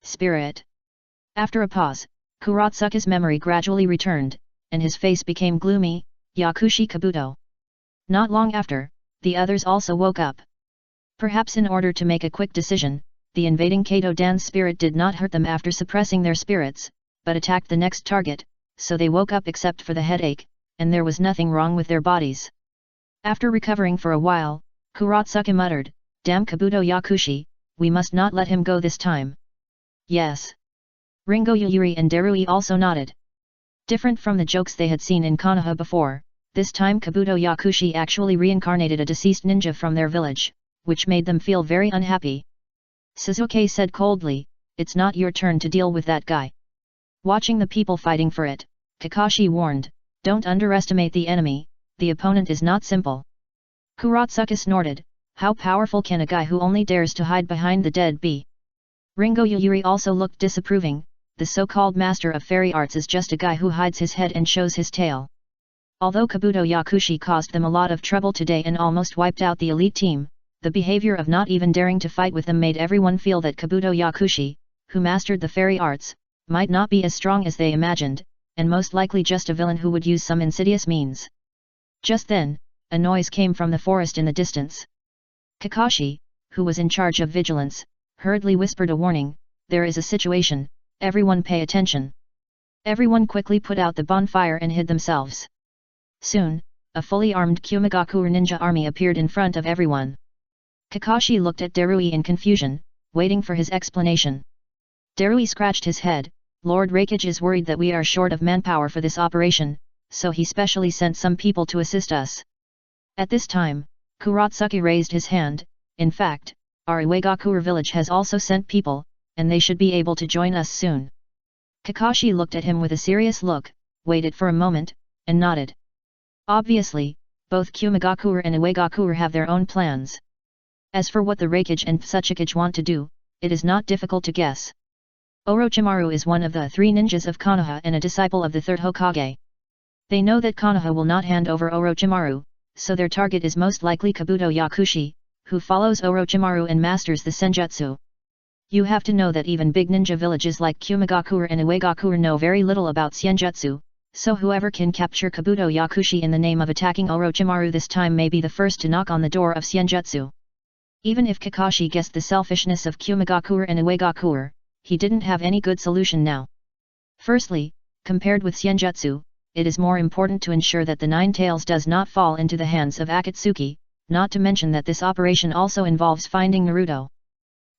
Spirit? After a pause, Kuratsuka's memory gradually returned, and his face became gloomy. Yakushi Kabuto. Not long after, the others also woke up. Perhaps in order to make a quick decision, the invading Kato Dan's spirit did not hurt them after suppressing their spirits, but attacked the next target, so they woke up except for the headache, and there was nothing wrong with their bodies. After recovering for a while, Kuratsuka muttered, damn Kabuto Yakushi, we must not let him go this time. Yes. Ringo Yuyuri and Darui also nodded. Different from the jokes they had seen in Konoha before, this time Kabuto Yakushi actually reincarnated a deceased ninja from their village, which made them feel very unhappy. Suzuki said coldly, it's not your turn to deal with that guy. Watching the people fighting for it, Kakashi warned, don't underestimate the enemy, the opponent is not simple. Kuratsuka snorted, how powerful can a guy who only dares to hide behind the dead be? Ringo Yuyuri also looked disapproving, the so-called master of fairy arts is just a guy who hides his head and shows his tail. Although Kabuto Yakushi caused them a lot of trouble today and almost wiped out the elite team, the behavior of not even daring to fight with them made everyone feel that Kabuto Yakushi, who mastered the fairy arts, might not be as strong as they imagined, and most likely just a villain who would use some insidious means. Just then, a noise came from the forest in the distance. Kakashi, who was in charge of vigilance, hurriedly whispered a warning, there is a situation, everyone pay attention. Everyone quickly put out the bonfire and hid themselves. Soon, a fully armed Kumigakure ninja army appeared in front of everyone. Kakashi looked at Darui in confusion, waiting for his explanation. Darui scratched his head, Lord Raikage is worried that we are short of manpower for this operation, so he specially sent some people to assist us. At this time, Kuratsuka raised his hand, in fact, our Iwagakure village has also sent people, and they should be able to join us soon. Kakashi looked at him with a serious look, waited for a moment, and nodded. Obviously, both Kumigakure and Iwagakure have their own plans. As for what the Raikage and Tsuchikage want to do, it is not difficult to guess. Orochimaru is one of the 3 ninjas of Konoha and a disciple of the 3rd Hokage. They know that Konoha will not hand over Orochimaru, so their target is most likely Kabuto Yakushi, who follows Orochimaru and masters the Senjutsu. You have to know that even big ninja villages like Kumigakure and Iwagakure know very little about Senjutsu, so whoever can capture Kabuto Yakushi in the name of attacking Orochimaru this time may be the first to knock on the door of Senjutsu. Even if Kakashi guessed the selfishness of Kumigakure and Iwagakure, he didn't have any good solution now. Firstly, compared with Senjutsu, it is more important to ensure that the 9 Tails does not fall into the hands of Akatsuki, not to mention that this operation also involves finding Naruto.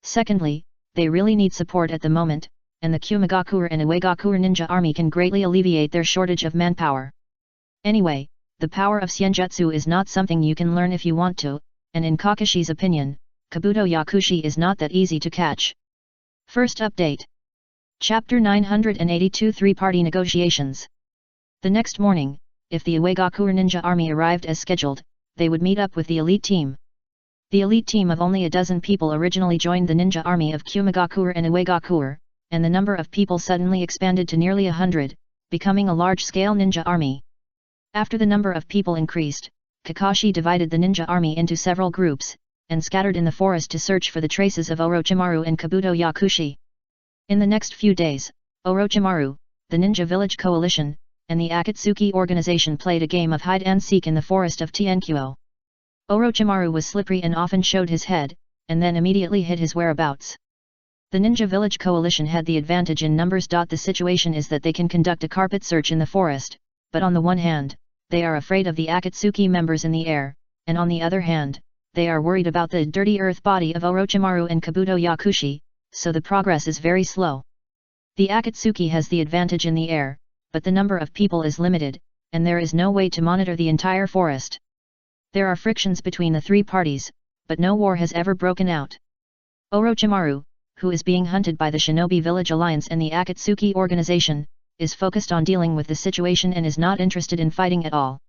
Secondly, they really need support at the moment, and the Kumigakure and Iwagakure ninja army can greatly alleviate their shortage of manpower. Anyway, the power of Senjutsu is not something you can learn if you want to, and in Kakashi's opinion, Kabuto Yakushi is not that easy to catch. First update. Chapter 982 Three-Party Negotiations. The next morning, if the Uegakure ninja army arrived as scheduled, they would meet up with the elite team. The elite team of only a dozen people originally joined the ninja army of Kumigakure and Uegakure, and the number of people suddenly expanded to nearly 100, becoming a large-scale ninja army. After the number of people increased, Kakashi divided the ninja army into several groups, and scattered in the forest to search for the traces of Orochimaru and Kabuto Yakushi. In the next few days, Orochimaru, the Ninja Village Coalition, and the Akatsuki organization played a game of hide-and-seek in the forest of Tianquo. Orochimaru was slippery and often showed his head, and then immediately hid his whereabouts. The Ninja Village Coalition had the advantage in numbers. The situation is that they can conduct a carpet search in the forest, but on the one hand, they are afraid of the Akatsuki members in the air, and on the other hand, they are worried about the dirty earth body of Orochimaru and Kabuto Yakushi, so the progress is very slow. The Akatsuki has the advantage in the air, but the number of people is limited, and there is no way to monitor the entire forest. There are frictions between the three parties, but no war has ever broken out. Orochimaru, who is being hunted by the Shinobi Village Alliance and the Akatsuki organization, is focused on dealing with the situation and is not interested in fighting at all.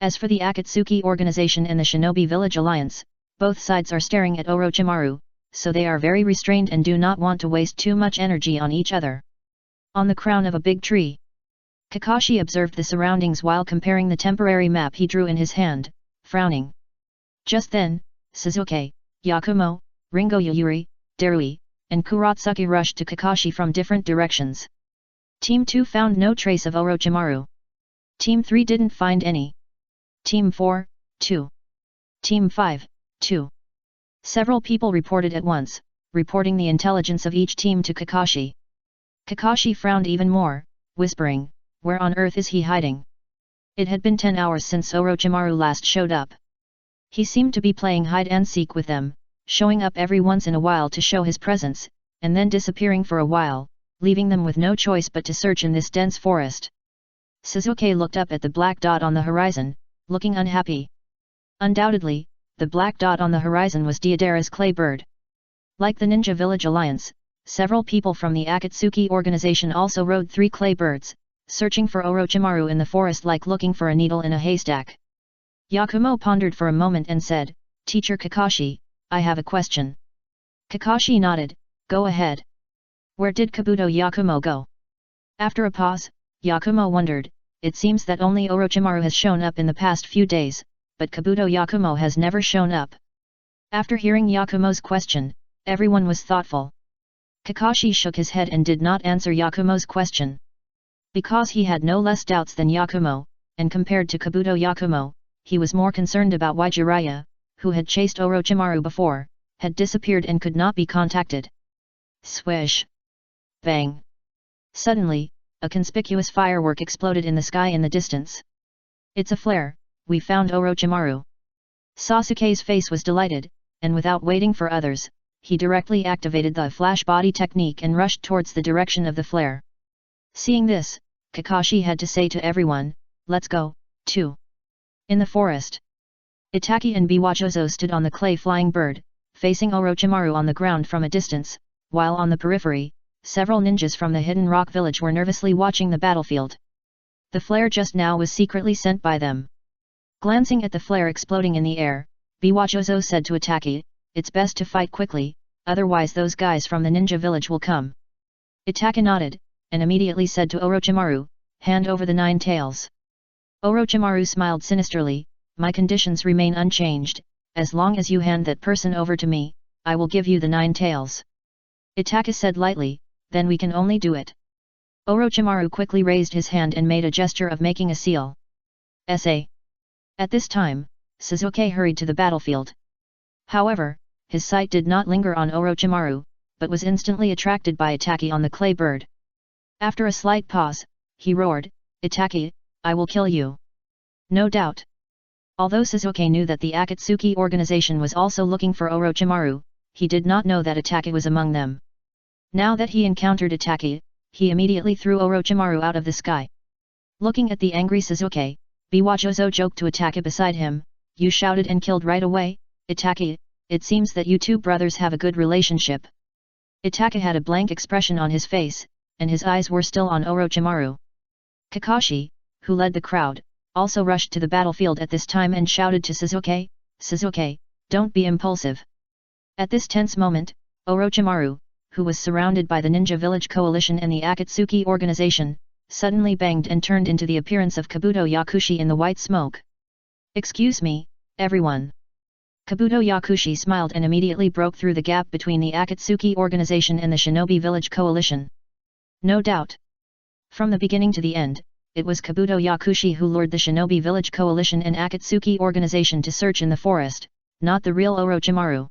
As for the Akatsuki organization and the Shinobi Village Alliance, both sides are staring at Orochimaru, so they are very restrained and do not want to waste too much energy on each other. On the crown of a big tree, Kakashi observed the surroundings while comparing the temporary map he drew in his hand, frowning. Just then, Suzuki, Yakumo, Ringo Yayuri, Darui, and Kuratsuki rushed to Kakashi from different directions. Team 2 found no trace of Orochimaru. Team 3 didn't find any. Team 4, 2. Team 5, 2. Several people reported at once, reporting the intelligence of each team to Kakashi. Kakashi frowned even more, whispering, "Where on earth is he hiding?" It had been 10 hours since Orochimaru last showed up. He seemed to be playing hide-and-seek with them, showing up every once in a while to show his presence, and then disappearing for a while, leaving them with no choice but to search in this dense forest. Suzuki looked up at the black dot on the horizon, looking unhappy. Undoubtedly, the black dot on the horizon was Deidara's clay bird. Like the Ninja Village Alliance, several people from the Akatsuki organization also rode 3 clay birds, searching for Orochimaru in the forest like looking for a needle in a haystack. Yakumo pondered for a moment and said, "Teacher Kakashi, I have a question." Kakashi nodded, "Go ahead." "Where did Kabuto Yakumo go?" After a pause, Yakumo wondered, "It seems that only Orochimaru has shown up in the past few days, but Kabuto Yakumo has never shown up." After hearing Yakumo's question, everyone was thoughtful. Kakashi shook his head and did not answer Yakumo's question. Because he had no less doubts than Yakumo, and compared to Kabuto Yakumo, he was more concerned about why Jiraiya, who had chased Orochimaru before, had disappeared and could not be contacted. Swish! Bang! Suddenly, a conspicuous firework exploded in the sky in the distance. "It's a flare, we found Orochimaru." Sasuke's face was delighted, and without waiting for others, he directly activated the flash body technique and rushed towards the direction of the flare. Seeing this, Kakashi had to say to everyone, "Let's go, too." In the forest, Itachi and Biwajozo stood on the clay flying bird, facing Orochimaru on the ground from a distance, while on the periphery, several ninjas from the Hidden Rock village were nervously watching the battlefield. The flare just now was secretly sent by them. Glancing at the flare exploding in the air, Biwajozo said to Itachi, "It's best to fight quickly, otherwise those guys from the ninja village will come." Itachi nodded, and immediately said to Orochimaru, "Hand over the 9 tails." Orochimaru smiled sinisterly, "My conditions remain unchanged, as long as you hand that person over to me, I will give you the 9 tails." Itachi said lightly, "Then we can only do it." Orochimaru quickly raised his hand and made a gesture of making a seal. S.A. At this time, Suzuki hurried to the battlefield. However, his sight did not linger on Orochimaru, but was instantly attracted by Itachi on the clay bird. After a slight pause, he roared, "Itachi, I will kill you." No doubt. Although Suzuki knew that the Akatsuki organization was also looking for Orochimaru, he did not know that Itachi was among them. Now that he encountered Itachi, he immediately threw Orochimaru out of the sky. Looking at the angry Suzuki, Biwajozo joked to Itake beside him. You shouted and killed right away, Itake, it seems that you two brothers have a good relationship. Itake had a blank expression on his face, and his eyes were still on Orochimaru. Kakashi, who led the crowd, also rushed to the battlefield at this time and shouted to Sasuke, Sasuke, don't be impulsive. At this tense moment, Orochimaru, who was surrounded by the Ninja Village Coalition and the Akatsuki organization, suddenly banged and turned into the appearance of Kabuto Yakushi in the white smoke. Excuse me, everyone. Kabuto Yakushi smiled and immediately broke through the gap between the Akatsuki organization and the Shinobi Village Coalition. No doubt. From the beginning to the end, it was Kabuto Yakushi who lured the Shinobi Village Coalition and Akatsuki organization to search in the forest, not the real Orochimaru.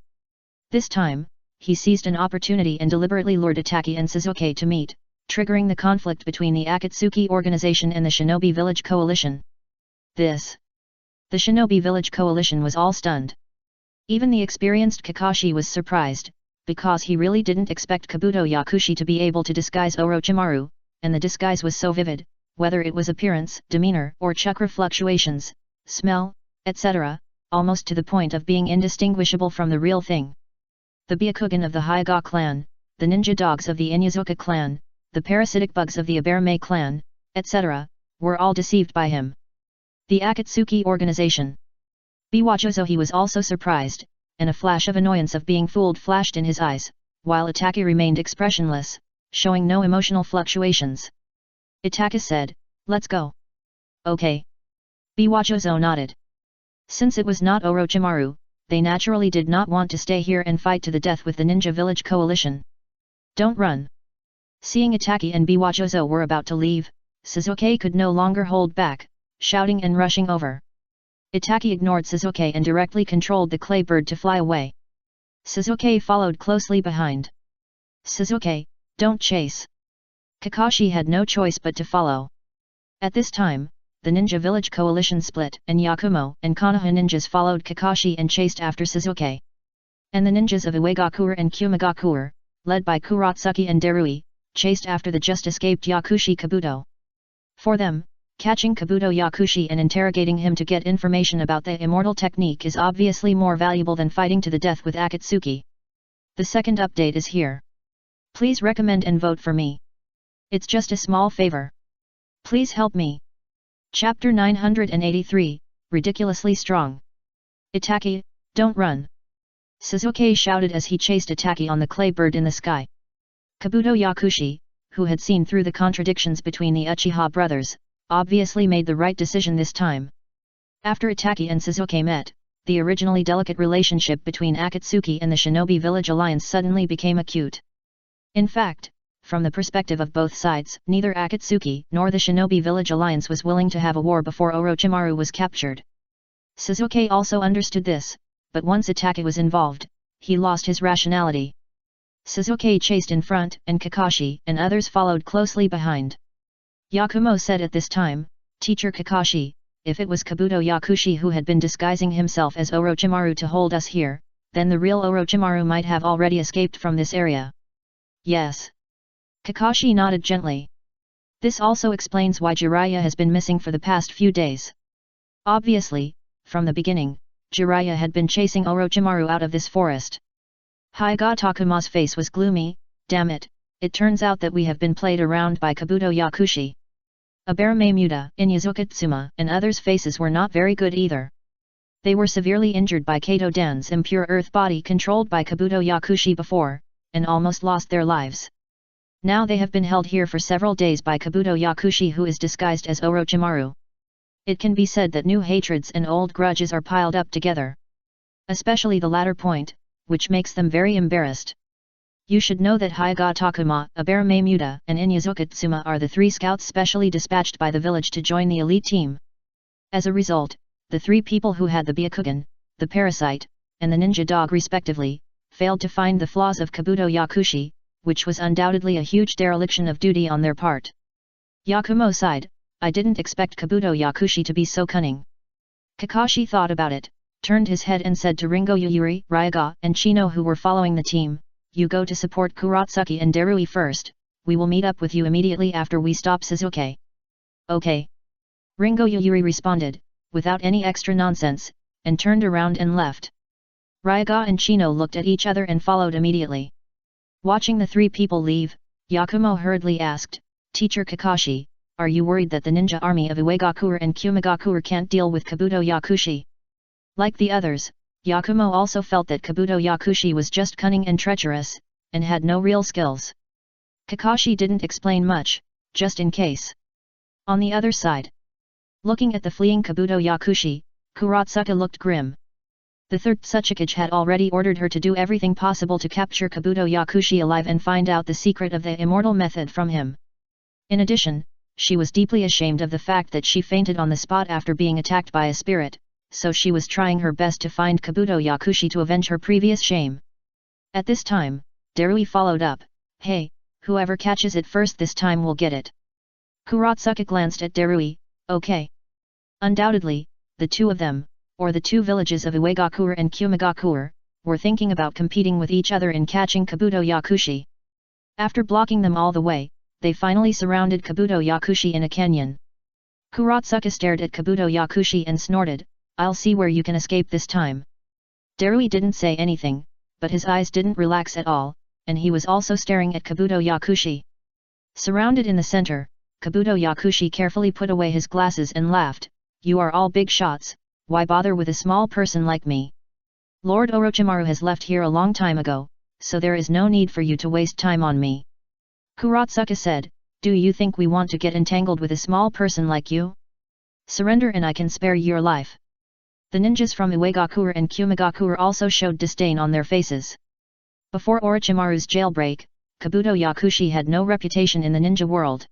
This time, he seized an opportunity and deliberately lured Itake and Sasuke to meet, triggering the conflict between the Akatsuki organization and the Shinobi Village Coalition. The Shinobi Village Coalition was all stunned. Even the experienced Kakashi was surprised, because he really didn't expect Kabuto Yakushi to be able to disguise Orochimaru, and the disguise was so vivid, whether it was appearance, demeanor or chakra fluctuations, smell, etc., almost to the point of being indistinguishable from the real thing. The Byakugan of the Hyuga clan, the ninja dogs of the Inyazuka clan, the parasitic bugs of the Aberme clan, etc., were all deceived by him. The Akatsuki organization. Biwajozo was also surprised, and a flash of annoyance of being fooled flashed in his eyes, while Itake remained expressionless, showing no emotional fluctuations. Itake said, let's go. Okay. Biwajozo nodded. Since it was not Orochimaru, they naturally did not want to stay here and fight to the death with the Ninja Village Coalition. Don't run. Seeing Itake and Biwajozo were about to leave, Sasuke could no longer hold back, shouting and rushing over. Itake ignored Sasuke and directly controlled the clay bird to fly away. Sasuke followed closely behind. Sasuke, don't chase. Kakashi had no choice but to follow. At this time, the Ninja Village Coalition split and Yakumo and Konoha ninjas followed Kakashi and chased after Sasuke. And the ninjas of Uegakure and Kumagakure, led by Kurotsuki and Darui, chased after the just escaped Yakushi Kabuto. For them, catching Kabuto Yakushi and interrogating him to get information about the immortal technique is obviously more valuable than fighting to the death with Akatsuki. The second update is here. Please recommend and vote for me. It's just a small favor. Please help me. Chapter 983, Ridiculously Strong. Itake, don't run. Sasuke shouted as he chased Itake on the clay bird in the sky. Kabuto Yakushi, who had seen through the contradictions between the Uchiha brothers, obviously made the right decision this time. After Itake and Sasuke met, the originally delicate relationship between Akatsuki and the Shinobi Village Alliance suddenly became acute. In fact, from the perspective of both sides, neither Akatsuki nor the Shinobi Village Alliance was willing to have a war before Orochimaru was captured. Sasuke also understood this, but once Itake was involved, he lost his rationality. Sasuke chased in front, and Kakashi and others followed closely behind. Yakumo said at this time, Teacher Kakashi, if it was Kabuto Yakushi who had been disguising himself as Orochimaru to hold us here, then the real Orochimaru might have already escaped from this area. Yes. Kakashi nodded gently. This also explains why Jiraiya has been missing for the past few days. Obviously, from the beginning, Jiraiya had been chasing Orochimaru out of this forest. Hyuga Takuma's face was gloomy. Damn it, it turns out that we have been played around by Kabuto Yakushi. Aberme Muta, Inyazuka Tsuma and others' faces were not very good either. They were severely injured by Kato Dan's impure earth body controlled by Kabuto Yakushi before, and almost lost their lives. Now they have been held here for several days by Kabuto Yakushi, who is disguised as Orochimaru. It can be said that new hatreds and old grudges are piled up together. Especially the latter point, which makes them very embarrassed. You should know that Hyuga Takuma, Aberme Muta and Inyazuka Tsuma are the 3 scouts specially dispatched by the village to join the elite team. As a result, the 3 people who had the Byakugan, the Parasite, and the Ninja Dog respectively, failed to find the flaws of Kabuto Yakushi, which was undoubtedly a huge dereliction of duty on their part. Yakumo sighed, I didn't expect Kabuto Yakushi to be so cunning. Kakashi thought about it, turned his head and said to Ringo Yuyuri, Ryuga and Chino who were following the team, you go to support Kurotsuki and Darui first, we will meet up with you immediately after we stop Sasuke. Okay. Ringo Yuyuri responded, without any extra nonsense, and turned around and left. Ryaga and Chino looked at each other and followed immediately. Watching the three people leave, Yakumo hurriedly asked, Teacher Kakashi, are you worried that the ninja army of Uegakure and Kumegakure can't deal with Kabuto Yakushi? Like the others, Yakumo also felt that Kabuto Yakushi was just cunning and treacherous, and had no real skills. Kakashi didn't explain much, just in case. On the other side, looking at the fleeing Kabuto Yakushi, Kuratsuka looked grim. The third Tsuchikage had already ordered her to do everything possible to capture Kabuto Yakushi alive and find out the secret of the immortal method from him. In addition, she was deeply ashamed of the fact that she fainted on the spot after being attacked by a spirit, so she was trying her best to find Kabuto Yakushi to avenge her previous shame. At this time, Darui followed up, hey, whoever catches it first this time will get it. Kuratsuka glanced at Darui, okay. Undoubtedly, the two of them, or the two villages of Uegakure and Kumegakure, were thinking about competing with each other in catching Kabuto Yakushi. After blocking them all the way, they finally surrounded Kabuto Yakushi in a canyon. Kuratsuka stared at Kabuto Yakushi and snorted, I'll see where you can escape this time. Darui didn't say anything, but his eyes didn't relax at all, and he was also staring at Kabuto Yakushi. Surrounded in the center, Kabuto Yakushi carefully put away his glasses and laughed, you are all big shots, why bother with a small person like me? Lord Orochimaru has left here a long time ago, so there is no need for you to waste time on me. Kuratsuka said, do you think we want to get entangled with a small person like you? Surrender and I can spare your life. The ninjas from Uegakure and Kumegakure also showed disdain on their faces. Before Orochimaru's jailbreak, Kabuto Yakushi had no reputation in the ninja world.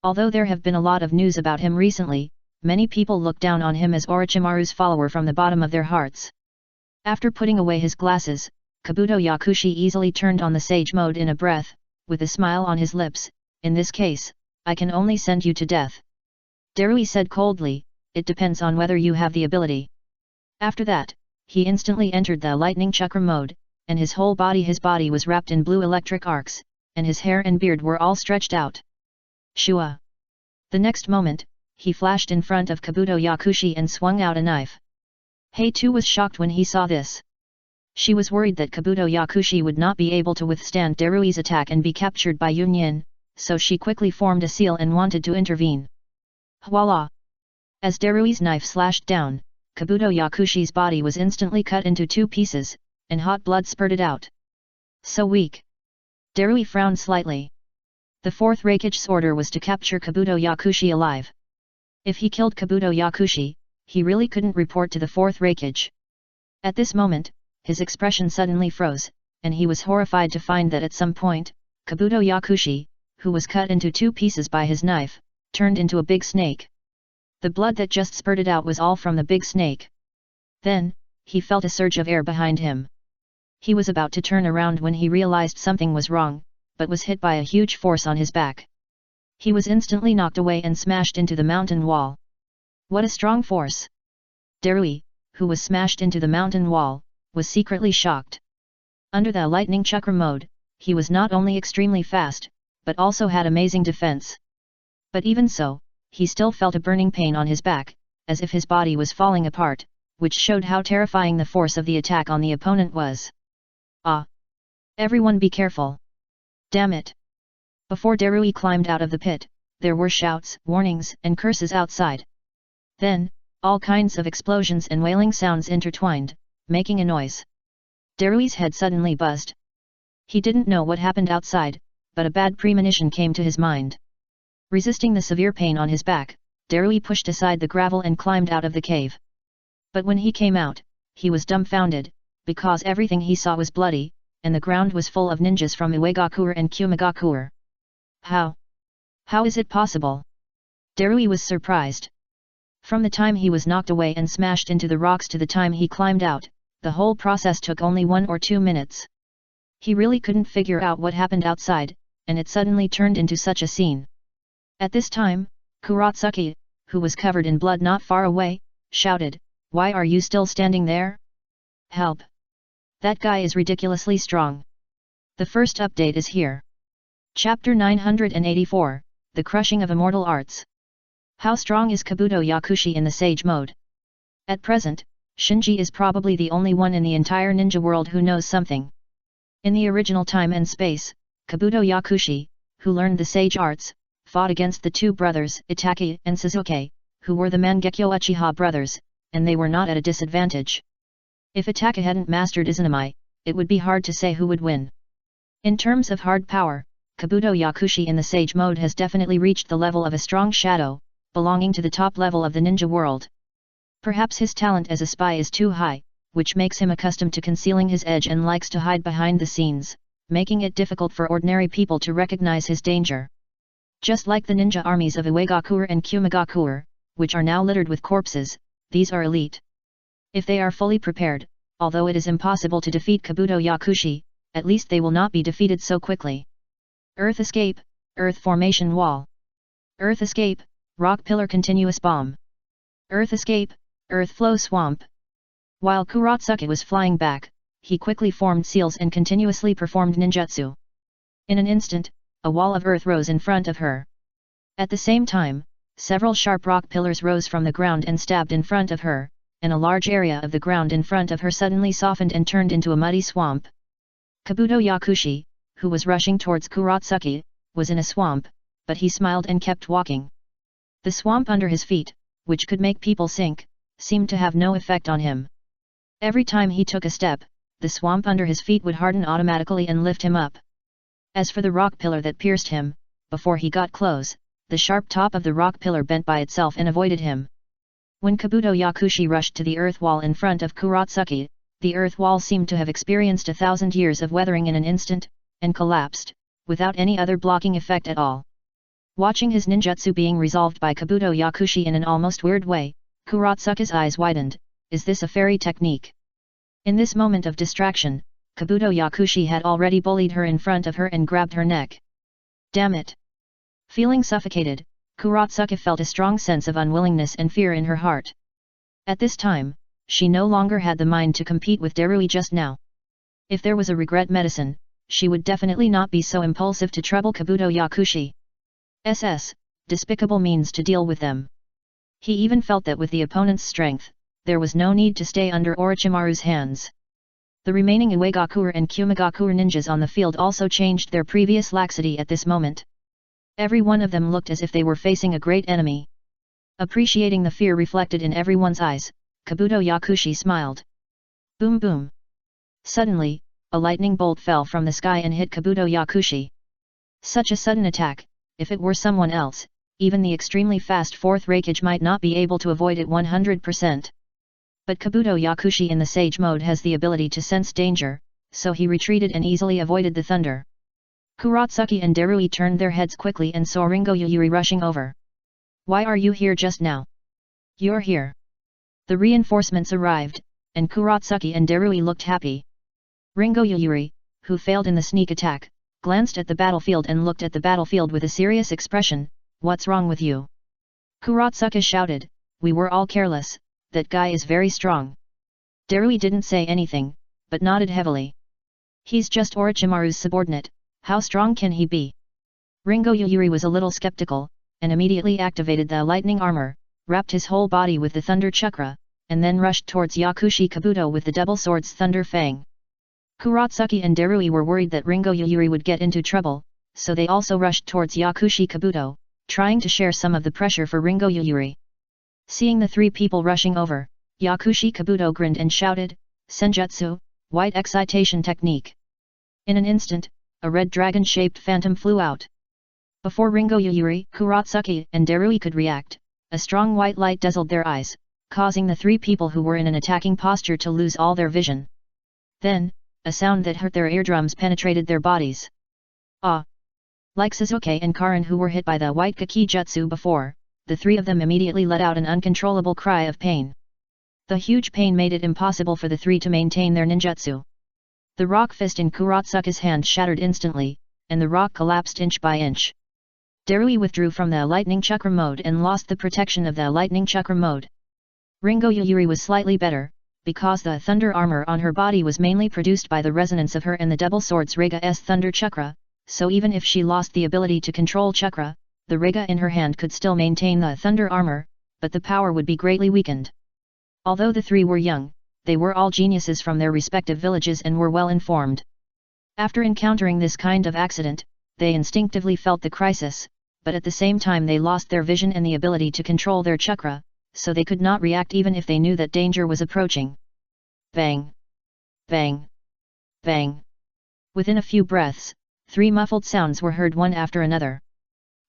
Although there have been a lot of news about him recently, many people look down on him as Orochimaru's follower from the bottom of their hearts. After putting away his glasses, Kabuto Yakushi easily turned on the sage mode in a breath, with a smile on his lips, in this case, I can only send you to death. Darui said coldly, it depends on whether you have the ability. After that, he instantly entered the lightning chakra mode, and his whole body was wrapped in blue electric arcs, and his hair and beard were all stretched out. Shua! The next moment, he flashed in front of Kabuto Yakushi and swung out a knife. Hei too was shocked when he saw this. She was worried that Kabuto Yakushi would not be able to withstand Darui's attack and be captured by Yunyin, so she quickly formed a seal and wanted to intervene. Voila! As Darui's knife slashed down, Kabuto Yakushi's body was instantly cut into two pieces, and hot blood spurted out. So weak. Darui frowned slightly. The fourth Raikage's order was to capture Kabuto Yakushi alive. If he killed Kabuto Yakushi, he really couldn't report to the fourth Raikage. At this moment, his expression suddenly froze, and he was horrified to find that at some point, Kabuto Yakushi, who was cut into two pieces by his knife, turned into a big snake. The blood that just spurted out was all from the big snake. Then, he felt a surge of air behind him. He was about to turn around when he realized something was wrong, but was hit by a huge force on his back. He was instantly knocked away and smashed into the mountain wall. What a strong force! Darui, who was smashed into the mountain wall, was secretly shocked. Under the lightning chakra mode, he was not only extremely fast, but also had amazing defense. But even so, he still felt a burning pain on his back, as if his body was falling apart, which showed how terrifying the force of the attack on the opponent was. Ah! Everyone be careful! Damn it! Before Darui climbed out of the pit, there were shouts, warnings, and curses outside. Then, all kinds of explosions and wailing sounds intertwined, making a noise. Darui's head suddenly buzzed. He didn't know what happened outside, but a bad premonition came to his mind. Resisting the severe pain on his back, Darui pushed aside the gravel and climbed out of the cave. But when he came out, he was dumbfounded, because everything he saw was bloody, and the ground was full of ninjas from Uegakure and Kumegakure. How? How is it possible? Darui was surprised. From the time he was knocked away and smashed into the rocks to the time he climbed out, the whole process took only 1 or 2 minutes. He really couldn't figure out what happened outside, and it suddenly turned into such a scene. At this time, Kuratsuka, who was covered in blood not far away, shouted, "Why are you still standing there? Help! That guy is ridiculously strong." The first update is here. Chapter 984, The Crushing of Immortal Arts. How strong is Kabuto Yakushi in the Sage mode? At present, Shinji is probably the only one in the entire ninja world who knows something. In the original time and space, Kabuto Yakushi, who learned the Sage arts, fought against the two brothers Itaki and Suzuki, who were the Mangekyo Uchiha brothers, and they were not at a disadvantage. If Itaki hadn't mastered Izanami, it would be hard to say who would win. In terms of hard power, Kabuto Yakushi in the Sage mode has definitely reached the level of a strong shadow, belonging to the top level of the ninja world. Perhaps his talent as a spy is too high, which makes him accustomed to concealing his edge and likes to hide behind the scenes, making it difficult for ordinary people to recognize his danger. Just like the ninja armies of Uegakuer and Kumigakuer, which are now littered with corpses, these are elite. If they are fully prepared, although it is impossible to defeat Kabuto Yakushi, at least they will not be defeated so quickly. Earth escape, earth formation wall. Earth escape, rock pillar continuous bomb. Earth escape, earth flow swamp. While Kurotsuki was flying back, he quickly formed seals and continuously performed ninjutsu. In an instant, a wall of earth rose in front of her. At the same time, several sharp rock pillars rose from the ground and stabbed in front of her, and a large area of the ground in front of her suddenly softened and turned into a muddy swamp. Kabuto Yakushi, who was rushing towards Kurotsuki, was in a swamp, but he smiled and kept walking. The swamp under his feet, which could make people sink, seemed to have no effect on him. Every time he took a step, the swamp under his feet would harden automatically and lift him up. As for the rock pillar that pierced him, before he got close, the sharp top of the rock pillar bent by itself and avoided him. When Kabuto Yakushi rushed to the earth wall in front of Kurotsuki, the earth wall seemed to have experienced 1,000 years of weathering in an instant, and collapsed, without any other blocking effect at all. Watching his ninjutsu being resolved by Kabuto Yakushi in an almost weird way, Kurotsuki's eyes widened. Is this a fairy technique? In this moment of distraction, Kabuto Yakushi had already bullied her in front of her and grabbed her neck. Damn it! Feeling suffocated, Kurotsuki felt a strong sense of unwillingness and fear in her heart. At this time, she no longer had the mind to compete with Darui just now. If there was a regret medicine, she would definitely not be so impulsive to trouble Kabuto Yakushi. Despicable means to deal with them. He even felt that with the opponent's strength, there was no need to stay under Orochimaru's hands. The remaining Uegakuer and Kumigakuer ninjas on the field also changed their previous laxity at this moment. Every one of them looked as if they were facing a great enemy. Appreciating the fear reflected in everyone's eyes, Kabuto Yakushi smiled. Boom boom. Suddenly, a lightning bolt fell from the sky and hit Kabuto Yakushi. Such a sudden attack, if it were someone else, even the extremely fast fourth Raikage might not be able to avoid it 100%. But Kabuto Yakushi in the Sage mode has the ability to sense danger, so he retreated and easily avoided the thunder. Kurotsuki and Darui turned their heads quickly and saw Ringo Yuyuri rushing over. Why are you here just now? You're here. The reinforcements arrived, and Kurotsuki and Darui looked happy. Ringo Yuyuri, who failed in the sneak attack, glanced at the battlefield and looked at the battlefield with a serious expression. What's wrong with you? Kurotsuki shouted, we were all careless, that guy is very strong. Darui didn't say anything, but nodded heavily. He's just Orochimaru's subordinate, how strong can he be? Ringo Yuyuri was a little skeptical, and immediately activated the lightning armor, wrapped his whole body with the thunder chakra, and then rushed towards Yakushi Kabuto with the double sword's thunder fang. Kurotsuki and Darui were worried that Ringo Yuyuri would get into trouble, so they also rushed towards Yakushi Kabuto, trying to share some of the pressure for Ringo Yuyuri. Seeing the three people rushing over, Yakushi Kabuto grinned and shouted, Senjutsu, white excitation technique. In an instant, a red dragon-shaped phantom flew out. Before Ringo Yuyuri, Kurotsuki, and Darui could react, a strong white light dazzled their eyes, causing the three people who were in an attacking posture to lose all their vision. Then, a sound that hurt their eardrums penetrated their bodies. Ah! Like Suzuki and Karin who were hit by the white Kaki Jutsu before, the three of them immediately let out an uncontrollable cry of pain. The huge pain made it impossible for the three to maintain their ninjutsu. The rock fist in Kurotsuki's hand shattered instantly, and the rock collapsed inch by inch. Darui withdrew from the lightning chakra mode and lost the protection of the lightning chakra mode. Ringo Yuyuri was slightly better, because the thunder armor on her body was mainly produced by the resonance of her and the double swords Rega-S thunder chakra, so even if she lost the ability to control chakra, the Riga in her hand could still maintain the thunder armor, but the power would be greatly weakened. Although the three were young, they were all geniuses from their respective villages and were well informed. After encountering this kind of accident, they instinctively felt the crisis, but at the same time they lost their vision and the ability to control their chakra, so they could not react even if they knew that danger was approaching. Bang! Bang! Bang! Within a few breaths, 3 muffled sounds were heard one after another.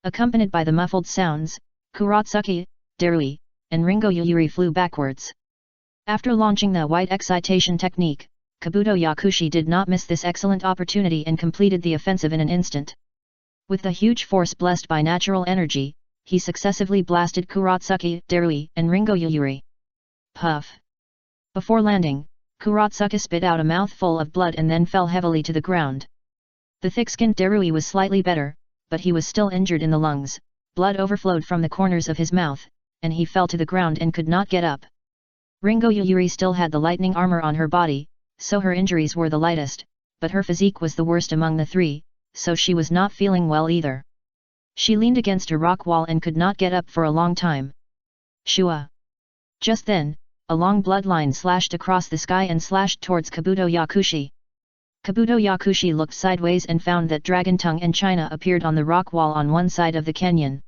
Accompanied by the muffled sounds, Kurotsuki, Darui, and Ringo Yuyuri flew backwards. After launching the white excitation technique, Kabuto Yakushi did not miss this excellent opportunity and completed the offensive in an instant. With the huge force blessed by natural energy, he successively blasted Kurotsuki, Darui, and Ringo Yuyuri. Puff! Before landing, Kurotsuki spit out a mouthful of blood and then fell heavily to the ground. The thick-skinned Darui was slightly better, but he was still injured in the lungs, blood overflowed from the corners of his mouth, and he fell to the ground and could not get up. Ringo Yuyuri still had the lightning armor on her body, so her injuries were the lightest, but her physique was the worst among the three, so she was not feeling well either. She leaned against a rock wall and could not get up for a long time. Shua! Just then, a long bloodline slashed across the sky and slashed towards Kabuto Yakushi. Kabuto Yakushi looked sideways and found that Dragon Tongue and China appeared on the rock wall on one side of the canyon.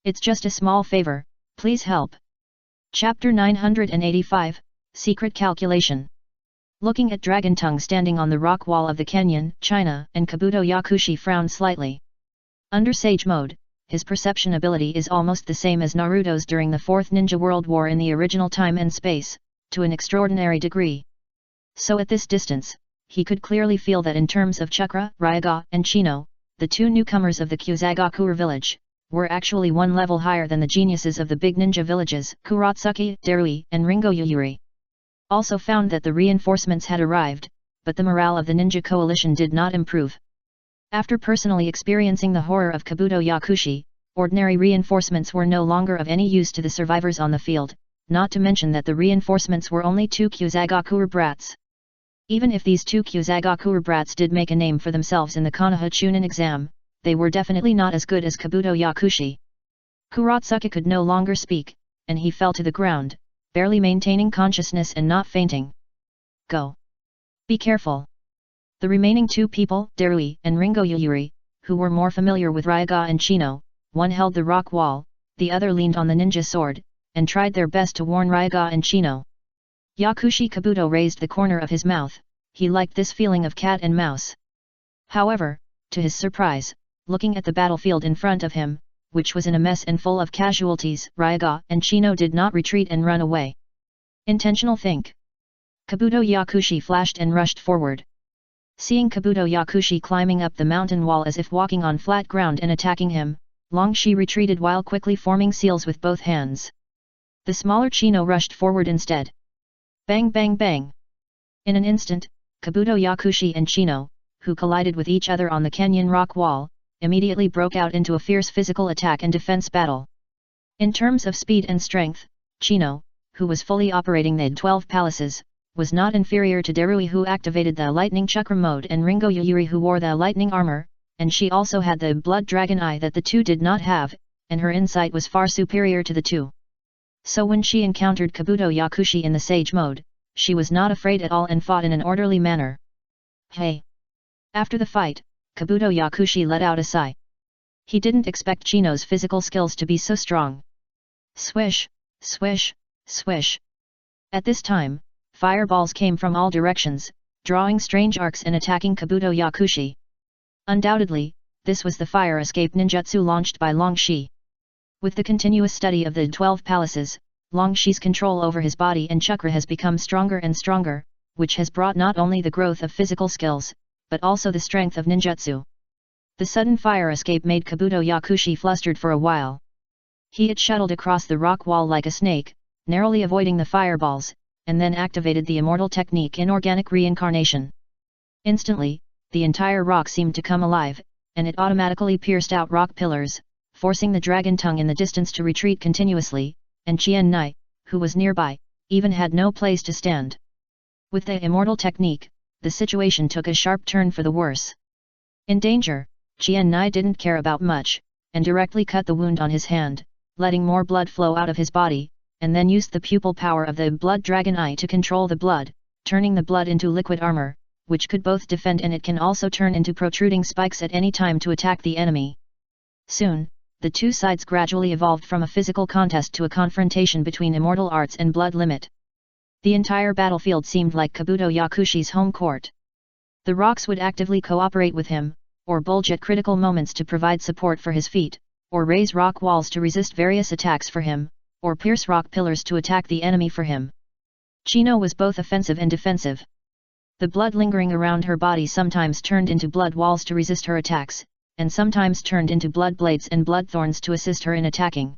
It's just a small favor, please help. Chapter 985, Secret Calculation. Looking at Dragon Tongue standing on the rock wall of the canyon, China and Kabuto Yakushi frowned slightly. Under Sage Mode, his perception ability is almost the same as Naruto's during the Fourth Ninja World War in the original time and space, to an extraordinary degree. So at this distance, he could clearly feel that in terms of Chakra, Ryaga, and Chino, the two newcomers of the Kyuzagakure village, were actually one level higher than the geniuses of the big ninja villages, Kurotsuki, Darui, and Ringo Yuyuri. Also found that the reinforcements had arrived, but the morale of the ninja coalition did not improve. After personally experiencing the horror of Kabuto Yakushi, ordinary reinforcements were no longer of any use to the survivors on the field, not to mention that the reinforcements were only 2 Kyuzagakure brats. Even if these 2 Kyuzagakure brats did make a name for themselves in the Konoha Chunin exam, they were definitely not as good as Kabuto Yakushi. Kurotsuki could no longer speak, and he fell to the ground, barely maintaining consciousness and not fainting. Go! Be careful! The remaining 2 people, Darui and Ringo Yuyuri, who were more familiar with Ryaga and Chino, one held the rock wall, the other leaned on the ninja sword, and tried their best to warn Ryaga and Chino. Yakushi Kabuto raised the corner of his mouth, he liked this feeling of cat and mouse. However, to his surprise, looking at the battlefield in front of him, which was in a mess and full of casualties, Ryaga and Chino did not retreat and run away. Intentional think. Kabuto Yakushi flashed and rushed forward. Seeing Kabuto Yakushi climbing up the mountain wall as if walking on flat ground and attacking him, Longshi retreated while quickly forming seals with both hands. The smaller Chino rushed forward instead. Bang bang bang! In an instant, Kabuto Yakushi and Chino, who collided with each other on the canyon rock wall, immediately broke out into a fierce physical attack and defense battle. In terms of speed and strength, Chino, who was fully operating the 12 palaces, was not inferior to Darui who activated the lightning chakra mode and Ringo Yuyuri who wore the lightning armor, and she also had the blood dragon eye that the two did not have, and her insight was far superior to the two. So when she encountered Kabuto Yakushi in the Sage mode, she was not afraid at all and fought in an orderly manner. Hey! After the fight, Kabuto Yakushi let out a sigh. He didn't expect Chino's physical skills to be so strong. Swish, swish, swish. At this time, fireballs came from all directions, drawing strange arcs and attacking Kabuto Yakushi. Undoubtedly, this was the fire escape ninjutsu launched by Longshi. With the continuous study of the 12 palaces, Longshi's control over his body and chakra has become stronger and stronger, which has brought not only the growth of physical skills, but also the strength of ninjutsu. The sudden fire escape made Kabuto Yakushi flustered for a while. He had shuttled across the rock wall like a snake, narrowly avoiding the fireballs, and then activated the immortal technique Inorganic Reincarnation. Instantly, the entire rock seemed to come alive, and it automatically pierced out rock pillars, forcing the dragon tongue in the distance to retreat continuously, and Qian Nai, who was nearby, even had no place to stand. With the immortal technique, the situation took a sharp turn for the worse. In danger, Qian Nai didn't care about much, and directly cut the wound on his hand, letting more blood flow out of his body, and then used the pupil power of the blood dragon eye to control the blood, turning the blood into liquid armor, which could both defend and it can also turn into protruding spikes at any time to attack the enemy. Soon, the two sides gradually evolved from a physical contest to a confrontation between immortal arts and blood limit. The entire battlefield seemed like Kabuto Yakushi's home court. The rocks would actively cooperate with him, or bulge at critical moments to provide support for his feet, or raise rock walls to resist various attacks for him, or pierce rock pillars to attack the enemy for him. Chino was both offensive and defensive. The blood lingering around her body sometimes turned into blood walls to resist her attacks, and sometimes turned into blood blades and blood thorns to assist her in attacking.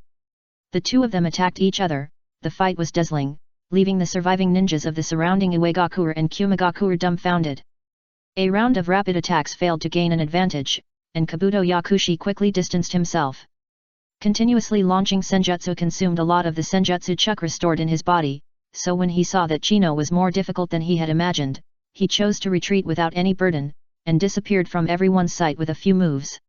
The two of them attacked each other. The fight was dazzling, leaving the surviving ninjas of the surrounding Uegakure and Kumegakure dumbfounded. A round of rapid attacks failed to gain an advantage, and Kabuto Yakushi quickly distanced himself. Continuously launching senjutsu consumed a lot of the senjutsu chakra stored in his body, so when he saw that Chino was more difficult than he had imagined, he chose to retreat without any burden, and disappeared from everyone's sight with a few moves.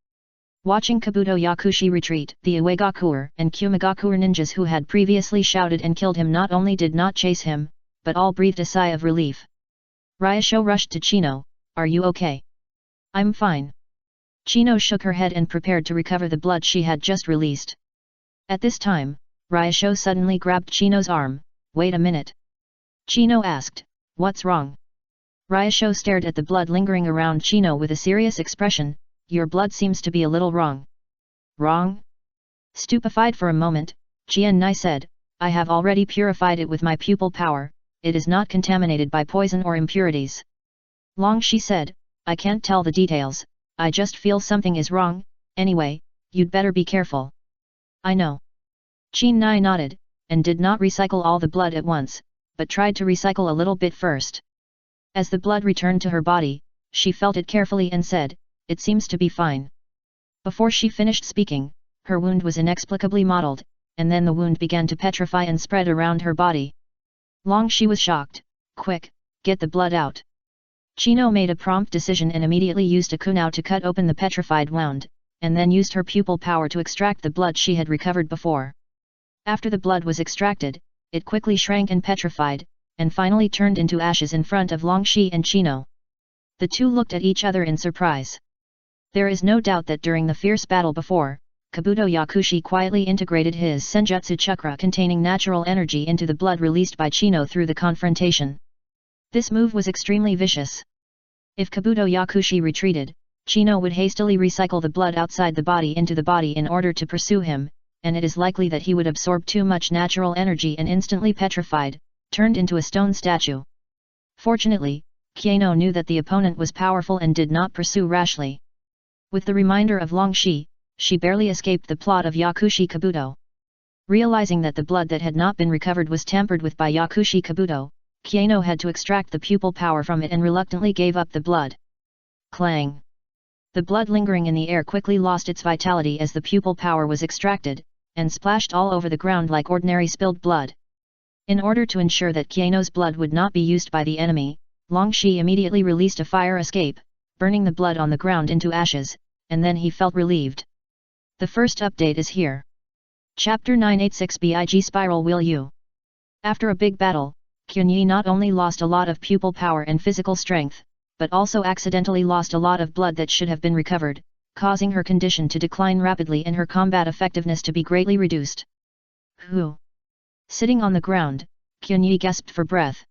Watching Kabuto Yakushi retreat, the Uegakure and Kumegakure ninjas who had previously shouted and killed him not only did not chase him, but all breathed a sigh of relief. Ryosho rushed to Chino. "Are you okay?" "I'm fine." Chino shook her head and prepared to recover the blood she had just released. At this time, Ryosho suddenly grabbed Chino's arm. "Wait a minute." Chino asked, "What's wrong?" Ryosho stared at the blood lingering around Chino with a serious expression. "Your blood seems to be a little wrong." "Wrong?" Stupefied for a moment, Jian said, "I have already purified it with my pupil power, it is not contaminated by poison or impurities." Longshi said, "I can't tell the details, I just feel something is wrong. Anyway, you'd better be careful." "I know." Jian nodded, and did not recycle all the blood at once, but tried to recycle a little bit first. As the blood returned to her body, she felt it carefully and said, "It seems to be fine." Before she finished speaking, her wound was inexplicably mottled, and then the wound began to petrify and spread around her body. Longshi was shocked. "Quick, get the blood out." Chino made a prompt decision and immediately used a kunao to cut open the petrified wound, and then used her pupil power to extract the blood she had recovered before. After the blood was extracted, it quickly shrank and petrified, and finally turned into ashes in front of Longshi and Chino. The two looked at each other in surprise. There is no doubt that during the fierce battle before, Kabuto Yakushi quietly integrated his senjutsu chakra containing natural energy into the blood released by Chino through the confrontation. This move was extremely vicious. If Kabuto Yakushi retreated, Chino would hastily recycle the blood outside the body into the body in order to pursue him, and it is likely that he would absorb too much natural energy and instantly petrified, turned into a stone statue. Fortunately, Chino knew that the opponent was powerful and did not pursue rashly. With the reminder of Longshi, she barely escaped the plot of Yakushi Kabuto. Realizing that the blood that had not been recovered was tampered with by Yakushi Kabuto, Chino had to extract the pupil power from it and reluctantly gave up the blood. Clang! The blood lingering in the air quickly lost its vitality as the pupil power was extracted, and splashed all over the ground like ordinary spilled blood. In order to ensure that Chino's blood would not be used by the enemy, Longshi immediately released a fire escape, burning the blood on the ground into ashes, and then he felt relieved. The first update is here. Chapter 986 Big Spiral Will You? After a big battle, Kyunyi not only lost a lot of pupil power and physical strength, but also accidentally lost a lot of blood that should have been recovered, causing her condition to decline rapidly and her combat effectiveness to be greatly reduced. Whew! Sitting on the ground, Kyunyi gasped for breath.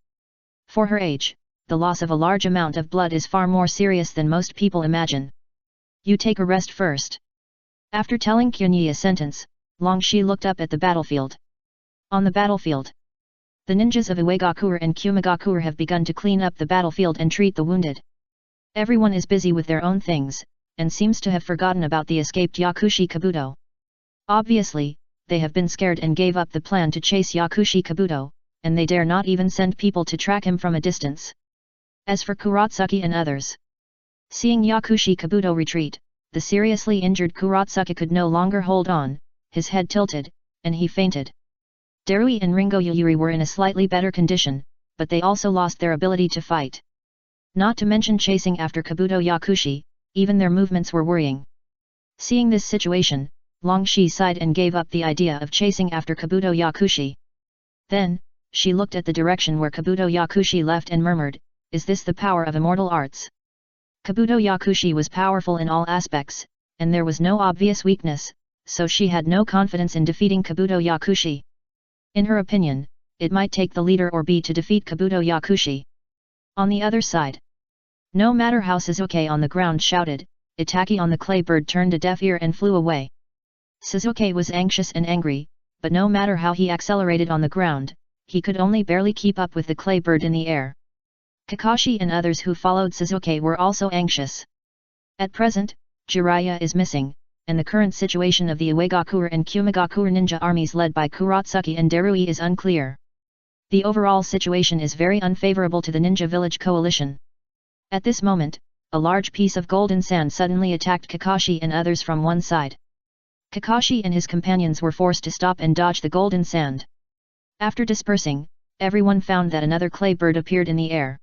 For her age, the loss of a large amount of blood is far more serious than most people imagine. You take a rest first. After telling Kyunyi a sentence, Longshi looked up at the battlefield. On the battlefield, the ninjas of Uegakure and Kumegakure have begun to clean up the battlefield and treat the wounded. Everyone is busy with their own things, and seems to have forgotten about the escaped Yakushi Kabuto. Obviously, they have been scared and gave up the plan to chase Yakushi Kabuto, and they dare not even send people to track him from a distance. As for Kuratsuki and others, seeing Yakushi Kabuto retreat, the seriously injured Kuratsuki could no longer hold on, his head tilted, and he fainted. Darui and Ringo Yuyuri were in a slightly better condition, but they also lost their ability to fight. Not to mention chasing after Kabuto Yakushi, even their movements were worrying. Seeing this situation, Longshi sighed and gave up the idea of chasing after Kabuto Yakushi. Then, she looked at the direction where Kabuto Yakushi left and murmured, "Is this the power of immortal arts?" Kabuto Yakushi was powerful in all aspects, and there was no obvious weakness, so she had no confidence in defeating Kabuto Yakushi. In her opinion, it might take the leader or B to defeat Kabuto Yakushi. On the other side, no matter how Suzuki on the ground shouted, Itaki on the clay bird turned a deaf ear and flew away. Suzuki was anxious and angry, but no matter how he accelerated on the ground, he could only barely keep up with the clay bird in the air. Kakashi and others who followed Suzuki were also anxious. At present, Jiraiya is missing, and the current situation of the Uegakure and Kumigakure ninja armies led by Kuratsuki and Darui is unclear. The overall situation is very unfavorable to the ninja village coalition. At this moment, a large piece of golden sand suddenly attacked Kakashi and others from one side. Kakashi and his companions were forced to stop and dodge the golden sand. After dispersing, everyone found that another clay bird appeared in the air.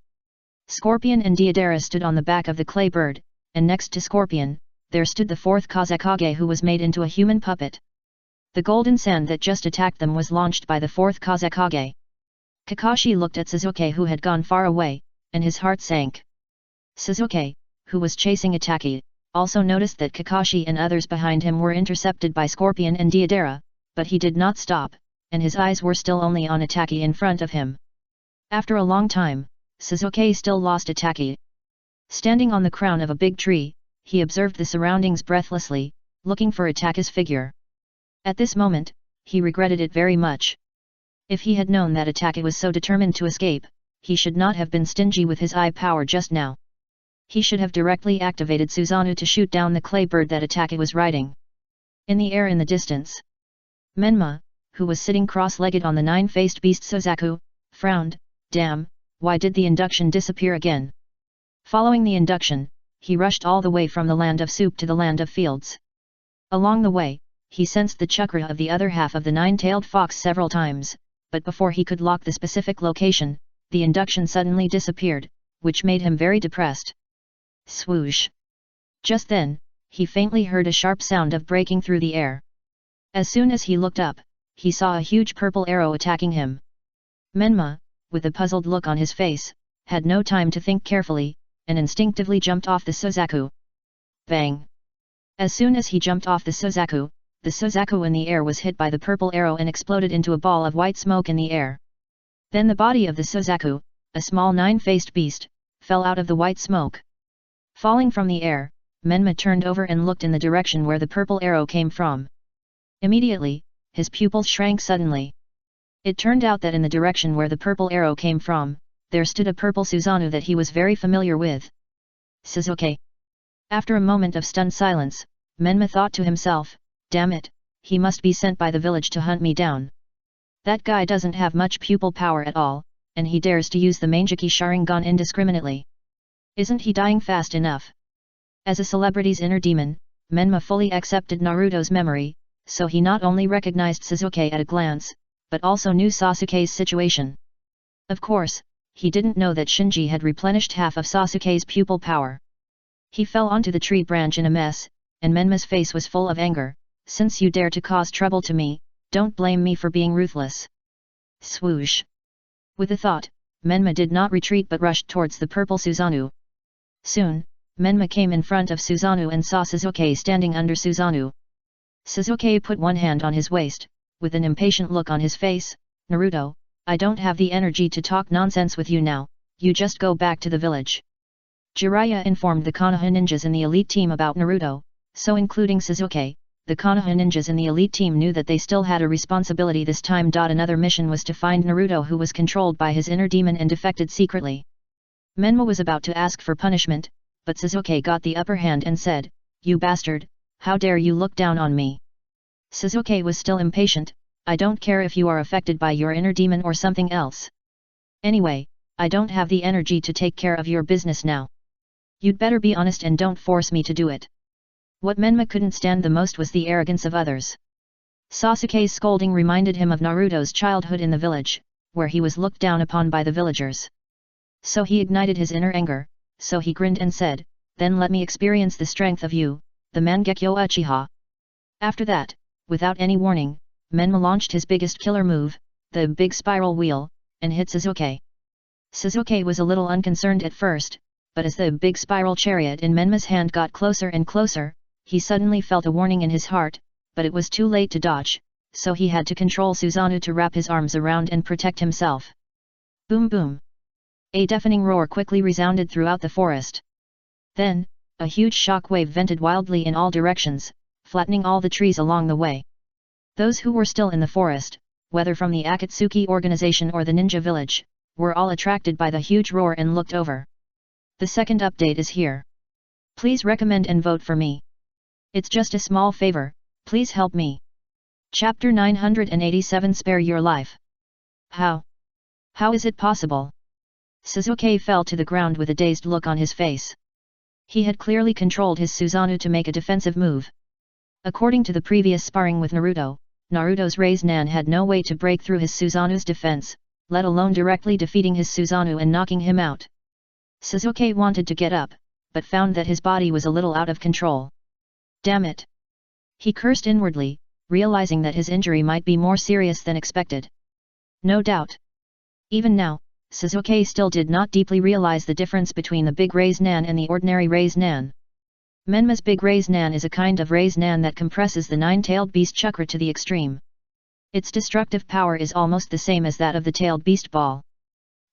Scorpion and Deidara stood on the back of the clay bird, and next to Scorpion, there stood the fourth Kazekage who was made into a human puppet. The golden sand that just attacked them was launched by the fourth Kazekage. Kakashi looked at Suzuki who had gone far away, and his heart sank. Suzuki, who was chasing Itaki, also noticed that Kakashi and others behind him were intercepted by Scorpion and Deidara, but he did not stop, and his eyes were still only on Itaki in front of him. After a long time, Suzuki still lost Itaki. Standing on the crown of a big tree, he observed the surroundings breathlessly, looking for Itaki's figure. At this moment, he regretted it very much. If he had known that Itaki was so determined to escape, he should not have been stingy with his eye power just now. He should have directly activated Susanoo to shoot down the clay bird that Itaki was riding. In the air in the distance, Menma, who was sitting cross-legged on the nine-faced beast Sozaku, frowned. Damn, why did the induction disappear again? Following the induction, he rushed all the way from the land of soup to the land of fields. Along the way, he sensed the chakra of the other half of the nine-tailed fox several times, but before he could lock the specific location, the induction suddenly disappeared, which made him very depressed. Swoosh! Just then, he faintly heard a sharp sound of breaking through the air. As soon as he looked up, he saw a huge purple arrow attacking him. Menma, with a puzzled look on his face, had no time to think carefully, and instinctively jumped off the Sozaku. Bang! As soon as he jumped off the Sozaku in the air was hit by the purple arrow and exploded into a ball of white smoke in the air. Then the body of the Sozaku, a small nine-faced beast, fell out of the white smoke. Falling from the air, Menma turned over and looked in the direction where the purple arrow came from. Immediately, his pupils shrank suddenly. It turned out that in the direction where the purple arrow came from, there stood a purple Susanoo that he was very familiar with. Suzuki. After a moment of stunned silence, Menma thought to himself, damn it, he must be sent by the village to hunt me down. That guy doesn't have much pupil power at all, and he dares to use the Mangeki Sharingan indiscriminately. Isn't he dying fast enough? As a celebrity's inner demon, Menma fully accepted Naruto's memory, so he not only recognized Suzuki at a glance, but also knew Sasuke's situation. Of course, he didn't know that Shinji had replenished half of Sasuke's pupil power. He fell onto the tree branch in a mess, and Menma's face was full of anger. Since you dare to cause trouble to me, don't blame me for being ruthless. Swoosh! With a thought, Menma did not retreat but rushed towards the purple Susanoo. Soon, Menma came in front of Susanoo and saw Suzuki standing under Susanoo. Suzuki put one hand on his waist, with an impatient look on his face. Naruto, I don't have the energy to talk nonsense with you now, you just go back to the village. Jiraiya informed the Konoha ninjas in the elite team about Naruto, so including Suzuki, the Konoha ninjas in the elite team knew that they still had a responsibility this time. Another mission was to find Naruto, who was controlled by his inner demon and defected secretly. Menma was about to ask for punishment, but Suzuki got the upper hand and said, "You bastard, how dare you look down on me?" Suzuki was still impatient. "I don't care if you are affected by your inner demon or something else. Anyway, I don't have the energy to take care of your business now. You'd better be honest and don't force me to do it." What Menma couldn't stand the most was the arrogance of others. Sasuke's scolding reminded him of Naruto's childhood in the village, where he was looked down upon by the villagers. So he ignited his inner anger, so he grinned and said, "Then let me experience the strength of you, the Mangekyo Uchiha." After that, without any warning, Menma launched his biggest killer move, the big spiral wheel, and hit Suzuki. Suzuki was a little unconcerned at first, but as the big spiral chariot in Menma's hand got closer and closer, he suddenly felt a warning in his heart, but it was too late to dodge, so he had to control Susanoo to wrap his arms around and protect himself. Boom boom! A deafening roar quickly resounded throughout the forest. Then, a huge shock wave vented wildly in all directions, flattening all the trees along the way. Those who were still in the forest, whether from the Akatsuki organization or the ninja village, were all attracted by the huge roar and looked over. The second update is here. Please recommend and vote for me. It's just a small favor, please help me. Chapter 987 Spare Your Life. How? How is it possible? Suzuki fell to the ground with a dazed look on his face. He had clearly controlled his Susanoo to make a defensive move. According to the previous sparring with Naruto, Naruto's Raise-Nan had no way to break through his Susanoo's defense, let alone directly defeating his Susanoo and knocking him out. Suzuki wanted to get up, but found that his body was a little out of control. Damn it! He cursed inwardly, realizing that his injury might be more serious than expected. No doubt. Even now, Suzuki still did not deeply realize the difference between the big Raise-Nan and the ordinary Raise-Nan. Menma's big Raise-Nan is a kind of Raise-Nan that compresses the nine-tailed beast chakra to the extreme. Its destructive power is almost the same as that of the tailed beast ball.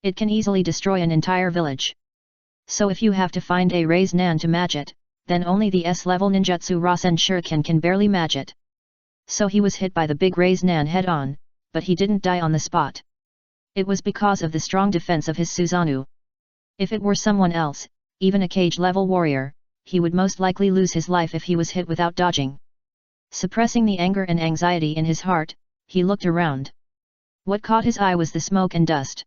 It can easily destroy an entire village. So if you have to find a Raise-Nan to match it, then only the S-level ninjutsu Rasen Shuriken can barely match it. So he was hit by the big Raise-Nan head-on, but he didn't die on the spot. It was because of the strong defense of his Susanoo. If it were someone else, even a cage-level warrior, he would most likely lose his life if he was hit without dodging. Suppressing the anger and anxiety in his heart, he looked around. What caught his eye was the smoke and dust.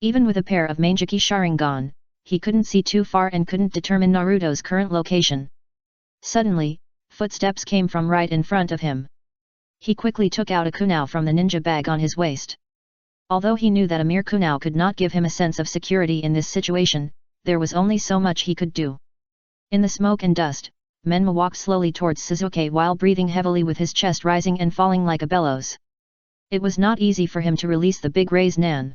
Even with a pair of Mangeki Sharingan, he couldn't see too far and couldn't determine Naruto's current location. Suddenly, footsteps came from right in front of him. He quickly took out a kunao from the ninja bag on his waist. Although he knew that a mere kunao could not give him a sense of security in this situation, there was only so much he could do. In the smoke and dust, Menma walked slowly towards Suzuki while breathing heavily with his chest rising and falling like a bellows. It was not easy for him to release the big Raise-Nan.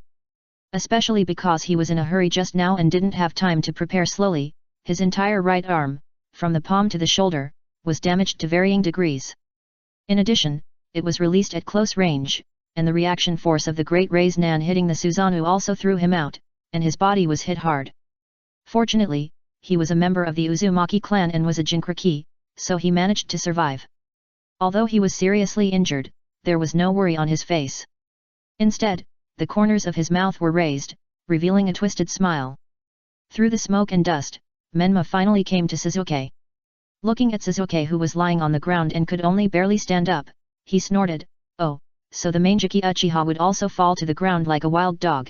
Especially because he was in a hurry just now and didn't have time to prepare slowly, his entire right arm, from the palm to the shoulder, was damaged to varying degrees. In addition, it was released at close range, and the reaction force of the great Raise-Nan hitting the Susanoo also threw him out, and his body was hit hard. Fortunately, he was a member of the Uzumaki clan and was a Jinchuriki, so he managed to survive. Although he was seriously injured, there was no worry on his face. Instead, the corners of his mouth were raised, revealing a twisted smile. Through the smoke and dust, Menma finally came to Suzuki. Looking at Suzuki who was lying on the ground and could only barely stand up, he snorted, "Oh, so the Mangeki Uchiha would also fall to the ground like a wild dog."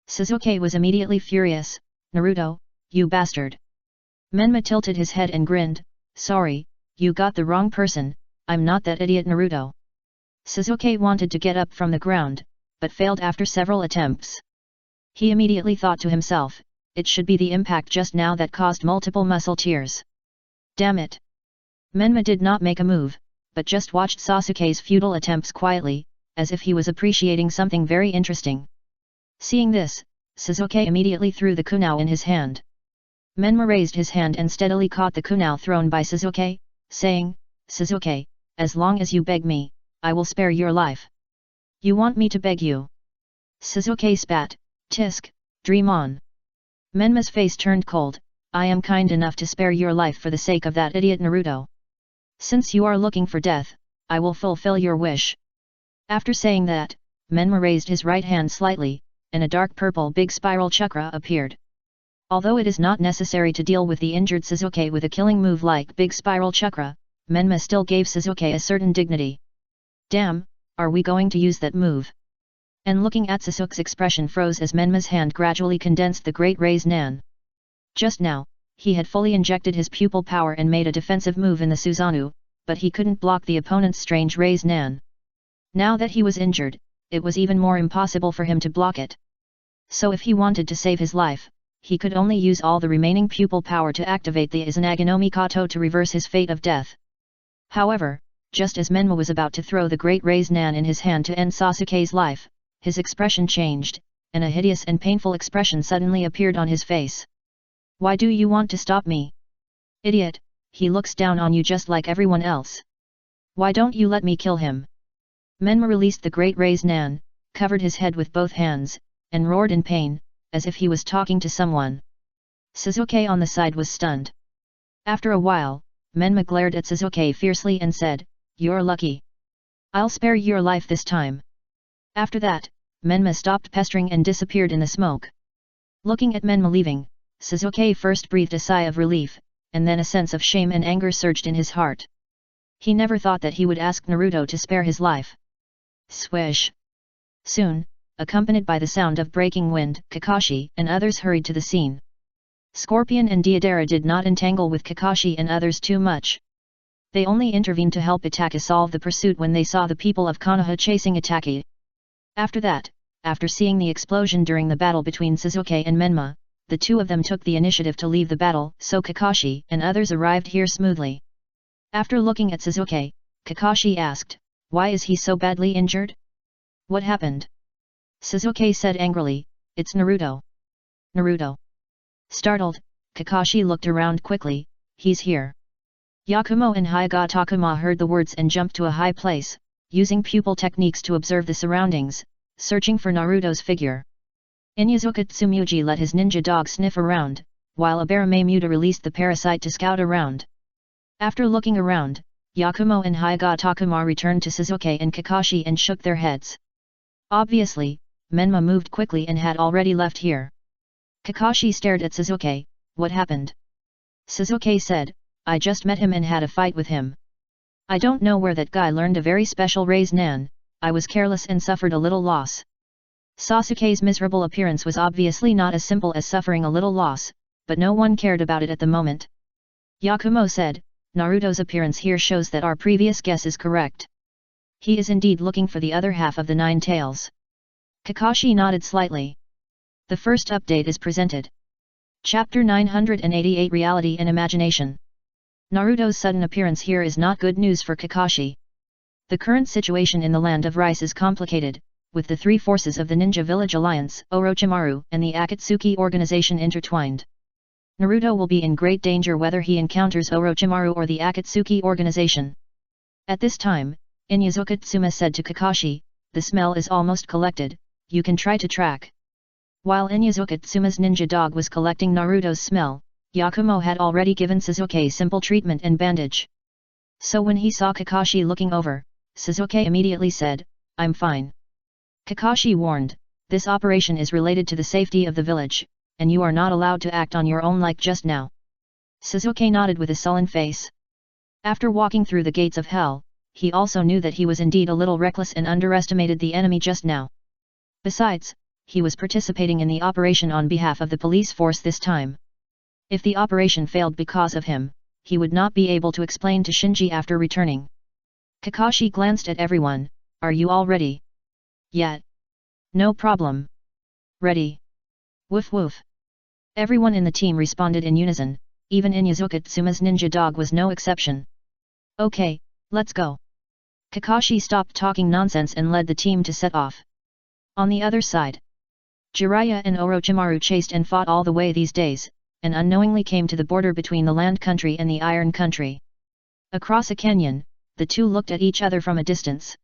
Suzuki was immediately furious. "Naruto, you bastard." Menma tilted his head and grinned, "Sorry, you got the wrong person, I'm not that idiot Naruto." Suzuki wanted to get up from the ground, but failed after several attempts. He immediately thought to himself, it should be the impact just now that caused multiple muscle tears. Damn it! Menma did not make a move, but just watched Sasuke's futile attempts quietly, as if he was appreciating something very interesting. Seeing this, Suzuki immediately threw the kunao in his hand. Menma raised his hand and steadily caught the kunao thrown by Suzuki, saying, "Suzuki, as long as you beg me, I will spare your life." "You want me to beg you?" Suzuki spat, "Tisk, dream on." Menma's face turned cold, "I am kind enough to spare your life for the sake of that idiot Naruto. Since you are looking for death, I will fulfill your wish." After saying that, Menma raised his right hand slightly, and a dark purple big spiral chakra appeared. Although it is not necessary to deal with the injured Suzuki with a killing move like big spiral chakra, Menma still gave Suzuki a certain dignity. "Damn, are we going to use that move?" And looking at Suzuki's expression froze as Menma's hand gradually condensed the great Raise-Nan. Just now, he had fully injected his pupil power and made a defensive move in the Susanoo, but he couldn't block the opponent's strange Raise-Nan. Now that he was injured, it was even more impossible for him to block it. So if he wanted to save his life, he could only use all the remaining pupil power to activate the Izanagi no Mikoto to reverse his fate of death. However, just as Menma was about to throw the great raised nan in his hand to end Sasuke's life, his expression changed, and a hideous and painful expression suddenly appeared on his face. Why do you want to stop me? Idiot, he looks down on you just like everyone else. Why don't you let me kill him? Menma released the great raised nan, covered his head with both hands, and roared in pain, as if he was talking to someone. Sasuke on the side was stunned. After a while, Menma glared at Sasuke fiercely and said, "You're lucky. I'll spare your life this time." After that, Menma stopped pestering and disappeared in the smoke. Looking at Menma leaving, Sasuke first breathed a sigh of relief, and then a sense of shame and anger surged in his heart. He never thought that he would ask Naruto to spare his life. Swish! Soon, accompanied by the sound of breaking wind, Kakashi and others hurried to the scene. Scorpion and Deidara did not entangle with Kakashi and others too much. They only intervened to help Itachi solve the pursuit when they saw the people of Konoha chasing Itachi. After that, after seeing the explosion during the battle between Sasuke and Menma, the two of them took the initiative to leave the battle, so Kakashi and others arrived here smoothly. After looking at Sasuke, Kakashi asked, "Why is he so badly injured? What happened?" Sasuke said angrily, "It's Naruto." Naruto. Startled, Kakashi looked around quickly, "He's here." Yakumo and Hyga heard the words and jumped to a high place, using pupil techniques to observe the surroundings, searching for Naruto's figure. Inuzuka Tsumugi let his ninja dog sniff around, while Abarame Muta released the parasite to scout around. After looking around, Yakumo and Hyga returned to Sasuke and Kakashi and shook their heads. Obviously, Menma moved quickly and had already left here. Kakashi stared at Sasuke, "What happened?" Sasuke said, "I just met him and had a fight with him. I don't know where that guy learned a very special raised nan, I was careless and suffered a little loss." Sasuke's miserable appearance was obviously not as simple as suffering a little loss, but no one cared about it at the moment. Yakumo said, "Naruto's appearance here shows that our previous guess is correct. He is indeed looking for the other half of the 9 tails." Kakashi nodded slightly. The first update is presented. Chapter 988 Reality and Imagination. Naruto's sudden appearance here is not good news for Kakashi. The current situation in the Land of Rice is complicated, with the 3 forces of the Ninja Village Alliance, Orochimaru, and the Akatsuki organization intertwined. Naruto will be in great danger whether he encounters Orochimaru or the Akatsuki organization. At this time, Inuzuka Tsuma said to Kakashi, "The smell is almost collected, you can try to track." While Inuzuka Tsuma's ninja dog was collecting Naruto's smell, Yakumo had already given Sasuke simple treatment and bandage. So when he saw Kakashi looking over, Sasuke immediately said, "I'm fine." Kakashi warned, "This operation is related to the safety of the village, and you are not allowed to act on your own like just now." Sasuke nodded with a sullen face. After walking through the gates of hell, he also knew that he was indeed a little reckless and underestimated the enemy just now. Besides, he was participating in the operation on behalf of the police force this time. If the operation failed because of him, he would not be able to explain to Shinji after returning. Kakashi glanced at everyone, "Are you all ready?" "Yeah. No problem. Ready." Woof woof. Everyone in the team responded in unison, even Inuzuka Tsuma's ninja dog was no exception. "Okay, let's go." Kakashi stopped talking nonsense and led the team to set off. On the other side, Jiraiya and Orochimaru chased and fought all the way these days, and unknowingly came to the border between the Land Country and the Iron Country. Across a canyon, the two looked at each other from a distance.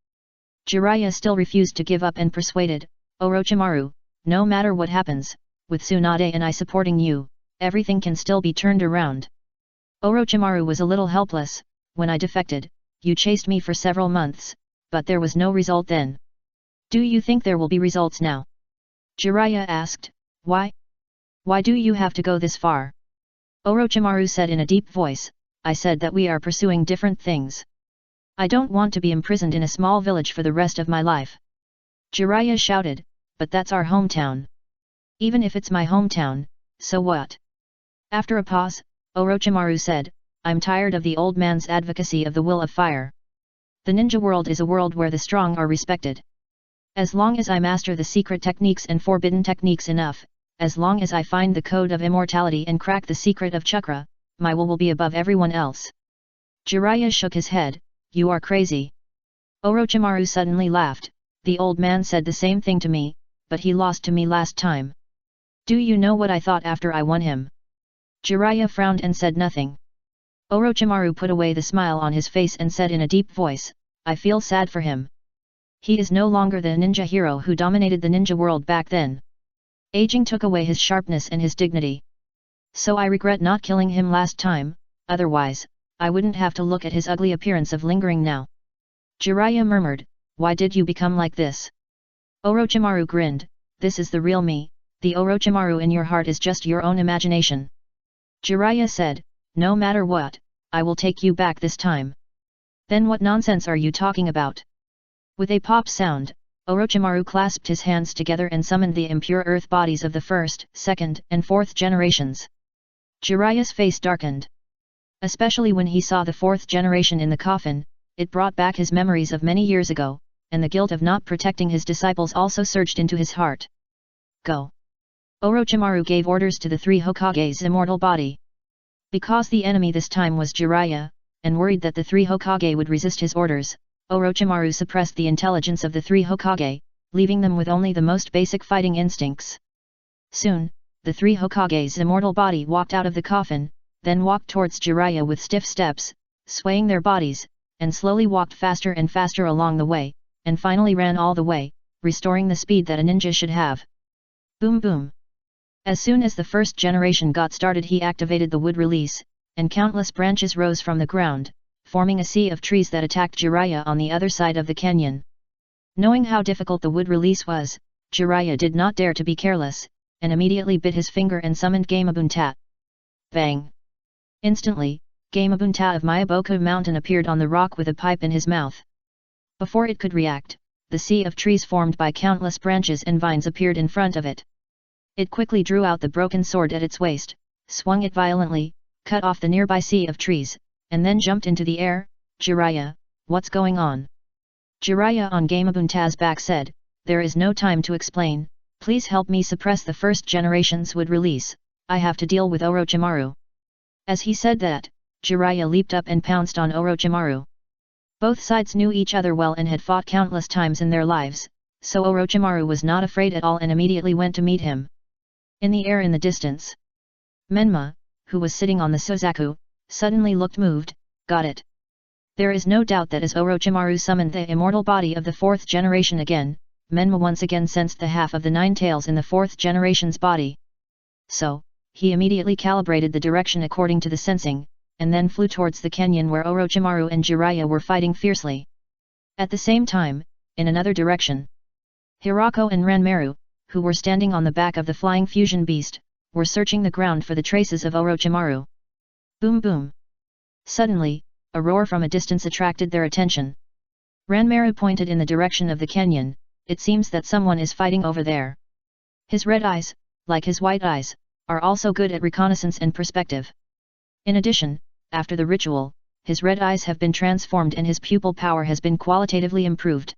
Jiraiya still refused to give up and persuaded, "Orochimaru, no matter what happens, with Tsunade and I supporting you, everything can still be turned around." Orochimaru was a little helpless. "When I defected, you chased me for several months, but there was no result then. Do you think there will be results now?" Jiraiya asked, "Why? Why do you have to go this far?" Orochimaru said in a deep voice, "I said that we are pursuing different things. I don't want to be imprisoned in a small village for the rest of my life." Jiraiya shouted, "But that's our hometown." "Even if it's my hometown, so what?" After a pause, Orochimaru said, "I'm tired of the old man's advocacy of the will of fire. The ninja world is a world where the strong are respected. As long as I master the secret techniques and forbidden techniques enough, as long as I find the code of immortality and crack the secret of chakra, my will be above everyone else." Jiraiya shook his head, you are crazy. Orochimaru suddenly laughed. The old man said the same thing to me, but he lost to me last time. Do you know what I thought after I won him? Jiraiya frowned and said nothing. Orochimaru put away the smile on his face and said in a deep voice, I feel sad for him. He is no longer the ninja hero who dominated the ninja world back then. Aging took away his sharpness and his dignity. So I regret not killing him last time, otherwise, I wouldn't have to look at his ugly appearance of lingering now. Jiraiya murmured, why did you become like this? Orochimaru grinned, this is the real me, the Orochimaru in your heart is just your own imagination. Jiraiya said, no matter what, I will take you back this time. Then what nonsense are you talking about? With a pop sound, Orochimaru clasped his hands together and summoned the impure earth bodies of the first, second, and fourth generations. Jiraiya's face darkened. Especially when he saw the fourth generation in the coffin, it brought back his memories of many years ago, and the guilt of not protecting his disciples also surged into his heart. Go! Orochimaru gave orders to the three Hokage's immortal body. Because the enemy this time was Jiraiya, and worried that the three Hokage would resist his orders, Orochimaru suppressed the intelligence of the three Hokage, leaving them with only the most basic fighting instincts. Soon, the three Hokage's immortal body walked out of the coffin, then walked towards Jiraiya with stiff steps, swaying their bodies, and slowly walked faster and faster along the way, and finally ran all the way, restoring the speed that a ninja should have. Boom boom! As soon as the first generation got started, he activated the wood release, and countless branches rose from the ground, forming a sea of trees that attacked Jiraiya on the other side of the canyon. Knowing how difficult the wood release was, Jiraiya did not dare to be careless, and immediately bit his finger and summoned Gamabunta. Bang! Instantly, Gamabunta of Myaboku Mountain appeared on the rock with a pipe in his mouth. Before it could react, the sea of trees formed by countless branches and vines appeared in front of it. It quickly drew out the broken sword at its waist, swung it violently, cut off the nearby sea of trees, and then jumped into the air. Jiraiya, what's going on? Jiraiya on Gamabunta's back said, there is no time to explain, please help me suppress the first generation's wood release, I have to deal with Orochimaru. As he said that, Jiraiya leaped up and pounced on Orochimaru. Both sides knew each other well and had fought countless times in their lives, so Orochimaru was not afraid at all and immediately went to meet him. In the air in the distance, Menma, who was sitting on the Suzaku, suddenly looked moved. Got it. There is no doubt that as Orochimaru summoned the immortal body of the fourth generation again, Menma once again sensed the half of the nine tails in the fourth generation's body. So, he immediately calibrated the direction according to the sensing, and then flew towards the canyon where Orochimaru and Jiraiya were fighting fiercely. At the same time, in another direction, Hirako and Ranmaru, who were standing on the back of the flying fusion beast, were searching the ground for the traces of Orochimaru. Boom boom! Suddenly, a roar from a distance attracted their attention. Ranmaru pointed in the direction of the canyon. It seems that someone is fighting over there. His red eyes, like his white eyes, are also good at reconnaissance and perspective. In addition, after the ritual, his red eyes have been transformed and his pupil power has been qualitatively improved.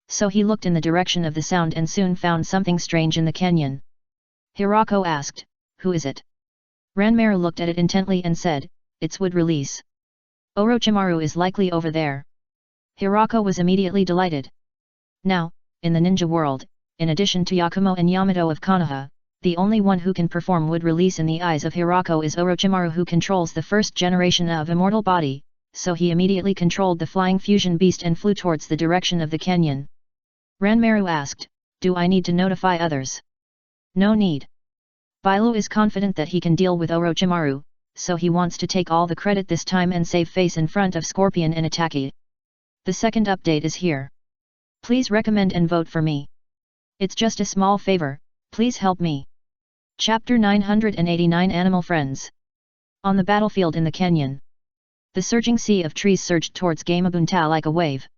So he looked in the direction of the sound and soon found something strange in the canyon. Hirako asked, who is it? Ranmaru looked at it intently and said, it's wood release. Orochimaru is likely over there. Hirako was immediately delighted. Now, in the ninja world, in addition to Yakumo and Yamato of Konoha, the only one who can perform wood release in the eyes of Hirako is Orochimaru, who controls the first generation of immortal body, so he immediately controlled the flying fusion beast and flew towards the direction of the canyon. Ranmaru asked, do I need to notify others? No need. Bailu is confident that he can deal with Orochimaru, so he wants to take all the credit this time and save face in front of Scorpion and Itaki. The second update is here. Please recommend and vote for me. It's just a small favor, please help me. Chapter 989 Animal Friends. On the battlefield in the canyon, the surging sea of trees surged towards Gamabunta like a wave.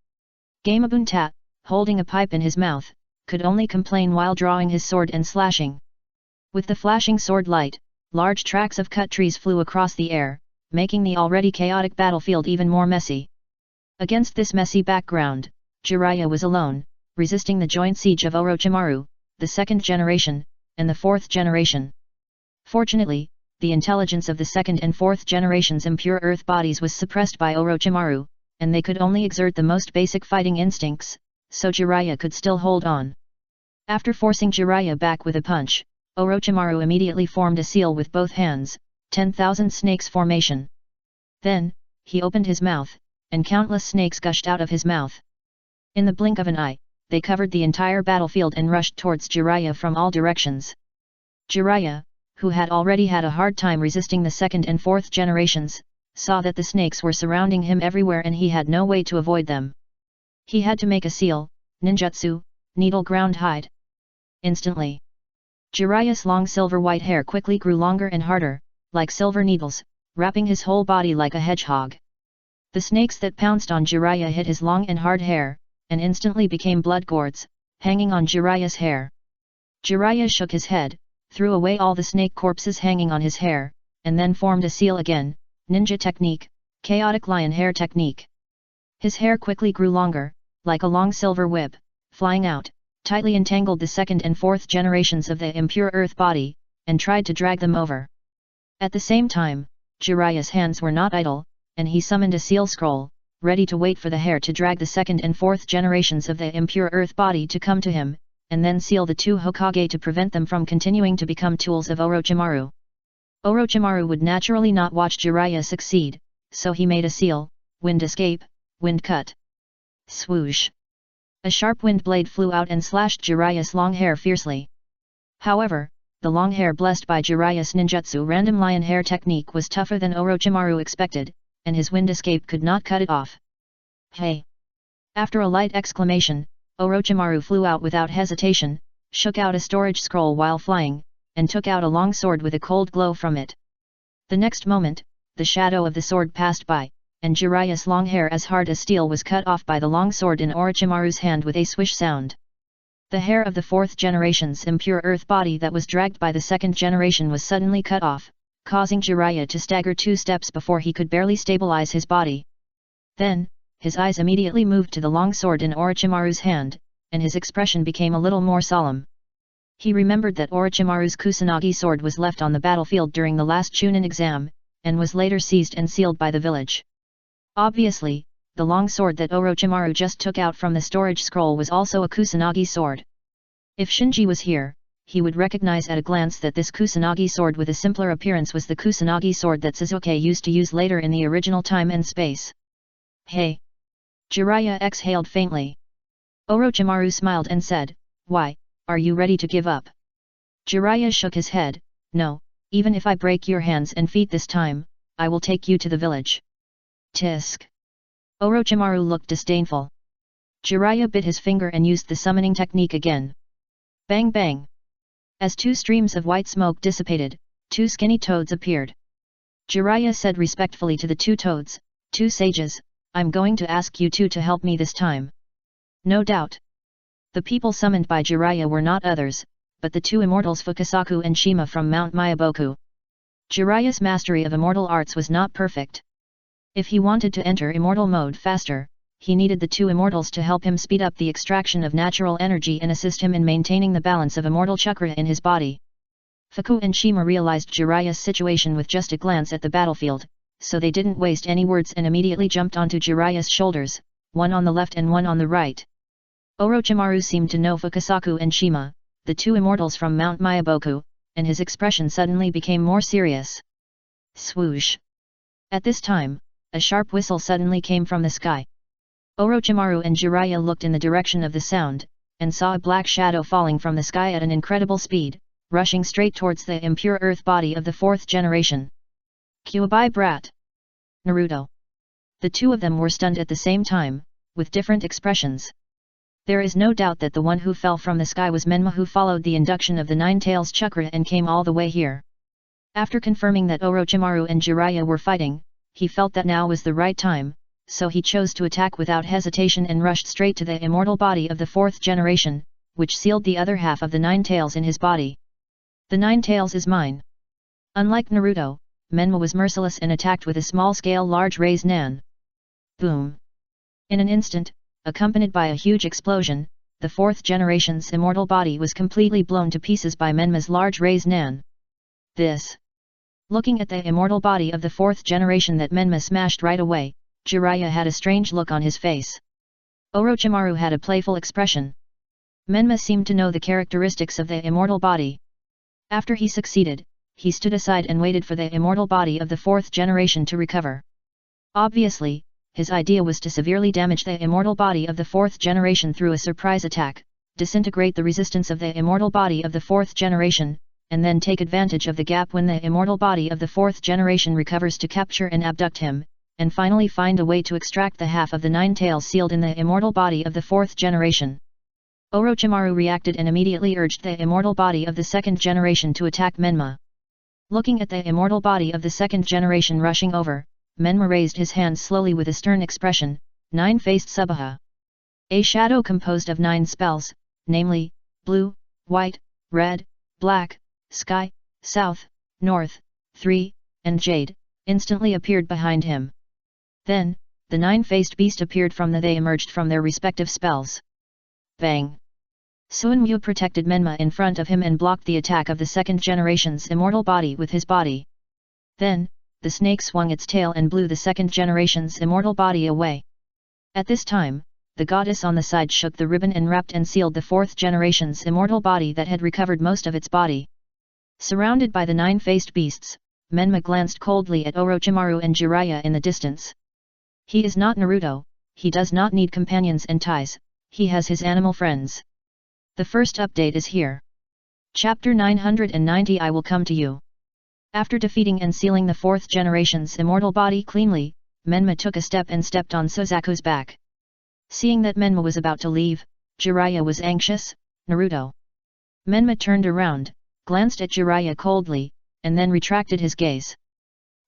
Gamabunta, holding a pipe in his mouth, could only complain while drawing his sword and slashing. With the flashing sword light, large tracts of cut trees flew across the air, making the already chaotic battlefield even more messy. Against this messy background, Jiraiya was alone, resisting the joint siege of Orochimaru, the second generation, and the fourth generation. Fortunately, the intelligence of the second and fourth generations' impure earth bodies was suppressed by Orochimaru, and they could only exert the most basic fighting instincts, so Jiraiya could still hold on. After forcing Jiraiya back with a punch, Orochimaru immediately formed a seal with both hands, 10,000 snakes formation. Then, he opened his mouth, and countless snakes gushed out of his mouth. In the blink of an eye, they covered the entire battlefield and rushed towards Jiraiya from all directions. Jiraiya, who had already had a hard time resisting the second and fourth generations, saw that the snakes were surrounding him everywhere and he had no way to avoid them. He had to make a seal, ninjutsu, needle ground hide. Instantly, Jiraiya's long silver-white hair quickly grew longer and harder, like silver needles, wrapping his whole body like a hedgehog. The snakes that pounced on Jiraiya hit his long and hard hair, and instantly became blood gourds, hanging on Jiraiya's hair. Jiraiya shook his head, threw away all the snake corpses hanging on his hair, and then formed a seal again, ninja technique, chaotic lion hair technique. His hair quickly grew longer, like a long silver whip, flying out, tightly entangled the second and fourth generations of the impure earth body, and tried to drag them over. At the same time, Jiraiya's hands were not idle, and he summoned a seal scroll, ready to wait for the hair to drag the second and fourth generations of the impure earth body to come to him, and then seal the two Hokage to prevent them from continuing to become tools of Orochimaru. Orochimaru would naturally not watch Jiraiya succeed, so he made a seal, wind escape, wind cut. Swoosh! A sharp wind blade flew out and slashed Jiraiya's long hair fiercely. However, the long hair blessed by Jiraiya's ninjutsu random lion hair technique was tougher than Orochimaru expected, and his wind escape could not cut it off. Hey! After a light exclamation, Orochimaru flew out without hesitation, shook out a storage scroll while flying, and took out a long sword with a cold glow from it. The next moment, the shadow of the sword passed by, and Jiraiya's long hair as hard as steel was cut off by the long sword in Orochimaru's hand with a swish sound. The hair of the fourth generation's impure earth body that was dragged by the second generation was suddenly cut off, causing Jiraiya to stagger 2 steps before he could barely stabilize his body. Then, his eyes immediately moved to the long sword in Orochimaru's hand, and his expression became a little more solemn. He remembered that Orochimaru's Kusanagi sword was left on the battlefield during the last Chunin exam, and was later seized and sealed by the village. Obviously, the long sword that Orochimaru just took out from the storage scroll was also a Kusanagi sword. If Shinji was here, he would recognize at a glance that this Kusanagi sword with a simpler appearance was the Kusanagi sword that Sasuke used to use later in the original time and space. Hey! Jiraiya exhaled faintly. Orochimaru smiled and said, "Why, are you ready to give up?" Jiraiya shook his head, "No, even if I break your hands and feet this time, I will take you to the village." Tisk! Orochimaru looked disdainful. Jiraiya bit his finger and used the summoning technique again. Bang bang! As 2 streams of white smoke dissipated, 2 skinny toads appeared. Jiraiya said respectfully to the 2 toads, "2 sages, I'm going to ask you 2 to help me this time." No doubt. The people summoned by Jiraiya were not others, but the 2 immortals Fukasaku and Shima from Mount Myaboku. Jiraiya's mastery of immortal arts was not perfect. If he wanted to enter immortal mode faster, he needed the 2 immortals to help him speed up the extraction of natural energy and assist him in maintaining the balance of immortal chakra in his body. Fuku and Shima realized Jiraiya's situation with just a glance at the battlefield, so they didn't waste any words and immediately jumped onto Jiraiya's shoulders, one on the left and one on the right. Orochimaru seemed to know Fukasaku and Shima, the 2 immortals from Mount Myaboku, and his expression suddenly became more serious. Swoosh! At this time, a sharp whistle suddenly came from the sky. Orochimaru and Jiraiya looked in the direction of the sound, and saw a black shadow falling from the sky at an incredible speed, rushing straight towards the impure earth body of the 4th generation. Kyuubi brat! Naruto! The 2 of them were stunned at the same time, with different expressions. There is no doubt that the one who fell from the sky was Menma, who followed the induction of the 9 tails chakra and came all the way here. After confirming that Orochimaru and Jiraiya were fighting, he felt that now was the right time, so he chose to attack without hesitation and rushed straight to the immortal body of the 4th generation, which sealed the other half of the 9 tails in his body. The 9 tails is mine. Unlike Naruto, Menma was merciless and attacked with a small-scale large raise nan. Boom! In an instant, accompanied by a huge explosion, the 4th generation's immortal body was completely blown to pieces by Menma's large raise nan. This. Looking at the immortal body of the 4th generation that Menma smashed right away, Jiraiya had a strange look on his face. Orochimaru had a playful expression. Menma seemed to know the characteristics of the immortal body. After he succeeded, he stood aside and waited for the immortal body of the fourth generation to recover. Obviously, his idea was to severely damage the immortal body of the fourth generation through a surprise attack, disintegrate the resistance of the immortal body of the fourth generation, and then take advantage of the gap when the immortal body of the fourth generation recovers to capture and abduct him, and finally find a way to extract the half of the 9 tails sealed in the immortal body of the fourth generation. Orochimaru reacted and immediately urged the immortal body of the second generation to attack Menma. Looking at the immortal body of the second generation rushing over, Menma raised his hands slowly with a stern expression, 9-faced Subaha. A shadow composed of 9 spells, namely, blue, white, red, black, sky, south, north, 3, and jade, instantly appeared behind him. Then, the 9-faced beast appeared from they emerged from their respective spells. Bang! Suinmu protected Menma in front of him and blocked the attack of the second generation's immortal body with his body. Then, the snake swung its tail and blew the second generation's immortal body away. At this time, the goddess on the side shook the ribbon and wrapped and sealed the fourth generation's immortal body that had recovered most of its body. Surrounded by the 9-faced beasts, Menma glanced coldly at Orochimaru and Jiraiya in the distance. He is not Naruto, he does not need companions and ties, he has his animal friends. The first update is here. Chapter 990 I will come to you. After defeating and sealing the fourth generation's immortal body cleanly, Menma took a step and stepped on Suzaku's back. Seeing that Menma was about to leave, Jiraiya was anxious. Naruto. Menma turned around, glanced at Jiraiya coldly, and then retracted his gaze.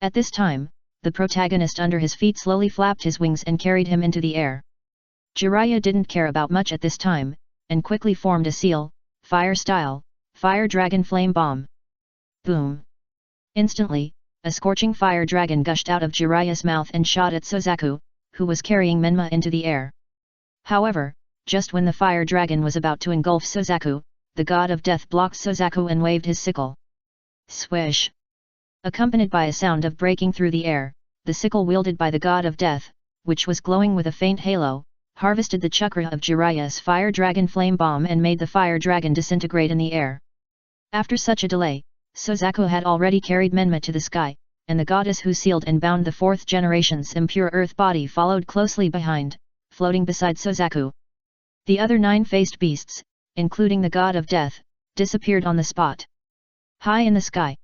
At this time, the protagonist under his feet slowly flapped his wings and carried him into the air. Jiraiya didn't care about much at this time, and quickly formed a seal, fire-style, fire dragon flame bomb. Boom! Instantly, a scorching fire dragon gushed out of Jiraiya's mouth and shot at Suzaku, who was carrying Menma into the air. However, just when the fire dragon was about to engulf Suzaku, the god of death blocked Suzaku and waved his sickle. Swish! Accompanied by a sound of breaking through the air, the sickle wielded by the god of death, which was glowing with a faint halo, harvested the chakra of Jiraiya's fire dragon flame bomb and made the fire dragon disintegrate in the air. After such a delay, Suzaku had already carried Menma to the sky, and the goddess who sealed and bound the fourth generation's impure earth body followed closely behind, floating beside Suzaku. The other 9-faced beasts, including the god of death, disappeared on the spot. High in the sky.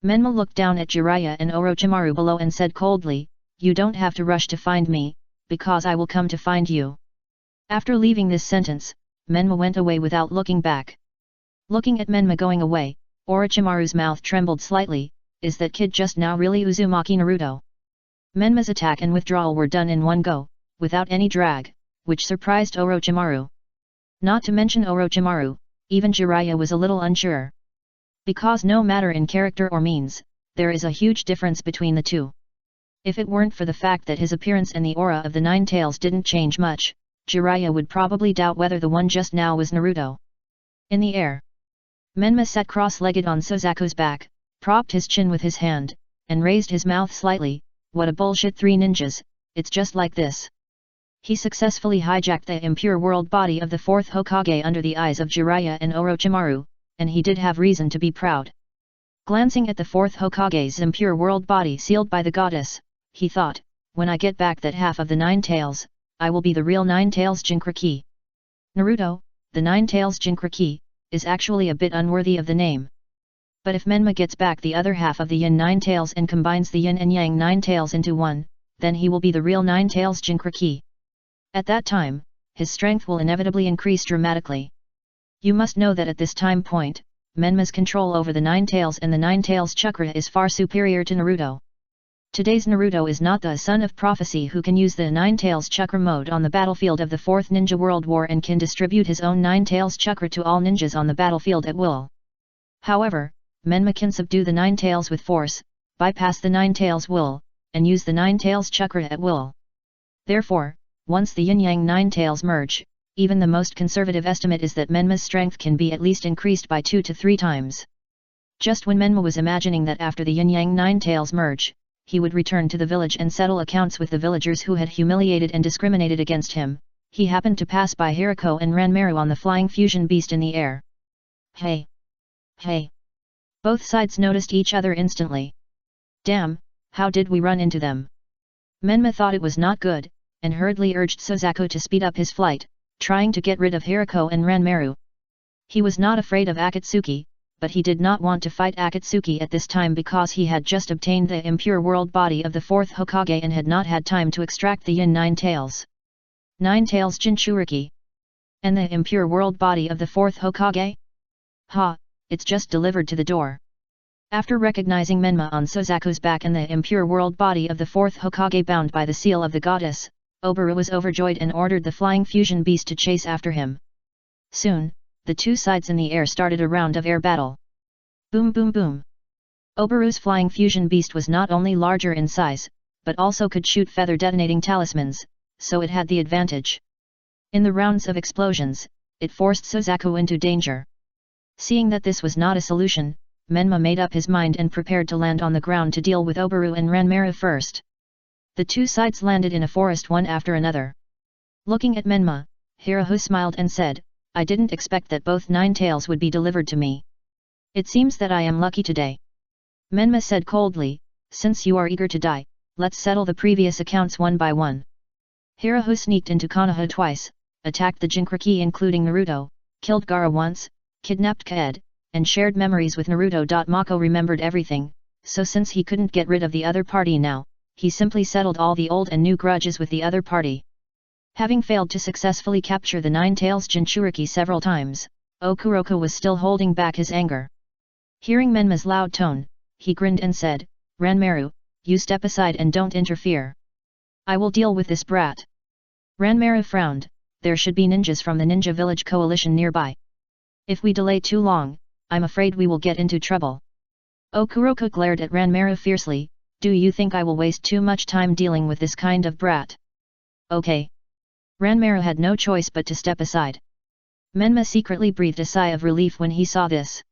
Menma looked down at Jiraiya and Orochimaru below and said coldly, "You don't have to rush to find me, because I will come to find you." After leaving this sentence, Menma went away without looking back. Looking at Menma going away, Orochimaru's mouth trembled slightly. Is that kid just now really Uzumaki Naruto? Menma's attack and withdrawal were done in one go, without any drag, which surprised Orochimaru. Not to mention Orochimaru, even Jiraiya was a little unsure. Because no matter in character or means, there is a huge difference between the two. If it weren't for the fact that his appearance and the aura of the 9 tails didn't change much, Jiraiya would probably doubt whether the one just now was Naruto. In the air, Menma sat cross-legged on Suzaku's back, propped his chin with his hand, and raised his mouth slightly. What a bullshit 3 ninjas, it's just like this. He successfully hijacked the impure world body of the 4th Hokage under the eyes of Jiraiya and Orochimaru, and he did have reason to be proud. Glancing at the 4th Hokage's impure world body sealed by the goddess, he thought, when I get back that half of the 9 tails, I will be the real 9 tails Jinchuriki. Naruto, the 9 tails Jinchuriki, is actually a bit unworthy of the name. But if Menma gets back the other half of the yin 9 tails and combines the yin and yang 9 tails into one, then he will be the real 9 tails Jinchuriki. At that time, his strength will inevitably increase dramatically. You must know that at this time point, Menma's control over the 9 tails and the 9 tails chakra is far superior to Naruto. Today's Naruto is not the son of prophecy who can use the 9 tails chakra mode on the battlefield of the 4th Ninja World War and can distribute his own 9 tails chakra to all ninjas on the battlefield at will. However, Menma can subdue the 9 tails with force, bypass the 9 tails will, and use the 9 tails chakra at will. Therefore, once the yin-yang 9 tails merge, even the most conservative estimate is that Menma's strength can be at least increased by 2 to 3 times. Just when Menma was imagining that after the yin-yang 9 tails merge, he would return to the village and settle accounts with the villagers who had humiliated and discriminated against him. He happened to pass by Hirako and Ranmaru on the flying fusion beast in the air. Hey! Hey! Both sides noticed each other instantly. Damn, how did we run into them? Menma thought it was not good, and hurriedly urged Suzaku to speed up his flight, trying to get rid of Hirako and Ranmaru. He was not afraid of Akatsuki, but he did not want to fight Akatsuki at this time because he had just obtained the impure world body of the 4th Hokage and had not had time to extract the Yin Nine Tails. Nine Tails Jinchuriki. And the impure world body of the 4th Hokage? Ha, it's just delivered to the door. After recognizing Menma on Suzaku's back and the impure world body of the 4th Hokage bound by the seal of the goddess, Oburu was overjoyed and ordered the flying fusion beast to chase after him. Soon, the two sides in the air started a round of air battle. Boom boom boom. Oburu's flying fusion beast was not only larger in size, but also could shoot feather detonating talismans, so it had the advantage. In the rounds of explosions, it forced Suzaku into danger. Seeing that this was not a solution, Menma made up his mind and prepared to land on the ground to deal with Oburu and Ranmaru first. The two sides landed in a forest one after another. Looking at Menma, Hirahu smiled and said, I didn't expect that both Nine Tails would be delivered to me. It seems that I am lucky today. Menma said coldly, since you are eager to die, let's settle the previous accounts one by one. Hirahu sneaked into Konoha twice, attacked the Jinchuriki including Naruto, killed Gaara once, kidnapped Kaed, and shared memories with Naruto. Mako remembered everything, so since he couldn't get rid of the other party now, he simply settled all the old and new grudges with the other party. Having failed to successfully capture the Nine Tails Jinchuriki several times, Okuroku was still holding back his anger. Hearing Menma's loud tone, he grinned and said, Ranmaru, you step aside and don't interfere. I will deal with this brat. Ranmaru frowned, there should be ninjas from the ninja village coalition nearby. If we delay too long, I'm afraid we will get into trouble. Okuroku glared at Ranmaru fiercely, do you think I will waste too much time dealing with this kind of brat? Okay. Ranmaru had no choice but to step aside. Menma secretly breathed a sigh of relief when he saw this.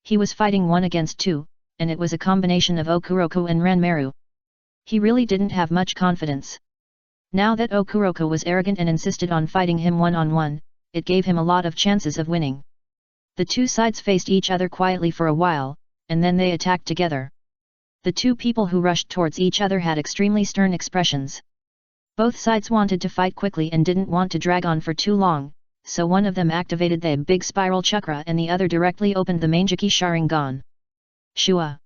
He was fighting 1 against 2, and it was a combination of Okuroku and Ranmaru. He really didn't have much confidence. Now that Okuroku was arrogant and insisted on fighting him one-on-one, it gave him a lot of chances of winning. The two sides faced each other quietly for a while, and then they attacked together. The two people who rushed towards each other had extremely stern expressions. Both sides wanted to fight quickly and didn't want to drag on for too long, so one of them activated the big spiral chakra and the other directly opened the Manjiki Sharingan. Shua!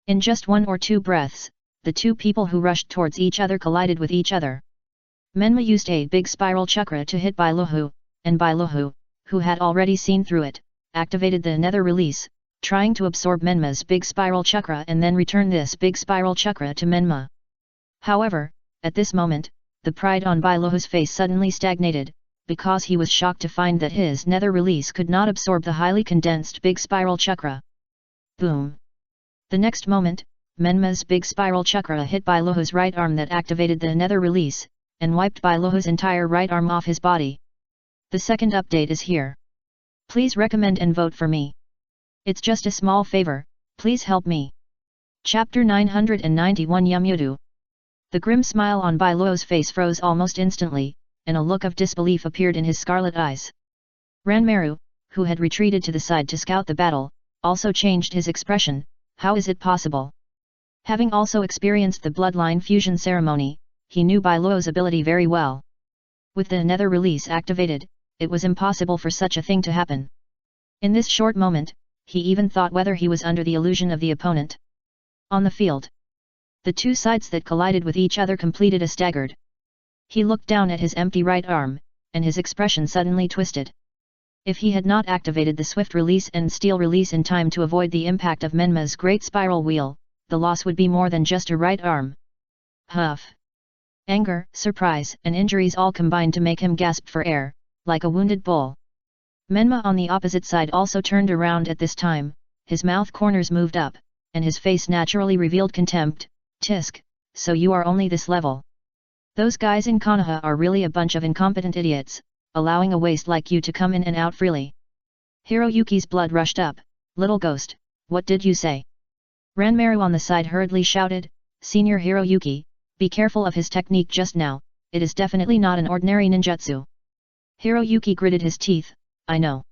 In just 1 or 2 breaths, the two people who rushed towards each other collided with each other. Menma used a big spiral chakra to hit Bailuhu, and Bailuhu, who had already seen through it, activated the nether release, trying to absorb Menma's big spiral chakra and then return this big spiral chakra to Menma. However, at this moment, the pride on Bailuhu's face suddenly stagnated, because he was shocked to find that his nether release could not absorb the highly condensed big spiral chakra. Boom! The next moment, Menma's big spiral chakra hit Bailuhu's right arm that activated the nether release, and wiped Bailuhu's entire right arm off his body. The second update is here. Please recommend and vote for me. It's just a small favor, please help me. Chapter 991 Yamudu. The grim smile on Bailuo's face froze almost instantly, and a look of disbelief appeared in his scarlet eyes. Ranmaru, who had retreated to the side to scout the battle, also changed his expression. How is it possible? Having also experienced the bloodline fusion ceremony, he knew Bailuo's ability very well. With the nether release activated, it was impossible for such a thing to happen. In this short moment, he even thought whether he was under the illusion of the opponent. On the field, the two sides that collided with each other completed a staggered. He looked down at his empty right arm, and his expression suddenly twisted. If he had not activated the swift release and steel release in time to avoid the impact of Menma's great spiral wheel, the loss would be more than just a right arm. Huff! Anger, surprise, and injuries all combined to make him gasp for air, like a wounded bull. Menma on the opposite side also turned around at this time, his mouth corners moved up, and his face naturally revealed contempt. Tisk, so you are only this level. Those guys in Konoha are really a bunch of incompetent idiots, allowing a waste like you to come in and out freely. Hiroyuki's blood rushed up. Little ghost, what did you say? Ranmaru on the side hurriedly shouted, Senior Hiroyuki, be careful of his technique just now, it is definitely not an ordinary ninjutsu. Hiroyuki gritted his teeth, I know.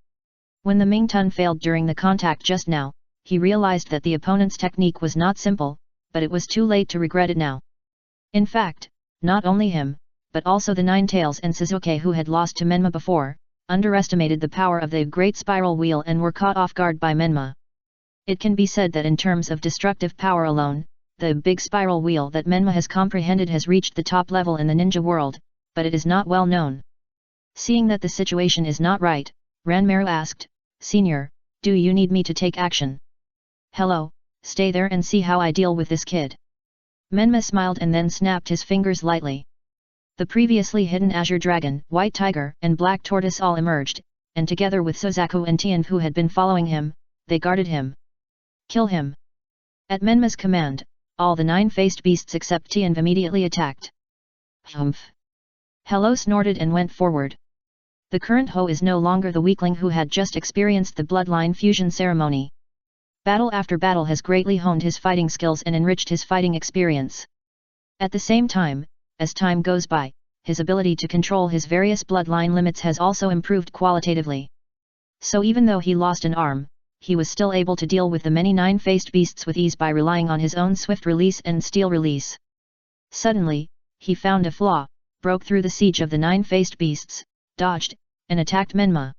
When the Ming Tun failed during the contact just now, he realized that the opponent's technique was not simple, but it was too late to regret it now. In fact, not only him, but also the Nine Tails and Suzuki who had lost to Menma before, underestimated the power of the Great Spiral Wheel and were caught off guard by Menma. It can be said that in terms of destructive power alone, the big spiral wheel that Menma has comprehended has reached the top level in the ninja world, but it is not well known. Seeing that the situation is not right, Ranmaru asked, Senior, do you need me to take action? Hello, stay there and see how I deal with this kid. Menma smiled and then snapped his fingers lightly. The previously hidden Azure Dragon, White Tiger and Black Tortoise all emerged, and together with Suzaku and Tian who had been following him, they guarded him. Kill him. At Menma's command, all the nine-faced beasts except Tian immediately attacked. Humph. Hello snorted and went forward. The current Ho is no longer the weakling who had just experienced the bloodline fusion ceremony. Battle after battle has greatly honed his fighting skills and enriched his fighting experience. At the same time, as time goes by, his ability to control his various bloodline limits has also improved qualitatively. So even though he lost an arm, he was still able to deal with the many nine-faced beasts with ease by relying on his own swift release and steel release. Suddenly, he found a flaw, broke through the siege of the nine-faced beasts, dodged, and attacked Menma.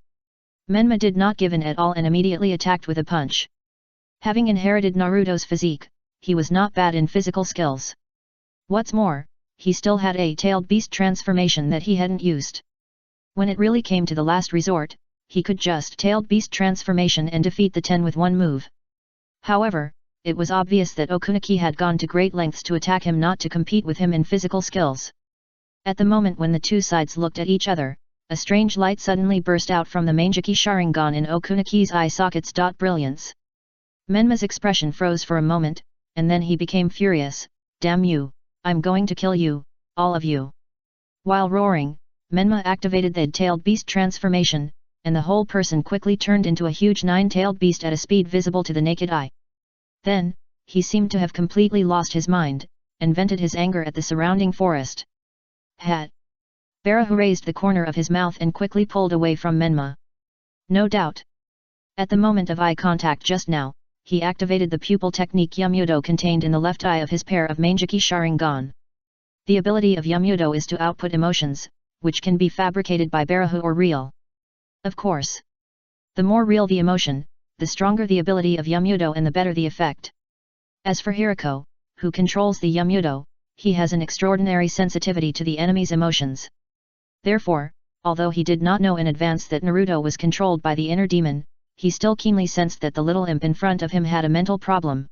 Menma did not give in at all and immediately attacked with a punch. Having inherited Naruto's physique, he was not bad in physical skills. What's more, he still had a tailed beast transformation that he hadn't used. When it really came to the last resort, he could just tailed beast transformation and defeat the 10 with one move. However, it was obvious that Okuniki had gone to great lengths to attack him not to compete with him in physical skills. At the moment when the two sides looked at each other, a strange light suddenly burst out from the Mangeki Sharingan in Okuniki's eye sockets. Brilliance. Menma's expression froze for a moment, and then he became furious, damn you, I'm going to kill you, all of you. While roaring, Menma activated the tailed beast transformation, and the whole person quickly turned into a huge nine-tailed beast at a speed visible to the naked eye. Then, he seemed to have completely lost his mind, and vented his anger at the surrounding forest. Hat. Barahu raised the corner of his mouth and quickly pulled away from Menma. No doubt. At the moment of eye contact just now, he activated the pupil technique Yumyudo contained in the left eye of his pair of Mangeki Sharingan. The ability of Yumyudo is to output emotions, which can be fabricated by Barahu or real. Of course. The more real the emotion, the stronger the ability of Yumyudo and the better the effect. As for Hiriko, who controls the Yumyudo, he has an extraordinary sensitivity to the enemy's emotions. Therefore, although he did not know in advance that Naruto was controlled by the inner demon, he still keenly sensed that the little imp in front of him had a mental problem.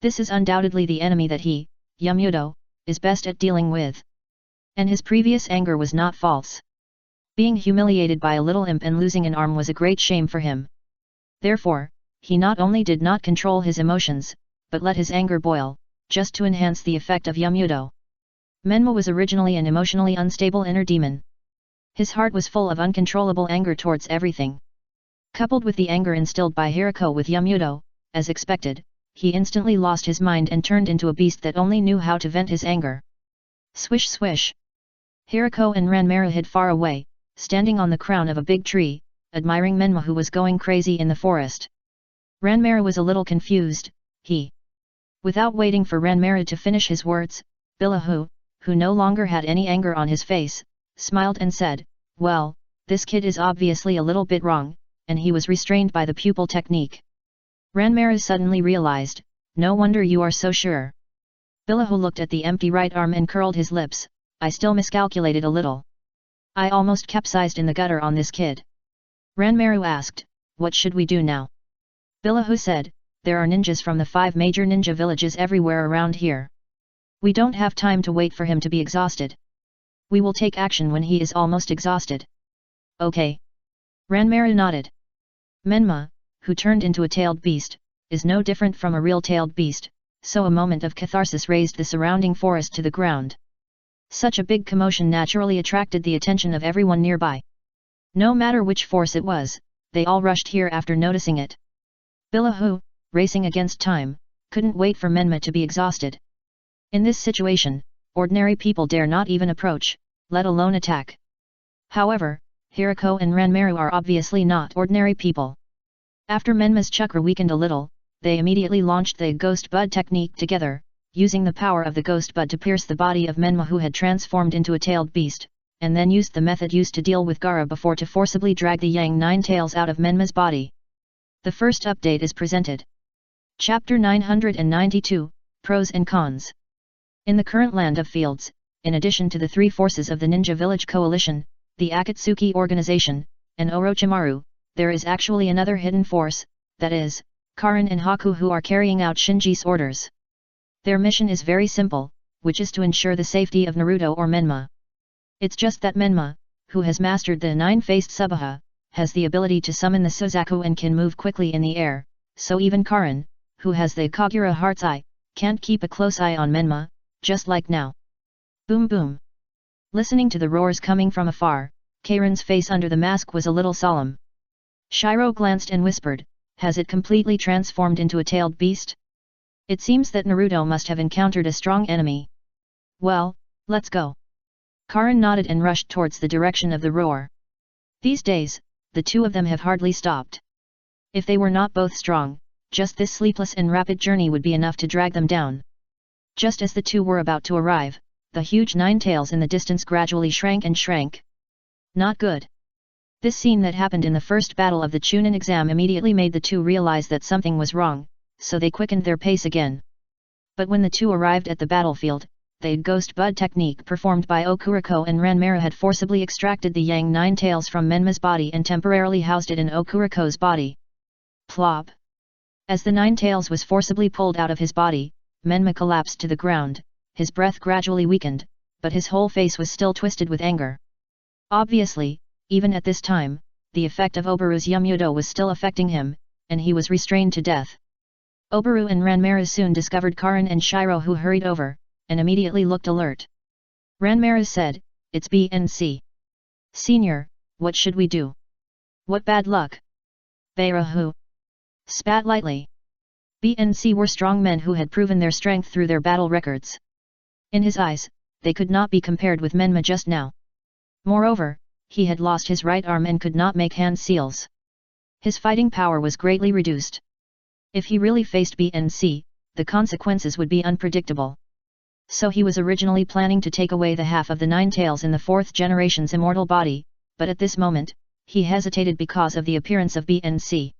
This is undoubtedly the enemy that he, Yumyudo, is best at dealing with. And his previous anger was not false. Being humiliated by a little imp and losing an arm was a great shame for him. Therefore, he not only did not control his emotions, but let his anger boil, just to enhance the effect of Yumyudo. Menma was originally an emotionally unstable inner demon. His heart was full of uncontrollable anger towards everything. Coupled with the anger instilled by Hiriko with Yumyudo, as expected, he instantly lost his mind and turned into a beast that only knew how to vent his anger. Swish swish. Hiriko and Ranmaru hid far away, standing on the crown of a big tree, admiring Menma who was going crazy in the forest. Ranmaru was a little confused, Without waiting for Ranmaru to finish his words, Billahu, who no longer had any anger on his face, smiled and said, well, this kid is obviously a little bit wrong, and he was restrained by the pupil technique. Ranmaru suddenly realized, no wonder you are so sure. Billahu looked at the empty right arm and curled his lips, I still miscalculated a little. I almost capsized in the gutter on this kid. Ranmaru asked, what should we do now? Billahu said, there are ninjas from the 5 major ninja villages everywhere around here. We don't have time to wait for him to be exhausted. We will take action when he is almost exhausted. Okay. Ranmaru nodded. Menma, who turned into a tailed beast, is no different from a real tailed beast, so a moment of catharsis raised the surrounding forest to the ground. Such a big commotion naturally attracted the attention of everyone nearby. No matter which force it was, they all rushed here after noticing it. Billahu, racing against time, couldn't wait for Menma to be exhausted. In this situation, ordinary people dare not even approach, let alone attack. However, Hirako and Ranmaru are obviously not ordinary people. After Menma's chakra weakened a little, they immediately launched the Ghost Bud technique together, using the power of the Ghost Bud to pierce the body of Menma who had transformed into a tailed beast, and then used the method used to deal with Gaara before to forcibly drag the Yang Nine Tails out of Menma's body. The first update is presented. Chapter 992, Pros and Cons. In the current land of fields, in addition to the three forces of the Ninja Village Coalition, the Akatsuki Organization, and Orochimaru, there is actually another hidden force, that is, Karin and Haku, who are carrying out Shinji's orders. Their mission is very simple, which is to ensure the safety of Naruto or Menma. It's just that Menma, who has mastered the nine-faced Subaha, has the ability to summon the Suzaku and can move quickly in the air, so even Karin, who has the Kagura Heart's Eye, can't keep a close eye on Menma, just like now. Boom boom. Listening to the roars coming from afar, Karin's face under the mask was a little solemn. Shiro glanced and whispered, "Has it completely transformed into a tailed beast? It seems that Naruto must have encountered a strong enemy. Well, let's go." Karin nodded and rushed towards the direction of the roar. These days, the two of them have hardly stopped. If they were not both strong, just this sleepless and rapid journey would be enough to drag them down. Just as the two were about to arrive, the huge nine tails in the distance gradually shrank and shrank. Not good. This scene that happened in the first battle of the Chunin exam immediately made the two realize that something was wrong, so they quickened their pace again. But when the two arrived at the battlefield, the Ghost Bud technique performed by Okuriko and Ranmaru had forcibly extracted the Yang Nine Tails from Menma's body and temporarily housed it in Okuriko's body. Plop! As the Nine Tails was forcibly pulled out of his body, Menma collapsed to the ground, his breath gradually weakened, but his whole face was still twisted with anger. Obviously, even at this time, the effect of Obaru's Yumyudo was still affecting him, and he was restrained to death. Obaru and Ranmaru soon discovered Karin and Shiro, who hurried over, and immediately looked alert. Ranmaru said, "It's BNC. Senior, what should we do?" "What bad luck?" Beirahu spat lightly. BNC were strong men who had proven their strength through their battle records. In his eyes, they could not be compared with Menma just now. Moreover, he had lost his right arm and could not make hand seals. His fighting power was greatly reduced. If he really faced BNC, the consequences would be unpredictable. So he was originally planning to take away the half of the Nine Tails in the fourth generation's immortal body, but at this moment, he hesitated because of the appearance of BNC.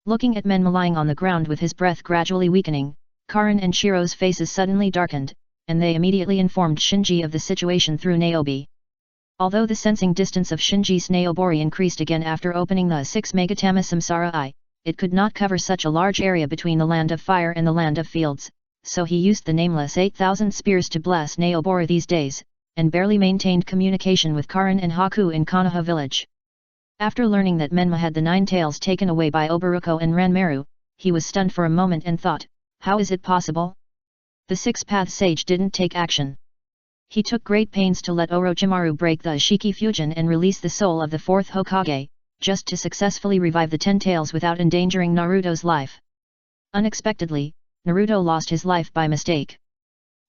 Looking at Menma lying on the ground with his breath gradually weakening, Karin and Shiro's faces suddenly darkened, and they immediately informed Shinji of the situation through Naobi. Although the sensing distance of Shinji's Naobori increased again after opening the 6 Megatama Samsara Eye, it could not cover such a large area between the land of fire and the land of fields, so he used the nameless 8,000 spears to bless Naobori these days, and barely maintained communication with Karin and Haku in Konoha village. After learning that Menma had the Nine Tails taken away by Obaruko and Ranmaru, he was stunned for a moment and thought, how is it possible? The Six-Path Sage didn't take action. He took great pains to let Orochimaru break the Shiki Fusion and release the soul of the fourth Hokage, just to successfully revive the Ten Tails without endangering Naruto's life. Unexpectedly, Naruto lost his life by mistake.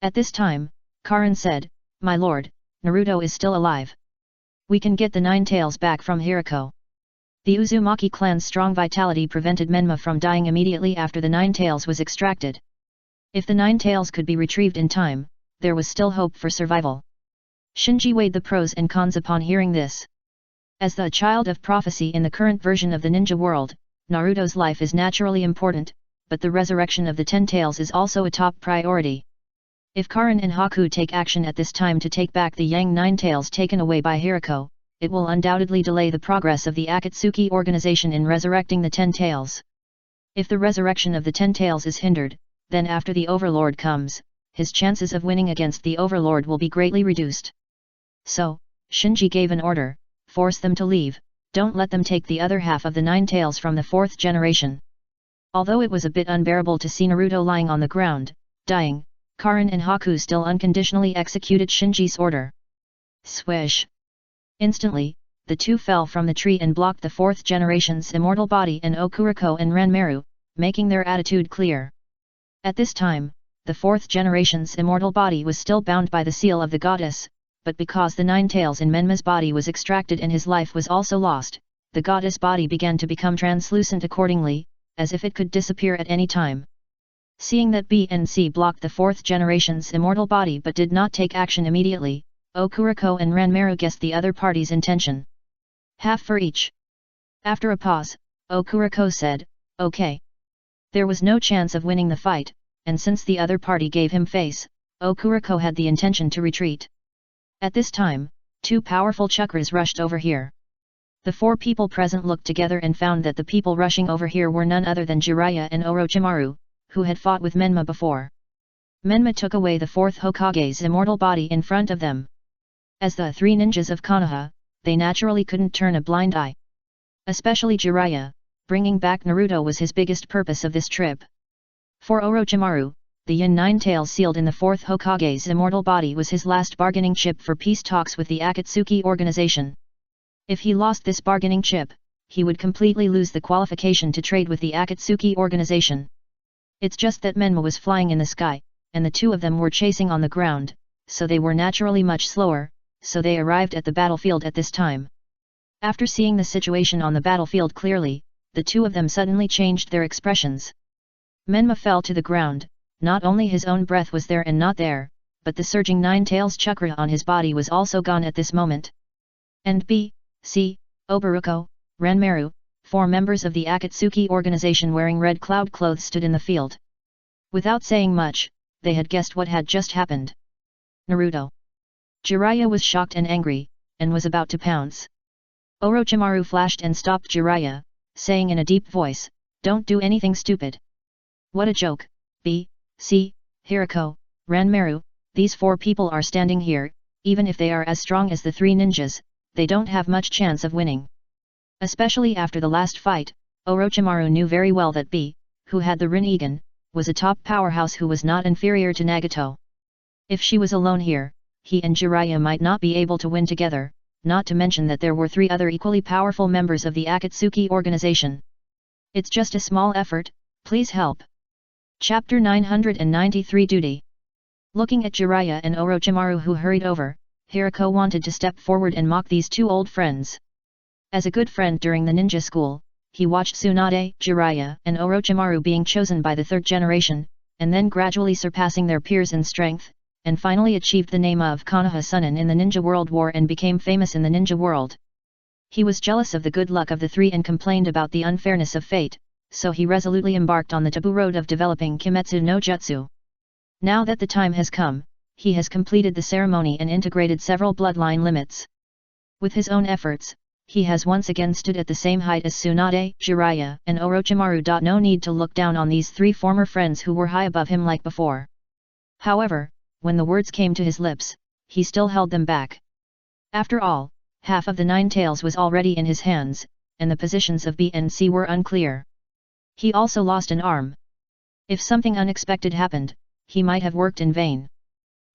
At this time, Karin said, "My lord, Naruto is still alive. We can get the Nine Tails back from Hirako." The Uzumaki clan's strong vitality prevented Menma from dying immediately after the Nine Tails was extracted. If the Nine Tails could be retrieved in time, there was still hope for survival. Shinji weighed the pros and cons upon hearing this. As the child of prophecy in the current version of the ninja world, Naruto's life is naturally important, but the resurrection of the Ten Tails is also a top priority. If Karin and Haku take action at this time to take back the Yang Nine Tails taken away by Hirako, it will undoubtedly delay the progress of the Akatsuki organization in resurrecting the Ten Tails. If the resurrection of the Ten Tails is hindered, then after the Overlord comes, his chances of winning against the Overlord will be greatly reduced. So, Shinji gave an order, force them to leave, don't let them take the other half of the Nine Tails from the fourth generation. Although it was a bit unbearable to see Naruto lying on the ground, dying, Karin and Haku still unconditionally executed Shinji's order. Swish! Instantly, the two fell from the tree and blocked the fourth generation's immortal body and Okuriko and Ranmaru, making their attitude clear. At this time, the fourth generation's immortal body was still bound by the seal of the goddess, but because the 9 tails in Menma's body was extracted and his life was also lost, the goddess body began to become translucent accordingly, as if it could disappear at any time. Seeing that B and C blocked the fourth generation's immortal body but did not take action immediately, Okuriko and Ranmaru guessed the other party's intention. Half for each. After a pause, Okuriko said, "Okay." There was no chance of winning the fight, and since the other party gave him face, Okuriko had the intention to retreat. At this time, 2 powerful chakras rushed over here. The 4 people present looked together and found that the people rushing over here were none other than Jiraiya and Orochimaru, who had fought with Menma before. Menma took away the 4th Hokage's immortal body in front of them. As the 3 ninjas of Konoha, they naturally couldn't turn a blind eye. Especially Jiraiya, bringing back Naruto was his biggest purpose of this trip. For Orochimaru, the Yin 9 tails sealed in the 4th Hokage's immortal body was his last bargaining chip for peace talks with the Akatsuki organization. If he lost this bargaining chip, he would completely lose the qualification to trade with the Akatsuki organization. It's just that Menma was flying in the sky, and the 2 of them were chasing on the ground, so they were naturally much slower, so they arrived at the battlefield at this time. After seeing the situation on the battlefield clearly, the 2 of them suddenly changed their expressions. Menma fell to the ground, not only his own breath was there and not there, but the surging 9 tails chakra on his body was also gone at this moment. And B, C, Obaruko, Ranmaru, 4 members of the Akatsuki organization wearing red cloud clothes stood in the field. Without saying much, they had guessed what had just happened. Naruto. Jiraiya was shocked and angry, and was about to pounce. Orochimaru flashed and stopped Jiraiya, saying in a deep voice, "Don't do anything stupid." What a joke, B, C, Hirako, Ranmaru, these 4 people are standing here, even if they are as strong as the 3 ninjas, they don't have much chance of winning. Especially after the last fight, Orochimaru knew very well that B, who had the Rinnegan, was a top powerhouse who was not inferior to Nagato. If she was alone here, he and Jiraiya might not be able to win together, not to mention that there were 3 other equally powerful members of the Akatsuki organization. It's just a small effort, please help. Chapter 993 Duty. Looking at Jiraiya and Orochimaru who hurried over, Hirako wanted to step forward and mock these 2 old friends. As a good friend during the ninja school, he watched Tsunade, Jiraiya and Orochimaru being chosen by the 3rd generation, and then gradually surpassing their peers in strength, and finally achieved the name of Konoha Sunin in the Ninja World War and became famous in the ninja world. He was jealous of the good luck of the 3 and complained about the unfairness of fate, so he resolutely embarked on the taboo road of developing Kimetsu no Jutsu. Now that the time has come, he has completed the ceremony and integrated several bloodline limits. With his own efforts, he has once again stood at the same height as Tsunade, Jiraiya and Orochimaru. No need to look down on these 3 former friends who were high above him like before. However, when the words came to his lips, he still held them back. After all, half of the 9 tails was already in his hands, and the positions of B and C were unclear. He also lost an arm. If something unexpected happened, he might have worked in vain.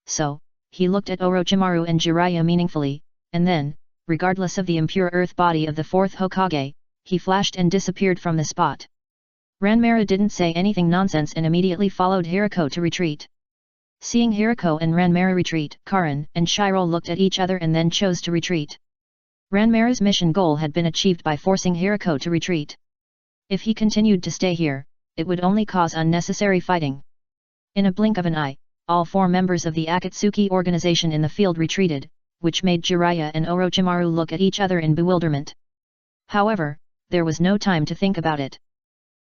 So, he looked at Orochimaru and Jiraiya meaningfully, and then, regardless of the impure earth body of the 4th Hokage, he flashed and disappeared from the spot. Ranmaru didn't say anything nonsense and immediately followed Hirako to retreat. Seeing Hirako and Ranmaru retreat, Karin and Shiro looked at each other and then chose to retreat. Ranmaru's mission goal had been achieved by forcing Hirako to retreat. If he continued to stay here, it would only cause unnecessary fighting. In a blink of an eye, all 4 members of the Akatsuki organization in the field retreated, which made Jiraiya and Orochimaru look at each other in bewilderment. However, there was no time to think about it.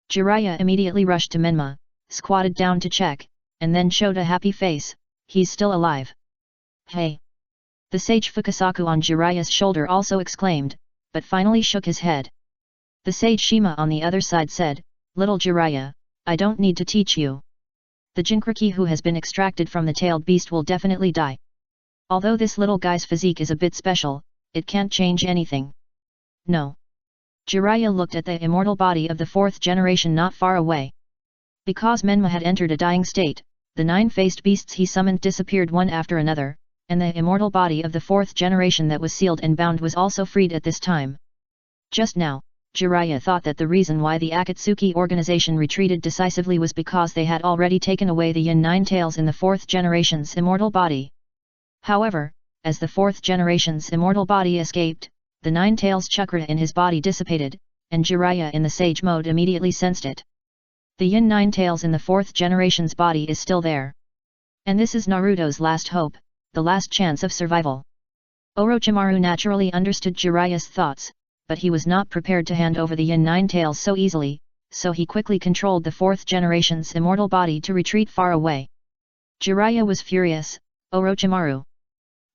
Jiraiya immediately rushed to Menma, squatted down to check, and then showed a happy face, "He's still alive." "Hey!" The sage Fukasaku on Jiraiya's shoulder also exclaimed, but finally shook his head. The sage Shima on the other side said, "Little Jiraiya, I don't need to teach you. The Jinkriki who has been extracted from the tailed beast will definitely die. Although this little guy's physique is a bit special, it can't change anything." "No." Jiraiya looked at the immortal body of the 4th generation not far away. Because Menma had entered a dying state, the 9-faced beasts he summoned disappeared one after another, and the immortal body of the 4th generation that was sealed and bound was also freed at this time. Just now, Jiraiya thought that the reason why the Akatsuki organization retreated decisively was because they had already taken away the Yin Nine Tails in the fourth generation's immortal body. However, as the fourth generation's immortal body escaped, the Nine Tails chakra in his body dissipated, and Jiraiya in the sage mode immediately sensed it. The Yin Nine Tails in the fourth generation's body is still there. And this is Naruto's last hope, the last chance of survival. Orochimaru naturally understood Jiraiya's thoughts, but he was not prepared to hand over the Yin Nine Tails so easily, so he quickly controlled the fourth generation's immortal body to retreat far away. Jiraiya was furious. Orochimaru.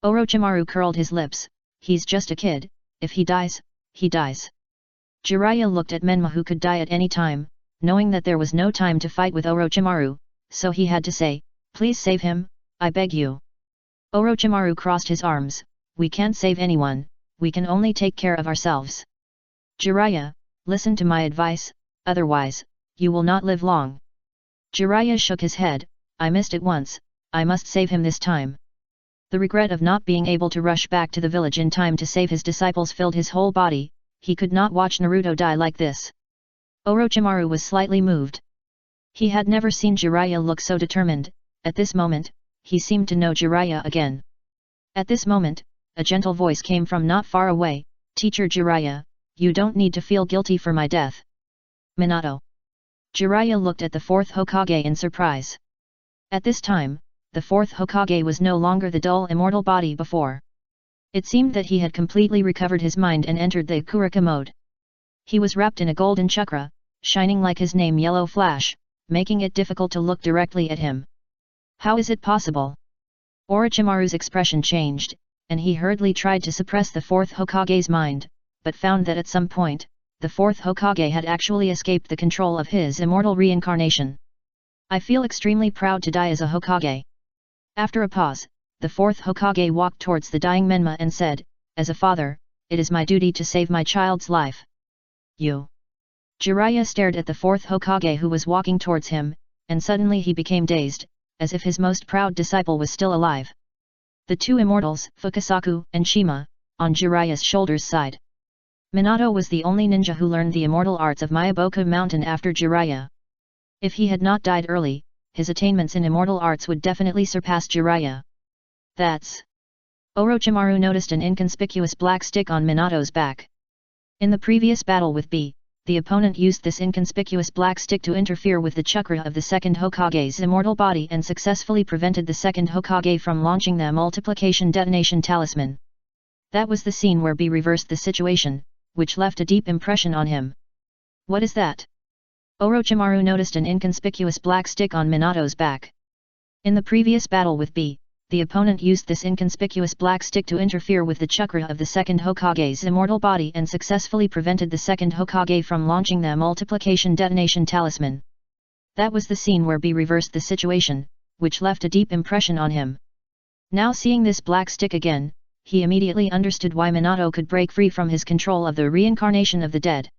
Orochimaru curled his lips. He's just a kid, if he dies, he dies. Jiraiya looked at Menma, who could die at any time, knowing that there was no time to fight with Orochimaru, so he had to say, please save him, I beg you. Orochimaru crossed his arms. We can't save anyone, we can only take care of ourselves. Jiraiya, listen to my advice, otherwise, you will not live long. Jiraiya shook his head. I missed it once, I must save him this time. The regret of not being able to rush back to the village in time to save his disciples filled his whole body. He could not watch Naruto die like this. Orochimaru was slightly moved. He had never seen Jiraiya look so determined. At this moment, he seemed to know Jiraiya again. At this moment, a gentle voice came from not far away, Teacher Jiraiya, you don't need to feel guilty for my death. Minato. Jiraiya looked at the fourth Hokage in surprise. At this time, the fourth Hokage was no longer the dull immortal body before. It seemed that he had completely recovered his mind and entered the Kurika mode. He was wrapped in a golden chakra, shining like his name Yellow Flash, making it difficult to look directly at him. How is it possible? Orochimaru's expression changed, and he hurriedly tried to suppress the fourth Hokage's mind, but found that at some point, the fourth Hokage had actually escaped the control of his immortal reincarnation. I feel extremely proud to die as a Hokage. After a pause, the fourth Hokage walked towards the dying Menma and said, as a father, it is my duty to save my child's life. You. Jiraiya stared at the fourth Hokage who was walking towards him, and suddenly he became dazed, as if his most proud disciple was still alive. The two immortals, Fukasaku and Shima, on Jiraiya's shoulder's side. Minato was the only ninja who learned the immortal arts of Myoboku Mountain after Jiraiya. If he had not died early, his attainments in immortal arts would definitely surpass Jiraiya. That's... Orochimaru noticed an inconspicuous black stick on Minato's back. In the previous battle with B, the opponent used this inconspicuous black stick to interfere with the chakra of the second Hokage's immortal body and successfully prevented the second Hokage from launching the multiplication detonation talisman. That was the scene where B reversed the situation, which left a deep impression on him. What is that? Orochimaru noticed an inconspicuous black stick on Minato's back. In the previous battle with B, the opponent used this inconspicuous black stick to interfere with the chakra of the second Hokage's immortal body and successfully prevented the second Hokage from launching the multiplication detonation talisman. That was the scene where B reversed the situation, which left a deep impression on him. Now seeing this black stick again, he immediately understood why Minato could break free from his control of the reincarnation of the dead.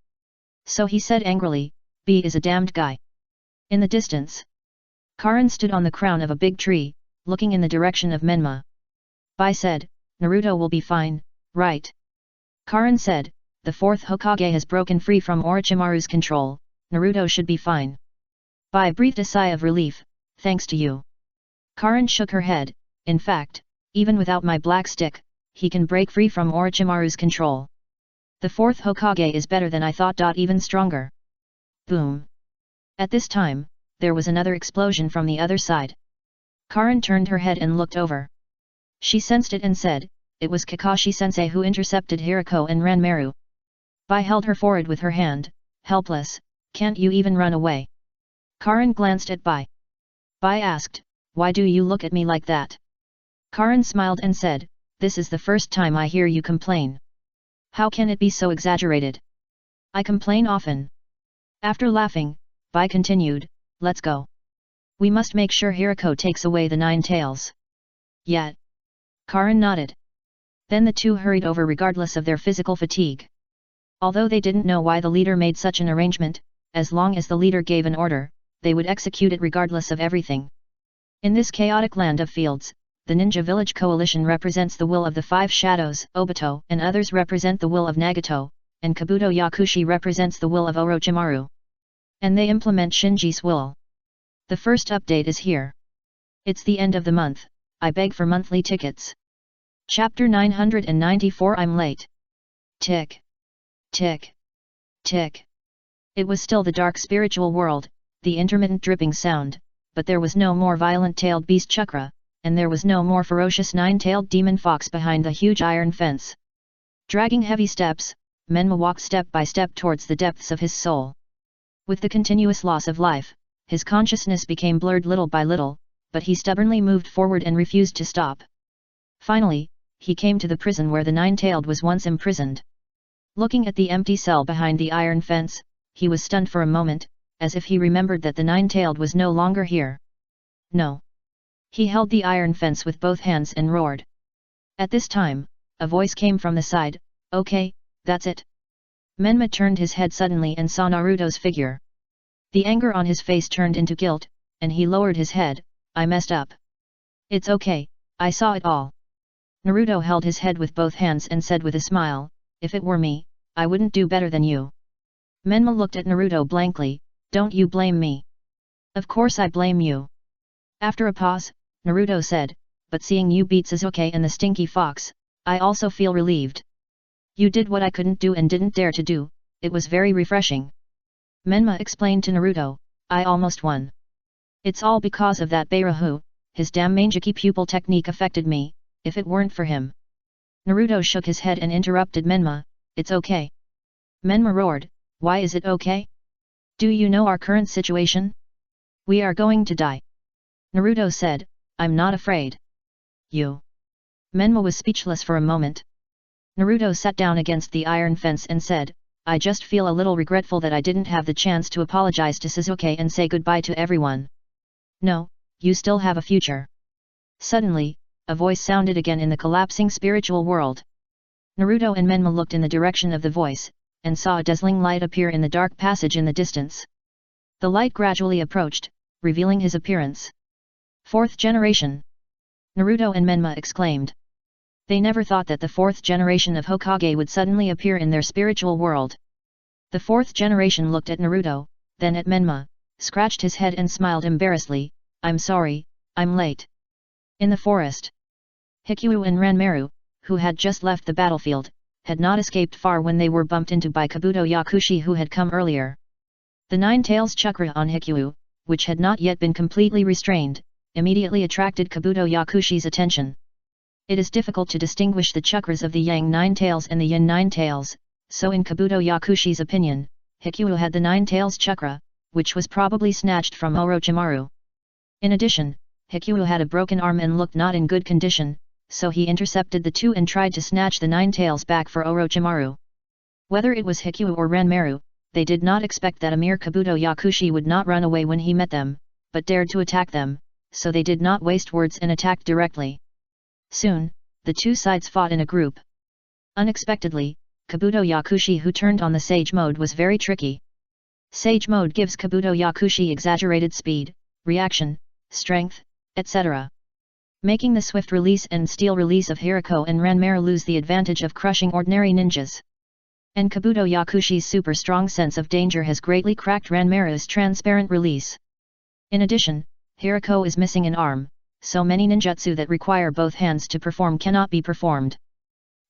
So he said angrily, B is a damned guy. In the distance, Karin stood on the crown of a big tree, looking in the direction of Menma. Bai said, Naruto will be fine, right? Karin said, the fourth Hokage has broken free from Orochimaru's control, Naruto should be fine. Bai breathed a sigh of relief, thanks to you. Karin shook her head, in fact, even without my black stick, he can break free from Orochimaru's control. The fourth Hokage is better than I thought. Even stronger. Boom. At this time, there was another explosion from the other side. Karin turned her head and looked over. She sensed it and said, it was Kakashi-sensei who intercepted Hirako and Ranmaru. Bai held her forehead with her hand, helpless, can't you even run away? Karin glanced at Bai. Bai asked, why do you look at me like that? Karin smiled and said, this is the first time I hear you complain. How can it be so exaggerated? I complain often. After laughing, Bai continued, let's go. We must make sure Hirako takes away the 9 tails. Yet. Karin nodded. Then the two hurried over regardless of their physical fatigue. Although they didn't know why the leader made such an arrangement, as long as the leader gave an order, they would execute it regardless of everything. In this chaotic land of fields, the Ninja Village Coalition represents the will of the 5 Shadows, Obito, and others represent the will of Nagato, and Kabuto Yakushi represents the will of Orochimaru. And they implement Shinji's will. The first update is here. It's the end of the month, I beg for monthly tickets. Chapter 994 I'm late. Tick. Tick. Tick. It was still the dark spiritual world, the intermittent dripping sound, but there was no more violent-tailed beast Chakra, and there was no more ferocious nine-tailed demon fox behind the huge iron fence. Dragging heavy steps, Menma walked step by step towards the depths of his soul. With the continuous loss of life, his consciousness became blurred little by little, but he stubbornly moved forward and refused to stop. Finally, he came to the prison where the nine-tailed was once imprisoned. Looking at the empty cell behind the iron fence, he was stunned for a moment, as if he remembered that the nine-tailed was no longer here. No. He held the iron fence with both hands and roared. At this time, a voice came from the side, "Okay, that's it." Menma turned his head suddenly and saw Naruto's figure. The anger on his face turned into guilt, and he lowered his head. "I messed up. It's okay, I saw it all." Naruto held his head with both hands and said with a smile, "If it were me, I wouldn't do better than you." Menma looked at Naruto blankly, "Don't you blame me." "Of course I blame you." After a pause, Naruto said, "But seeing you beat Sasuke and the Stinky Fox, I also feel relieved. You did what I couldn't do and didn't dare to do, it was very refreshing." Menma explained to Naruto, "I almost won. It's all because of that Beirahu, his damn Mangeki pupil technique affected me, if it weren't for him." Naruto shook his head and interrupted Menma, "It's okay." Menma roared, "Why is it okay? Do you know our current situation? We are going to die." Naruto said, "I'm not afraid." "You?" Menma was speechless for a moment. Naruto sat down against the iron fence and said, "I just feel a little regretful that I didn't have the chance to apologize to Sasuke and say goodbye to everyone." "No, you still have a future." Suddenly, a voice sounded again in the collapsing spiritual world. Naruto and Menma looked in the direction of the voice, and saw a dazzling light appear in the dark passage in the distance. The light gradually approached, revealing his appearance. "Fourth generation!" Naruto and Menma exclaimed. They never thought that the fourth generation of Hokage would suddenly appear in their spiritual world. The fourth generation looked at Naruto, then at Menma, scratched his head and smiled embarrassedly, "I'm sorry, I'm late." In the forest, Hikyu and Ranmaru, who had just left the battlefield, had not escaped far when they were bumped into by Kabuto Yakushi who had come earlier. The nine tails chakra on Hikyu, which had not yet been completely restrained, immediately attracted Kabuto Yakushi's attention. It is difficult to distinguish the chakras of the Yang Nine Tails and the Yin Nine Tails, so in Kabuto Yakushi's opinion, Hikyu had the Nine Tails chakra, which was probably snatched from Orochimaru. In addition, Hikyu had a broken arm and looked not in good condition, so he intercepted the two and tried to snatch the Nine Tails back for Orochimaru. Whether it was Hikyu or Ranmaru, they did not expect that a mere Kabuto Yakushi would not run away when he met them, but dared to attack them, so they did not waste words and attacked directly. Soon, the two sides fought in a group. Unexpectedly, Kabuto Yakushi who turned on the Sage mode was very tricky. Sage mode gives Kabuto Yakushi exaggerated speed, reaction, strength, etc. Making the swift release and steel release of Hirako and Ranmaru lose the advantage of crushing ordinary ninjas. And Kabuto Yakushi's super strong sense of danger has greatly cracked Ranmaru's transparent release. In addition, Hirako is missing an arm, so many ninjutsu that require both hands to perform cannot be performed.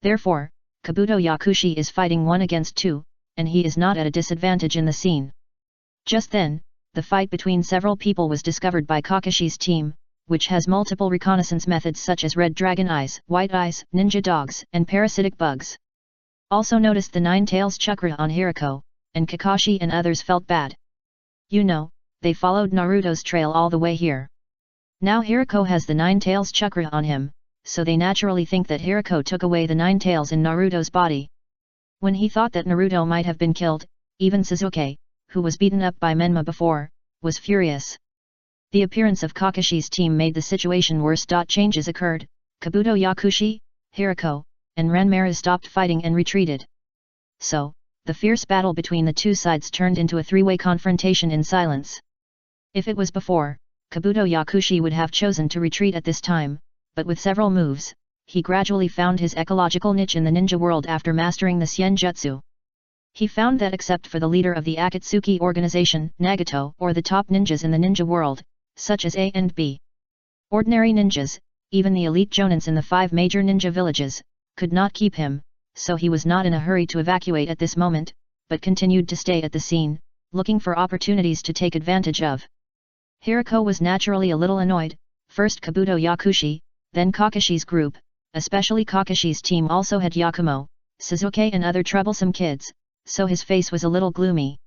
Therefore, Kabuto Yakushi is fighting 1 against 2, and he is not at a disadvantage in the scene. Just then, the fight between several people was discovered by Kakashi's team, which has multiple reconnaissance methods such as red dragon eyes, white eyes, ninja dogs, and parasitic bugs. Also noticed the Nine Tails chakra on Hirako, and Kakashi and others felt bad. You know, they followed Naruto's trail all the way here. Now Hirako has the Nine Tails chakra on him, so they naturally think that Hirako took away the Nine Tails in Naruto's body. When he thought that Naruto might have been killed, even Sasuke, who was beaten up by Menma before, was furious. The appearance of Kakashi's team made the situation worse. Changes occurred, Kabuto Yakushi, Hirako, and Ranmaru stopped fighting and retreated. So, the fierce battle between the two sides turned into a three-way confrontation in silence. If it was before, Kabuto Yakushi would have chosen to retreat at this time, but with several moves, he gradually found his ecological niche in the ninja world after mastering the Sien Jutsu. He found that except for the leader of the Akatsuki organization, Nagato, or the top ninjas in the ninja world, such as A and B, ordinary ninjas, even the elite jonins in the 5 major ninja villages, could not keep him, so he was not in a hurry to evacuate at this moment, but continued to stay at the scene, looking for opportunities to take advantage of. Hirako was naturally a little annoyed, first Kabuto Yakushi, then Kakashi's group, especially Kakashi's team also had Yakumo, Suzuki and other troublesome kids, so his face was a little gloomy.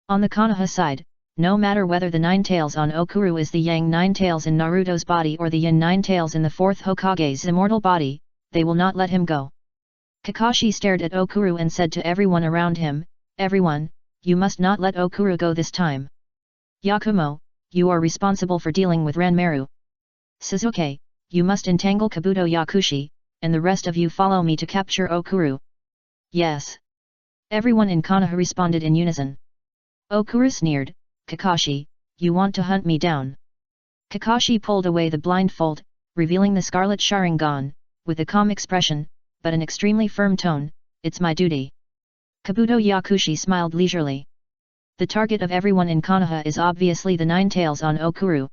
On the Konoha side, no matter whether the 9 tails on Okuru is the Yang 9 tails in Naruto's body or the Yin 9 tails in the 4th Hokage's immortal body, they will not let him go. Kakashi stared at Okuru and said to everyone around him, "Everyone, you must not let Okuru go this time. Yakumo, you are responsible for dealing with Ranmaru. Suzuki, you must entangle Kabuto Yakushi, and the rest of you follow me to capture Okuru." "Yes." Everyone in Konoha responded in unison. Okuru sneered, "Kakashi, you want to hunt me down?" Kakashi pulled away the blindfold, revealing the scarlet Sharingan, with a calm expression, but an extremely firm tone, "It's my duty." Kabuto Yakushi smiled leisurely. The target of everyone in Konoha is obviously the 9 tails on Okuru.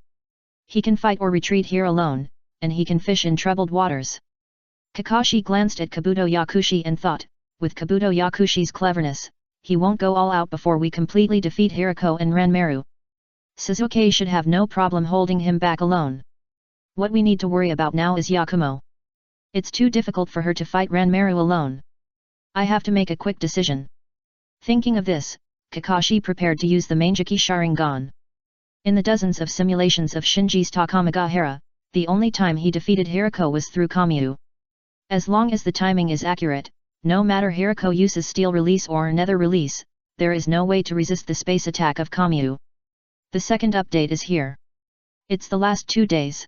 He can fight or retreat here alone, and he can fish in troubled waters. Kakashi glanced at Kabuto Yakushi and thought, with Kabuto Yakushi's cleverness, he won't go all out before we completely defeat Hirako and Ranmaru. Suzuki should have no problem holding him back alone. What we need to worry about now is Yakumo. It's too difficult for her to fight Ranmaru alone. I have to make a quick decision. Thinking of this, Kakashi prepared to use the Manjiki Sharingan. In the dozens of simulations of Shinji's Takamagahara, the only time he defeated Hirako was through Kamyu. As long as the timing is accurate, no matter Hirako uses steel release or nether release, there is no way to resist the space attack of Kamyu. The second update is here. It's the last 2 days.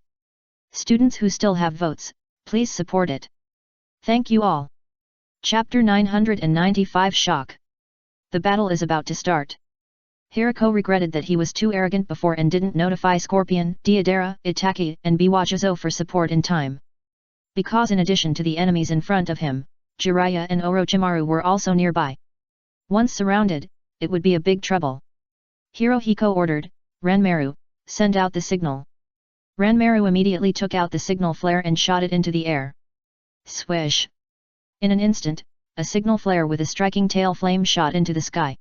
Students who still have votes, please support it. Thank you all. Chapter 995 Shock. The battle is about to start. Hirako regretted that he was too arrogant before and didn't notify Scorpion, Deidara, Itaki, and Biwajizo for support in time. Because in addition to the enemies in front of him, Jiraiya and Orochimaru were also nearby. Once surrounded, it would be a big trouble. Hirohiko ordered, "Ranmaru, send out the signal." Ranmaru immediately took out the signal flare and shot it into the air. Swish! In an instant, a signal flare with a striking tail flame shot into the sky.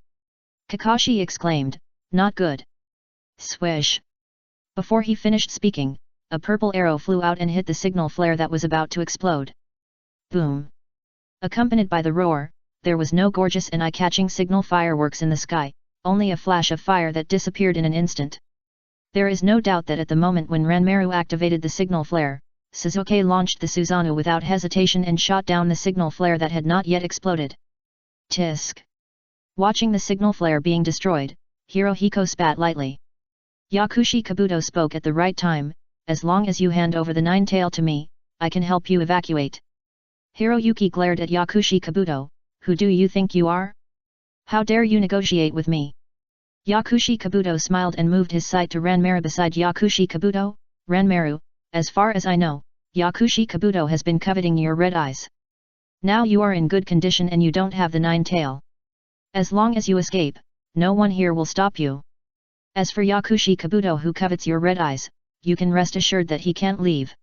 Kakashi exclaimed, "Not good." Swish! Before he finished speaking, a purple arrow flew out and hit the signal flare that was about to explode. Boom! Accompanied by the roar, there was no gorgeous and eye-catching signal fireworks in the sky, only a flash of fire that disappeared in an instant. There is no doubt that at the moment when Ranmaru activated the signal flare, Suzuki launched the Susanoo without hesitation and shot down the signal flare that had not yet exploded. Tisk! Watching the signal flare being destroyed, Hirohiko spat lightly. Yakushi Kabuto spoke at the right time, "As long as you hand over the 9 tail to me, I can help you evacuate." Hiroyuki glared at Yakushi Kabuto, "Who do you think you are? How dare you negotiate with me?" Yakushi Kabuto smiled and moved his sight to Ranmaru beside Yakushi Kabuto. "Ranmaru, as far as I know, Yakushi Kabuto has been coveting your red eyes. Now you are in good condition and you don't have the 9 tail. As long as you escape, no one here will stop you. As for Yakushi Kabuto who covets your red eyes, you can rest assured that he can't leave."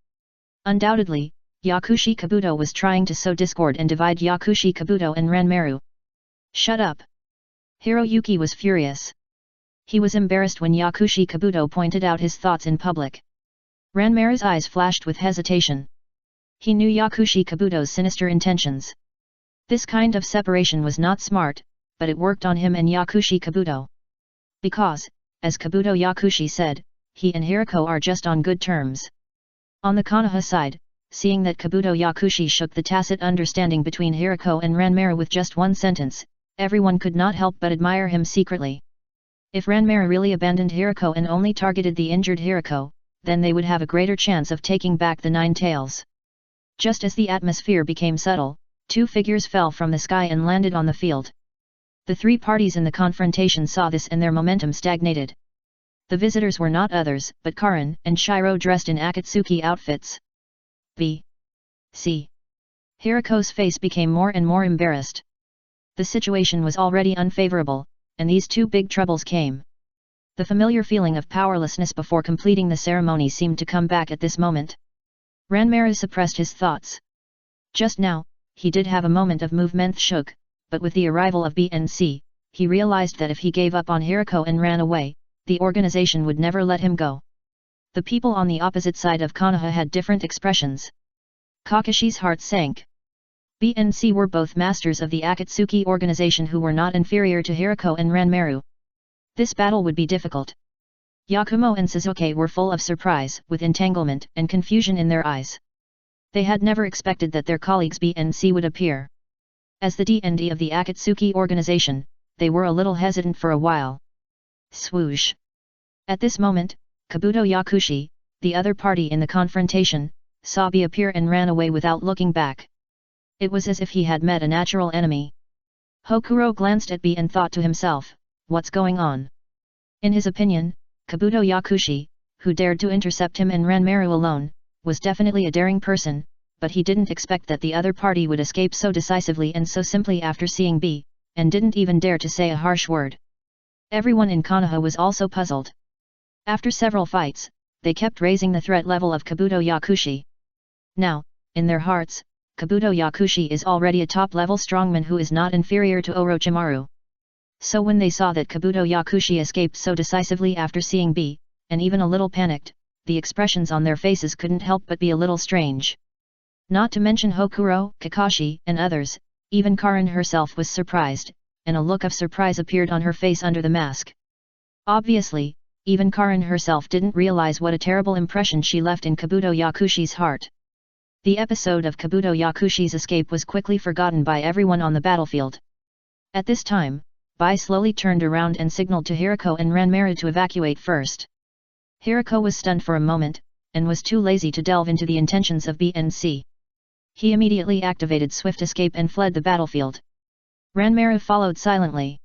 Undoubtedly, Yakushi Kabuto was trying to sow discord and divide Yakushi Kabuto and Ranmaru. "Shut up!" Hiroyuki was furious. He was embarrassed when Yakushi Kabuto pointed out his thoughts in public. Ranmaru's eyes flashed with hesitation. He knew Yakushi Kabuto's sinister intentions. This kind of separation was not smart, but it worked on him and Yakushi Kabuto. Because, as Kabuto Yakushi said, he and Hirako are just on good terms. On the Konoha side, seeing that Kabuto Yakushi shook the tacit understanding between Hirako and Ranmaru with just one sentence, everyone could not help but admire him secretly. If Ranmaru really abandoned Hirako and only targeted the injured Hirako, then they would have a greater chance of taking back the 9 tails. Just as the atmosphere became subtle, 2 figures fell from the sky and landed on the field. The 3 parties in the confrontation saw this and their momentum stagnated. The visitors were not others but Karin and Shiro dressed in Akatsuki outfits. B. C. Hirako's face became more and more embarrassed. The situation was already unfavorable, and these two big troubles came. The familiar feeling of powerlessness before completing the ceremony seemed to come back at this moment. Ranmaru suppressed his thoughts. Just now, he did have a moment of movement shook, but with the arrival of BNC, he realized that if he gave up on Hirako and ran away, the organization would never let him go. The people on the opposite side of Konoha had different expressions. Kakashi's heart sank. BNC were both masters of the Akatsuki organization who were not inferior to Hirako and Ranmaru. This battle would be difficult. Yakumo and Suzuki were full of surprise, with entanglement and confusion in their eyes. They had never expected that their colleagues BNC would appear. As the DND of the Akatsuki organization, they were a little hesitant for a while. Swoosh! At this moment, Kabuto Yakushi, the other party in the confrontation, saw B appear and ran away without looking back. It was as if he had met a natural enemy. Hokuro glanced at B and thought to himself, what's going on? In his opinion, Kabuto Yakushi, who dared to intercept him and Ranmaru alone, was definitely a daring person, but he didn't expect that the other party would escape so decisively and so simply after seeing B, and didn't even dare to say a harsh word. Everyone in Konoha was also puzzled. After several fights, they kept raising the threat level of Kabuto Yakushi. Now, in their hearts, Kabuto Yakushi is already a top-level strongman who is not inferior to Orochimaru. So when they saw that Kabuto Yakushi escaped so decisively after seeing B, and even a little panicked, the expressions on their faces couldn't help but be a little strange. Not to mention Hokuro, Kakashi, and others, even Karin herself was surprised, and a look of surprise appeared on her face under the mask. Obviously, even Karin herself didn't realize what a terrible impression she left in Kabuto Yakushi's heart. The episode of Kabuto Yakushi's escape was quickly forgotten by everyone on the battlefield. At this time, Bai slowly turned around and signaled to Hirako and Ranmaru to evacuate first. Hirako was stunned for a moment, and was too lazy to delve into the intentions of BNC. He immediately activated Swift Escape and fled the battlefield. Ranmaru followed silently.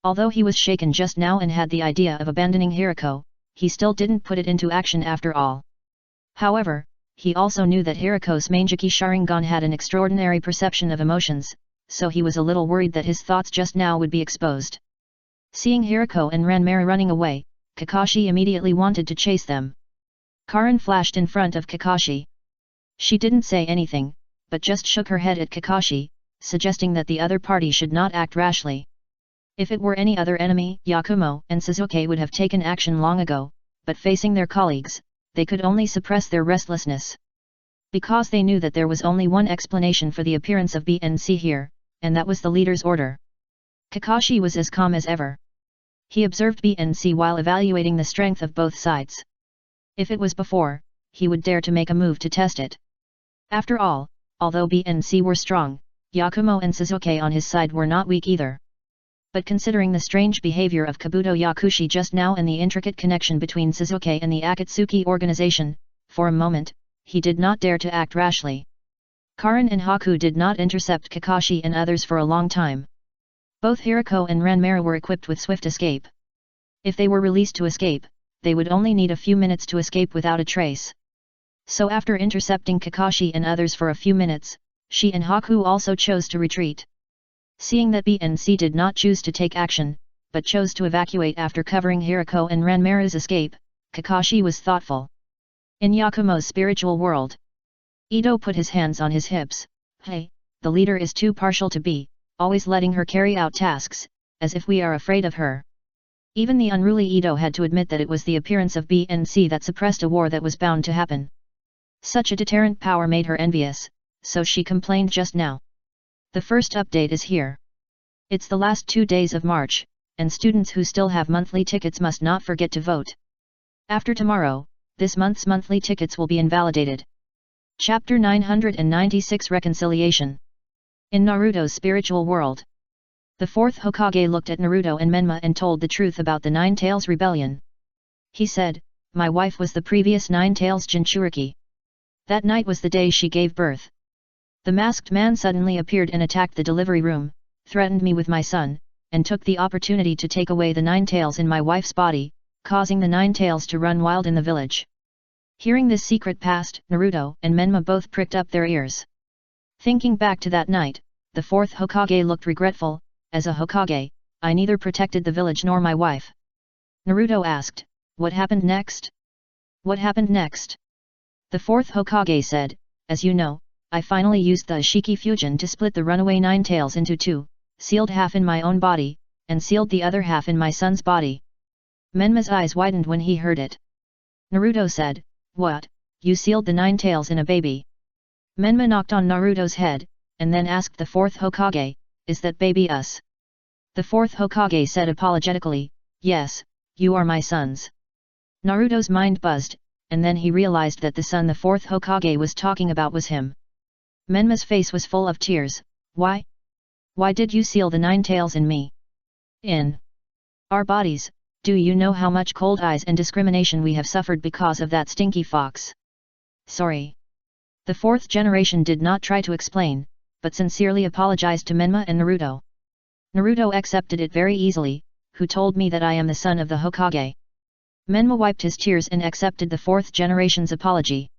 Although he was shaken just now and had the idea of abandoning Hirako, he still didn't put it into action after all. However, he also knew that Hirako's Mangeki Sharingan had an extraordinary perception of emotions, so he was a little worried that his thoughts just now would be exposed. Seeing Hirako and Ranmaru running away, Kakashi immediately wanted to chase them. Karin flashed in front of Kakashi. She didn't say anything, but just shook her head at Kakashi, suggesting that the other party should not act rashly. If it were any other enemy, Yakumo and Suzuki would have taken action long ago, but facing their colleagues, they could only suppress their restlessness. Because they knew that there was only one explanation for the appearance of BNC here, and that was the leader's order. Kakashi was as calm as ever. He observed BNC while evaluating the strength of both sides. If it was before, he would dare to make a move to test it. After all, although BNC were strong, Yakumo and Suzuki on his side were not weak either. But considering the strange behavior of Kabuto Yakushi just now and the intricate connection between Suzuki and the Akatsuki organization, for a moment, he did not dare to act rashly. Karin and Haku did not intercept Kakashi and others for a long time. Both Hirako and Ranmaru were equipped with Swift Escape. If they were released to escape, they would only need a few minutes to escape without a trace. So after intercepting Kakashi and others for a few minutes, she and Haku also chose to retreat. Seeing that BNC did not choose to take action, but chose to evacuate after covering Hirako and Ranmaru's escape, Kakashi was thoughtful. In Yakumo's spiritual world, Ito put his hands on his hips. Hey, the leader is too partial to be, always letting her carry out tasks, as if we are afraid of her. Even the unruly Ito had to admit that it was the appearance of BNC that suppressed a war that was bound to happen. Such a deterrent power made her envious, so she complained just now. The first update is here. It's the last 2 days of March, and students who still have monthly tickets must not forget to vote. After tomorrow, this month's monthly tickets will be invalidated. Chapter 996 Reconciliation. In Naruto's spiritual world, the fourth Hokage looked at Naruto and Menma and told the truth about the Nine Tails rebellion. He said, "My wife was the previous Nine Tails Jinchuriki. That night was the day she gave birth. The masked man suddenly appeared and attacked the delivery room, threatened me with my son, and took the opportunity to take away the Nine Tails in my wife's body, causing the Nine Tails to run wild in the village." Hearing this secret past, Naruto and Menma both pricked up their ears. Thinking back to that night, the fourth Hokage looked regretful. As a Hokage, I neither protected the village nor my wife. Naruto asked, what happened next? What happened next? The fourth Hokage said, as you know, I finally used the Ashiki Fusion to split the runaway Nine Tails into two, sealed half in my own body, and sealed the other half in my son's body. Menma's eyes widened when he heard it. Naruto said, what, you sealed the Nine Tails in a baby? Menma knocked on Naruto's head, and then asked the fourth Hokage, is that baby us? The fourth Hokage said apologetically, yes, you are my sons. Naruto's mind buzzed, and then he realized that the son the fourth Hokage was talking about was him. Menma's face was full of tears. Why? Why did you seal the Nine Tails in me? In our bodies, do you know how much cold eyes and discrimination we have suffered because of that stinky fox? Sorry. The fourth generation did not try to explain, but sincerely apologized to Menma and Naruto. Naruto accepted it very easily, who told me that I am the son of the Hokage. Menma wiped his tears and accepted the fourth generation's apology.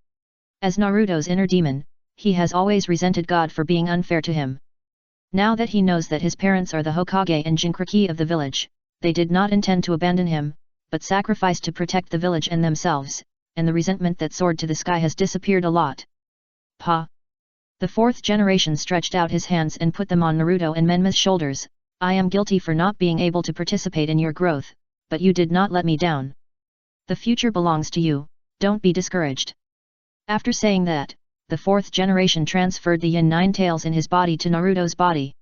As Naruto's inner demon, he has always resented God for being unfair to him. Now that he knows that his parents are the Hokage and Jinchuriki of the village, they did not intend to abandon him, but sacrificed to protect the village and themselves, and the resentment that soared to the sky has disappeared a lot. Pa! The fourth generation stretched out his hands and put them on Naruto and Menma's shoulders. I am guilty for not being able to participate in your growth, but you did not let me down. The future belongs to you, don't be discouraged. After saying that, the fourth generation transferred the Yin Nine Tails in his body to Naruto's body.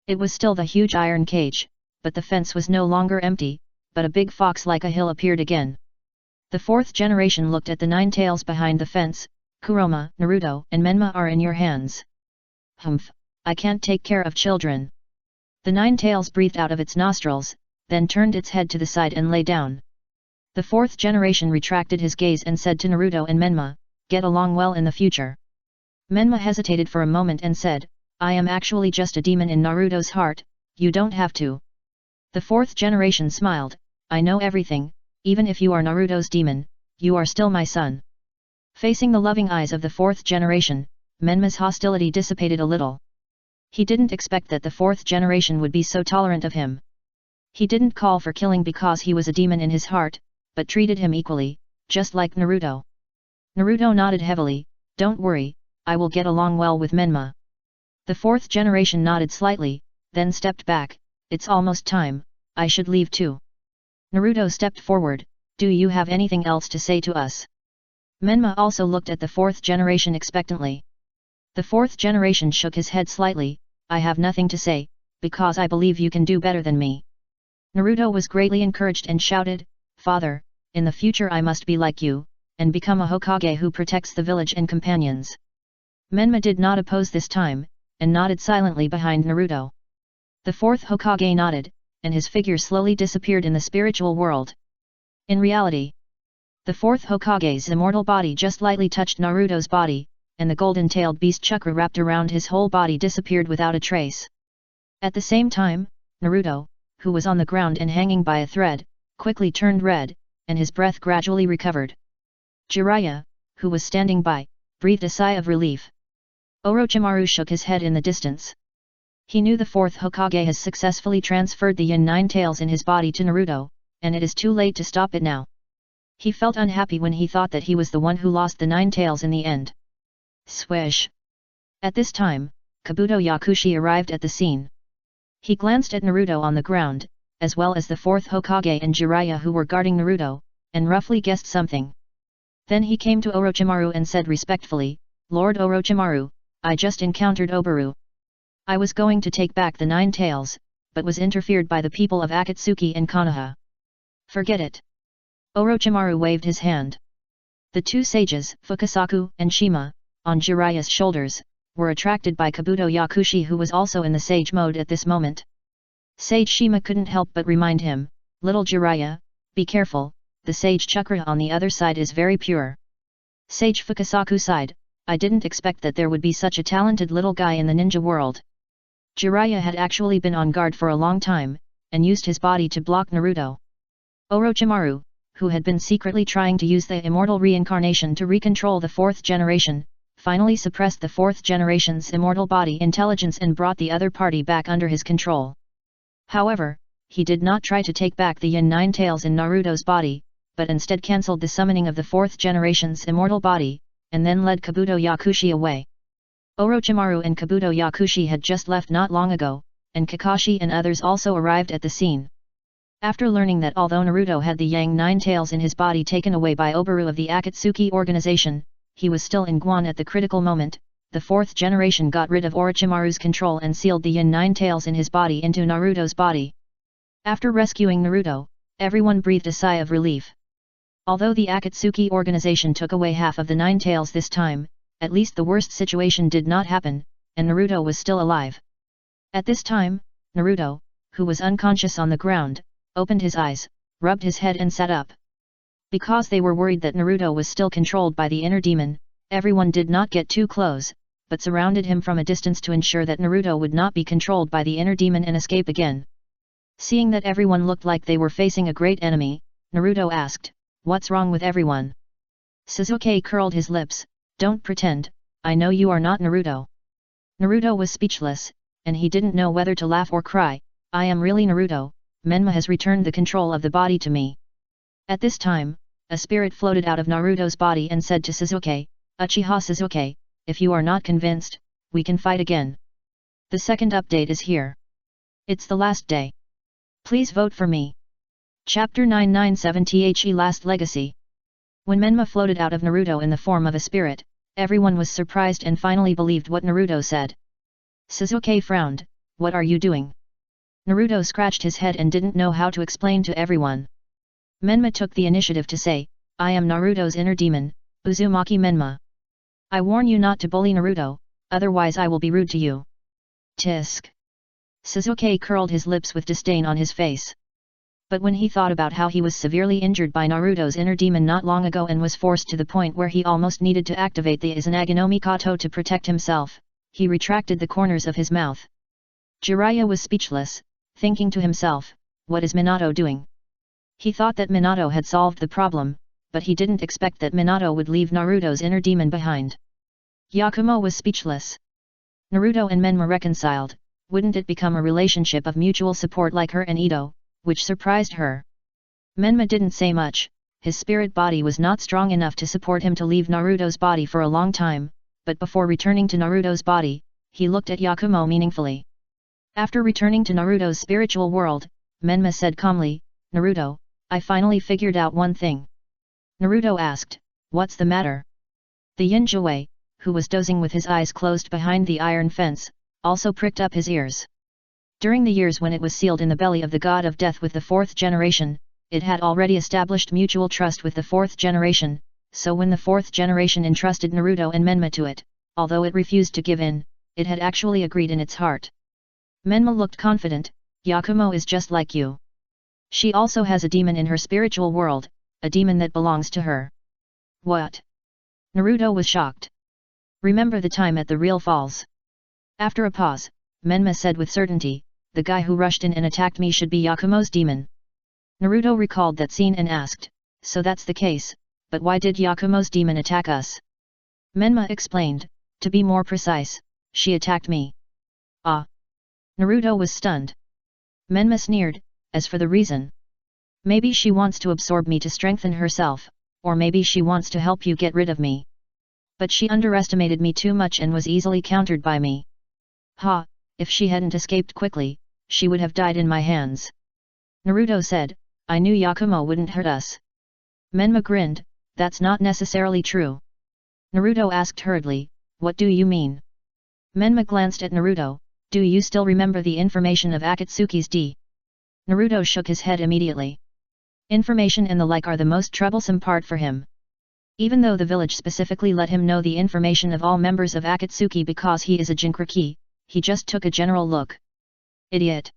It was still the huge iron cage, but the fence was no longer empty, but a big fox like a hill appeared again. The fourth generation looked at the Nine Tails behind the fence. Kuroma, Naruto, and Menma are in your hands. Humph, I can't take care of children. The Nine Tails breathed out of its nostrils, then turned its head to the side and lay down. The fourth generation retracted his gaze and said to Naruto and Menma, get along well in the future. Menma hesitated for a moment and said, I am actually just a demon in Naruto's heart, you don't have to. The fourth generation smiled, I know everything, even if you are Naruto's demon, you are still my son. Facing the loving eyes of the fourth generation, Menma's hostility dissipated a little. He didn't expect that the fourth generation would be so tolerant of him. He didn't call for killing because he was a demon in his heart, but treated him equally, just like Naruto. Naruto nodded heavily, don't worry, I will get along well with Menma. The fourth generation nodded slightly, then stepped back, it's almost time, I should leave too. Naruto stepped forward, do you have anything else to say to us? Menma also looked at the fourth generation expectantly. The fourth generation shook his head slightly, I have nothing to say, because I believe you can do better than me. Naruto was greatly encouraged and shouted, Father, in the future I must be like you, and become a Hokage who protects the village and companions. Menma did not oppose this time, and nodded silently behind Naruto. The fourth Hokage nodded, and his figure slowly disappeared in the spiritual world. In reality, the fourth Hokage's immortal body just lightly touched Naruto's body, and the golden-tailed beast chakra wrapped around his whole body disappeared without a trace. At the same time, Naruto, who was on the ground and hanging by a thread, quickly turned red, and his breath gradually recovered. Jiraiya, who was standing by, breathed a sigh of relief. Orochimaru shook his head in the distance. He knew the fourth Hokage has successfully transferred the Yin Nine Tails in his body to Naruto, and it is too late to stop it now. He felt unhappy when he thought that he was the one who lost the Nine Tails in the end. Swish! At this time, Kabuto Yakushi arrived at the scene. He glanced at Naruto on the ground, as well as the fourth Hokage and Jiraiya who were guarding Naruto, and roughly guessed something. Then he came to Orochimaru and said respectfully, Lord Orochimaru, I just encountered Obaru. I was going to take back the Nine Tails, but was interfered by the people of Akatsuki and Konoha. Forget it. Orochimaru waved his hand. The two sages, Fukasaku and Shima, on Jiraiya's shoulders, were attracted by Kabuto Yakushi who was also in the sage mode at this moment. Sage Shima couldn't help but remind him, little Jiraiya, be careful, the sage chakra on the other side is very pure. Sage Fukasaku sighed, I didn't expect that there would be such a talented little guy in the ninja world. Jiraiya had actually been on guard for a long time, and used his body to block Naruto. Orochimaru, who had been secretly trying to use the immortal reincarnation to recontrol the fourth generation, finally suppressed the fourth generation's immortal body intelligence and brought the other party back under his control. However, he did not try to take back the Yin Nine Tails in Naruto's body, but instead cancelled the summoning of the fourth generation's immortal body, and then led Kabuto Yakushi away. Orochimaru and Kabuto Yakushi had just left not long ago, and Kakashi and others also arrived at the scene. After learning that although Naruto had the Yang Nine Tails in his body taken away by Obaru of the Akatsuki organization, he was still in Guan at the critical moment. The fourth generation got rid of Orochimaru's control and sealed the Yin Nine Tails in his body into Naruto's body. After rescuing Naruto, everyone breathed a sigh of relief. Although the Akatsuki organization took away half of the Nine Tails this time, at least the worst situation did not happen, and Naruto was still alive. At this time, Naruto, who was unconscious on the ground, opened his eyes, rubbed his head and sat up. Because they were worried that Naruto was still controlled by the inner demon, everyone did not get too close, but surrounded him from a distance to ensure that Naruto would not be controlled by the inner demon and escape again. Seeing that everyone looked like they were facing a great enemy, Naruto asked, "What's wrong with everyone?" Sasuke curled his lips, "Don't pretend, I know you are not Naruto." Naruto was speechless, and he didn't know whether to laugh or cry. "I am really Naruto, Menma has returned the control of the body to me." At this time, a spirit floated out of Naruto's body and said to Sasuke, "Uchiha Sasuke, if you are not convinced, we can fight again. The second update is here. It's the last day. Please vote for me." Chapter 997 The Last Legacy. When Menma floated out of Naruto in the form of a spirit, everyone was surprised and finally believed what Naruto said. Sasuke frowned, "What are you doing?" Naruto scratched his head and didn't know how to explain to everyone. Menma took the initiative to say, "I am Naruto's inner demon, Uzumaki Menma. I warn you not to bully Naruto, otherwise I will be rude to you." Tisk. Sasuke curled his lips with disdain on his face. But when he thought about how he was severely injured by Naruto's inner demon not long ago and was forced to the point where he almost needed to activate the Izanagi no Mikoto to protect himself, he retracted the corners of his mouth. Jiraiya was speechless, thinking to himself, "What is Minato doing?" He thought that Minato had solved the problem, but he didn't expect that Minato would leave Naruto's inner demon behind. Yakumo was speechless. Naruto and Menma reconciled, wouldn't it become a relationship of mutual support like her and Ito, which surprised her. Menma didn't say much, his spirit body was not strong enough to support him to leave Naruto's body for a long time, but before returning to Naruto's body, he looked at Yakumo meaningfully. After returning to Naruto's spiritual world, Menma said calmly, "Naruto, I finally figured out one thing." Naruto asked, "What's the matter?" The Yinjiwei, who was dozing with his eyes closed behind the iron fence, also pricked up his ears. During the years when it was sealed in the belly of the god of death with the fourth generation, it had already established mutual trust with the fourth generation, so when the fourth generation entrusted Naruto and Menma to it, although it refused to give in, it had actually agreed in its heart. Menma looked confident, "Yakumo is just like you. She also has a demon in her spiritual world, a demon that belongs to her." "What?" Naruto was shocked. "Remember the time at the Real Falls?" After a pause, Menma said with certainty, "The guy who rushed in and attacked me should be Yakumo's demon." Naruto recalled that scene and asked, "So that's the case, but why did Yakumo's demon attack us?" Menma explained, "To be more precise, she attacked me." "Ah!" Naruto was stunned. Menma sneered, "As for the reason, maybe she wants to absorb me to strengthen herself, or maybe she wants to help you get rid of me. But she underestimated me too much and was easily countered by me. Ha, if she hadn't escaped quickly, she would have died in my hands." Naruto said, "I knew Yakumo wouldn't hurt us." Menma grinned, "That's not necessarily true." Naruto asked hurriedly, "What do you mean?" Menma glanced at Naruto, "Do you still remember the information of Akatsuki's D?" Naruto shook his head immediately. Information and the like are the most troublesome part for him. Even though the village specifically let him know the information of all members of Akatsuki because he is a Jinchuriki, he just took a general look. "Idiot!"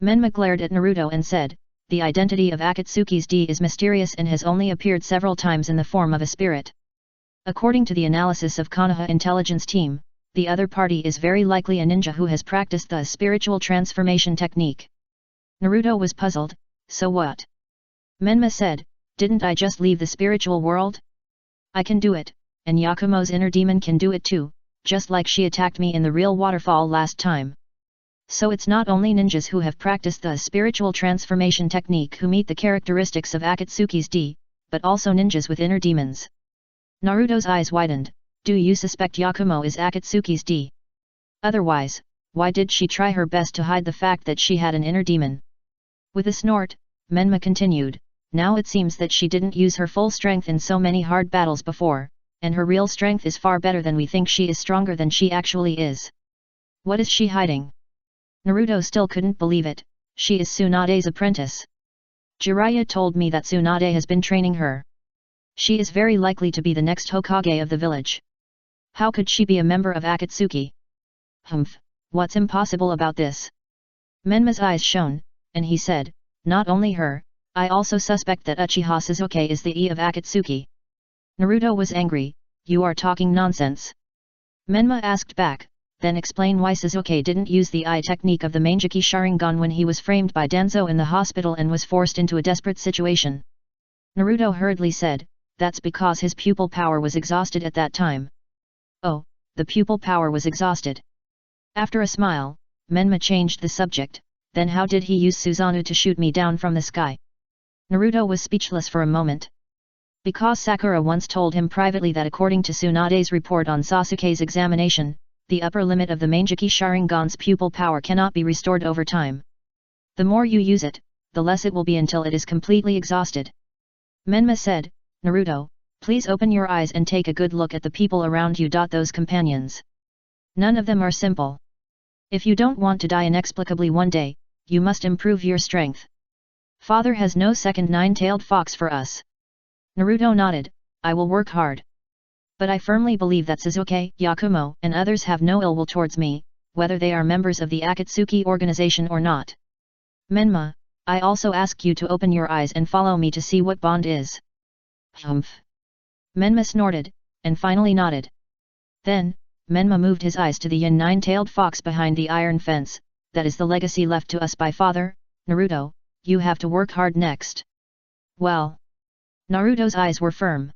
Menma glared at Naruto and said, "The identity of Akatsuki's D is mysterious and has only appeared several times in the form of a spirit. According to the analysis of Konoha intelligence team, the other party is very likely a ninja who has practiced the spiritual transformation technique." Naruto was puzzled, "So what?" Menma said, "Didn't I just leave the spiritual world? I can do it, and Yakumo's inner demon can do it too, just like she attacked me in the real waterfall last time. So it's not only ninjas who have practiced the spiritual transformation technique who meet the characteristics of Akatsuki's D, but also ninjas with inner demons. Naruto's eyes widened. Do you suspect Yakumo is Akatsuki's D? Otherwise, why did she try her best to hide the fact that she had an inner demon? With a snort, Menma continued, now it seems that she didn't use her full strength in so many hard battles before, and her real strength is far better than we think. She is stronger than she actually is. What is she hiding? Naruto still couldn't believe it. She is Tsunade's apprentice. Jiraiya told me that Tsunade has been training her. She is very likely to be the next Hokage of the village. How could she be a member of Akatsuki? Humph, what's impossible about this? Menma's eyes shone, and he said, not only her, I also suspect that Uchiha Sasuke is the E of Akatsuki. Naruto was angry, you are talking nonsense. Menma asked back, then explain why Sasuke didn't use the eye technique of the Manjiki Sharingan when he was framed by Danzo in the hospital and was forced into a desperate situation. Naruto hurriedly said, that's because his pupil power was exhausted at that time. Oh, the pupil power was exhausted. After a smile, Menma changed the subject, then how did he use Susanoo to shoot me down from the sky? Naruto was speechless for a moment. Because Sakura once told him privately that according to Tsunade's report on Sasuke's examination, the upper limit of the Manjiki Sharingan's pupil power cannot be restored over time. The more you use it, the less it will be until it is completely exhausted. Menma said, Naruto, please open your eyes and take a good look at the people around you. Those companions. None of them are simple. If you don't want to die inexplicably one day, you must improve your strength. Father has no second nine-tailed fox for us. Naruto nodded, I will work hard. But I firmly believe that Sasuke, Yakumo, and others have no ill will towards me, whether they are members of the Akatsuki organization or not. Menma, I also ask you to open your eyes and follow me to see what bond is. Humph. Menma snorted, and finally nodded. Then, Menma moved his eyes to the yin nine-tailed fox behind the iron fence. That is the legacy left to us by father. Naruto, you have to work hard next. Well. Naruto's eyes were firm.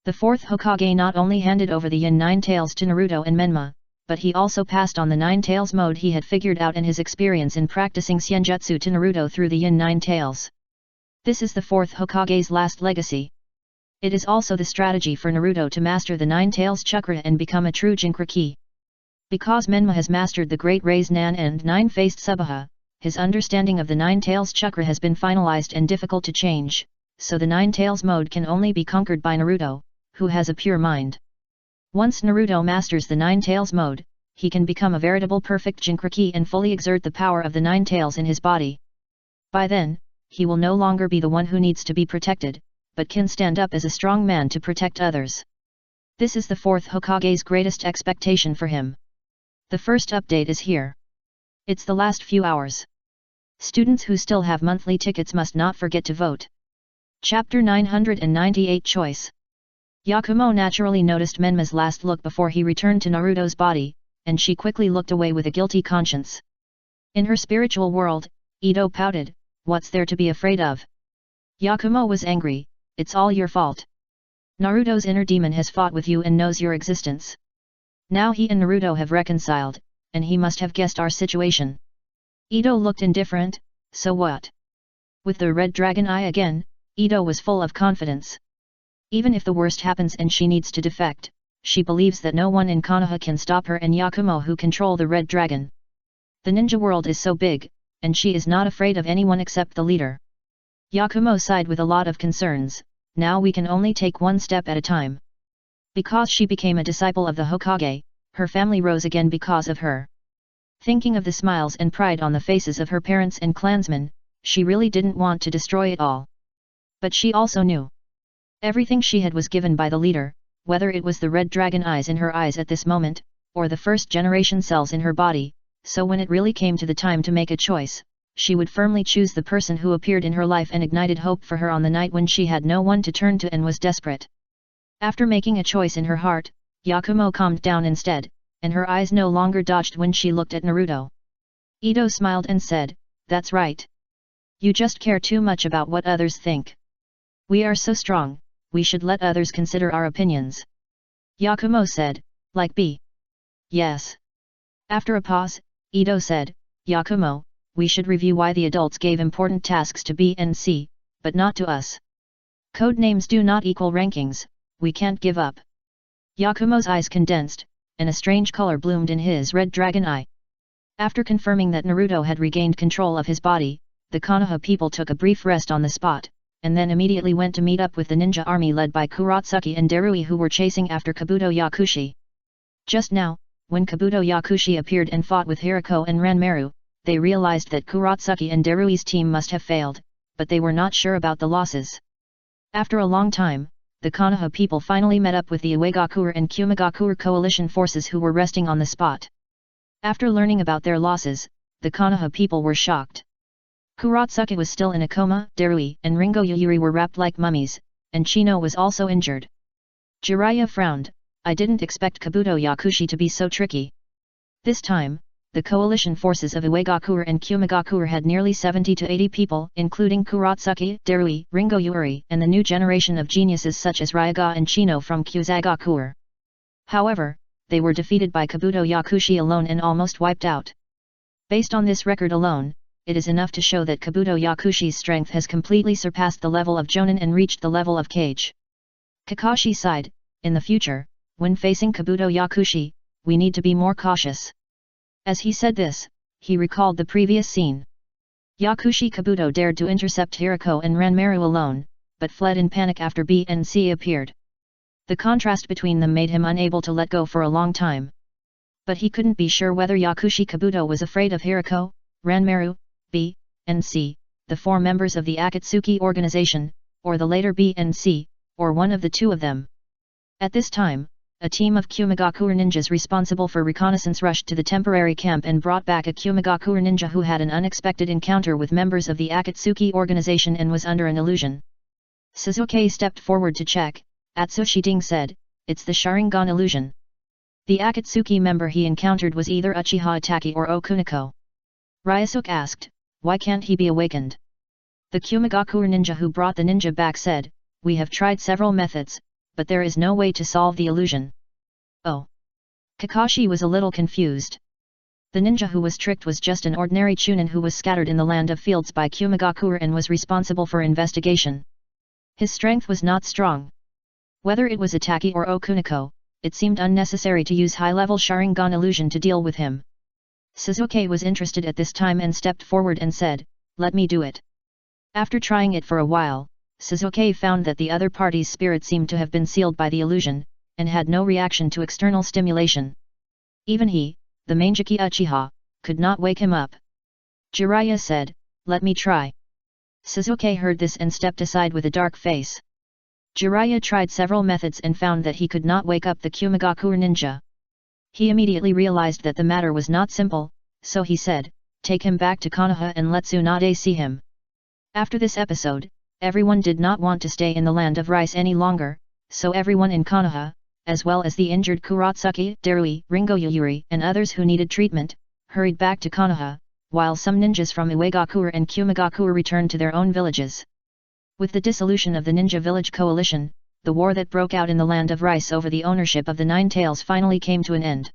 The fourth Hokage not only handed over the yin nine tails to Naruto and Menma, but he also passed on the nine tails mode he had figured out and his experience in practicing Senjutsu to Naruto through the yin nine tails. This is the fourth Hokage's last legacy. It is also the strategy for Naruto to master the nine tails chakra and become a true Jinchuriki. Because Menma has mastered the Great Raise Nan and Nine-Faced Subaha, his understanding of the nine tails chakra has been finalized and difficult to change, so the nine tails mode can only be conquered by Naruto, who has a pure mind. Once Naruto masters the nine tails mode, he can become a veritable perfect Jinchuriki and fully exert the power of the nine tails in his body. By then, he will no longer be the one who needs to be protected, but can stand up as a strong man to protect others. This is the fourth Hokage's greatest expectation for him. The first update is here. It's the last few hours. Students who still have monthly tickets must not forget to vote. Chapter 998 Choice. Yakumo naturally noticed Menma's last look before he returned to Naruto's body, and she quickly looked away with a guilty conscience. In her spiritual world, Ito pouted, what's there to be afraid of? Yakumo was angry, it's all your fault. Naruto's inner demon has fought with you and knows your existence. Now he and Naruto have reconciled, and he must have guessed our situation. Ito looked indifferent, so what? With the red dragon eye again, Ito was full of confidence. Even if the worst happens and she needs to defect, she believes that no one in Konoha can stop her and Yakumo who control the red dragon. The ninja world is so big, and she is not afraid of anyone except the leader. Yakumo sighed with a lot of concerns, now we can only take one step at a time. Because she became a disciple of the Hokage, her family rose again because of her. Thinking of the smiles and pride on the faces of her parents and clansmen, she really didn't want to destroy it all. But she also knew. Everything she had was given by the leader, whether it was the red dragon eyes in her eyes at this moment, or the first generation cells in her body, so when it really came to the time to make a choice, she would firmly choose the person who appeared in her life and ignited hope for her on the night when she had no one to turn to and was desperate. After making a choice in her heart, Yakumo calmed down instead, and her eyes no longer dodged when she looked at Naruto. Ito smiled and said, that's right. You just care too much about what others think. We are so strong, we should let others consider our opinions. Yakumo said, like B. Yes. After a pause, Ito said, Yakumo, we should review why the adults gave important tasks to B and C, but not to us. Code names do not equal rankings, we can't give up. Yakumo's eyes condensed, and a strange color bloomed in his red dragon eye. After confirming that Naruto had regained control of his body, the Konoha people took a brief rest on the spot, and then immediately went to meet up with the ninja army led by Kurotsuki and Darui who were chasing after Kabuto Yakushi. Just now, when Kabuto Yakushi appeared and fought with Hirako and Ranmaru, they realized that Kurotsuki and Darui's team must have failed, but they were not sure about the losses. After a long time, the Konoha people finally met up with the Uegakure and Kumegakure coalition forces who were resting on the spot. After learning about their losses, the Konoha people were shocked. Kurotsuki was still in a coma, Darui and Ringo Yuyuri were wrapped like mummies, and Chino was also injured. Jiraiya frowned, I didn't expect Kabuto Yakushi to be so tricky. This time, the coalition forces of Uegakure and Kumegakure had nearly 70 to 80 people, including Kurotsuki, Darui, Ringo Yuyuri, and the new generation of geniuses such as Ryaga and Chino from Kyuzagakure. However, they were defeated by Kabuto Yakushi alone and almost wiped out. Based on this record alone, it is enough to show that Kabuto Yakushi's strength has completely surpassed the level of Jonin and reached the level of Kage. Kakashi sighed, in the future, when facing Kabuto Yakushi, we need to be more cautious. As he said this, he recalled the previous scene. Yakushi Kabuto dared to intercept Hirako and Ranmaru alone, but fled in panic after B and C appeared. The contrast between them made him unable to let go for a long time. But he couldn't be sure whether Yakushi Kabuto was afraid of Hirako, Ranmaru, B, and C, the four members of the Akatsuki organization, or the later B and C, or one of the two of them. At this time, a team of Kumegakure ninjas responsible for reconnaissance rushed to the temporary camp and brought back a Kumegakure ninja who had an unexpected encounter with members of the Akatsuki organization and was under an illusion. Suzuki stepped forward to check. Atsushi Ding said, it's the Sharingan illusion. The Akatsuki member he encountered was either Uchiha Itachi or Okuniko. Ryusuke asked, why can't he be awakened? The Kumegakure ninja who brought the ninja back said, we have tried several methods, but there is no way to solve the illusion. Oh. Kakashi was a little confused. The ninja who was tricked was just an ordinary chunin who was scattered in the land of fields by Kumegakure and was responsible for investigation. His strength was not strong. Whether it was Itachi or Okuniko, it seemed unnecessary to use high-level Sharingan illusion to deal with him. Suzuki was interested at this time and stepped forward and said, let me do it. After trying it for a while, Suzuki found that the other party's spirit seemed to have been sealed by the illusion, and had no reaction to external stimulation. Even he, the Mangeki Uchiha, could not wake him up. Jiraiya said, let me try. Suzuki heard this and stepped aside with a dark face. Jiraiya tried several methods and found that he could not wake up the Kumegakure ninja. He immediately realized that the matter was not simple, so he said, take him back to Konoha and let Tsunade see him. After this episode, everyone did not want to stay in the land of rice any longer, so everyone in Konoha, as well as the injured Kurotsuki, Darui, Ringo Yuyuri and others who needed treatment, hurried back to Konoha, while some ninjas from Uegakure and Kumegakure returned to their own villages. With the dissolution of the Ninja Village Coalition, the war that broke out in the land of rice over the ownership of the Nine Tails finally came to an end.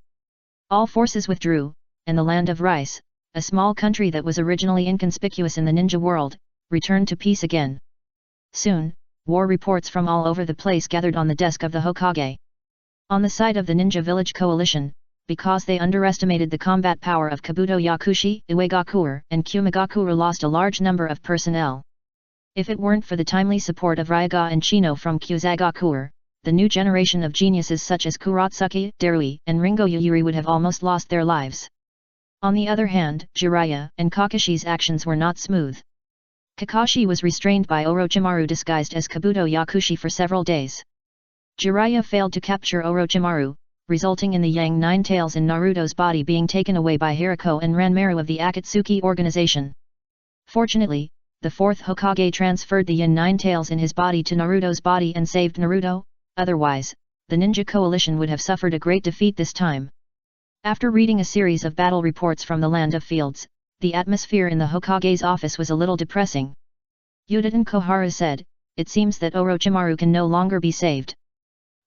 All forces withdrew, and the land of rice, a small country that was originally inconspicuous in the ninja world, returned to peace again. Soon, war reports from all over the place gathered on the desk of the Hokage. On the side of the Ninja Village Coalition, because they underestimated the combat power of Kabuto Yakushi, Uegakure and Kumegakure lost a large number of personnel. If it weren't for the timely support of Ryaga and Chino from Kyuzagakure, the new generation of geniuses such as Kurotsuki, Darui and Ringo Yuyuri would have almost lost their lives. On the other hand, Jiraiya and Kakashi's actions were not smooth. Kakashi was restrained by Orochimaru disguised as Kabuto Yakushi for several days. Jiraiya failed to capture Orochimaru, resulting in the Yang Nine Tails in Naruto's body being taken away by Hirako and Ranmaru of the Akatsuki organization. Fortunately, the fourth Hokage transferred the Yin Nine Tails in his body to Naruto's body and saved Naruto, otherwise, the ninja coalition would have suffered a great defeat this time. After reading a series of battle reports from the land of fields, the atmosphere in the Hokage's office was a little depressing. Yuditen Kohara said, it seems that Orochimaru can no longer be saved.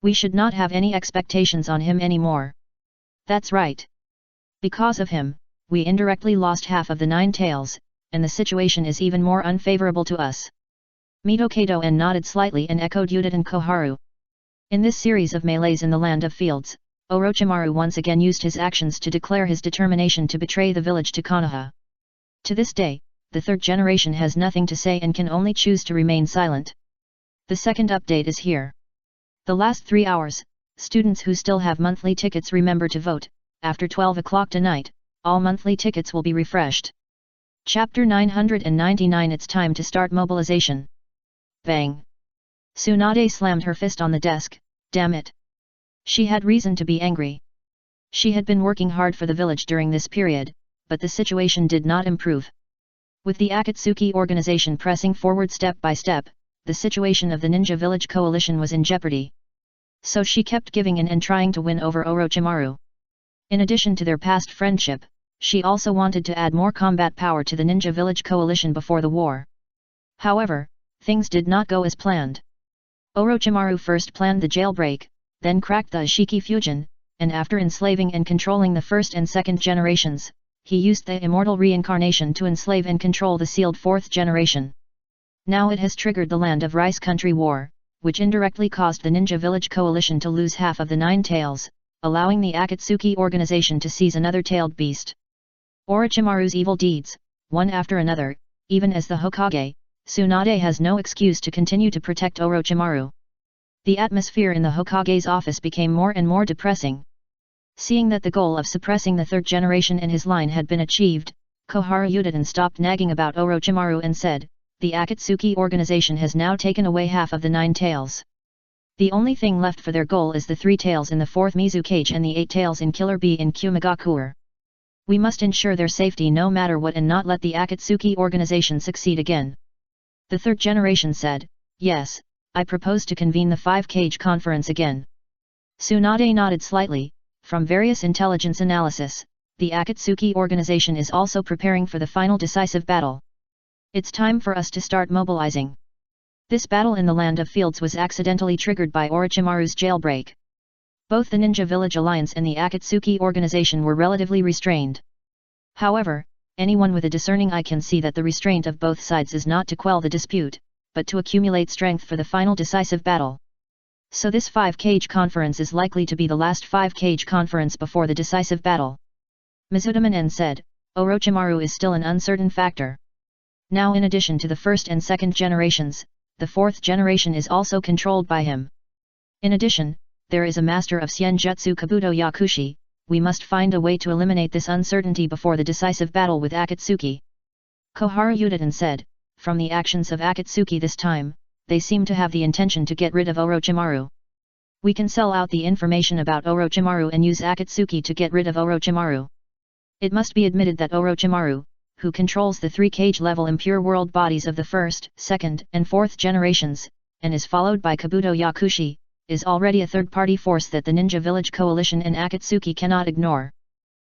We should not have any expectations on him anymore. That's right. Because of him, we indirectly lost half of the 9 tails, and the situation is even more unfavorable to us. Mito-Kato nodded slightly and echoed Uchiha Koharu. In this series of melees in the Land of Fields, Orochimaru once again used his actions to declare his determination to betray the village to Konoha. To this day, the third generation has nothing to say and can only choose to remain silent. The second update is here. The last 3 hours, students who still have monthly tickets remember to vote. After 12 o'clock tonight, all monthly tickets will be refreshed. Chapter 999. It's time to start mobilization. Bang! Tsunade slammed her fist on the desk. Damn it! She had reason to be angry. She had been working hard for the village during this period, but the situation did not improve. With the Akatsuki organization pressing forward step by step, the situation of the Ninja Village Coalition was in jeopardy. So she kept giving in and trying to win over Orochimaru. In addition to their past friendship, she also wanted to add more combat power to the Ninja Village Coalition before the war. However, things did not go as planned. Orochimaru first planned the jailbreak, then cracked the Ishiki Fusion, and after enslaving and controlling the first and second generations, he used the immortal reincarnation to enslave and control the sealed fourth generation. Now it has triggered the Land of Rice Country War, which indirectly caused the Ninja Village Coalition to lose half of the 9 tails, allowing the Akatsuki organization to seize another tailed beast. Orochimaru's evil deeds, one after another, even as the Hokage, Tsunade has no excuse to continue to protect Orochimaru. The atmosphere in the Hokage's office became more and more depressing. Seeing that the goal of suppressing the third generation and his line had been achieved, Koharu Uchiha stopped nagging about Orochimaru and said, "The Akatsuki organization has now taken away half of the 9 tails. The only thing left for their goal is the 3 tails in the 4th Mizukage and the 8 tails in Killer Bee in Kumagakuer. We must ensure their safety no matter what and not let the Akatsuki organization succeed again." The third generation said, "Yes, I propose to convene the 5-cage conference again." Tsunade nodded slightly. From various intelligence analysis, the Akatsuki organization is also preparing for the final decisive battle. It's time for us to start mobilizing. This battle in the Land of Fields was accidentally triggered by Orochimaru's jailbreak. Both the Ninja Village Alliance and the Akatsuki organization were relatively restrained. However, anyone with a discerning eye can see that the restraint of both sides is not to quell the dispute, but to accumulate strength for the final decisive battle. So this 5-cage conference is likely to be the last 5-cage conference before the decisive battle. Mizudaman said, Orochimaru is still an uncertain factor. Now in addition to the first and second generations, the fourth generation is also controlled by him. In addition, there is a master of Senjutsu Kabuto Yakushi. We must find a way to eliminate this uncertainty before the decisive battle with Akatsuki. Koharu Uchiha said, from the actions of Akatsuki this time, they seem to have the intention to get rid of Orochimaru. We can sell out the information about Orochimaru and use Akatsuki to get rid of Orochimaru. It must be admitted that Orochimaru, who controls the 3-cage level impure world bodies of the first, second, and fourth generations, and is followed by Kabuto Yakushi, is already a third-party force that the Ninja Village Coalition and Akatsuki cannot ignore.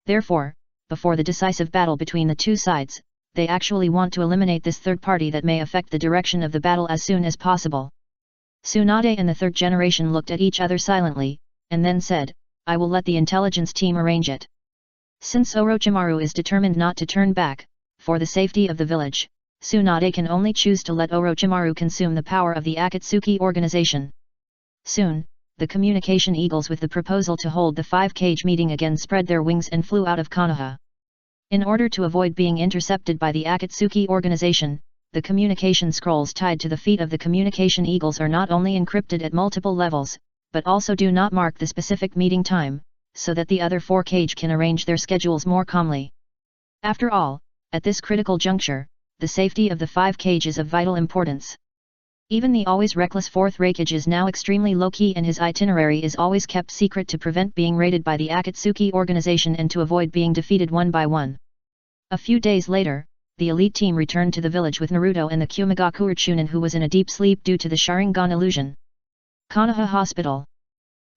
Therefore, before the decisive battle between the two sides, they actually want to eliminate this third party that may affect the direction of the battle as soon as possible. Tsunade and the third generation looked at each other silently, and then said, I will let the intelligence team arrange it. Since Orochimaru is determined not to turn back, for the safety of the village, Tsunade can only choose to let Orochimaru consume the power of the Akatsuki organization. Soon, the communication eagles with the proposal to hold the 5-cage meeting again spread their wings and flew out of Konoha. In order to avoid being intercepted by the Akatsuki organization, the communication scrolls tied to the feet of the communication eagles are not only encrypted at multiple levels, but also do not mark the specific meeting time, so that the other 4-cage can arrange their schedules more calmly. After all, at this critical juncture, the safety of the 5-cage is of vital importance. Even the always reckless 4th Raikage is now extremely low-key and his itinerary is always kept secret to prevent being raided by the Akatsuki organization and to avoid being defeated one by one. A few days later, the elite team returned to the village with Naruto and the Kumagakuer Chunin who was in a deep sleep due to the Sharingan illusion. Konoha Hospital.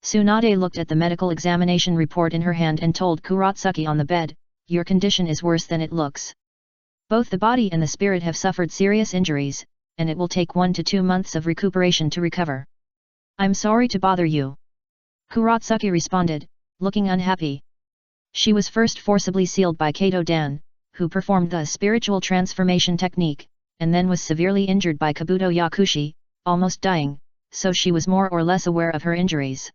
Tsunade looked at the medical examination report in her hand and told Kuratsuki on the bed, your condition is worse than it looks. Both the body and the spirit have suffered serious injuries, and it will take 1 to 2 months of recuperation to recover. I'm sorry to bother you. Kuratsuki responded, looking unhappy. She was first forcibly sealed by Kato Dan, who performed the spiritual transformation technique, and then was severely injured by Kabuto Yakushi, almost dying, so she was more or less aware of her injuries.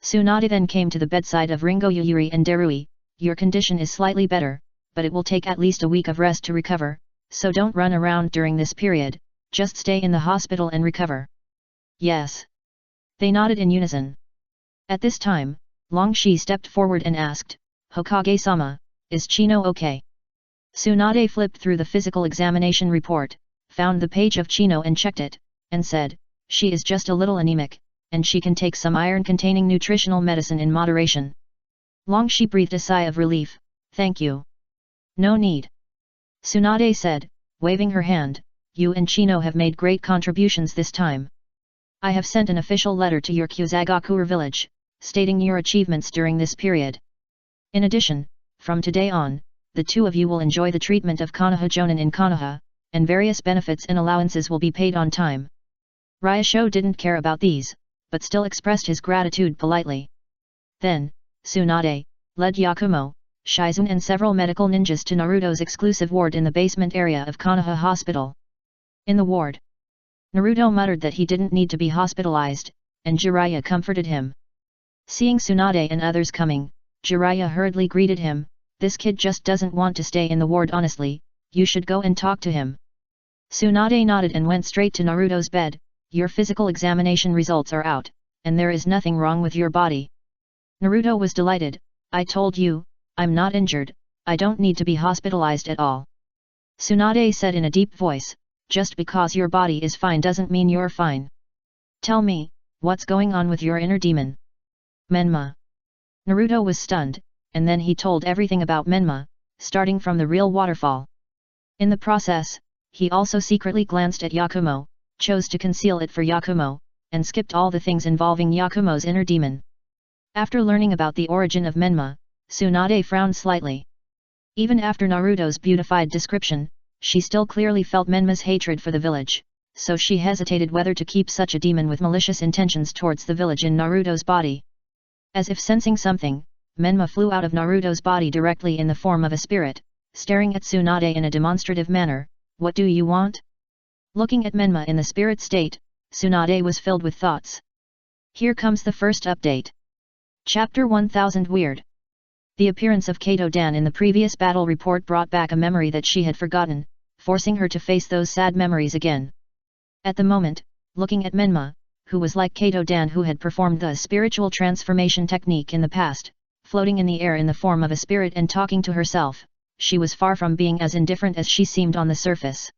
Tsunade then came to the bedside of Ringo Yuyuri and Darui. Your condition is slightly better, but it will take at least a week of rest to recover, so don't run around during this period, just stay in the hospital and recover. Yes. They nodded in unison. At this time, Longshi stepped forward and asked, Hokage-sama, is Chino okay? Tsunade flipped through the physical examination report, found the page of Chino and checked it, and said, she is just a little anemic, and she can take some iron-containing nutritional medicine in moderation. Longshi breathed a sigh of relief, thank you. No need. Tsunade said, waving her hand, you and Chino have made great contributions this time. I have sent an official letter to your Kyuzagakure village, stating your achievements during this period. In addition, from today on, the two of you will enjoy the treatment of Konoha Jonin in Konoha, and various benefits and allowances will be paid on time. Ryosho didn't care about these, but still expressed his gratitude politely. Then, Tsunade led Yakumo, Shizune and several medical ninjas to Naruto's exclusive ward in the basement area of Konoha Hospital. In the ward, Naruto muttered that he didn't need to be hospitalized, and Jiraiya comforted him. Seeing Tsunade and others coming, Jiraiya hurriedly greeted him, this kid just doesn't want to stay in the ward honestly, you should go and talk to him. Tsunade nodded and went straight to Naruto's bed, your physical examination results are out, and there is nothing wrong with your body. Naruto was delighted, I told you, I'm not injured, I don't need to be hospitalized at all. Tsunade said in a deep voice, just because your body is fine doesn't mean you're fine. Tell me, what's going on with your inner demon? Menma. Naruto was stunned, and then he told everything about Menma, starting from the real waterfall. In the process, he also secretly glanced at Yakumo, chose to conceal it for Yakumo, and skipped all the things involving Yakumo's inner demon. After learning about the origin of Menma, Tsunade frowned slightly. Even after Naruto's beautified description, she still clearly felt Menma's hatred for the village, so she hesitated whether to keep such a demon with malicious intentions towards the village in Naruto's body. As if sensing something, Menma flew out of Naruto's body directly in the form of a spirit, staring at Tsunade in a demonstrative manner, what do you want? Looking at Menma in the spirit state, Tsunade was filled with thoughts. Here comes the first update. Chapter 1000 Weird. The appearance of Kato Dan in the previous battle report brought back a memory that she had forgotten, forcing her to face those sad memories again. At the moment, looking at Menma, who was like Kato Dan who had performed the spiritual transformation technique in the past, floating in the air in the form of a spirit and talking to herself, she was far from being as indifferent as she seemed on the surface.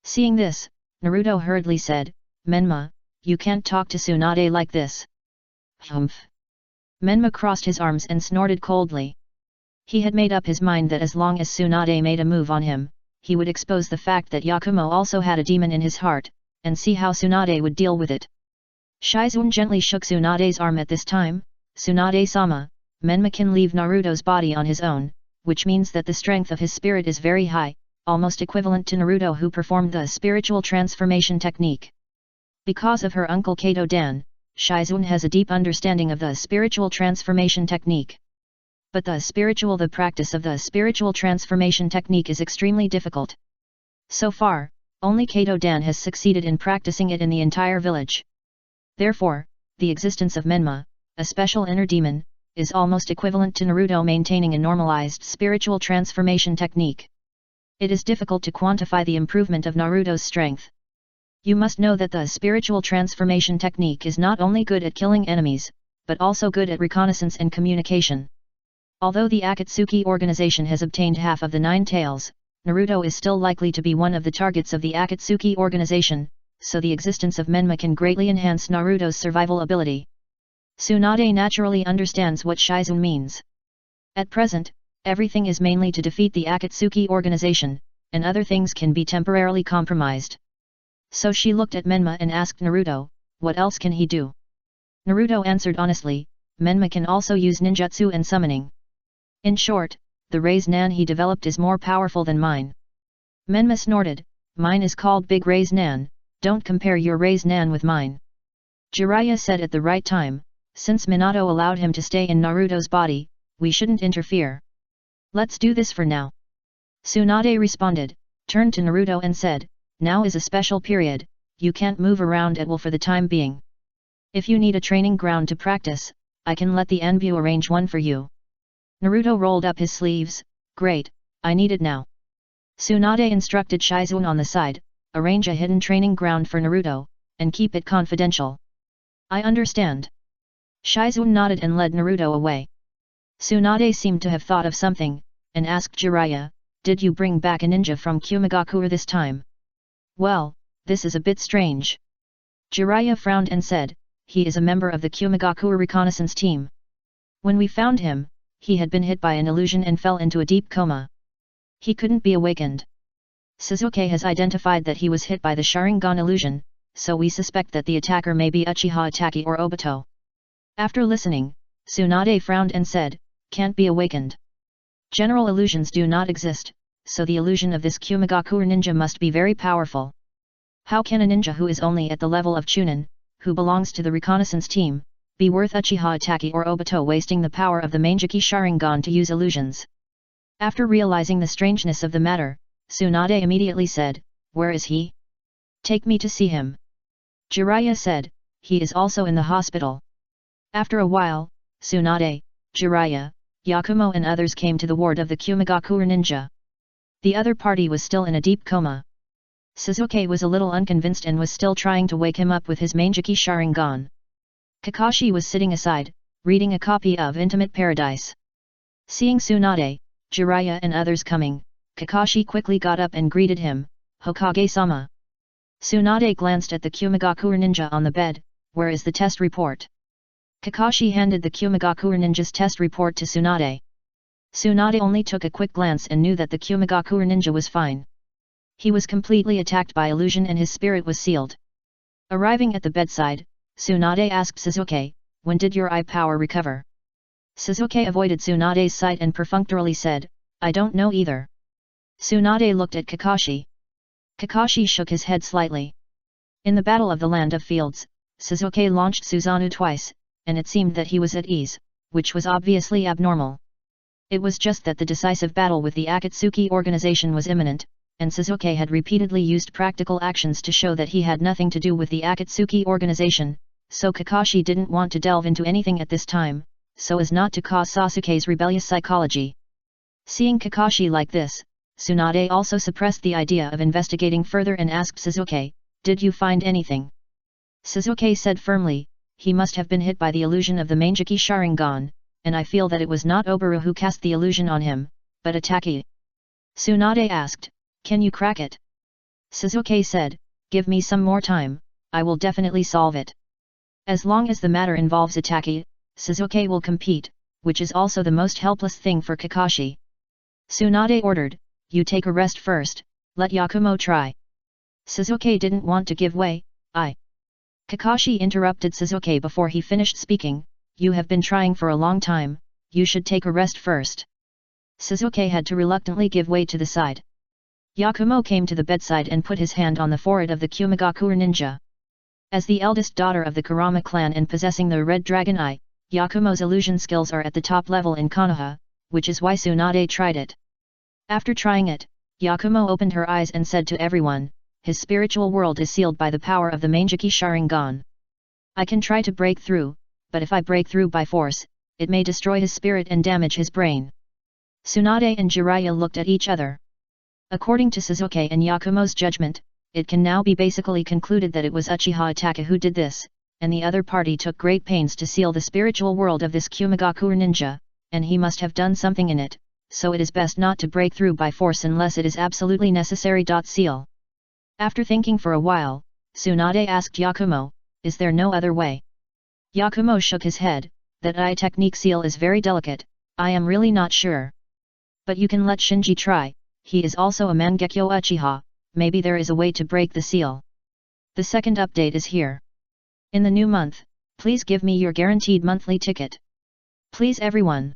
Seeing this, Naruto hurriedly said, Menma, you can't talk to Tsunade like this. Humph. Menma crossed his arms and snorted coldly. He had made up his mind that as long as Tsunade made a move on him, he would expose the fact that Yakumo also had a demon in his heart, and see how Tsunade would deal with it. Shizune gently shook Tsunade's arm at this time, Tsunade-sama, Menma can leave Naruto's body on his own, which means that the strength of his spirit is very high, almost equivalent to Naruto who performed the spiritual transformation technique. Because of her uncle Kato Dan, Shizune has a deep understanding of the spiritual transformation technique. But the practice of the spiritual transformation technique is extremely difficult. So far, only Kato Dan has succeeded in practicing it in the entire village. Therefore, the existence of Menma, a special inner demon, is almost equivalent to Naruto maintaining a normalized spiritual transformation technique. It is difficult to quantify the improvement of Naruto's strength. You must know that the spiritual transformation technique is not only good at killing enemies, but also good at reconnaissance and communication. Although the Akatsuki organization has obtained half of the 9 tails, Naruto is still likely to be one of the targets of the Akatsuki organization, so the existence of Menma can greatly enhance Naruto's survival ability. Tsunade naturally understands what Shizune means. At present, everything is mainly to defeat the Akatsuki organization, and other things can be temporarily compromised. So she looked at Menma and asked Naruto, what else can he do? Naruto answered honestly, Menma can also use ninjutsu and summoning. In short, the Raise Nan he developed is more powerful than mine. Menma snorted, mine is called Big Raise Nan, don't compare your Raise Nan with mine. Jiraiya said at the right time, since Minato allowed him to stay in Naruto's body, we shouldn't interfere. Let's do this for now. Tsunade responded, turned to Naruto and said, now is a special period, you can't move around at will for the time being. If you need a training ground to practice, I can let the Anbu arrange one for you. Naruto rolled up his sleeves, great, I need it now. Tsunade instructed Shizune on the side, arrange a hidden training ground for Naruto, and keep it confidential. I understand. Shizune nodded and led Naruto away. Tsunade seemed to have thought of something, and asked Jiraiya, did you bring back a ninja from Kumigakure this time? Well, this is a bit strange. Jiraiya frowned and said, he is a member of the Kumigakure reconnaissance team. When we found him, he had been hit by an illusion and fell into a deep coma. He couldn't be awakened. Sasuke has identified that he was hit by the Sharingan illusion, so we suspect that the attacker may be Uchiha Itachi or Obito. After listening, Tsunade frowned and said, can't be awakened. General illusions do not exist, so the illusion of this Kumigakure ninja must be very powerful. How can a ninja who is only at the level of Chunin, who belongs to the reconnaissance team, be worth Uchiha Itachi or Obito wasting the power of the Manjiki Sharingan to use illusions? After realizing the strangeness of the matter, Tsunade immediately said, where is he? Take me to see him. Jiraiya said, he is also in the hospital. After a while, Tsunade, Jiraiya, Yakumo and others came to the ward of the Kumigakure ninja. The other party was still in a deep coma. Sasuke was a little unconvinced and was still trying to wake him up with his Manjiki Sharingan. Kakashi was sitting aside, reading a copy of Intimate Paradise. Seeing Tsunade, Jiraiya and others coming, Kakashi quickly got up and greeted him, Hokage-sama. Tsunade glanced at the Kumigakure ninja on the bed, where is the test report? Kakashi handed the Kumigakure ninja's test report to Tsunade. Tsunade only took a quick glance and knew that the Kumigakure ninja was fine. He was completely attacked by illusion and his spirit was sealed. Arriving at the bedside, Tsunade asked Sasuke, when did your eye power recover? Sasuke avoided Tsunade's sight and perfunctorily said, I don't know either. Tsunade looked at Kakashi. Kakashi shook his head slightly. In the Battle of the Land of Fields, Sasuke launched Susanoo twice, and it seemed that he was at ease, which was obviously abnormal. It was just that the decisive battle with the Akatsuki organization was imminent, and Sasuke had repeatedly used practical actions to show that he had nothing to do with the Akatsuki organization, so Kakashi didn't want to delve into anything at this time, so as not to cause Sasuke's rebellious psychology. Seeing Kakashi like this, Tsunade also suppressed the idea of investigating further and asked Sasuke, did you find anything? Sasuke said firmly, he must have been hit by the illusion of the Manjiki Sharingan, and I feel that it was not Oburu who cast the illusion on him, but Itachi. Tsunade asked, can you crack it? Sasuke said, give me some more time, I will definitely solve it. As long as the matter involves Itachi, Sasuke will compete, which is also the most helpless thing for Kakashi. Tsunade ordered, you take a rest first, let Yakumo try. Sasuke didn't want to give way, Kakashi interrupted Sasuke before he finished speaking, you have been trying for a long time, you should take a rest first. Sasuke had to reluctantly give way to the side. Yakumo came to the bedside and put his hand on the forehead of the Kumigakure ninja. As the eldest daughter of the Kurama clan and possessing the Red Dragon Eye, Yakumo's illusion skills are at the top level in Konoha, which is why Tsunade tried it. After trying it, Yakumo opened her eyes and said to everyone, his spiritual world is sealed by the power of the Manjiki Sharingan. I can try to break through, but if I break through by force, it may destroy his spirit and damage his brain. Tsunade and Jiraiya looked at each other. According to Sasuke and Yakumo's judgment, it can now be basically concluded that it was Uchiha Itachi who did this, and the other party took great pains to seal the spiritual world of this Kumigakure ninja, and he must have done something in it, so it is best not to break through by force unless it is absolutely necessary. Seal. After thinking for a while, Tsunade asked Yakumo, is there no other way? Yakumo shook his head, that eye technique seal is very delicate, I am really not sure. But you can let Shinji try, he is also a Mangekyo Uchiha, maybe there is a way to break the seal. The second update is here. In the new month, please give me your guaranteed monthly ticket. Please everyone.